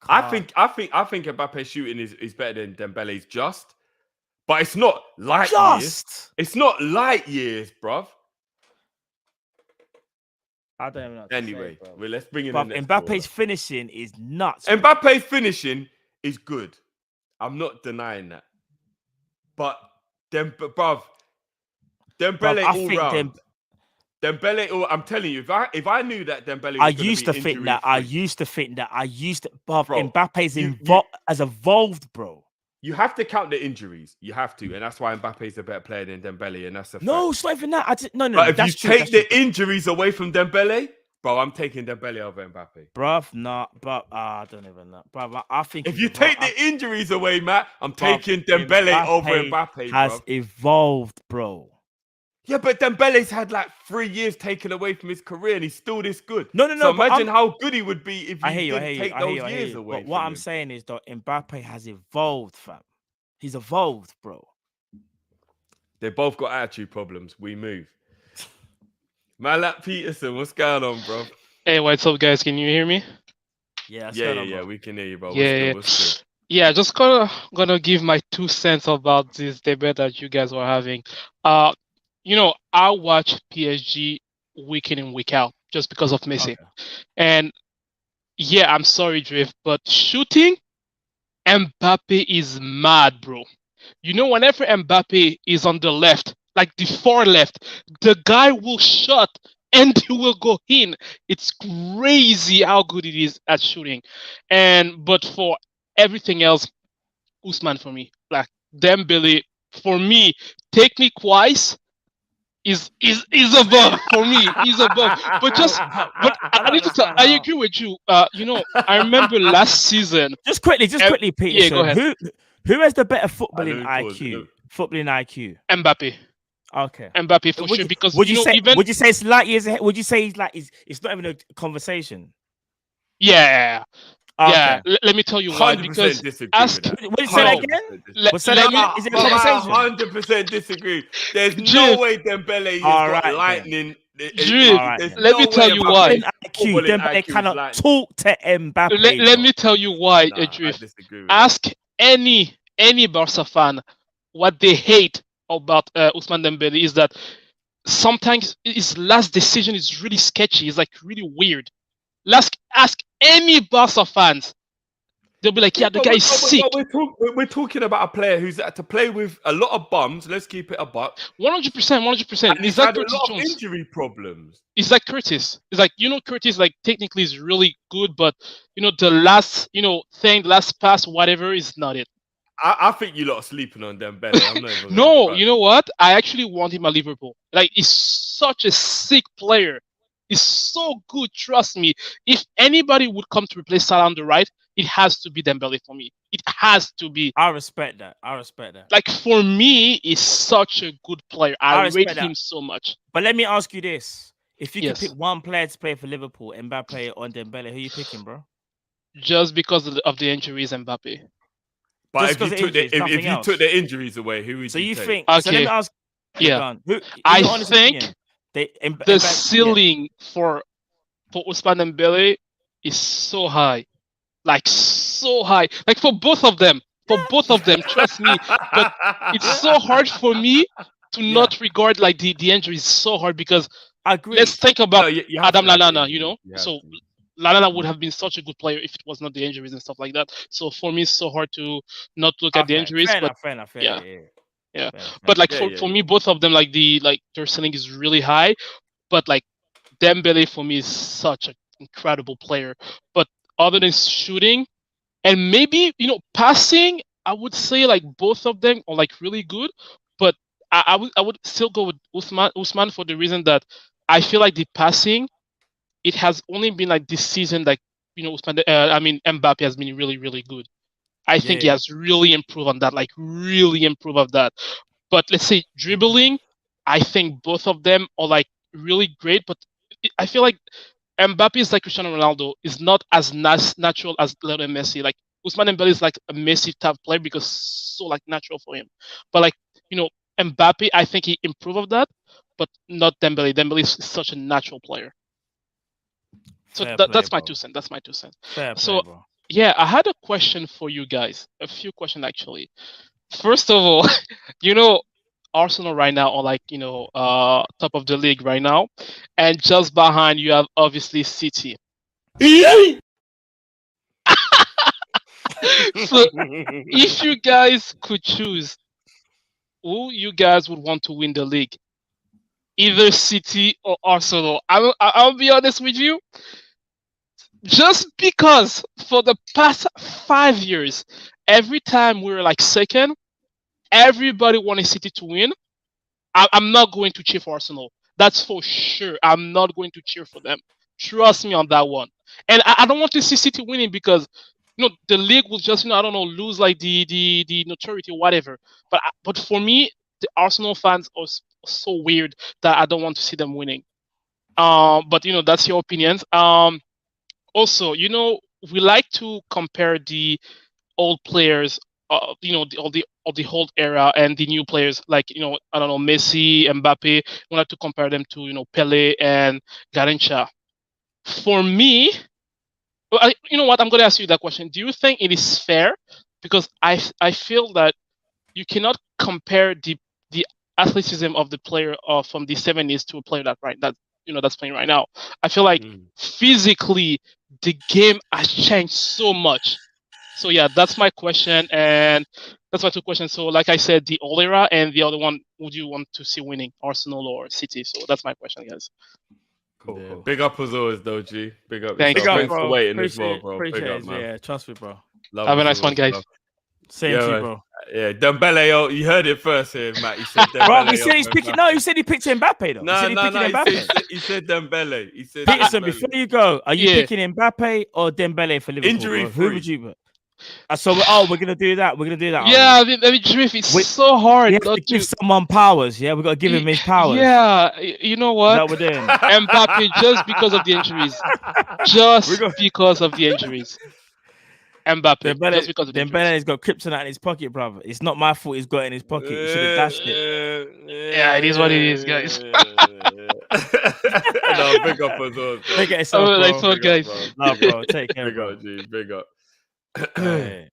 I think Mbappe's shooting is better than Dembele's just, but it's not light years. Just. It's not light years, bruv. I don't even know. What to Anyway, say, bro. well, let's bring in Bruv, the next Mbappe's finishing is nuts. bro. Mbappe's finishing is good. I'm not denying that. But bruv, Dembele Bruv, I all think round. Dembele, I'm telling you, if I knew that Dembele was I gonna used be to think that. Bruv, Bro, Mbappe's has evolved, bro. You have to count the injuries. You have to, and that's why Mbappe is a better player than Dembele, and that's a No, fact. it's not even that. No. But if you That's true, take that's the true. injuries away from Dembele, bro, I'm taking Dembele over Mbappe. Bruv, nah, but I don't even know. Bruv, I think If you take the injuries away, Matt, I'm taking Dembele Mbappe over Mbappe, has bro. evolved, bro. Yeah, but Dembele's had like 3 years taken away from his career, and he's still this good. No. So but imagine how good he would be if I you hear you. didn't take those years away. But what from I'm him. saying is that Mbappe has evolved, fam. He's evolved, bro. They both got attitude problems. We move. Malat Peterson, what's going on, bro? Hey, what's up, guys? Can you hear me? Yeah, we can hear you, bro. Yeah, What's good? yeah. Just gonna give my 2 cents about this debate that you guys were having. I watch PSG week in and week out just because of Messi, and yeah, I'm sorry, Drift, but shooting, Mbappe is mad, bro. Whenever Mbappe is on the left, like the far left, the guy will shot and he will go in. It's crazy how good it is at shooting. But for everything else, Usman for me. Like Dembele, for me, technique wise, is above for me. He's above. But I need to tell. I agree with you. I remember last season. Just quickly, Peterson. Yeah, go ahead. Who has the better footballing IQ? Footballing IQ. Mbappe. Okay. Mbappe for sure. Because would you say even would you say it's light years ahead? Would you say it's not even a conversation? Yeah. Okay. Yeah, let me tell you why. Because ask. Would you say that again? Is it a conversation? 100% disagree. There's no way Dembele has got lightning. Let me tell you why. Dembele cannot talk to Mbappe. Let me tell you why, Drift. Ask any Barca fan what they hate about Ousmane Dembele is that sometimes his last decision is really sketchy. It's like really weird. Ask any Barca fans. They'll be like, yeah, the guy is sick. We're talking about a player who's had to play with a lot of bums. Let's keep it a buck. 100%. He's had a lot of injury problems. It's like Curtis. It's like, Curtis, like, technically is really good, but, the last, last pass, whatever, is not it. I think you lot are sleeping on Dembele. I'm not even No, you know what? I actually want him at Liverpool. Like, he's such a sick player. He's so good, trust me. If anybody would come to replace Salah on the right, it has to be Dembele for me. It has to be. I respect that. Like, for me, he's such a good player. I rate him so much. But let me ask you this. If you could pick one player to play for Liverpool, Mbappe or Dembele, who are you picking, bro? Just because of the injuries, Mbappe. But if you took the injuries away, who would you take? think? Okay. So let me ask. Yeah. I think the ceiling for Ousmane Dembele is so high. Like, so high. Like, for both of them. Trust me. But it's so hard for me to not regard, like, the injury is so hard because let's think about Adam Lallana, So Lallana would have been such a good player if it was not the injuries and stuff like that. So for me, it's so hard to not look at the injuries. Fair enough. Yeah. But like for me, both of them, like their ceiling is really high. But like Dembele for me is such an incredible player. But other than shooting and maybe passing, I would say like both of them are like really good. But I would still go with Ousmane for the reason that I feel like the passing, it has only been like this season, like Mbappe has been really, really good. I think he has really improved on that, like really improved on that. But let's say dribbling, I think both of them are like really great. But I feel like Mbappe is like Cristiano Ronaldo, is not as natural as Lionel Messi. Like Ousmane Dembele is like a Messi type player because so like natural for him. But like Mbappe, I think he improved of that, but not Dembele. Dembele is such a natural player. So that's my 2 cents. That's my 2 cents. Bro. Yeah, I had a question for you guys. A few questions actually. First of all, Arsenal right now are like top of the league right now, and just behind you have obviously City. So if you guys could choose who you guys would want to win the league, either City or Arsenal, I'll be honest with you. Just because for the past 5 years, every time we were like second, everybody wanted City to win. I'm not going to cheer for Arsenal. That's for sure. I'm not going to cheer for them. Trust me on that one. And I don't want to see City winning because the league will just I don't know, lose like the notoriety or whatever. But for me, the Arsenal fans are so weird that I don't want to see them winning. But that's your opinions. Also, we like to compare the old players, the old era and the new players, like I don't know, Messi, Mbappe. We like to compare them to Pele and Garrincha. For me, you know what? I'm going to ask you that question. Do you think it is fair? Because I feel that you cannot compare the athleticism of the player from the 70s to a player that's playing right now. I feel like physically the game has changed so much. So yeah, that's my question, and that's my two questions. So like I said, the old era, and the other one, would you want to see winning, Arsenal or City? So that's my question, guys. Cool. Big up as always, though, G. Big up. Thanks, Thanks bro. for waiting as well, Appreciate bro. it, Big up, man. Yeah, trust me, bro. Love Have a as nice one, always, guys. bro. Same to you, man. bro. Yeah, Dembele, you heard it first here, Matt. He said Dembele. Bro, he said he's picking. No, he said he picked Mbappe though. No. Mbappe. He said Dembele. He said Peterson, Dembele. before you go, are you picking Mbappe or Dembele for Liverpool? Injury bro? free. Who would you? So we're gonna do that. We're gonna do that. Yeah, I mean, Drift, it's so hard. We have to give someone powers. Yeah, we gotta give him his powers. Yeah, you know what? That we're doing. Mbappe, just because of the injuries. Because of the injuries. Mbappe, just because of the injuries. Dembele's got kryptonite in his pocket, brother. It's not my fault he's got it in his pocket. He should have dashed it. Yeah, it is what it is, guys. No, big up as well. Take it yourself, bro. Nice one, guys. No, bro, take care, Big bro. up, G. Big up. Hey.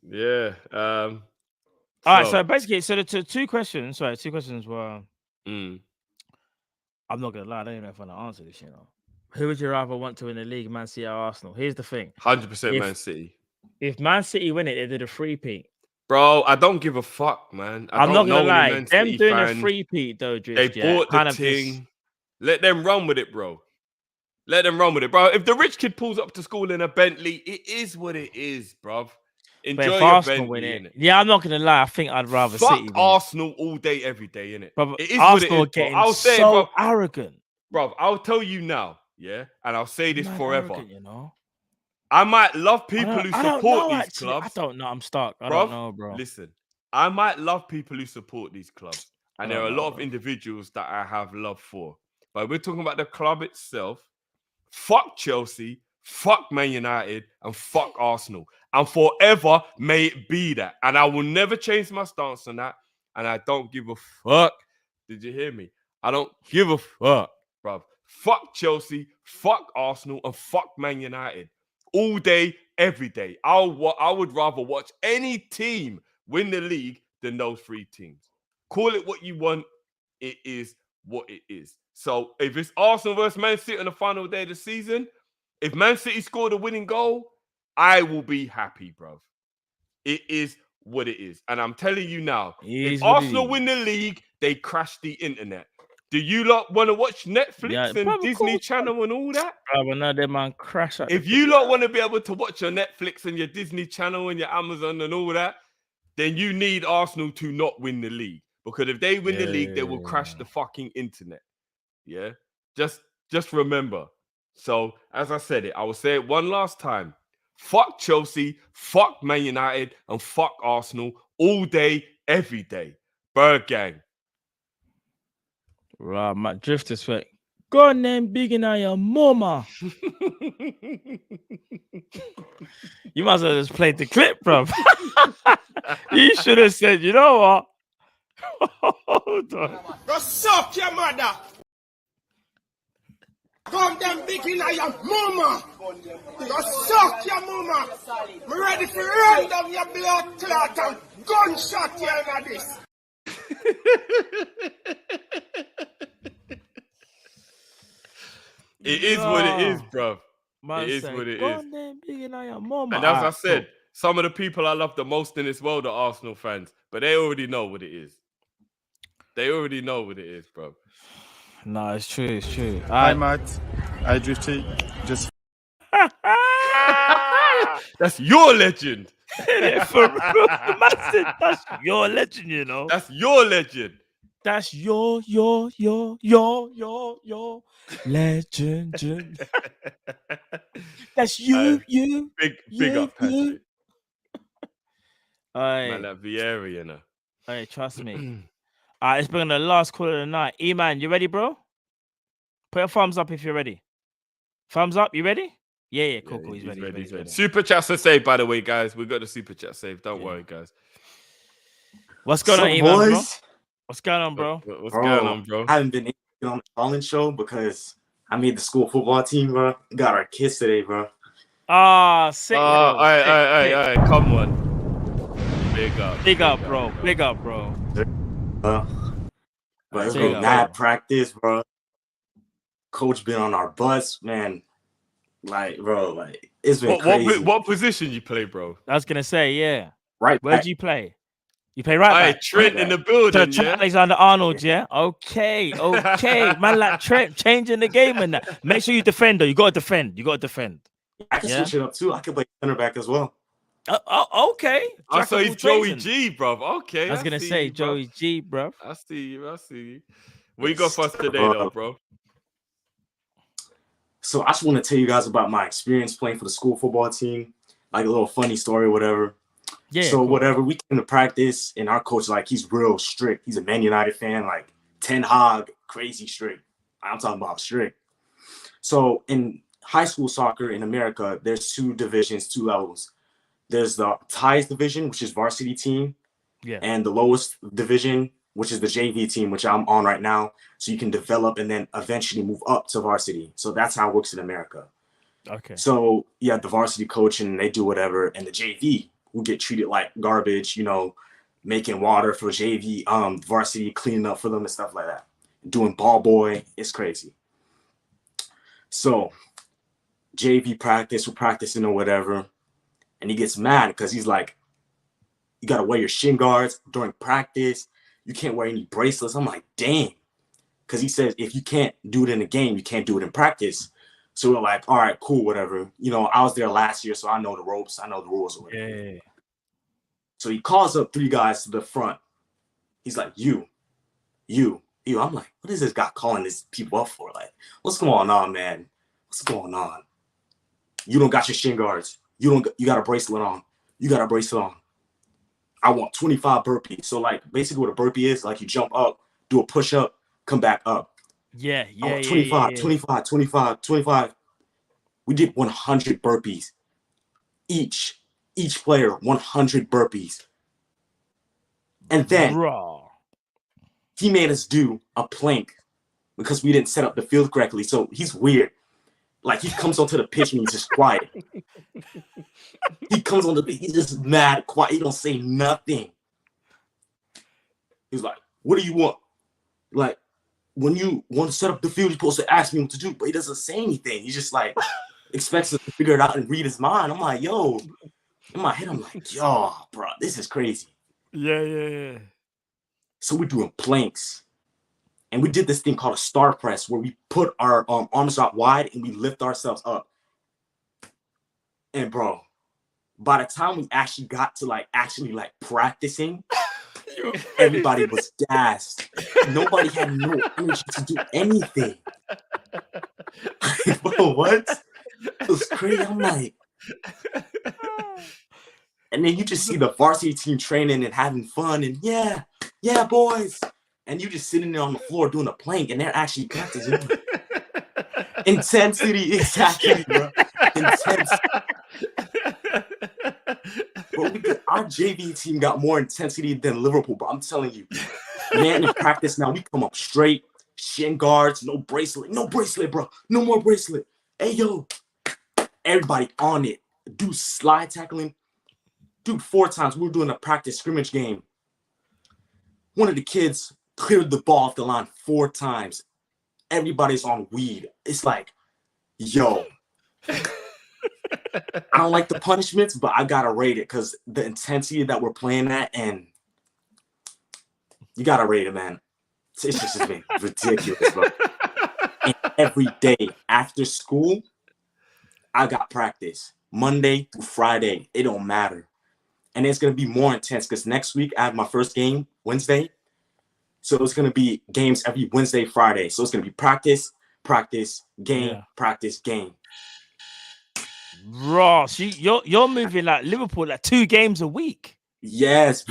Yeah. All right. So basically, the two questions. Sorry, two questions were. I'm not gonna lie. I don't even know if I want to answer this. Who would you rather want to win the league, Man City or Arsenal? Here's the thing. 100% Man City. If Man City win it, they did a three-peat. Bro, I don't give a fuck, man. I'm not gonna lie. Man Them City doing fan, a three-peat though, Drift, they bought the thing. Let them run with it, bro. Let them run with it, bro. If the rich kid pulls up to school in a Bentley, it is what it is, bro. Enjoy your Bentley, innit? Yeah, I'm not gonna lie. I think I'd rather Fuck City. Arsenal all day, every day, innit? Bro, it is Arsenal what it is, getting bro. I'll say so it, bro. arrogant. Bro, I'll tell you now, yeah, and I'll say this forever. Arrogant, I might love people who support these clubs. I don't know. I'm stuck. I Bro, don't know, bro. Listen, I might love people who support these clubs, and there are a lot of bro. individuals that I have love for. But we're talking about the club itself. Fuck Chelsea, fuck Man United, and fuck Arsenal. And forever may it be that. And I will never change my stance on that. And I don't give a fuck. Did you hear me? I don't give a fuck, bruv. Fuck Chelsea, fuck Arsenal, and fuck Man United. All day, every day. I would rather watch any team win the league than those three teams. Call it what you want. It is what it is. So if it's Arsenal versus Man City on the final day of the season, if Man City scored a winning goal, I will be happy, bro. It is what it is. And I'm telling you now, if Arsenal win the league, they crash the internet. Do you lot want to watch Netflix and Disney Channel and all that? Bro, no, them man crash. If you lot want to be able to watch your Netflix and your Disney Channel and your Amazon and all that, then you need Arsenal to not win the league. Because if they win the league, they will crash the fucking internet. Yeah? Just remember. So, as I said it, I will say it one last time. Fuck Chelsea, fuck Man United, and fuck Arsenal all day, every day. Bird gang. Right, my Drift is right. Go on then, big in your mama. You might as well just played the clip, bro. You should have said, you know what? Hold on. Go suck your mother. Come them big in your mama. Go suck your mama. Me ready for run down your blood clot and gunshot you in this. It is what it is, bro. It is what it is. And as I said, some of the people I love the most in this world are Arsenal fans, but they already know what it is. They already know what it is, bro. No, it's true. It's true. Hi, Matt. I Drifty. Just. That's your legend. For real, man said, that's your legend, you know. That's your legend. That's your legend. That's you. Big up, Patrick. Aye. Man, that Vieira, you know. Hey, trust me. All right, it's been the last call of the night. E-Man, you ready, bro? Put a thumbs up if you're ready. Thumbs up, you ready? Yeah, cool. He's ready. He's ready. Super chats are saved, by the way, guys. We got the super chat saved. Don't worry, guys. What's going on, E-Man, bro? What's going on, bro? What's going on, bro? I haven't been on the Kall-In show because I made the school football team, bro. Got our kids today, bro. Ah, sick. All right. Come on. Big up, bro. Big up, bro. But it's been mad practice, bro. Coach been on our butts, man. Like, bro, like it's been crazy. What position you play, bro? I was gonna say, yeah. Right. Where do you play? You play right back. Trent in the building, so Alexander Arnold, yeah. Okay, man, like Trent changing the game and that. Make sure you defend, though. You gotta defend. I can switch it up too. I can play center back as well. Okay. So he's Joey G, bro. Okay. I was gonna say Joey G, bro. I see you. What you got for us today, though, bro? So I just want to tell you guys about my experience playing for the school football team, like a little funny story, whatever. Yeah. So whatever, we came to practice, and our coach, like, he's real strict. He's a Man United fan, like Ten Hag, crazy strict. I'm talking about strict. So in high school soccer in America, there's two divisions, two levels. There's the highest division, which is varsity team, and the lowest division, which is the JV team, which I'm on right now. So you can develop and then eventually move up to varsity. So that's how it works in America. Okay. So you have the varsity coach and they do whatever, and the JV will get treated like garbage, you know, making water for JV, varsity, cleaning up for them and stuff like that. Doing ball boy, it's crazy. So JV practice, we're practicing or whatever, and he gets mad because he's like, you gotta wear your shin guards during practice. You can't wear any bracelets. I'm like, dang. Because he says, if you can't do it in the game, you can't do it in practice. So we're like, all right, cool, whatever. You know, I was there last year, so I know the ropes. I know the rules or whatever. Yeah. So he calls up three guys to the front. He's like, you. I'm like, what is this guy calling these people up for? Like, what's going on, man? What's going on? You don't got your shin guards. You got a bracelet on. You got a bracelet on. I want 25 burpees. So, like, basically what a burpee is, like, you jump up, do a push-up, come back up. Yeah. 25. We did 100 burpees. Each player, 100 burpees. And then he made us do a plank because we didn't set up the field correctly. So he's weird. Like, he comes onto the pitch and he's just quiet. He comes on the pitch, he's just mad quiet. He don't say nothing. He's like, what do you want? Like, when you want to set up the field, you're supposed to ask me what to do, but he doesn't say anything. He just, like, expects us to figure it out and read his mind. I'm like, yo. In my head, I'm like, yo, bro, this is crazy. Yeah. So we're doing planks. And we did this thing called a star press where we put our arms out wide and we lift ourselves up. And, bro, by the time we actually got to, actually practicing, everybody was gassed. Nobody had no energy to do anything. Bro, what? It was crazy. I'm like, and then you just see the varsity team training and having fun and yeah, boys. And you just sitting there on the floor doing a plank and they're actually practicing. Intensity, exactly, bro. Intensity. Bro, our JV team got more intensity than Liverpool, bro. I'm telling you. Man, in practice now, we come up straight, shin guards, no bracelet, bro. No more bracelet. Hey, yo. Everybody on it. Do slide tackling. Dude, 4 times. We were doing a practice scrimmage game. One of the kids cleared the ball off the line 4 times. Everybody's on weed. It's like, yo. I don't like the punishments, but I gotta rate it because the intensity that we're playing at, and you gotta rate it, man. It's just been ridiculous, bro. And every day after school, I got practice. Monday through Friday. It don't matter. And it's going to be more intense because next week I have my first game Wednesday. So it's going to be games every Wednesday, Friday. So it's going to be practice, game, practice, game. Ross, you're moving like Liverpool, like 2 games a week. Yes.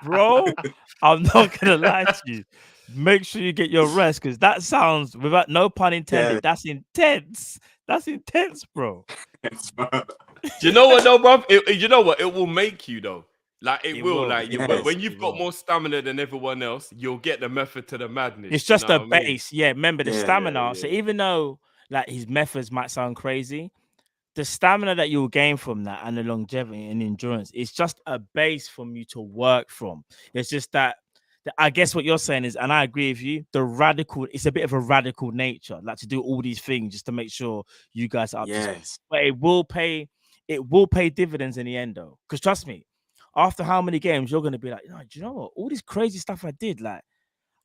Bro, I'm not going to lie to you. Make sure you get your rest because that sounds, without no pun intended, that's intense. That's intense, bro. Do you know what though, bro? You know what? It will make you though. Like it will. Like when you've got more stamina than everyone else, you'll get the method to the madness. It's just you know a what I mean? base. Yeah, remember the stamina. So even though like his methods might sound crazy, the stamina that you'll gain from that and the longevity and endurance, it's just a base from you to work from. It's just that I guess what you're saying is, and I agree with you, it's a bit of a radical nature, like to do all these things just to make sure you guys are up to speed. But it will pay dividends in the end though. Because trust me, after how many games, you're gonna be like, do you know what? All this crazy stuff I did, like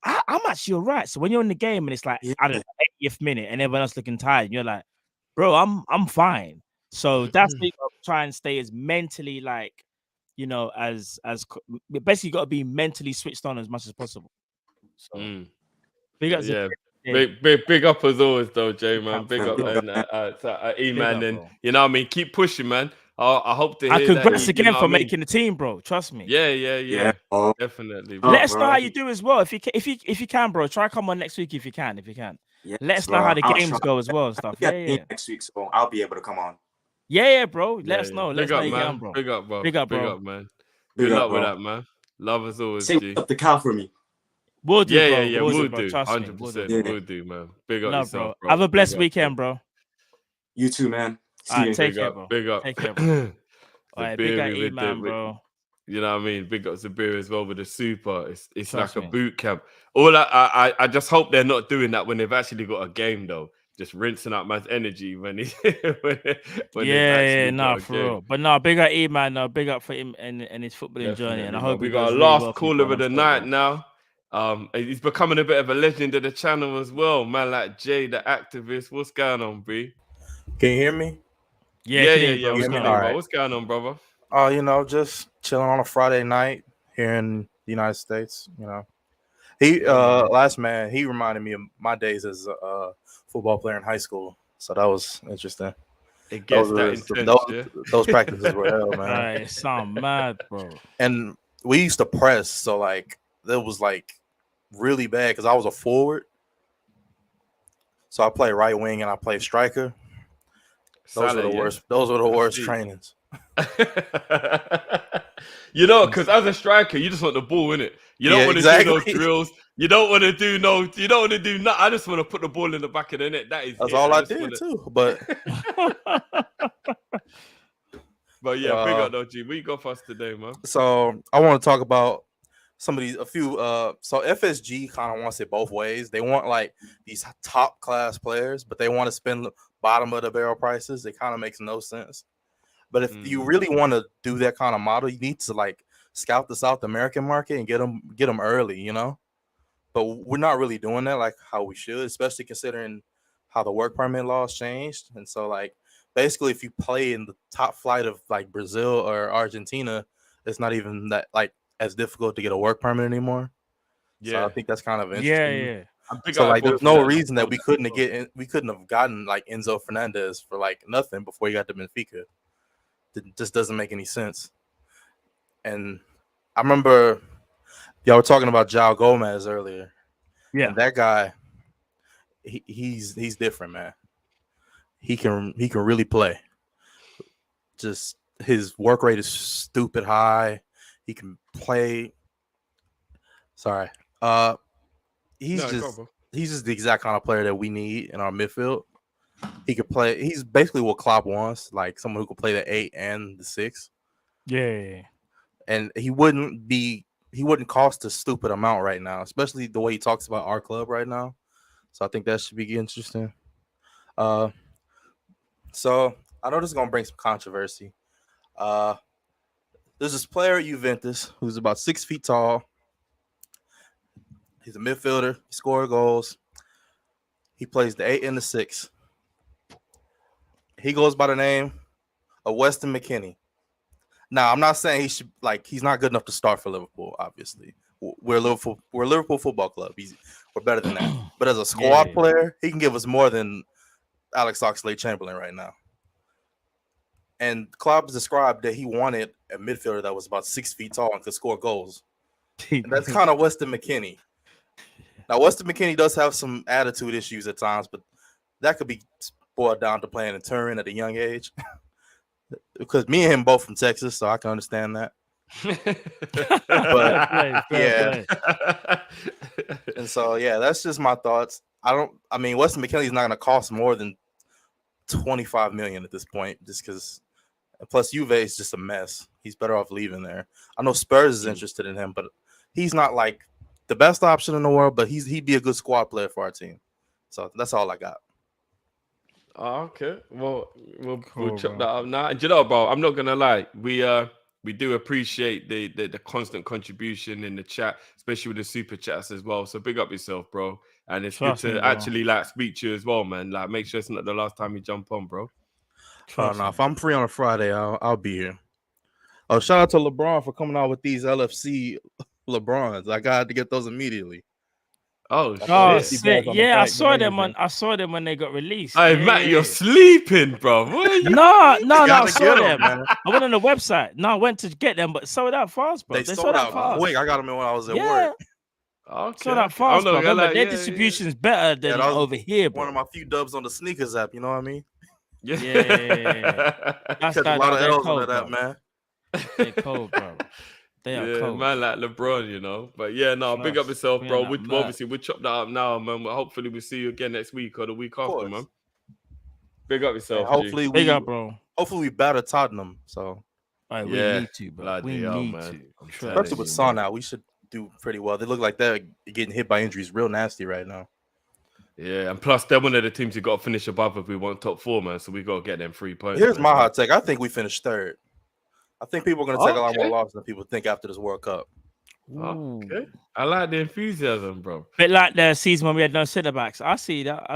I'm actually all right. So when you're in the game and it's like, I don't know, 80th minute and everyone else looking tired, and you're like, bro, I'm fine. So that's me try and stay as mentally like, as basically got to be mentally switched on as much as possible. So big up, big up as always though, Jay, man. Big up and E-man, and you know what I mean, keep pushing, man. I hope to hear and congrats that, again for making the team, bro. Trust me. Yeah. Definitely. Let us know how you do as well. If you can, bro, try come on next week if you can. Let us know how the games go as well and stuff. Yeah. Next week, so I'll be able to come on. Yeah, bro. Let us know. Let us know you can, bro. Big up, bro. Big up, Big bro. up, man. Good luck with that, man. Love as always. Say up the cow for me. We'll do, bro. Yeah. We'll do. Trust 100%. We'll do, man. Big up yourself, bro. Have a blessed weekend, bro. You too, man. See you. Take care, bro. Big up. Take care, bro. All right, big up Zabiri E-man, bro. You know what I mean? Big up Zabiri as well with the super. It's like a boot camp. All I just hope they're not doing that when they've actually got a game though. Just rinsing out man's energy when he for real. But big up E-man, big up for him and his footballing journey. And I hope we got a last caller of the night now. He's becoming a bit of a legend of the channel as well. Man like Jay, the activist. What's going on, B? Can you hear me? Yeah. What's going on, brother? Oh, just chilling on a Friday night here in the United States. He last man, he reminded me of my days as a football player in high school. So that was interesting. It gets those practices were hell, man. It sound mad, bro. And we used to press, so like that was like really bad because I was a forward. So I play right wing and I play striker. Those were the worst. Those were the worst trainings. Because as a striker, you just want the ball in it. You don't want to do those drills. You don't want to do nothing. I just want to put the ball in the back of the net. That's all I did too. But big up though, G. What you got for us today, man? So I want to talk about so FSG kind of wants it both ways. They want like these top class players, but they want to spend bottom of the barrel prices. It kind of makes no sense. But if you really want to do that kind of model, you need to like scout the South American market and get them early, But we're not really doing that like how we should, especially considering how the work permit laws changed. And so like basically if you play in the top flight of like Brazil or Argentina, it's not even that like as difficult to get a work permit anymore. So I think that's kind of interesting. So like there's no reason that we couldn't have gotten like Enzo Fernandez for like nothing before he got to Benfica. It just doesn't make any sense. And I remember y'all were talking about João Gomez earlier. Yeah, and that guy, he's different, man. He can really play. Just his work rate is stupid high. He can play. Sorry, he's just the exact kind of player that we need in our midfield. He could play. He's basically what Klopp wants, like someone who could play the 8 and the 6. Yeah. And he wouldn't cost a stupid amount right now, especially the way he talks about our club right now. So I think that should be interesting. So I know this is gonna bring some controversy. There's this player at Juventus who's about 6 feet tall. He's a midfielder. He scores goals. He plays the 8 and the 6. He goes by the name of Weston McKennie. Now, I'm not saying he's not good enough to start for Liverpool. Obviously, we're Liverpool Football Club. We're better than that. But as a squad player, he can give us more than Alex Oxlade-Chamberlain right now. And Klopp described that he wanted a midfielder that was about 6 feet tall and could score goals. And that's kind of Weston McKennie. Now, Weston McKennie does have some attitude issues at times, but that could be boiled down to playing in Turin at a young age. Because me and him both from Texas, so I can understand that. But Fair yeah. And so that's just my thoughts. Weston McKennie's not going to cost more than 25 million at this point, just because. Plus, Juve is just a mess. He's better off leaving there. I know Spurs is interested in him, but he's not like the best option in the world. But he'd be a good squad player for our team. So that's all I got. Oh, okay. Well, we'll chop that up now. And you know, bro, I'm not gonna lie. We do appreciate the constant contribution in the chat, especially with the super chats as well. So big up yourself, bro. And it's Trust good me, to bro. actually speak to you as well, man. Like, make sure it's not the last time you jump on, bro. No, if I'm free on a Friday, I'll be here. Oh, shout out to LeBron for coming out with these LFC LeBrons. I got to get those immediately. Oh, sick. Yeah, I saw them when they got released. Hey, Matt, you're sleeping, bro. No, I saw them. I went on the website. No, I went to get them, but sold out fast, bro. They sold out quick. I got them when I was at work. Okay. Sold out fast, bro. Remember, their distribution is better than over here, bro. One of my few dubs on the sneakers app. You know what I mean? Yeah. That's a lot of L's under that, man. They're cold, bro. They are cold. Man, like LeBron, you know. But big up yourself, bro. We'll chop that up now, man. Hopefully we'll see you again next week or the week after, man. Big up yourself. Hopefully big up, bro. Hopefully we batter Tottenham. So we need to, bro. We need to. Especially with Son out, we should do pretty well. They look like they're getting hit by injuries real nasty right now. Yeah, and plus they're one of the teams who got to finish above if we want top 4, man. So we got to get them 3 points. Here's my hot take. I think we finished 3rd. I think people are going to take a lot more losses than people think after this World Cup. Okay. I like the enthusiasm, bro. Bit like the season when we had no centre backs. I see that.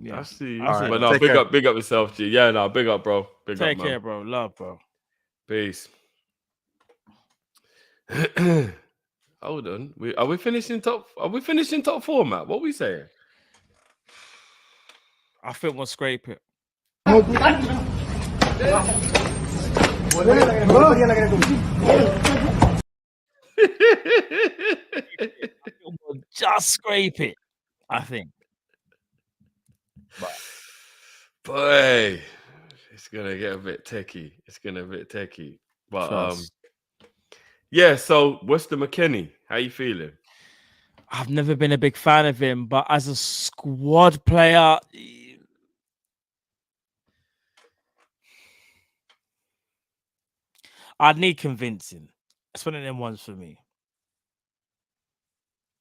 Yeah. I see. Right, but no, big up yourself, G. Yeah, no, big up, bro. Take care, bro. Love, bro. Peace. Hold on. Are we finishing top 4, Matt? What are we saying? I think we'll scrape it. We'll just scrape it, I think. Boy, it's gonna get a bit techie. But so Weston McKennie, how you feeling? I've never been a big fan of him, but as a squad player, I'd need convincing. It's one of them ones for me.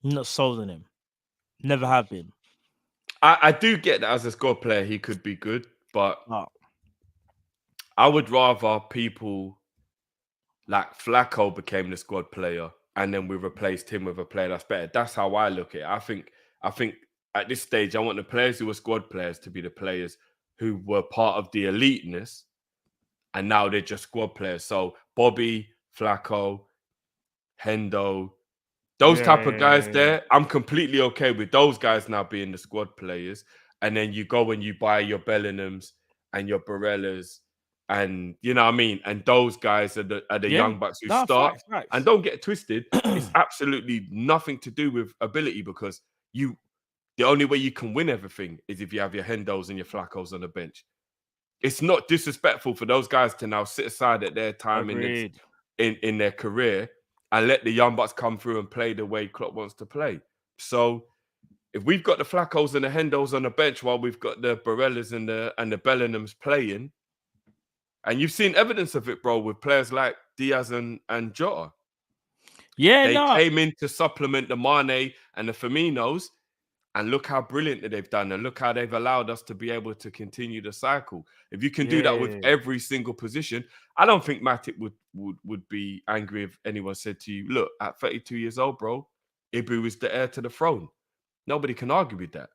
I'm not sold on him. Never have been. I do get that as a squad player, he could be good, but I would rather people like Flacco became the squad player and then we replaced him with a player that's better. That's how I look at it. I think at this stage, I want the players who were squad players to be the players who were part of the eliteness, and now they're just squad players. So Bobby, Flacco, Hendo, those type of guys there, I'm completely okay with those guys now being the squad players. And then you go and you buy your Bellinghams and your Barellas, and you know what I mean. And those guys are the young bucks who start. Facts. And don't get it twisted, it's absolutely nothing to do with ability, because the only way you can win everything is if you have your Hendos and your Flaccos on the bench. It's not disrespectful for those guys to now sit aside at their time in their career and let the young bucks come through and play the way Klopp wants to play. So if we've got the Flaccos and the Hendos on the bench while we've got the Barellas and the Bellinghams playing, and you've seen evidence of it, bro, with players like Diaz and Jota. Yeah, they came in to supplement the Mane and the Firminos, and look how brilliant they've done, and look how they've allowed us to be able to continue the cycle. If you can do that with every single position, I don't think Matip would be angry if anyone said to you, look, at 32 years old, bro, Ibu is the heir to the throne. Nobody can argue with that.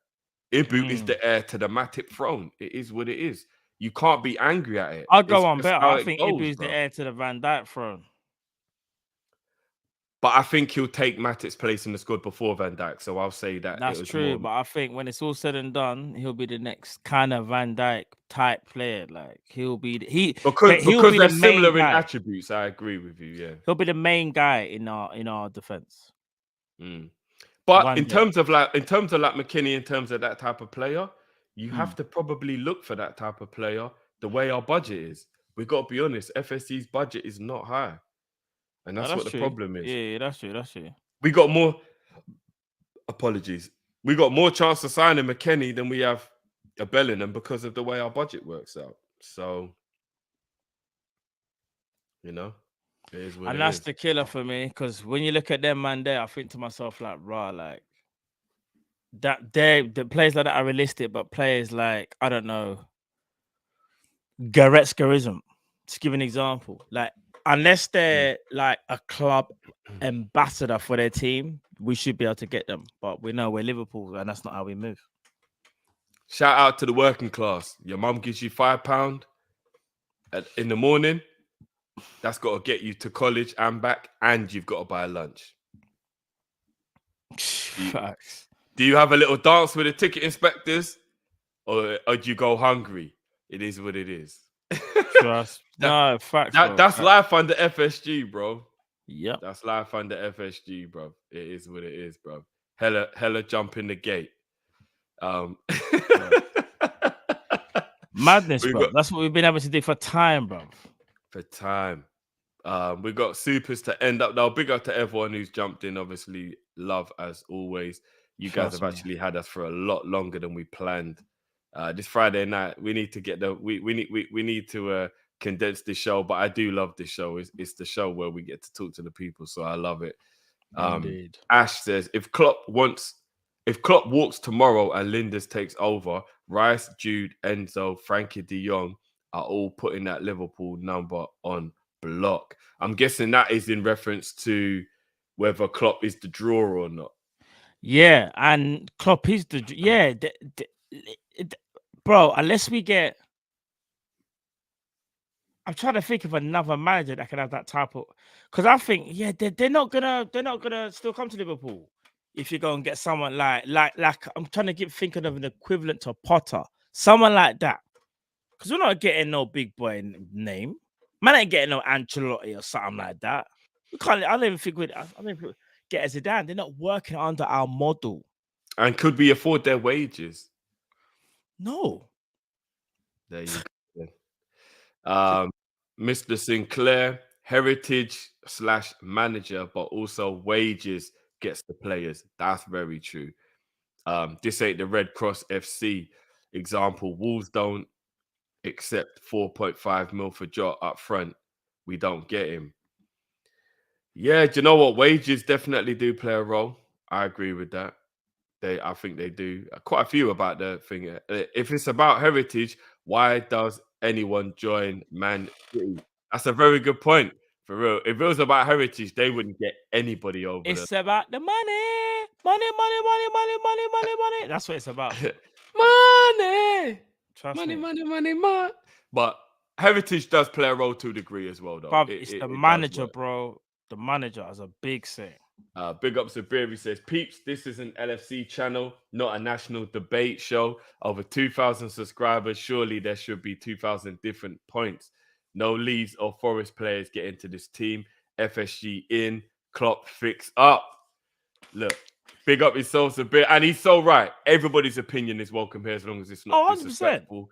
Ibu is the heir to the Matip throne. It is what it is. You can't be angry at it. I'll go It's on just better. how I it think goes, Ibu's the bro. heir to the Van Dijk throne. But I think he'll take Matip's place in the squad before Van Dijk. So I'll say that That's it was true, more. but I think when it's all said and done, he'll be the next kind of Van Dijk type player. Like he'll be Because he'll be they're the main similar in guy. attributes. I agree with you. Yeah. He'll be the main guy in our defense. But One in day. terms of McKinney, in terms of that type of player, you have to probably look for that type of player the way our budget is. We've got to be honest, FSC's budget is not high. And that's what the true. problem is. Yeah, that's true. That's true. We got more we got more chance of signing McKennie than we have a Bellingham because of the way our budget works out. So, it is what And it that's is. the killer for me, because when you look at them man there, I think to myself like, raw, like that the players like that are realistic, but players like, I don't know, Goretzkaism. To give an example, like unless they're like a club ambassador for their team, we should be able to get them. But we know we're Liverpool, and that's not how we move. Shout out to the working class. Your mum gives you £5 in the morning. That's got to get you to college and back, and you've got to buy lunch. Facts. Do you have a little dance with the ticket inspectors, or do you go hungry? It is what it is. Trust. No, facts. Bro. That's Facts. life under FSG, bro. Yep. That's life under FSG, bro. It is what it is, bro. Hella jump in the gate. Madness, bro. That's what we've been able to do for time, bro. For time. We've got supers to end up now. Big up to everyone who's jumped in. Obviously, love as always. You guys have actually had us for a lot longer than we planned. This Friday night, we need to get we need to condense the show. But I do love this show. It's the show where we get to talk to the people, so I love it. Indeed. Ash says if Klopp walks tomorrow and Linders takes over, Rice, Jude, Enzo, Frankie De Jong are all putting that Liverpool number on block. I'm guessing that is in reference to whether Klopp is the draw or not. Yeah, and Klopp is bro. Unless we get, I'm trying to think of another manager that can have that type of. Because I think, they're not gonna still come to Liverpool if you go and get someone like I'm trying to thinking of an equivalent to Potter, someone like that. Because we're not getting no big boy name. Man ain't getting no Ancelotti or something like that. We can't. I don't even think get a Zidane. They're not working under our model. And could we afford their wages? No. There you go. Mr. Sinclair, heritage / manager, but also wages gets the players. That's very true. This ain't the Red Cross FC example. Wolves don't accept 4.5 mil for Jota up front. We don't get him. Yeah, do you know what? Wages definitely do play a role. I agree with that. I think they do. Quite a few about the thing. If it's about heritage, why does anyone join Man City? That's a very good point. For real. If it was about heritage, they wouldn't get anybody over It's there. about the money. That's what it's about. Money. Trust me. Money. But heritage does play a role to a degree as well, though. But it's the manager, bro. The manager has a big say. Big ups to Beery says, Peeps, this is an LFC channel, not a national debate show. Over 2,000 subscribers. Surely there should be 2,000 different points. No Leeds or Forest players get into this team. FSG in. Klopp fix up. Look, big up himself a bit. And he's so right. Everybody's opinion is welcome here as long as it's not disrespectful.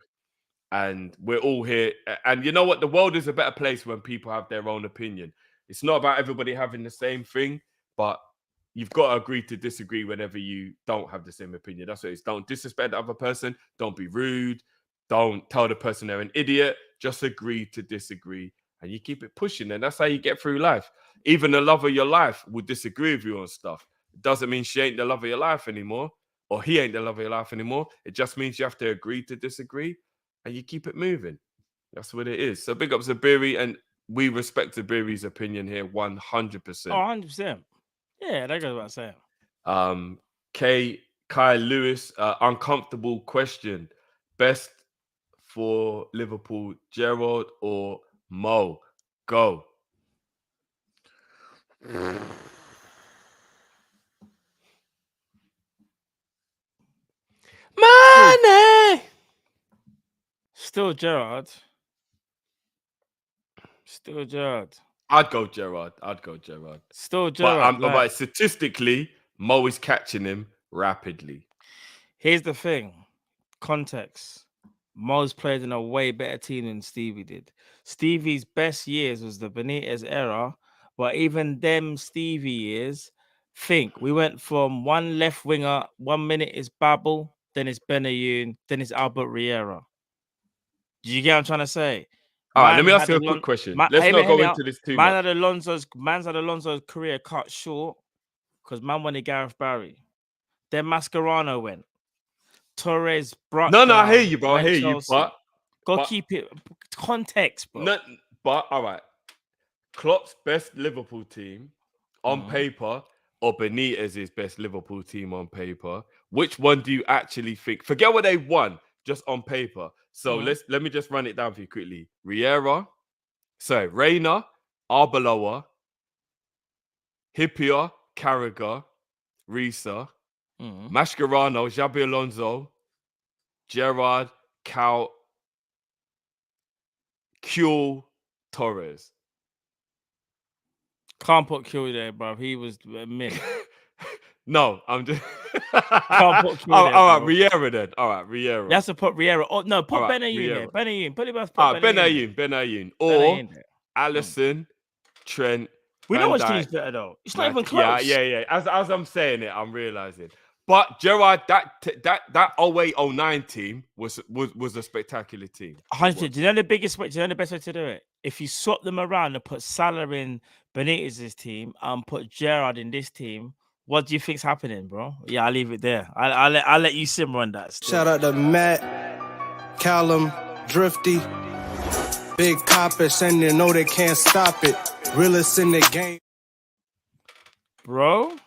And we're all here. And you know what? The world is a better place when people have their own opinion. It's not about everybody having the same thing, but you've got to agree to disagree whenever you don't have the same opinion. That's what it is. Don't disrespect the other person. Don't be rude. Don't tell the person they're an idiot. Just agree to disagree. And you keep it pushing. And that's how you get through life. Even the love of your life will disagree with you on stuff. It doesn't mean she ain't the love of your life anymore. Or he ain't the love of your life anymore. It just means you have to agree to disagree. And you keep it moving. That's what it is. So big up Zabiri, and we respect Zabiri's opinion here 100%. Oh, 100%. Yeah, that goes without saying. Kai Lewis, uncomfortable question. Best for Liverpool, Gerrard or Mo? Go. Money. Still Gerrard. Still Gerrard. I'd go Gerrard. Still Gerrard. But statistically, Mo is catching him rapidly. Here's the thing. Context. Mo's played in a way better team than Stevie did. Stevie's best years was the Benitez era, but even them Stevie years, we went from one left winger, 1 minute is Babel, then it's Benayoun, then it's Albert Riera. Do you get what I'm trying to say? All right, let me ask you a quick question. Let's not go into this too much. Man's had Alonso's career cut short because man wanted Gareth Barry. Then Mascherano went. Torres brought. No, I hear you, bro. I hear you, but keep it context, bro. But all right, Klopp's best Liverpool team on paper, or Benitez's best Liverpool team on paper. Which one do you actually think? Forget what they won, just on paper. So let me just run it down for you quickly. Reina, Arbeloa, Hippier, Carragher, Risa, Mascherano, Xabi Alonso, Gerrard, Cal, Q, Torres. Can't put Q there, bro. He was a myth. No, I'm just. Can't put Q all right, bro. Riera then. All right, Riera. You have to put Riera. Oh no, put All right, Benayoun there. Riera. Benayoun. Put him as Benayoun. Or Benayoun there. Allison, Trent. We know Van which Dijk, team's better though. It's not Mac- even close. Yeah. As I'm saying it, I'm realizing. But Gerrard, that 08-09 team was a spectacular team. 100%. Do you know the biggest way? Do you know the best way to do it? If you swap them around and put Salah in Benitez's team and put Gerrard in this team, what do you think's happening, bro? Yeah, I'll leave it there. I'll let you simmer on that. Still. Shout out to Matt, Callum, Drifty, Big Kop-ish, and you know they can't stop it. Realest in the game. Bro,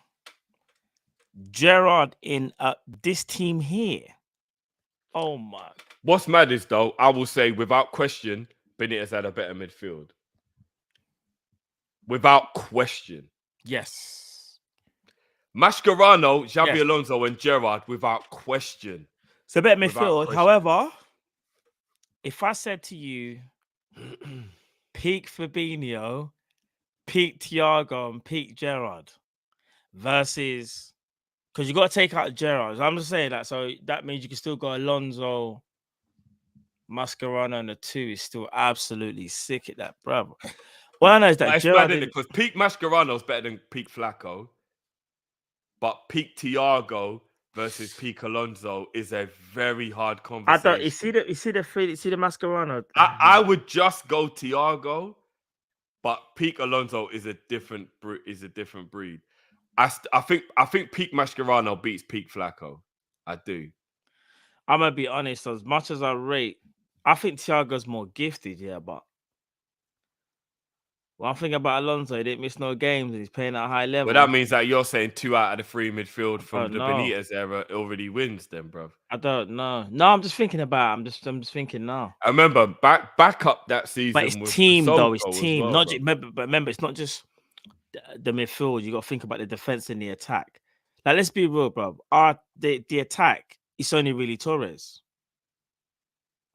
Gerrard in this team here. Oh my. What's mad is though, I will say without question, Benitez had a better midfield. Without question. Yes. Mascherano, Xabi Alonso, and Gerrard without question. So better midfield. However, if I said to you, peak Fabinho, peak Thiago, and peak Gerrard versus, because you got to take out Gerrard. I'm just saying that. So that means you can still go Alonso, Mascherano, and the 2 is still absolutely sick at that, brother. Well, I know is that Gerrard, because peak Mascherano is better than peak Flacco, but peak Thiago versus peak Alonso is a very hard conversation. I don't. You see the Mascherano. I would just go Thiago, but peak Alonso is a different breed. I think peak Mascherano beats peak Flacco. I do. I'm gonna be honest. As much as I rate, I think Thiago's more gifted. Yeah, but one thing about Alonso, he didn't miss no games and he's playing at a high level. Well, that means that you're saying 2 out of the 3 midfield from the Benitez era already wins, then, bro. I don't know. No, I'm just thinking about. I'm just thinking now. I remember back up that season. But it's team though. It's team. Not just, remember, it's not just the midfield. You got to think about the defense and the attack. Like, let's be real, bro. The attack, it's only really Torres.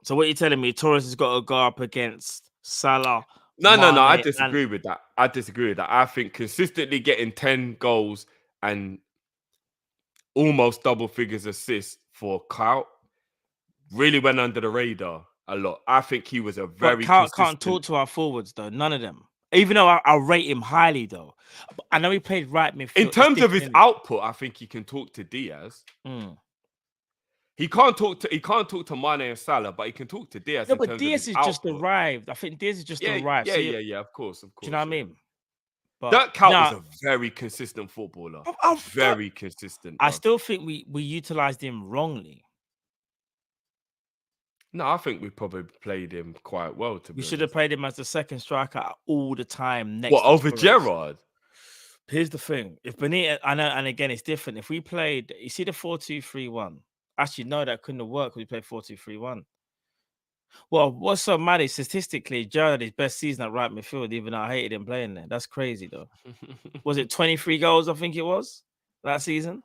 So what you're telling me, Torres has got to go up against Salah. No. I disagree with that. I think consistently getting 10 goals and almost double figures assists for Kall really went under the radar a lot. I think he was a very can't talk to our forwards though. None of them. Even though I rate him highly though. I know he played right midfield. In terms of his output, I think he can talk to Diaz. He can't talk to Mane and Salah, but he can talk to Diaz. No, but Diaz is just arrived. I think Diaz is just arrived. Yeah, of course. Do you know what I mean? But Dirk Kuyt was a very consistent footballer. Very consistent. I still think we utilized him wrongly. No, I think we probably played him quite well. We should have played him as the second striker all the time. What, over Gerrard? Here's the thing: if Benitez, I know, and again, it's different. If we played, you see the 4-2-3-1. Actually, no, that couldn't have worked. We played 4-2-3-1. Well, what's so mad is statistically, Gerrard his best season at right midfield, even though I hated him playing there. That's crazy, though. Was it 23 goals? I think it was that season.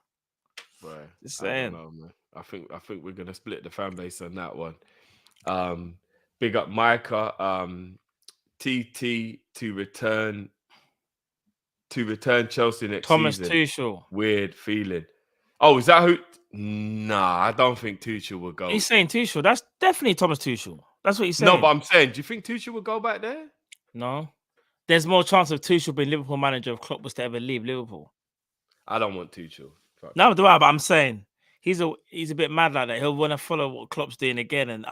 Right. Just I don't saying. know, man. I think we're gonna split the fan base on that one. Big up Micah. TT to return Chelsea next Thomas season. Tuchel. Weird feeling. Oh, is that who? Nah, I don't think Tuchel will go. He's saying Tuchel. That's definitely Thomas Tuchel. That's what he's saying. No, but I'm saying, do you think Tuchel will go back there? No. There's more chance of Tuchel being Liverpool manager if Klopp was to ever leave Liverpool. I don't want Tuchel. Fuck. No, do I? But I'm saying he's a bit mad like that. He'll want to follow what Klopp's doing again. And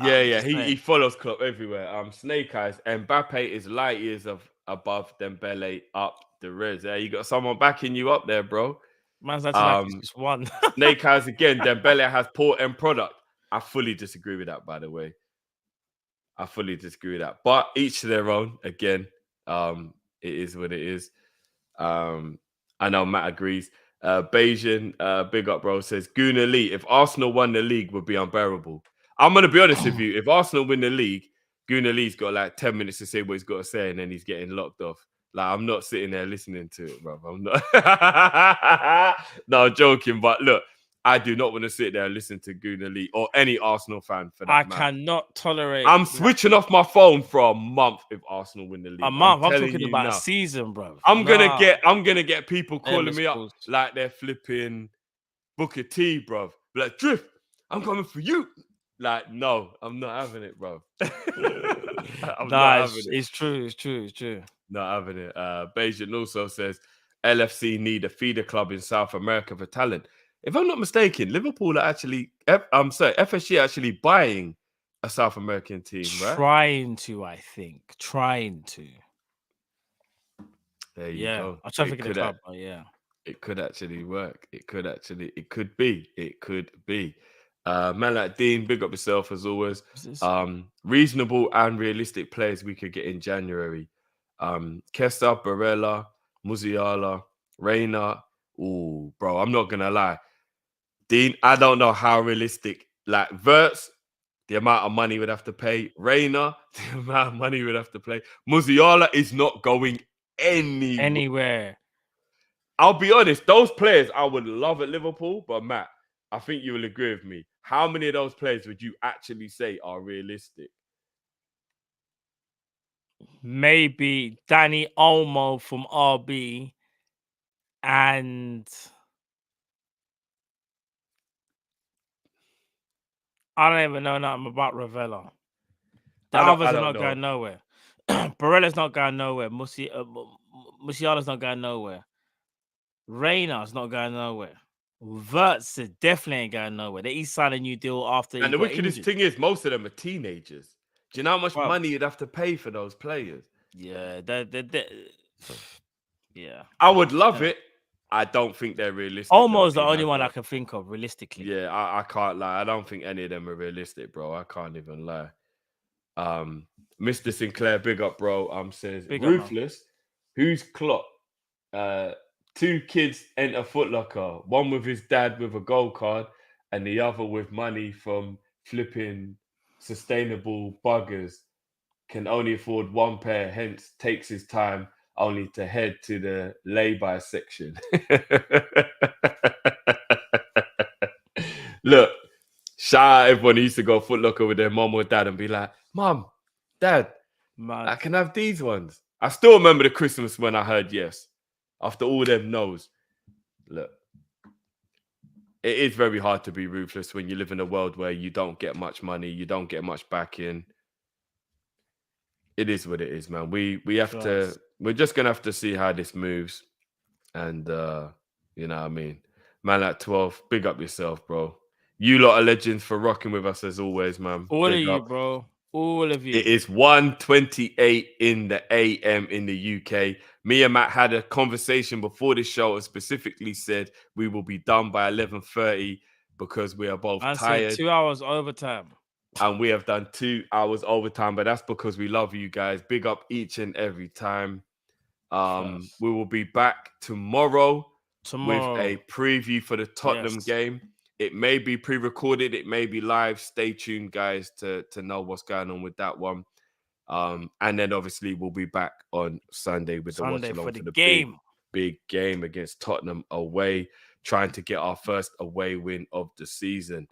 He follows Klopp everywhere. Snake eyes. Mbappe is light years above Dembele up the res. Yeah, you got someone backing you up there, bro. Man's like he's just one. Snake eyes again. Dembele has poor end product. I fully disagree with that, by the way. I fully disagree with that. But each to their own. Again, it is what it is. I know Matt agrees. Bayesian, big up, bro, says Goon Elite. If Arsenal won the league, would be unbearable. I'm gonna be honest with you. If Arsenal win the league, Goon Elite's got like 10 minutes to say what he's got to say, and then he's getting locked off. Like, I'm not sitting there listening to it, bro. I'm not. No, joking. But look, I do not want to sit there and listen to Goon Elite or any Arsenal fan for that. I cannot tolerate. I'm switching off my phone for a month if Arsenal win the league. A month. I'm telling talking you about now. a season, bro. I'm gonna get people calling me up schools. like they're flipping Booker T, bro. Like, Drift, I'm coming for you. Like, no, I'm not having it, bro. I'm not having it. It's true. It's true. It's true. Not having it. Bayesian also says LFC need a feeder club in South America for talent. If I'm not mistaken, Liverpool are actually, FSG are actually buying a South American team, right? Trying to, I think. Trying to. There you go. I'm trying to think of the club, but yeah. It could actually work. It could be. Man like Dean, big up yourself as always. Reasonable and realistic players we could get in January. Kessa, Barella, Musiala, Reina. Ooh, bro, I'm not gonna lie. Dean, I don't know how realistic. Like Verts, the amount of money we'd have to pay. Reina, the amount of money we'd have to pay. Musiala is not going anywhere. I'll be honest, those players I would love at Liverpool, but Matt, I think you will agree with me. How many of those players would you actually say are realistic? Maybe Danny Olmo from RB and I don't even know nothing about Ravella. The others are not going nowhere. Barella's not going nowhere. Musiala's not going nowhere. Reina's not going nowhere. Verts definitely ain't going nowhere. They each signed a new deal after. And the wickedest thing is, most of them are teenagers. Do you know how much money you'd have to pay for those players? Yeah, yeah. I would love it. I don't think they're realistic. Almost the only one I can think of realistically. Yeah, I can't lie. I don't think any of them are realistic, bro. I can't even lie. Mr. Sinclair, big up, bro. Says Big Ruthless. Who's Klopp? 2 kids enter Foot Locker. One with his dad with a gold card, and the other with money from flipping sustainable buggers. Can only afford 1 pair, hence takes his time only to head to the lay-by section. Look, shout out everyone who used to go Foot Locker with their mom or dad and be like, Mom, Dad, I can have these ones. I still remember the Christmas when I heard yes. After all them no's. Look, it is very hard to be ruthless when you live in a world where you don't get much money, you don't get much backing. It is what it is, man. We're just gonna have to see how this moves. And you know what I mean? Man at 12, big up yourself, bro. You lot are legends for rocking with us as always, man. All Big of you, up. bro. All of you. It is 1:28 in the AM in the UK. Me and Matt had a conversation before the show and specifically said we will be done by 11:30 because we are both tired. 2 hours overtime. And we have done 2 hours overtime, but that's because we love you guys. Big up each and every time. We will be back tomorrow with a preview for the Tottenham game. It may be pre-recorded, it may be live. Stay tuned, guys, to know what's going on with that one. And then obviously we'll be back on Sunday with the watch along for the game. Big game against Tottenham away, trying to get our first away win of the season.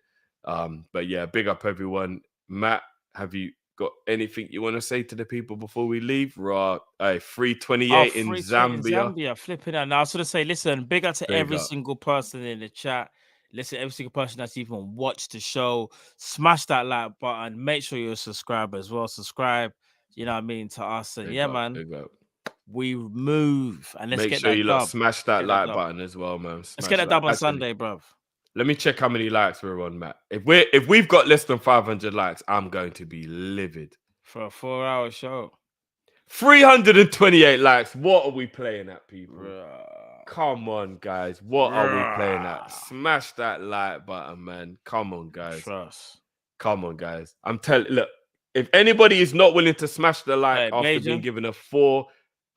But yeah, big up everyone. Matt, have you got anything you want to say to the people before we leave? 328 in Zambia. Flipping out. Now I was going to say, listen, big up to every up. single person in the chat. Listen, every single person that's even watched the show. Smash that like button. Make sure you're a subscriber as well. Subscribe, you know what I mean, to us. And we move. And let's Make get sure that you dub. smash that like button as well, man. Let's get that dub on Sunday, bruv. Let me check how many likes we're on, Matt. If we've got less than 500 likes, I'm going to be livid. For a 4-hour show. 328 likes. What are we playing at, people? Come on, guys. What are we playing at? Smash that like button, man. Come on, guys. Come on, guys. I'm telling. Look, if anybody is not willing to smash the like after being given a 4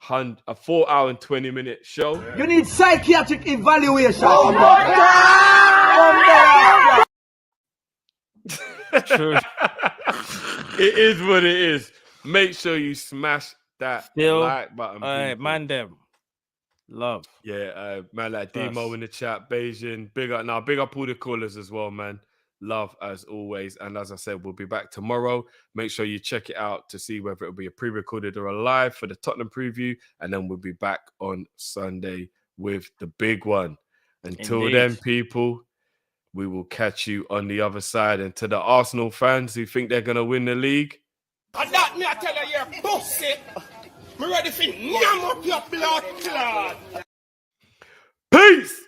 hour and 20-minute show, You need psychiatric evaluation. Oh True. It is what it is. Make sure you smash that like button. Man, them. Love. Yeah, man, like Demo in the chat, Beijing. Big up all the callers as well, man. Love as always. And as I said, we'll be back tomorrow. Make sure you check it out to see whether it'll be a pre-recorded or a live for the Tottenham preview. And then we'll be back on Sunday with the big one. Until then, people, we will catch you on the other side. And to the Arsenal fans who think they're going to win the league, And that me I tell you, you're pussy. Me ready for yam up your blood clot. Peace!